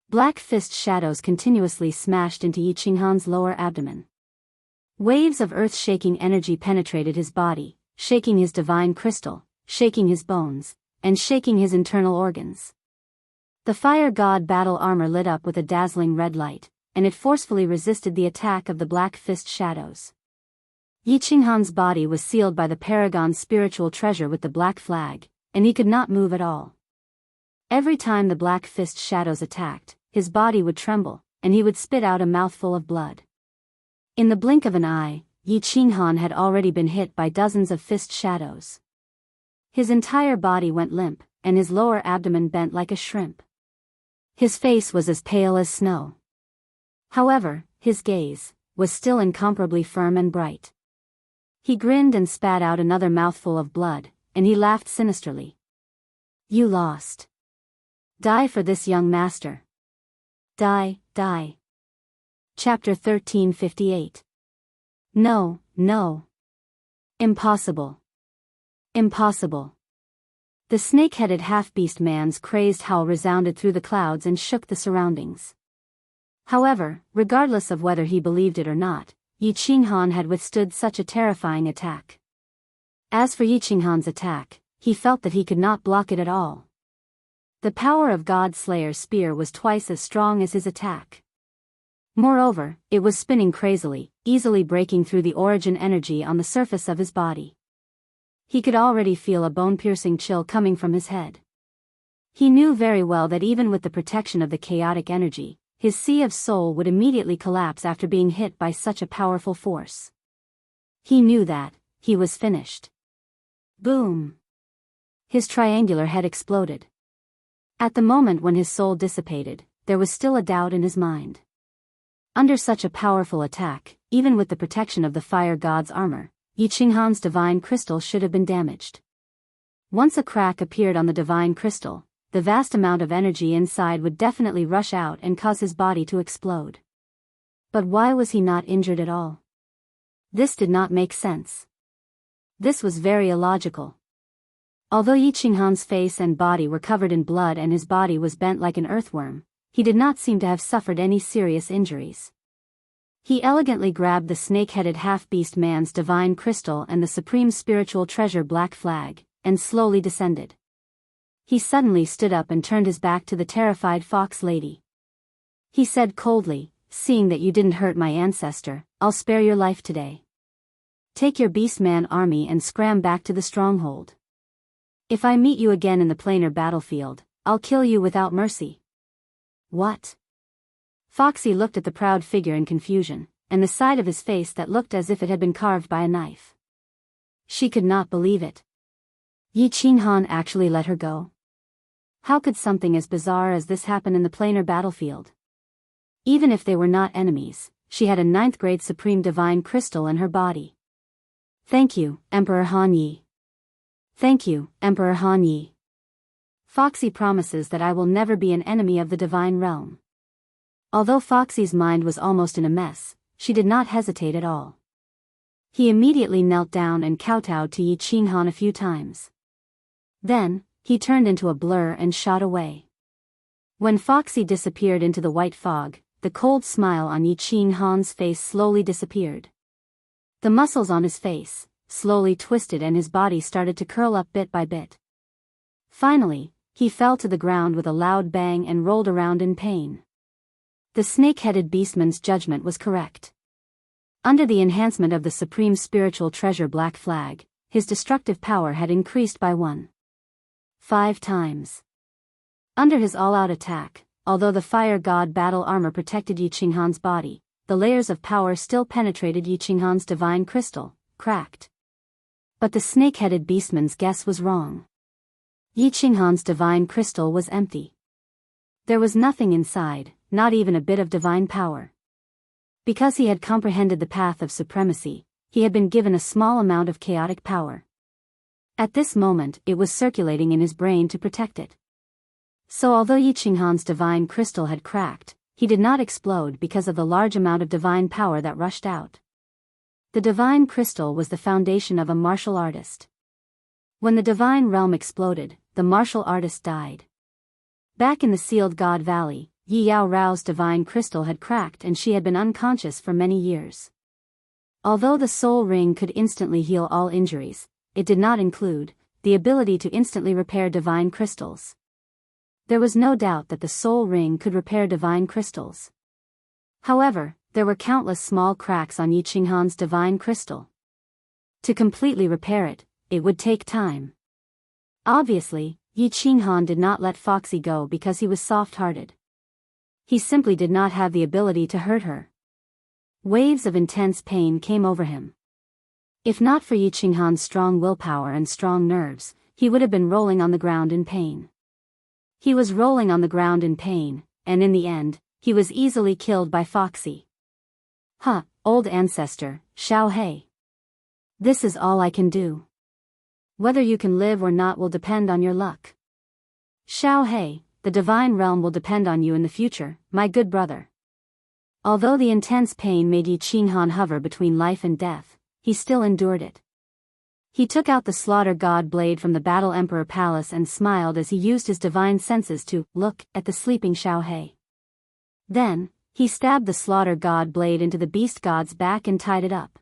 Black fist shadows continuously smashed into Yi Qinghan's lower abdomen. Waves of earth-shaking energy penetrated his body, shaking his divine crystal, shaking his bones, and shaking his internal organs. The fire god battle armor lit up with a dazzling red light, and it forcefully resisted the attack of the black fist shadows. Yi Qinghan's body was sealed by the Paragon's spiritual treasure with the black flag, and he could not move at all. Every time the black fist shadows attacked, his body would tremble, and he would spit out a mouthful of blood. In the blink of an eye, Yi Qinghan had already been hit by dozens of fist shadows. His entire body went limp, and his lower abdomen bent like a shrimp. His face was as pale as snow. However, his gaze was still incomparably firm and bright. He grinned and spat out another mouthful of blood, and he laughed sinisterly. You lost. Die for this young master. Die, die. Chapter 1358. No, no. Impossible. Impossible. The snake-headed half-beast man's crazed howl resounded through the clouds and shook the surroundings. However, regardless of whether he believed it or not, Yi Qinghan had withstood such a terrifying attack. As for Yi Qinghan's attack, he felt that he could not block it at all. The power of God Slayer's spear was twice as strong as his attack. Moreover, it was spinning crazily, easily breaking through the origin energy on the surface of his body. He could already feel a bone-piercing chill coming from his head. He knew very well that even with the protection of the chaotic energy, his sea of soul would immediately collapse after being hit by such a powerful force. He knew that he was finished. Boom! His triangular head exploded. At the moment when his soul dissipated, there was still a doubt in his mind. Under such a powerful attack, even with the protection of the fire god's armor, Yi Qinghan's divine crystal should have been damaged. Once a crack appeared on the divine crystal, the vast amount of energy inside would definitely rush out and cause his body to explode. But why was he not injured at all? This did not make sense. This was very illogical. Although Yi Qinghan's face and body were covered in blood and his body was bent like an earthworm, he did not seem to have suffered any serious injuries. He elegantly grabbed the snake-headed half-beast man's divine crystal and the supreme spiritual treasure black flag, and slowly descended. He suddenly stood up and turned his back to the terrified fox lady. He said coldly, seeing that you didn't hurt my ancestor, I'll spare your life today. Take your beastman army and scram back to the stronghold. If I meet you again in the planar battlefield, I'll kill you without mercy. What? Foxy looked at the proud figure in confusion, and the side of his face that looked as if it had been carved by a knife. She could not believe it. Yi Qinghan actually let her go? How could something as bizarre as this happen in the planar battlefield? Even if they were not enemies, she had a 9th-grade supreme divine crystal in her body. Thank you, Emperor Han Yi. Thank you, Emperor Han Yi. Foxy promises that I will never be an enemy of the divine realm. Although Foxy's mind was almost in a mess, she did not hesitate at all. He immediately knelt down and kowtowed to Yi Qinghan a few times. Then, he turned into a blur and shot away. When Foxy disappeared into the white fog, the cold smile on Yi Qinghan's face slowly disappeared. The muscles on his face slowly twisted and his body started to curl up bit by bit. Finally, he fell to the ground with a loud bang and rolled around in pain. The snake-headed beastman's judgment was correct. Under the enhancement of the supreme spiritual treasure black flag, his destructive power had increased by 1.5 times. Under his all-out attack, although the fire god battle armor protected Yi Qinghan's body, the layers of power still penetrated Yi Qinghan's divine crystal, cracked. But the snake-headed beastman's guess was wrong. Yi Qinghan's divine crystal was empty. There was nothing inside, not even a bit of divine power. Because he had comprehended the path of supremacy, he had been given a small amount of chaotic power. At this moment it was circulating in his brain to protect it. So although Yi Qinghan's divine crystal had cracked, he did not explode because of the large amount of divine power that rushed out. The divine crystal was the foundation of a martial artist. When the divine realm exploded, the martial artist died. Back in the sealed God Valley, Yi Yao Rao's divine crystal had cracked and she had been unconscious for many years. Although the soul ring could instantly heal all injuries, it did not include the ability to instantly repair divine crystals. There was no doubt that the soul ring could repair divine crystals. However, there were countless small cracks on Yi Qinghan's divine crystal. To completely repair it, it would take time. Obviously, Yi Qinghan did not let Foxy go because he was soft-hearted. He simply did not have the ability to hurt her. Waves of intense pain came over him. If not for Yi Qinghan's strong willpower and strong nerves, he would have been rolling on the ground in pain. He was rolling on the ground in pain, and in the end, he was easily killed by Foxy. Huh, old ancestor, Xiao He. This is all I can do. Whether you can live or not will depend on your luck. Xiao He, the divine realm will depend on you in the future, my good brother. Although the intense pain made Yi Qinghan hover between life and death, he still endured it. He took out the slaughter god blade from the Battle Emperor Palace and smiled as he used his divine senses to look at the sleeping Xiao He. Then, he stabbed the slaughter god blade into the beast god's back and tied it up.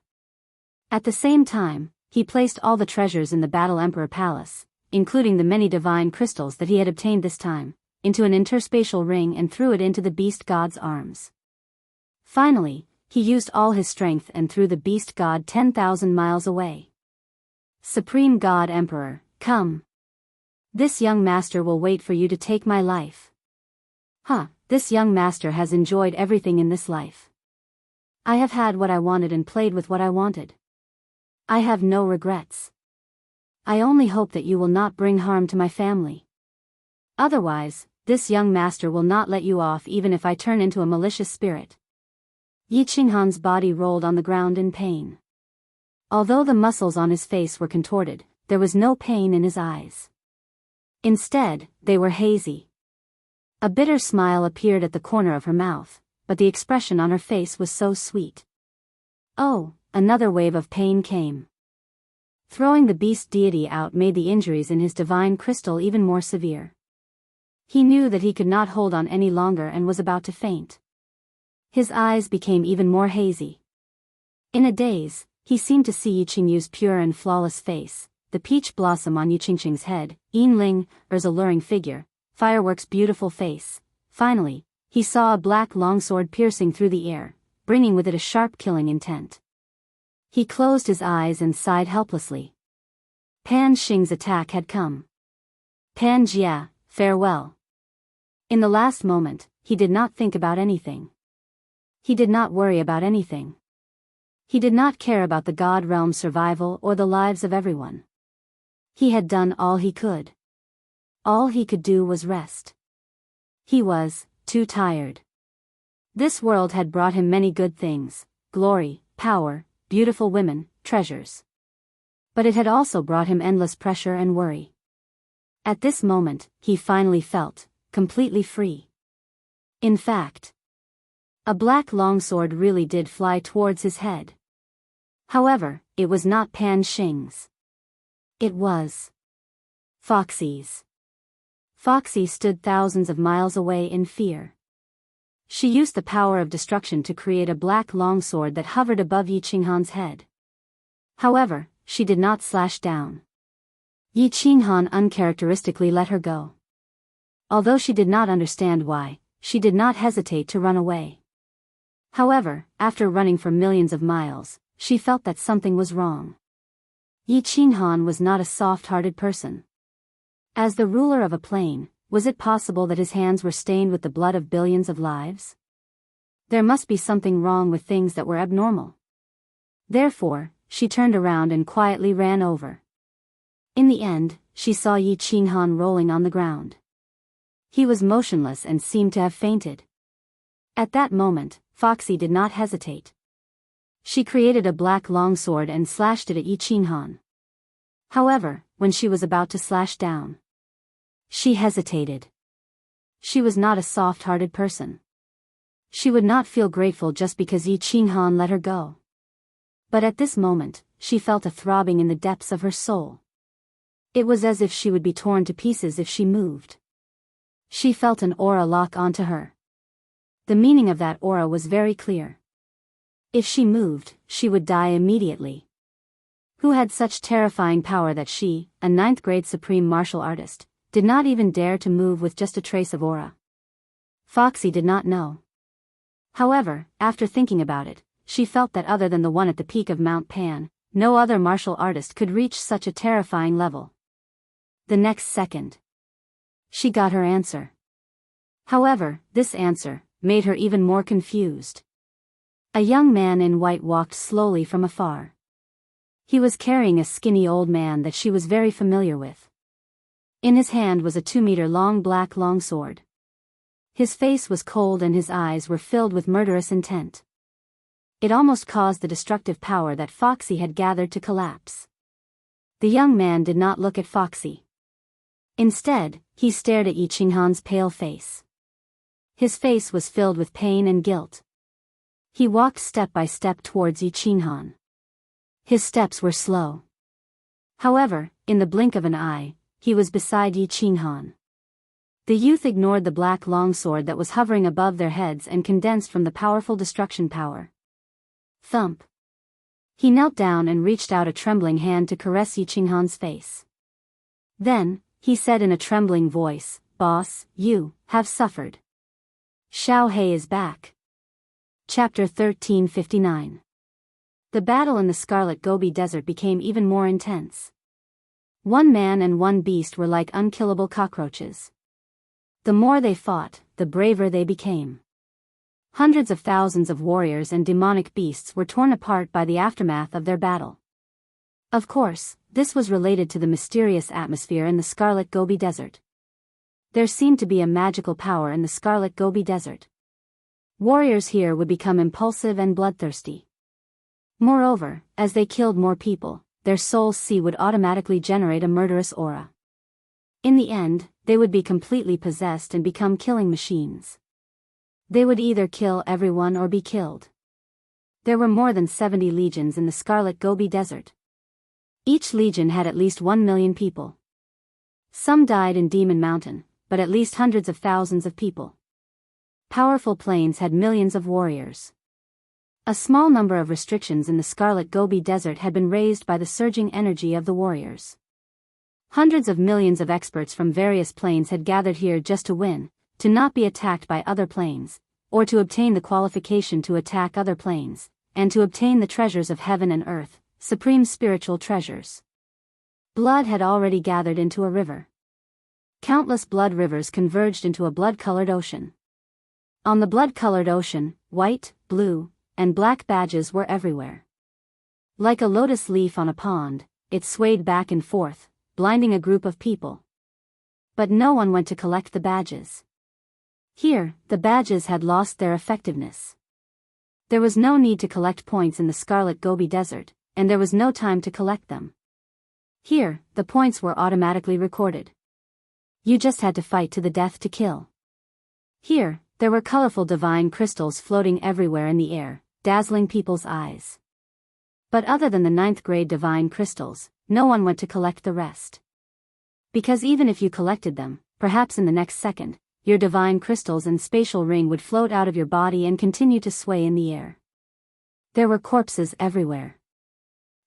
At the same time, he placed all the treasures in the Battle Emperor Palace, including the many divine crystals that he had obtained this time, into an interspatial ring and threw it into the beast god's arms. Finally, he used all his strength and threw the beast god 10,000 miles away. Supreme God Emperor, come. This young master will wait for you to take my life. Huh, this young master has enjoyed everything in this life. I have had what I wanted and played with what I wanted. I have no regrets. I only hope that you will not bring harm to my family. Otherwise, this young master will not let you off even if I turn into a malicious spirit. Yi Qinghan's body rolled on the ground in pain. Although the muscles on his face were contorted, there was no pain in his eyes. Instead, they were hazy. A bitter smile appeared at the corner of her mouth, but the expression on her face was so sweet. Oh, another wave of pain came. Throwing the beast deity out made the injuries in his divine crystal even more severe. He knew that he could not hold on any longer and was about to faint. His eyes became even more hazy. In a daze, he seemed to see Yi Qingyu's pure and flawless face, the peach blossom on Yi Qingqing's head, Yin Ling, Er's alluring figure, Firework's beautiful face. Finally, he saw a black longsword piercing through the air, bringing with it a sharp killing intent. He closed his eyes and sighed helplessly. Pan Xing's attack had come. Pan Jia, farewell. In the last moment, he did not think about anything. He did not worry about anything. He did not care about the God realm's survival or the lives of everyone. He had done all he could. All he could do was rest. He was too tired. This world had brought him many good things, glory, power, beautiful women, treasures. But it had also brought him endless pressure and worry. At this moment, he finally felt completely free. In fact, a black longsword really did fly towards his head. However, it was not Pan Xing's. It was Foxy's. Foxy stood thousands of miles away in fear. She used the power of destruction to create a black longsword that hovered above Yi Qinghan's head. However, she did not slash down. Yi Qinghan uncharacteristically let her go. Although she did not understand why, she did not hesitate to run away. However, after running for millions of miles, she felt that something was wrong. Yi Qinghan was not a soft-hearted person. As the ruler of a plane, was it possible that his hands were stained with the blood of billions of lives? There must be something wrong with things that were abnormal. Therefore, she turned around and quietly ran over. In the end, she saw Yi Qinghan rolling on the ground. He was motionless and seemed to have fainted. At that moment, Foxy did not hesitate. She created a black longsword and slashed it at Yi Qinghan. However, when she was about to slash down, she hesitated. She was not a soft-hearted person. She would not feel grateful just because Yi Qinghan let her go. But at this moment, she felt a throbbing in the depths of her soul. It was as if she would be torn to pieces if she moved. She felt an aura lock onto her. The meaning of that aura was very clear. If she moved, she would die immediately. Who had such terrifying power that she, a 9th grade supreme martial artist, did not even dare to move with just a trace of aura? Foxy did not know. However, after thinking about it, she felt that other than the one at the peak of Mount Pan, no other martial artist could reach such a terrifying level. The next second, she got her answer. However, this answer made her even more confused. A young man in white walked slowly from afar. He was carrying a skinny old man that she was very familiar with. In his hand was a 2-meter-long black longsword. His face was cold and his eyes were filled with murderous intent. It almost caused the destructive power that Foxy had gathered to collapse. The young man did not look at Foxy. Instead, he stared at Yi Qinghan's pale face. His face was filled with pain and guilt. He walked step by step towards Yi Qinghan. His steps were slow. However, in the blink of an eye, he was beside Yi Qinghan. The youth ignored the black longsword that was hovering above their heads and condensed from the powerful destruction power. Thump. He knelt down and reached out a trembling hand to caress Yi Qinghan's face. Then, he said in a trembling voice, "Boss, you have suffered. Xiao He is back." Chapter 1359. The battle in the Scarlet Gobi Desert became even more intense. One man and one beast were like unkillable cockroaches. The more they fought, the braver they became. Hundreds of thousands of warriors and demonic beasts were torn apart by the aftermath of their battle. Of course, this was related to the mysterious atmosphere in the Scarlet Gobi Desert. There seemed to be a magical power in the Scarlet Gobi Desert. Warriors here would become impulsive and bloodthirsty. Moreover, as they killed more people, their soul's sea would automatically generate a murderous aura. In the end, they would be completely possessed and become killing machines. They would either kill everyone or be killed. There were more than 70 legions in the Scarlet Gobi Desert. Each legion had at least 1 million people. Some died in Demon Mountain, but at least hundreds of thousands of people. Powerful plains had millions of warriors. A small number of restrictions in the Scarlet Gobi Desert had been raised by the surging energy of the warriors. Hundreds of millions of experts from various planes had gathered here just to win, to not be attacked by other planes, or to obtain the qualification to attack other planes, and to obtain the treasures of heaven and earth, supreme spiritual treasures. Blood had already gathered into a river. Countless blood rivers converged into a blood-colored ocean. On the blood-colored ocean, white, blue, and black badges were everywhere. Like a lotus leaf on a pond, it swayed back and forth, blinding a group of people. But no one went to collect the badges. Here, the badges had lost their effectiveness. There was no need to collect points in the Scarlet Gobi Desert, and there was no time to collect them. Here, the points were automatically recorded. You just had to fight to the death to kill. Here, there were colorful divine crystals floating everywhere in the air, dazzling people's eyes. But other than the 9th grade divine crystals, no one went to collect the rest. Because even if you collected them, perhaps in the next second, your divine crystals and spatial ring would float out of your body and continue to sway in the air. There were corpses everywhere.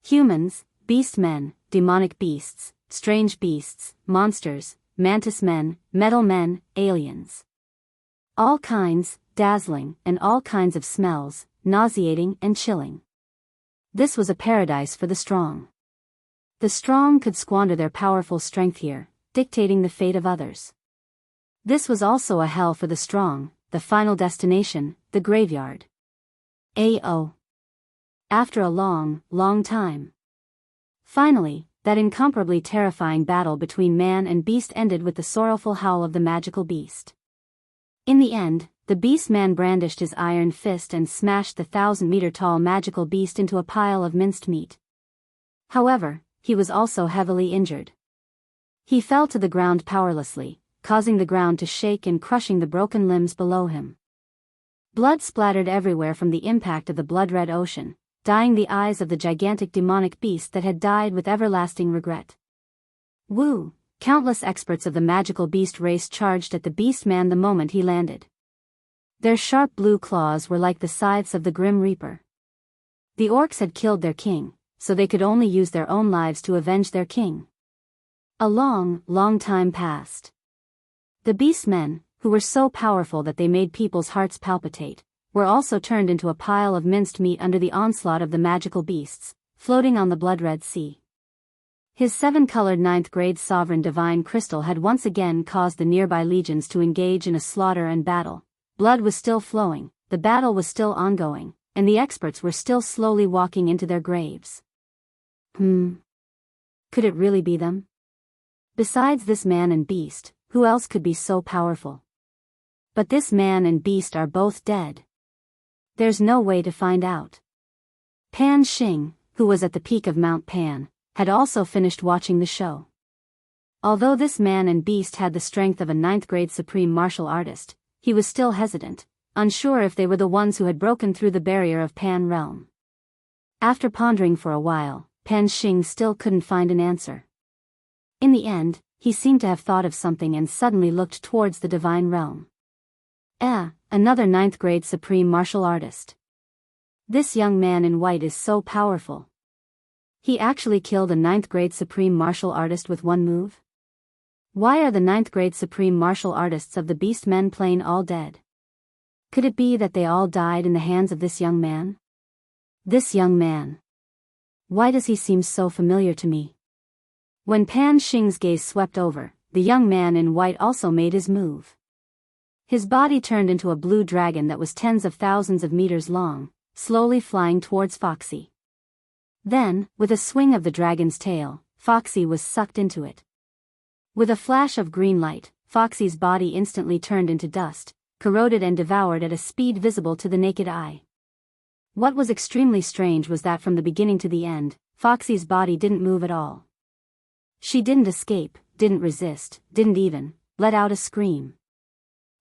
Humans, beast men, demonic beasts, strange beasts, monsters, mantis men, metal men, aliens. All kinds, dazzling, and all kinds of smells, nauseating and chilling. This was a paradise for the strong. The strong could squander their powerful strength here, dictating the fate of others. This was also a hell for the strong, the final destination, the graveyard. A.O. After a long, long time. Finally, that incomparably terrifying battle between man and beast ended with the sorrowful howl of the magical beast. In the end, the beast man brandished his iron fist and smashed the 1,000-meter-tall magical beast into a pile of minced meat. However, he was also heavily injured. He fell to the ground powerlessly, causing the ground to shake and crushing the broken limbs below him. Blood splattered everywhere from the impact of the blood-red ocean, dyeing the eyes of the gigantic demonic beast that had died with everlasting regret. Woo! Countless experts of the magical beast race charged at the beast man the moment he landed. Their sharp blue claws were like the scythes of the Grim Reaper. The orcs had killed their king, so they could only use their own lives to avenge their king. A long, long time passed. The beastmen, who were so powerful that they made people's hearts palpitate, were also turned into a pile of minced meat under the onslaught of the magical beasts, floating on the blood-red sea. His 7-colored 9th-grade sovereign divine crystal had once again caused the nearby legions to engage in a slaughter and battle. Blood was still flowing, the battle was still ongoing, and the experts were still slowly walking into their graves. Could it really be them? Besides this man and beast, who else could be so powerful? But this man and beast are both dead. There's no way to find out. Pan Xing, who was at the peak of Mount Pan, had also finished watching the show. Although this man and beast had the strength of a 9th-grade supreme martial artist, he was still hesitant, unsure if they were the ones who had broken through the barrier of Pan realm. After pondering for a while, Pan Xing still couldn't find an answer. In the end, he seemed to have thought of something and suddenly looked towards the divine realm. Another 9th-grade supreme martial artist. This young man in white is so powerful. He actually killed a 9th-grade supreme martial artist with one move? Why are the 9th-grade supreme martial artists of the beast men plain all dead? Could it be that they all died in the hands of this young man? This young man. Why does he seem so familiar to me? When Pan Xing's gaze swept over, the young man in white also made his move. His body turned into a blue dragon that was tens of thousands of meters long, slowly flying towards Foxy. Then, with a swing of the dragon's tail, Foxy was sucked into it. With a flash of green light, Foxy's body instantly turned into dust, corroded and devoured at a speed visible to the naked eye. What was extremely strange was that from the beginning to the end, Foxy's body didn't move at all. She didn't escape, didn't resist, didn't even let out a scream.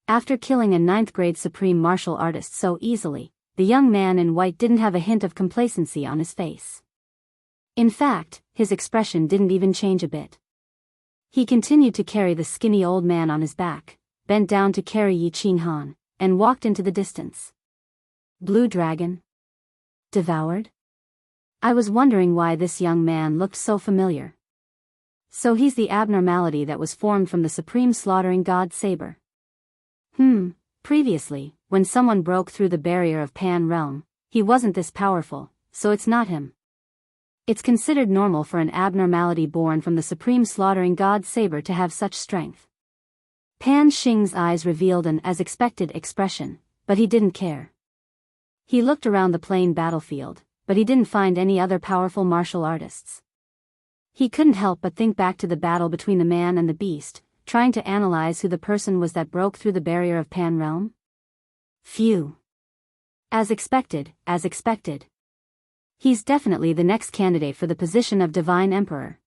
After killing a 9th-grade supreme martial artist so easily, the young man in white didn't have a hint of complacency on his face. In fact, his expression didn't even change a bit. He continued to carry the skinny old man on his back, bent down to carry Yi Qinghan, and walked into the distance. Blue dragon? Devoured? I was wondering why this young man looked so familiar. So he's the abnormality that was formed from the supreme slaughtering god Saber. Previously, when someone broke through the barrier of Pan realm, he wasn't this powerful, so it's not him. It's considered normal for an abnormality born from the supreme slaughtering god Saber to have such strength. Pan Xing's eyes revealed an as expected expression, but he didn't care. He looked around the plain battlefield, but he didn't find any other powerful martial artists. He couldn't help but think back to the battle between the man and the beast, trying to analyze who the person was that broke through the barrier of Pan realm. Phew. As expected, as expected. He's definitely the next candidate for the position of Divine Emperor.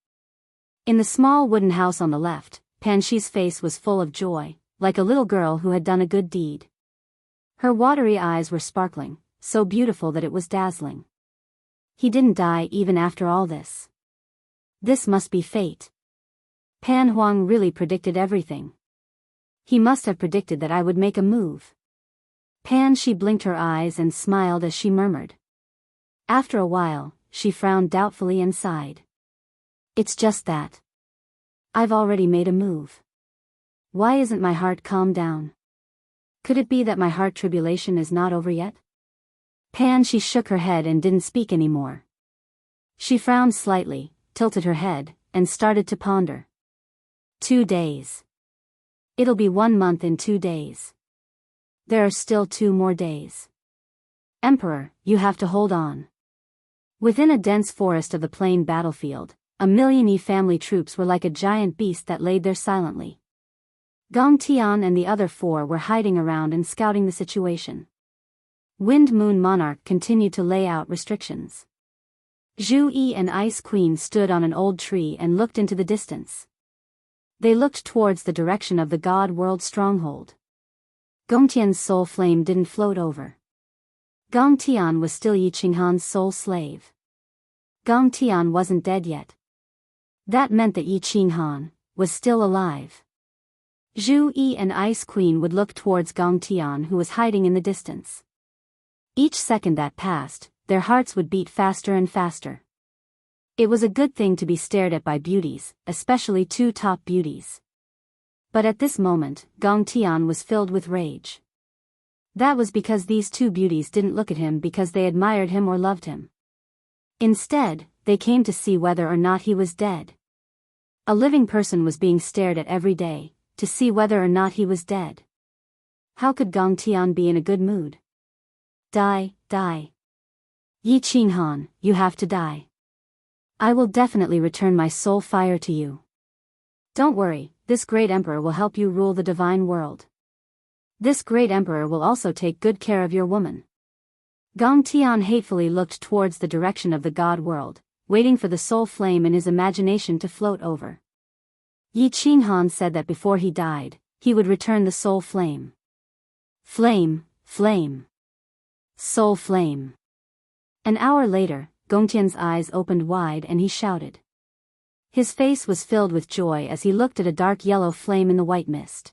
In the small wooden house on the left, Pan Shi's face was full of joy, like a little girl who had done a good deed. Her watery eyes were sparkling, so beautiful that it was dazzling. He didn't die even after all this. This must be fate. Pan Huang really predicted everything. He must have predicted that I would make a move. Pan Shi blinked her eyes and smiled as she murmured. After a while, she frowned doubtfully and sighed. It's just that. I've already made a move. Why isn't my heart calmed down? Could it be that my heart tribulation is not over yet? Pan Shi shook her head and didn't speak anymore. She frowned slightly, tilted her head, and started to ponder. 2 days. It'll be 1 month in 2 days. There are still 2 more days. Emperor, you have to hold on. Within a dense forest of the plain battlefield, a million Yi family troops were like a giant beast that laid there silently. Gong Tian and the other 4 were hiding around and scouting the situation. Wind Moon Monarch continued to lay out restrictions. Zhu Yi and Ice Queen stood on an old tree and looked into the distance. They looked towards the direction of the God World stronghold. Gongtian's soul flame didn't float over. Gong Tian was still Yi Qinghan's sole slave. Gong Tian wasn't dead yet. That meant that Yi Qinghan was still alive. Zhu Yi and Ice Queen would look towards Gong Tian, who was hiding in the distance. Each second that passed, their hearts would beat faster and faster. It was a good thing to be stared at by beauties, especially two top beauties. But at this moment, Gong Tian was filled with rage. That was because these two beauties didn't look at him because they admired him or loved him. Instead, they came to see whether or not he was dead. A living person was being stared at every day, to see whether or not he was dead. How could Gong Tian be in a good mood? Die, die. Yi Qinghan, you have to die. I will definitely return my soul fire to you. Don't worry, this great emperor will help you rule the divine world. This great emperor will also take good care of your woman. Gong Tian hatefully looked towards the direction of the god world, waiting for the soul flame in his imagination to float over. Yi Qinghan said that before he died, he would return the soul flame. Flame, flame. Soul flame. An hour later, Gongtian's eyes opened wide and he shouted. His face was filled with joy as he looked at a dark yellow flame in the white mist.